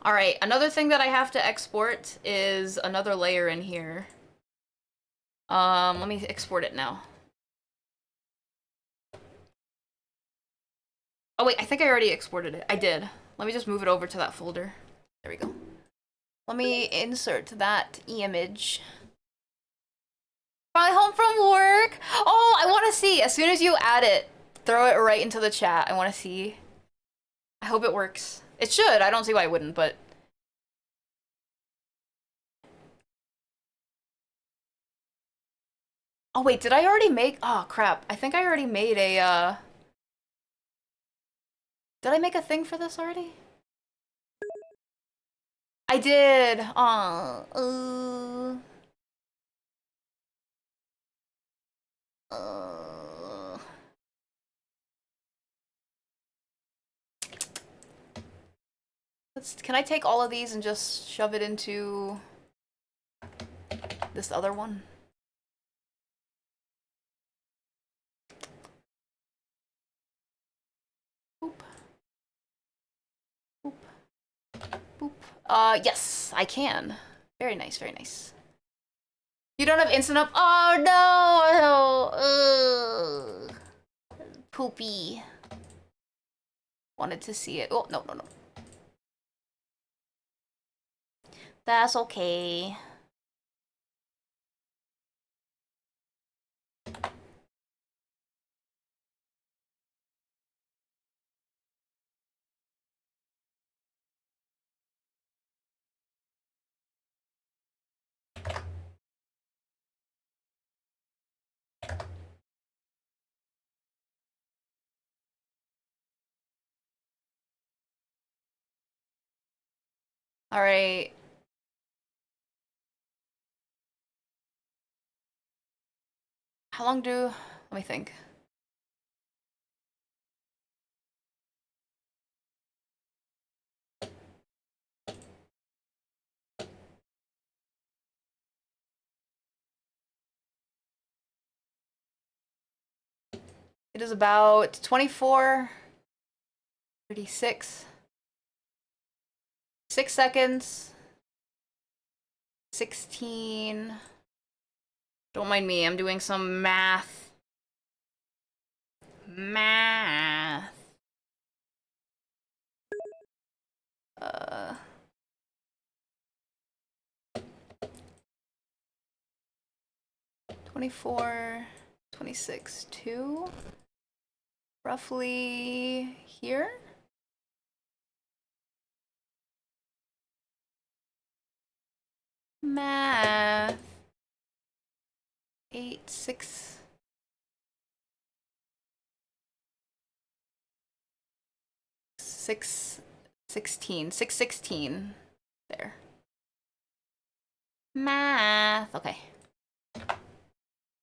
D: Alright, another thing that I have to export is another layer in here. Let me export it now. Oh wait, I think I already exported it. I did. Let me just move it over to that folder. There we go. Let me insert that image. Finally home from work! Oh, I want to see! As soon as you add it, throw it right into the chat. I want to see. I hope it works. It should. I don't see why it wouldn't, but... Oh wait, did I already make... Oh crap. I think I already made a, Did I make a thing for this already? I did! Can I take all of these and just shove it into this other one? Boop. Boop. Boop. Yes, I can. Very nice, very nice. You don't have instant up? Oh no! Poopy. Wanted to see it. Oh, no. That's okay. All right. How long do... Let me think. It is about 24, 36, 6 seconds, 16. Don't mind me, I'm doing some math. Math. 24, 26, 2. Roughly here? Math. 8, 6. 16. 616. There. Math. Okay.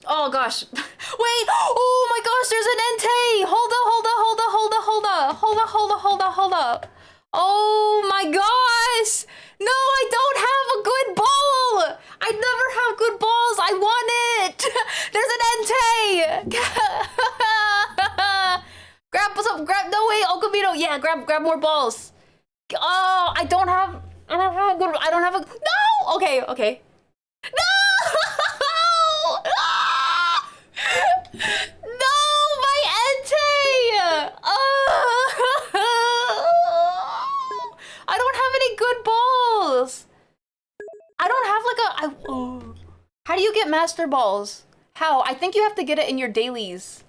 D: Oh gosh. Wait! Oh my gosh, there's an Entei! Hold up, hold up, hold up, hold up, hold up. Hold up, hold up, hold up, hold up. Oh my gosh! No, I don't have a good ball! I never have good balls! I want it! There's an Entei! Grab some, no way, Okamino, yeah, grab more balls. Oh, I don't have a, no! Okay, okay. No! No, my Entei! I don't have any good balls. I don't have like how do you get master balls? How? I think you have to get it in your dailies.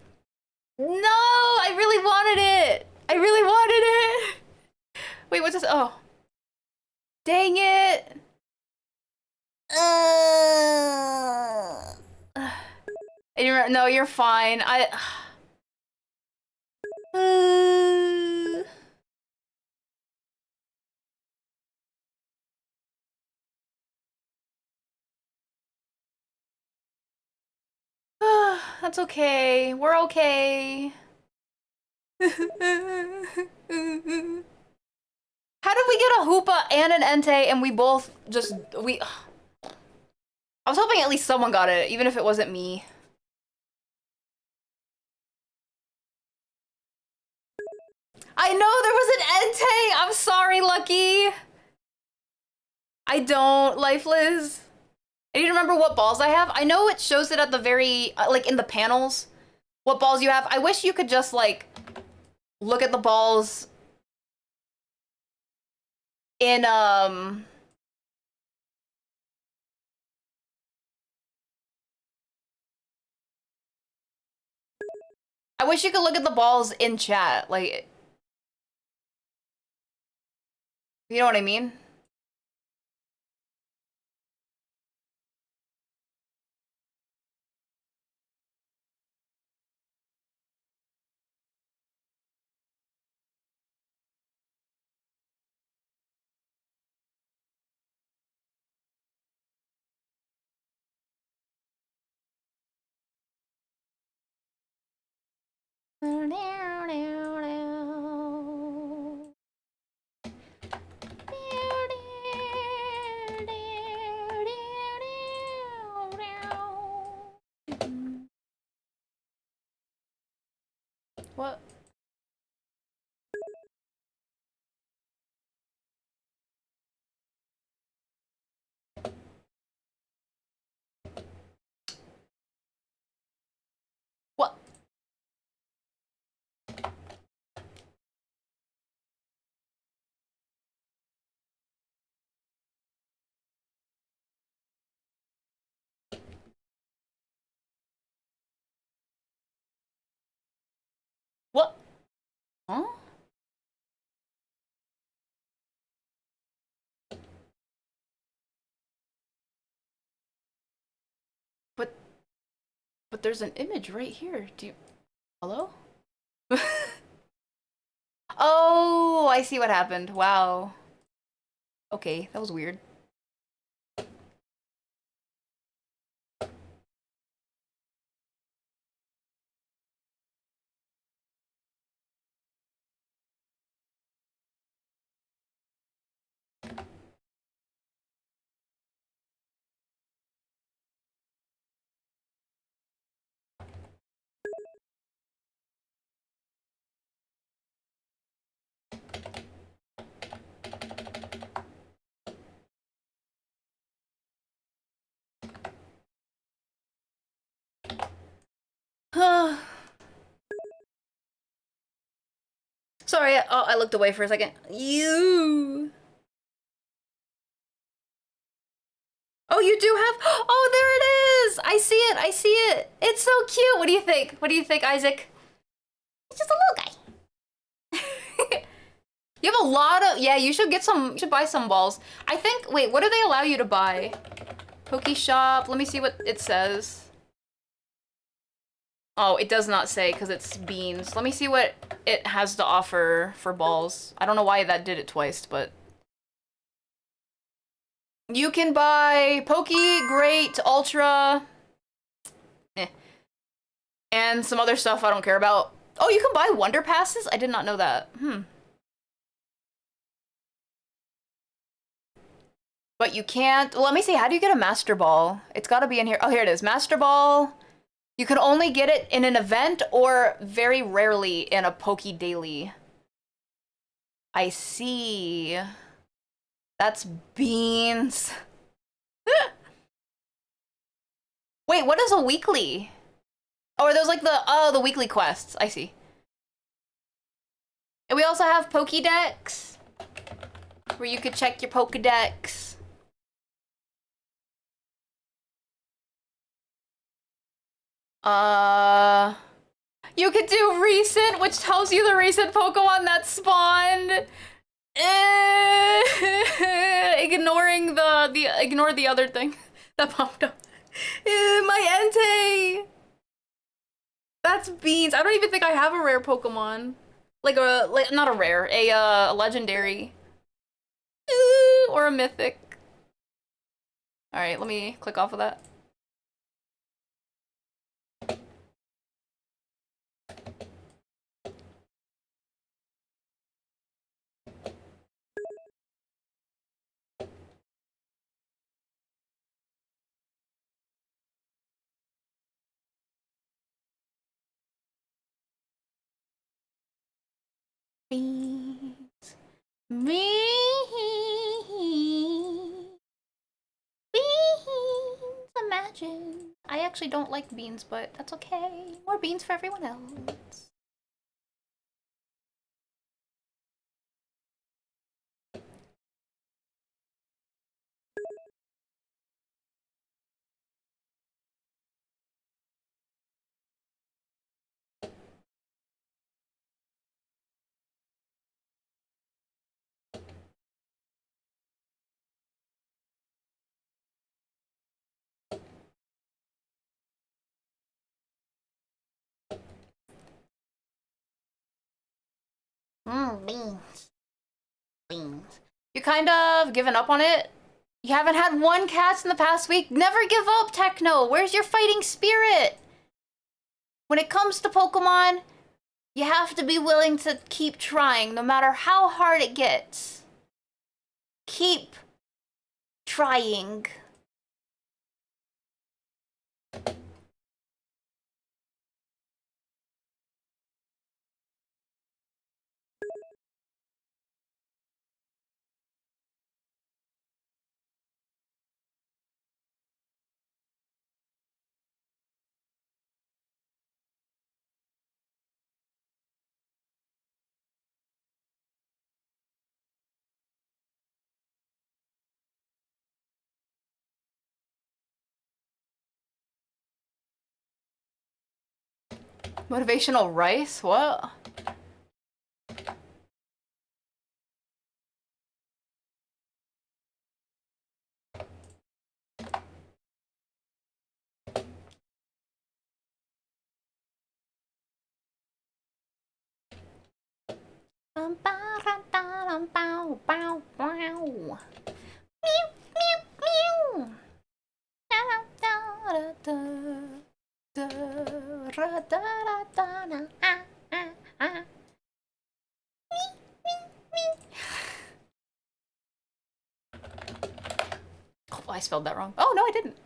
D: No, I really wanted it. I really wanted it. Wait, what's this? Oh. Dang it. No, you're fine. That's okay. We're okay. How did we get a Hoopa and an Entei and we both just, I was hoping at least someone got it, even if it wasn't me. I know there was an Entei! I'm sorry, Lucky! I don't, Lifeless. I need to remember what balls I have. I know it shows it at the very, like in the panels, what balls you have. I wish you could just like, look at the balls in, I wish you could look at the balls in chat, like, you know what I mean? What? What? What? Huh? But there's an image right here. Do you... Hello? Oh, I see what happened. Wow. Okay, that was weird. Sorry, oh, I looked away for a second. You. Oh, you do have. Oh, there it is. I see it. I see it. It's so cute. What do you think? What do you think, Isaac? It's just a little guy. You have a lot of. Yeah, you should get some. You should buy some balls. I think. Wait, what do they allow you to buy? Poke Shop. Let me see what it says. Oh, it does not say because it's beans. Let me see what it has to offer for balls. I don't know why that did it twice, but... You can buy Pokey, Great, Ultra... and some other stuff I don't care about. Oh, you can buy Wonder Passes? I did not know that. But you can't... Well, let me see. How do you get a Master Ball? It's got to be in here. Oh, here it is. Master Ball... You can only get it in an event or very rarely in a Poke Daily. I see. That's beans. Wait, what is a weekly? Oh, are those like the weekly quests? I see. And we also have Pokédex, where you could check your Pokédex. You could do recent, which tells you the recent Pokemon that spawned. Ignore the other thing that popped up. My Entei. That's beans. I don't even think I have a rare Pokemon. Not a rare, a legendary. Or a mythic. All right, let me click off of that. Beans. Imagine. I actually don't like beans, but that's okay. More beans for everyone else. Beans. Beans. You kind of given up on it? You haven't had one catch in the past week? Never give up, Techno! Where's your fighting spirit? When it comes to Pokemon, you have to be willing to keep trying, no matter how hard it gets. Keep trying. Motivational rice? What? Oh, I spelled that wrong. Oh, no, I didn't.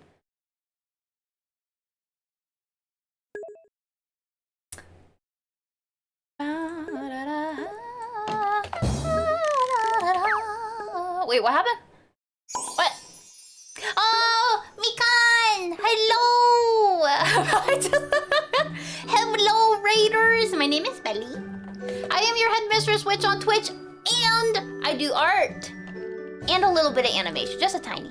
D: Wait, what happened? What? Oh, Mikan! Hello!
A: Ellie. I am your headmistress witch on Twitch, and I do art. And a little bit of animation, just a tiny.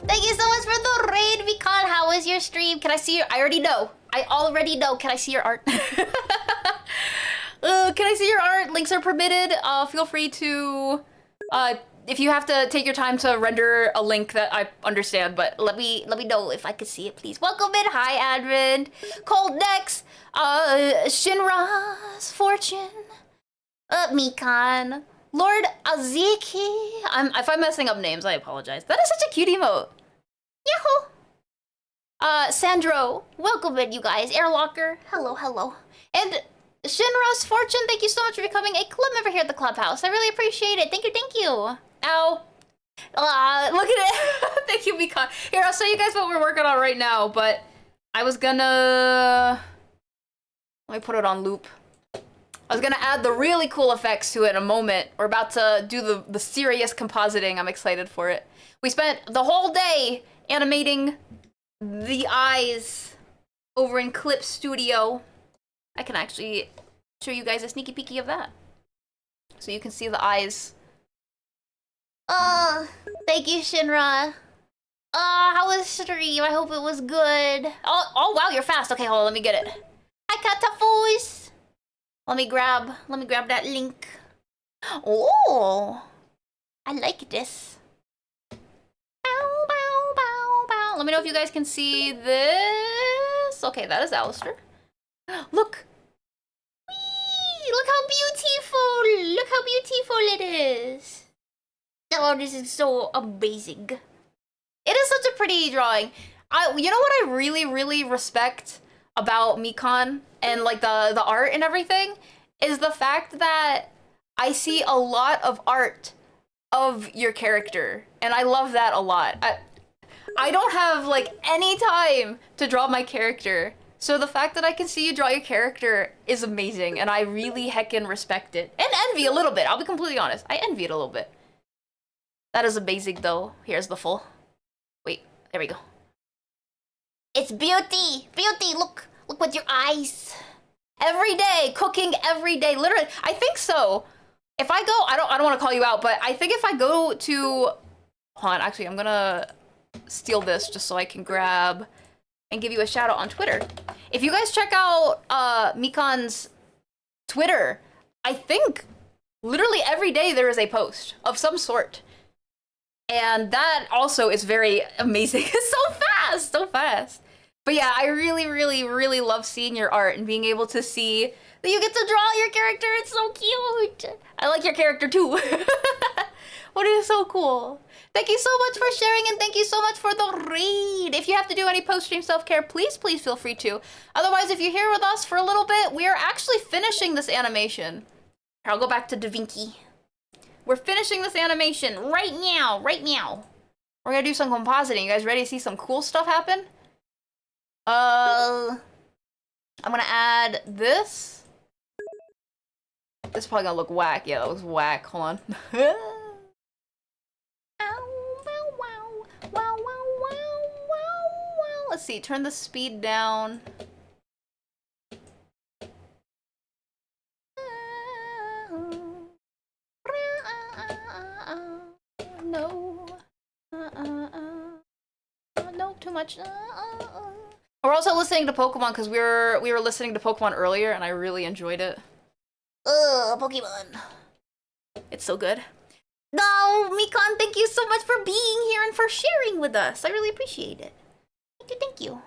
A: Thank you so much for the raid, Vikan. How was your stream? Can I see your... I already know. I already know. Can I see your art? Can I see your art? Links are permitted. Feel free to... if you have to take your time to render a link, that I understand, but let me know if I could see it, please. Welcome in. Hi, Advent. Cold Nex. Shinra's Fortune. Mikan. Lord Aziki. If I'm messing up names, I apologize. That is such a cute emote. Yahoo! Sandro, welcome in, you guys. Airlocker, hello, hello. And Shinra's Fortune, thank you so much for becoming a club member here at the clubhouse. I really appreciate it. Thank you, thank you. Ow. Look at it. Thank you, Mika. Here, I'll show you guys what we're working on right now, but I was gonna... Let me put it on loop. I was gonna add the really cool effects to it in a moment. We're about to do the serious compositing. I'm excited for it. We spent the whole day animating the eyes over in Clip Studio. I can actually show you guys a sneaky peeky of that. So you can see the eyes. Thank you, Shinra. How was stream? I hope it was good. Oh wow, you're fast. Okay, hold on, let me get it. Hi, Katafus. Let me grab that link. Oh, I like this. Bow, bow, bow, bow. Let me know if you guys can see this. Okay, that is Alistair. Look. Whee! Look how beautiful. Look how beautiful it is. Oh, this is so amazing. It is such a pretty drawing. You know what I really, really respect about Mikan and like the art and everything is the fact that I see a lot of art of your character, and I love that a lot. I don't have like any time to draw my character, so the fact that I can see you draw your character is amazing, and I really heckin' respect it and envy a little bit. I'll be completely honest, I envy it a little bit. That is amazing though. Here's the full. Wait, there we go. It's beauty! Beauty! Look with your eyes. Every day, cooking every day. Literally, I think so. If I go, I don't want to call you out, but I think if I go to, hold on, actually, I'm gonna steal this just so I can grab and give you a shout out on Twitter. If you guys check out Mikan's Twitter, I think literally every day there is a post of some sort. And that also is very amazing. It's so fast, so fast. But yeah, I really, really, really love seeing your art and being able to see that you get to draw your character. It's so cute. I like your character too. What is so cool. Thank you so much for sharing, and thank you so much for the raid. If you have to do any post-stream self-care, please feel free to. Otherwise, if you're here with us for a little bit, we are actually finishing this animation. Here, I'll go back to Da Vinci. We're finishing this animation right now, right now. We're gonna do some compositing. You guys ready to see some cool stuff happen? I'm gonna add this. This is probably gonna look whack. Yeah, that looks whack. Hold on. Let's see, turn the speed down. No. No, too much. We're also listening to Pokemon because we were listening to Pokemon earlier and I really enjoyed it. Pokemon. It's so good. No, Mikan, thank you so much for being here and for sharing with us. I really appreciate it. Thank you.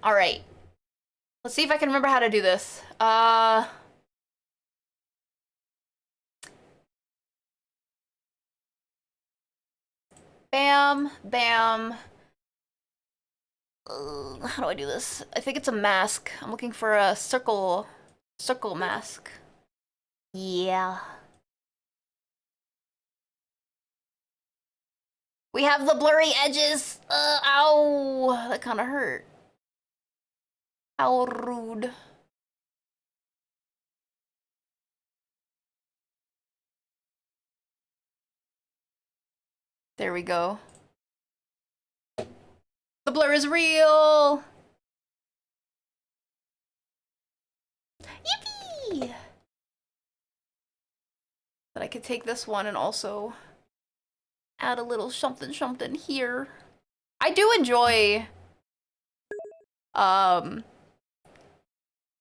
A: All right. Let's see if I can remember how to do this. Bam, bam. How do I do this? I think it's a mask. I'm looking for a circle mask. Yeah.
D: We have the blurry edges. Ow, that kind of hurt. How rude. There we go. The blur is real. Yippee! But I could take this one and also add a little something something here. I do enjoy I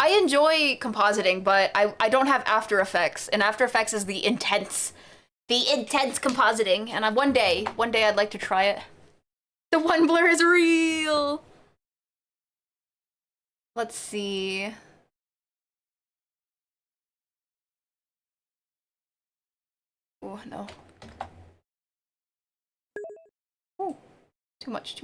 D: enjoy compositing, but I don't have After Effects, and After Effects is the intense compositing, and one day I'd like to try it. The one blur is real. Let's see. Oh no. Ooh, too much.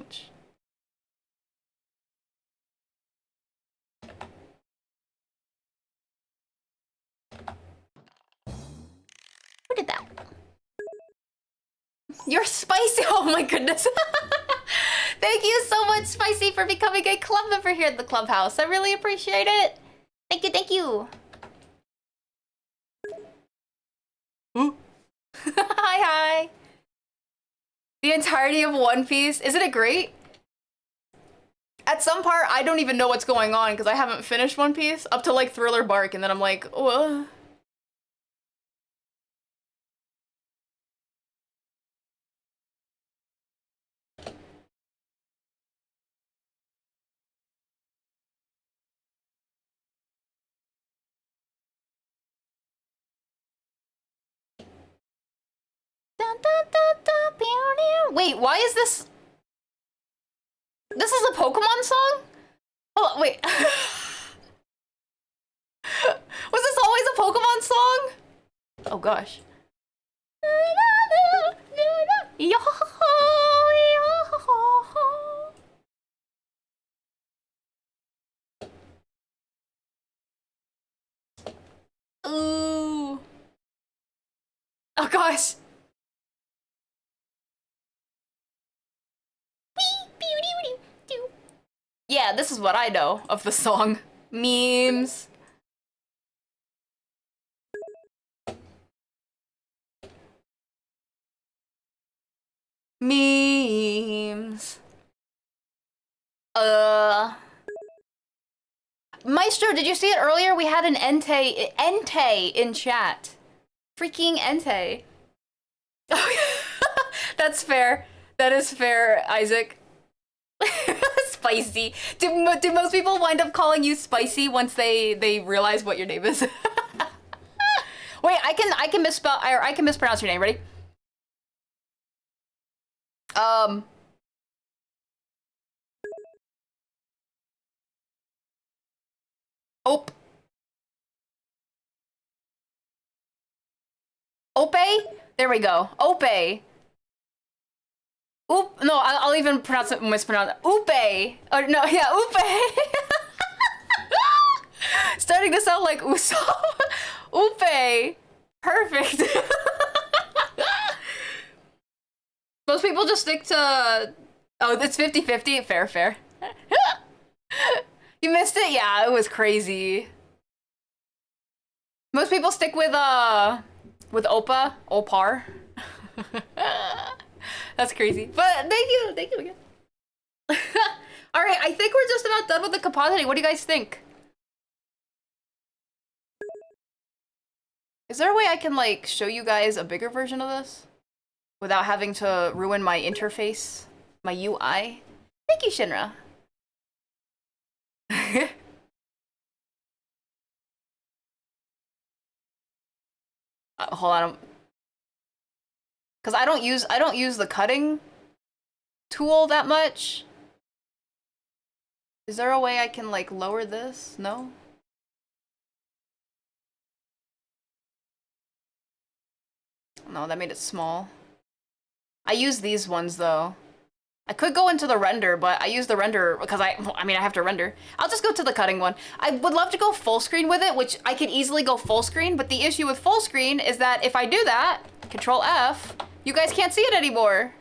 D: Who did that? You're spicy. Oh my goodness. Thank you so much, Spicy, for becoming a club member here at the clubhouse. I really appreciate it. Thank you. Ooh. Hi. The entirety of One Piece. Isn't it great? At some part, I don't even know what's going on because I haven't finished One Piece up to like Thriller Bark, and then I'm like, oh. Wait, why is this? This is a Pokemon song? Oh, wait. Was this always a Pokemon song? Oh gosh. Ooh. Oh gosh. Yeah, this is what I know of the song. Memes. Memes. Maestro, did you see it earlier? We had an Entei in chat. Freaking Entei. That's fair. That is fair, Isaac. Spicy. Do most people wind up calling you Spicy once they realize what your name is? Wait, I can misspell, or I can mispronounce your name. Ready? Ope? There we go. Ope. Oop, no, I'll even mispronounce it. Upe. Or no, yeah, Upe. Starting to sound like Usopp. Upe. Perfect. Most people just stick to... Oh, it's 50-50. Fair. You missed it? Yeah, it was crazy. Most people stick with Oppa. Opar. That's crazy. But thank you again. All right, I think we're just about done with the compositing. What do you guys think? Is there a way I can like show you guys a bigger version of this without having to ruin my interface, my UI? Thank you, Shinra. Hold on. Cause I don't use the cutting tool that much. Is there a way I can like lower this? No? No, that made it small. I use these ones though. I could go into the render, but I use the render because I have to render. I'll just go to the cutting one. I would love to go full screen with it, which I could easily go full screen, but the issue with full screen is that if I do that, Control F, you guys can't see it anymore.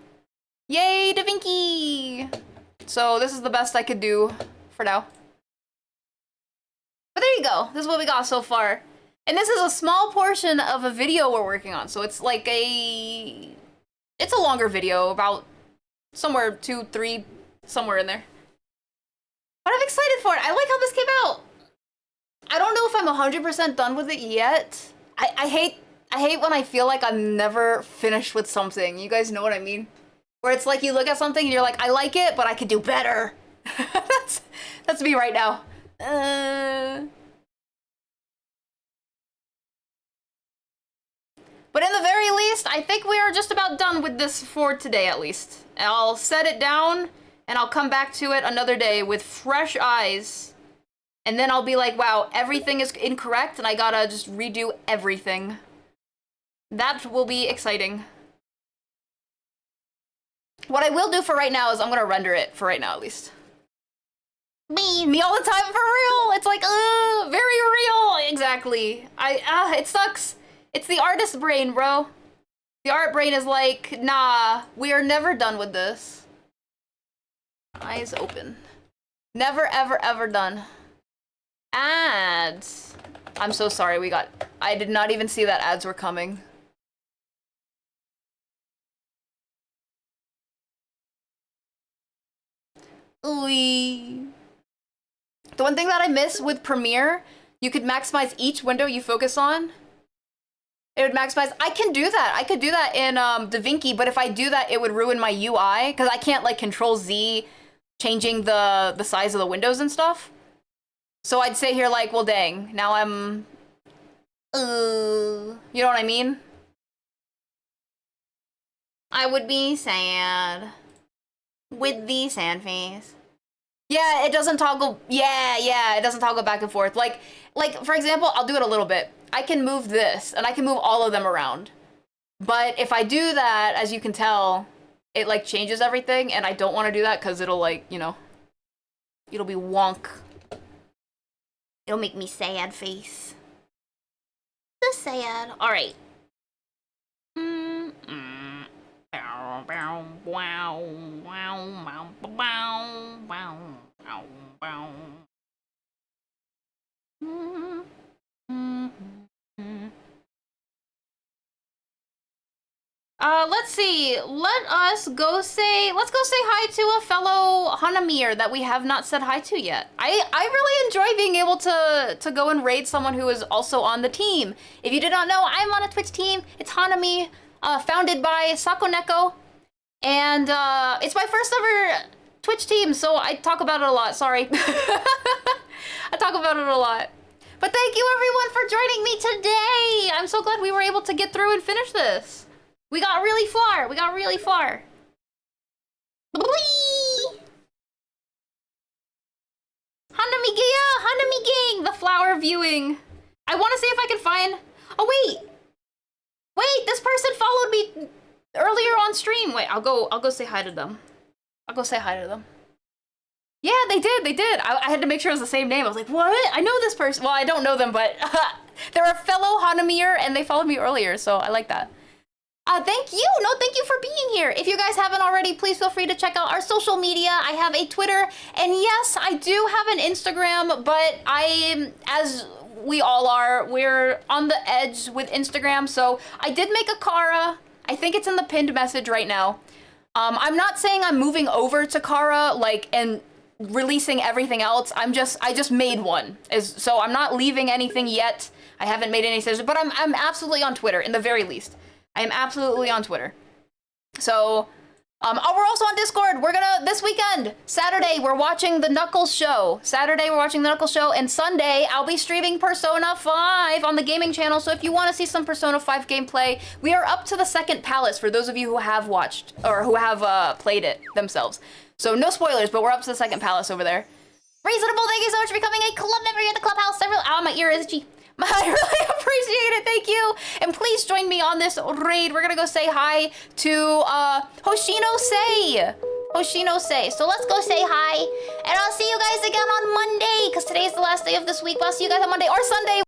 D: Yay, Da Vinci! So this is the best I could do for now. But there you go. This is what we got so far. And this is a small portion of a video we're working on. So it's like it's a longer video, about somewhere 2, 3, somewhere in there. But I'm excited for it. I like how this came out. I don't know if I'm 100% done with it yet. I hate when I feel like I'm never finished with something. You guys know what I mean? Where it's like you look at something and you're like, I like it, but I could do better. that's me right now. But in the very least, I think we are just about done with this for today, at least. I'll set it down, and I'll come back to it another day with fresh eyes. And then I'll be like, wow, everything is incorrect, and I gotta just redo everything. That will be exciting. What I will do for right now is I'm gonna render it, for right now, at least. Me all the time, for real! It's like, very real! Exactly. It sucks. It's the artist brain, bro. The art brain is like, nah, we are never done with this. Eyes open. Never, ever, ever done. Ads. I'm so sorry, I did not even see that ads were coming. Ooh. The one thing that I miss with Premiere, you could maximize each window you focus on. It would maximize. I can do that. I could do that in Da Vinci, but if I do that, it would ruin my UI because I can't like Control Z changing the size of the windows and stuff. So I'd say here like, well, dang, now I'm, you know what I mean? I would be sad with the sad face. Yeah, it doesn't toggle. Yeah, it doesn't toggle back and forth. Like for example, I'll do it a little bit. I can move this, and I can move all of them around. But if I do that, as you can tell, it like changes everything, and I don't want to do that because it'll like, you know, it'll be wonk. It'll make me sad face. Just sad. All right. Let's see. Let's go say hi to a fellow Hanamir that we have not said hi to yet. I really enjoy being able to go and raid someone who is also on the team. If you did not know, I'm on a Twitch team. It's Hanami, founded by Sakoneko. And it's my first ever Twitch team, so I talk about it a lot, sorry. I talk about it a lot. But thank you everyone for joining me today! I'm so glad we were able to get through and finish this. We got really far. Hanami gang, the flower viewing. I want to see if I can find, oh wait, this person followed me earlier on stream. Wait, I'll go say hi to them. Yeah, they did. I had to make sure it was the same name. I was like, what? I know this person. Well, I don't know them, but they're a fellow Hanamir and they followed me earlier, so I like that. Thank you. No, thank you for being here. If you guys haven't already, please feel free to check out our social media. I have a Twitter, and yes, I do have an Instagram, but as we all are, we're on the edge with Instagram, so I did make a Kara. I think it's in the pinned message right now. I'm not saying I'm moving over to Kara, and releasing everything else. I just made one. So I'm not leaving anything yet. I haven't made any decisions, but I'm absolutely on Twitter, in the very least. I am absolutely on Twitter. So, we're also on Discord. This weekend, Saturday, we're watching the Knuckles show. And Sunday, I'll be streaming Persona 5 on the gaming channel. So if you want to see some Persona 5 gameplay, we are up to the second palace for those of you who have watched, or who have played it themselves. So no spoilers, but we're up to the second palace over there. Reasonable, thank you so much for becoming a club member at the clubhouse. My ear is itchy. I really appreciate it, thank you. And please join me on this raid. We're gonna go say hi to Hoshino Sei. So let's go say hi. And I'll see you guys again on Monday, because today's the last day of this week. But I'll see you guys on Monday or Sunday.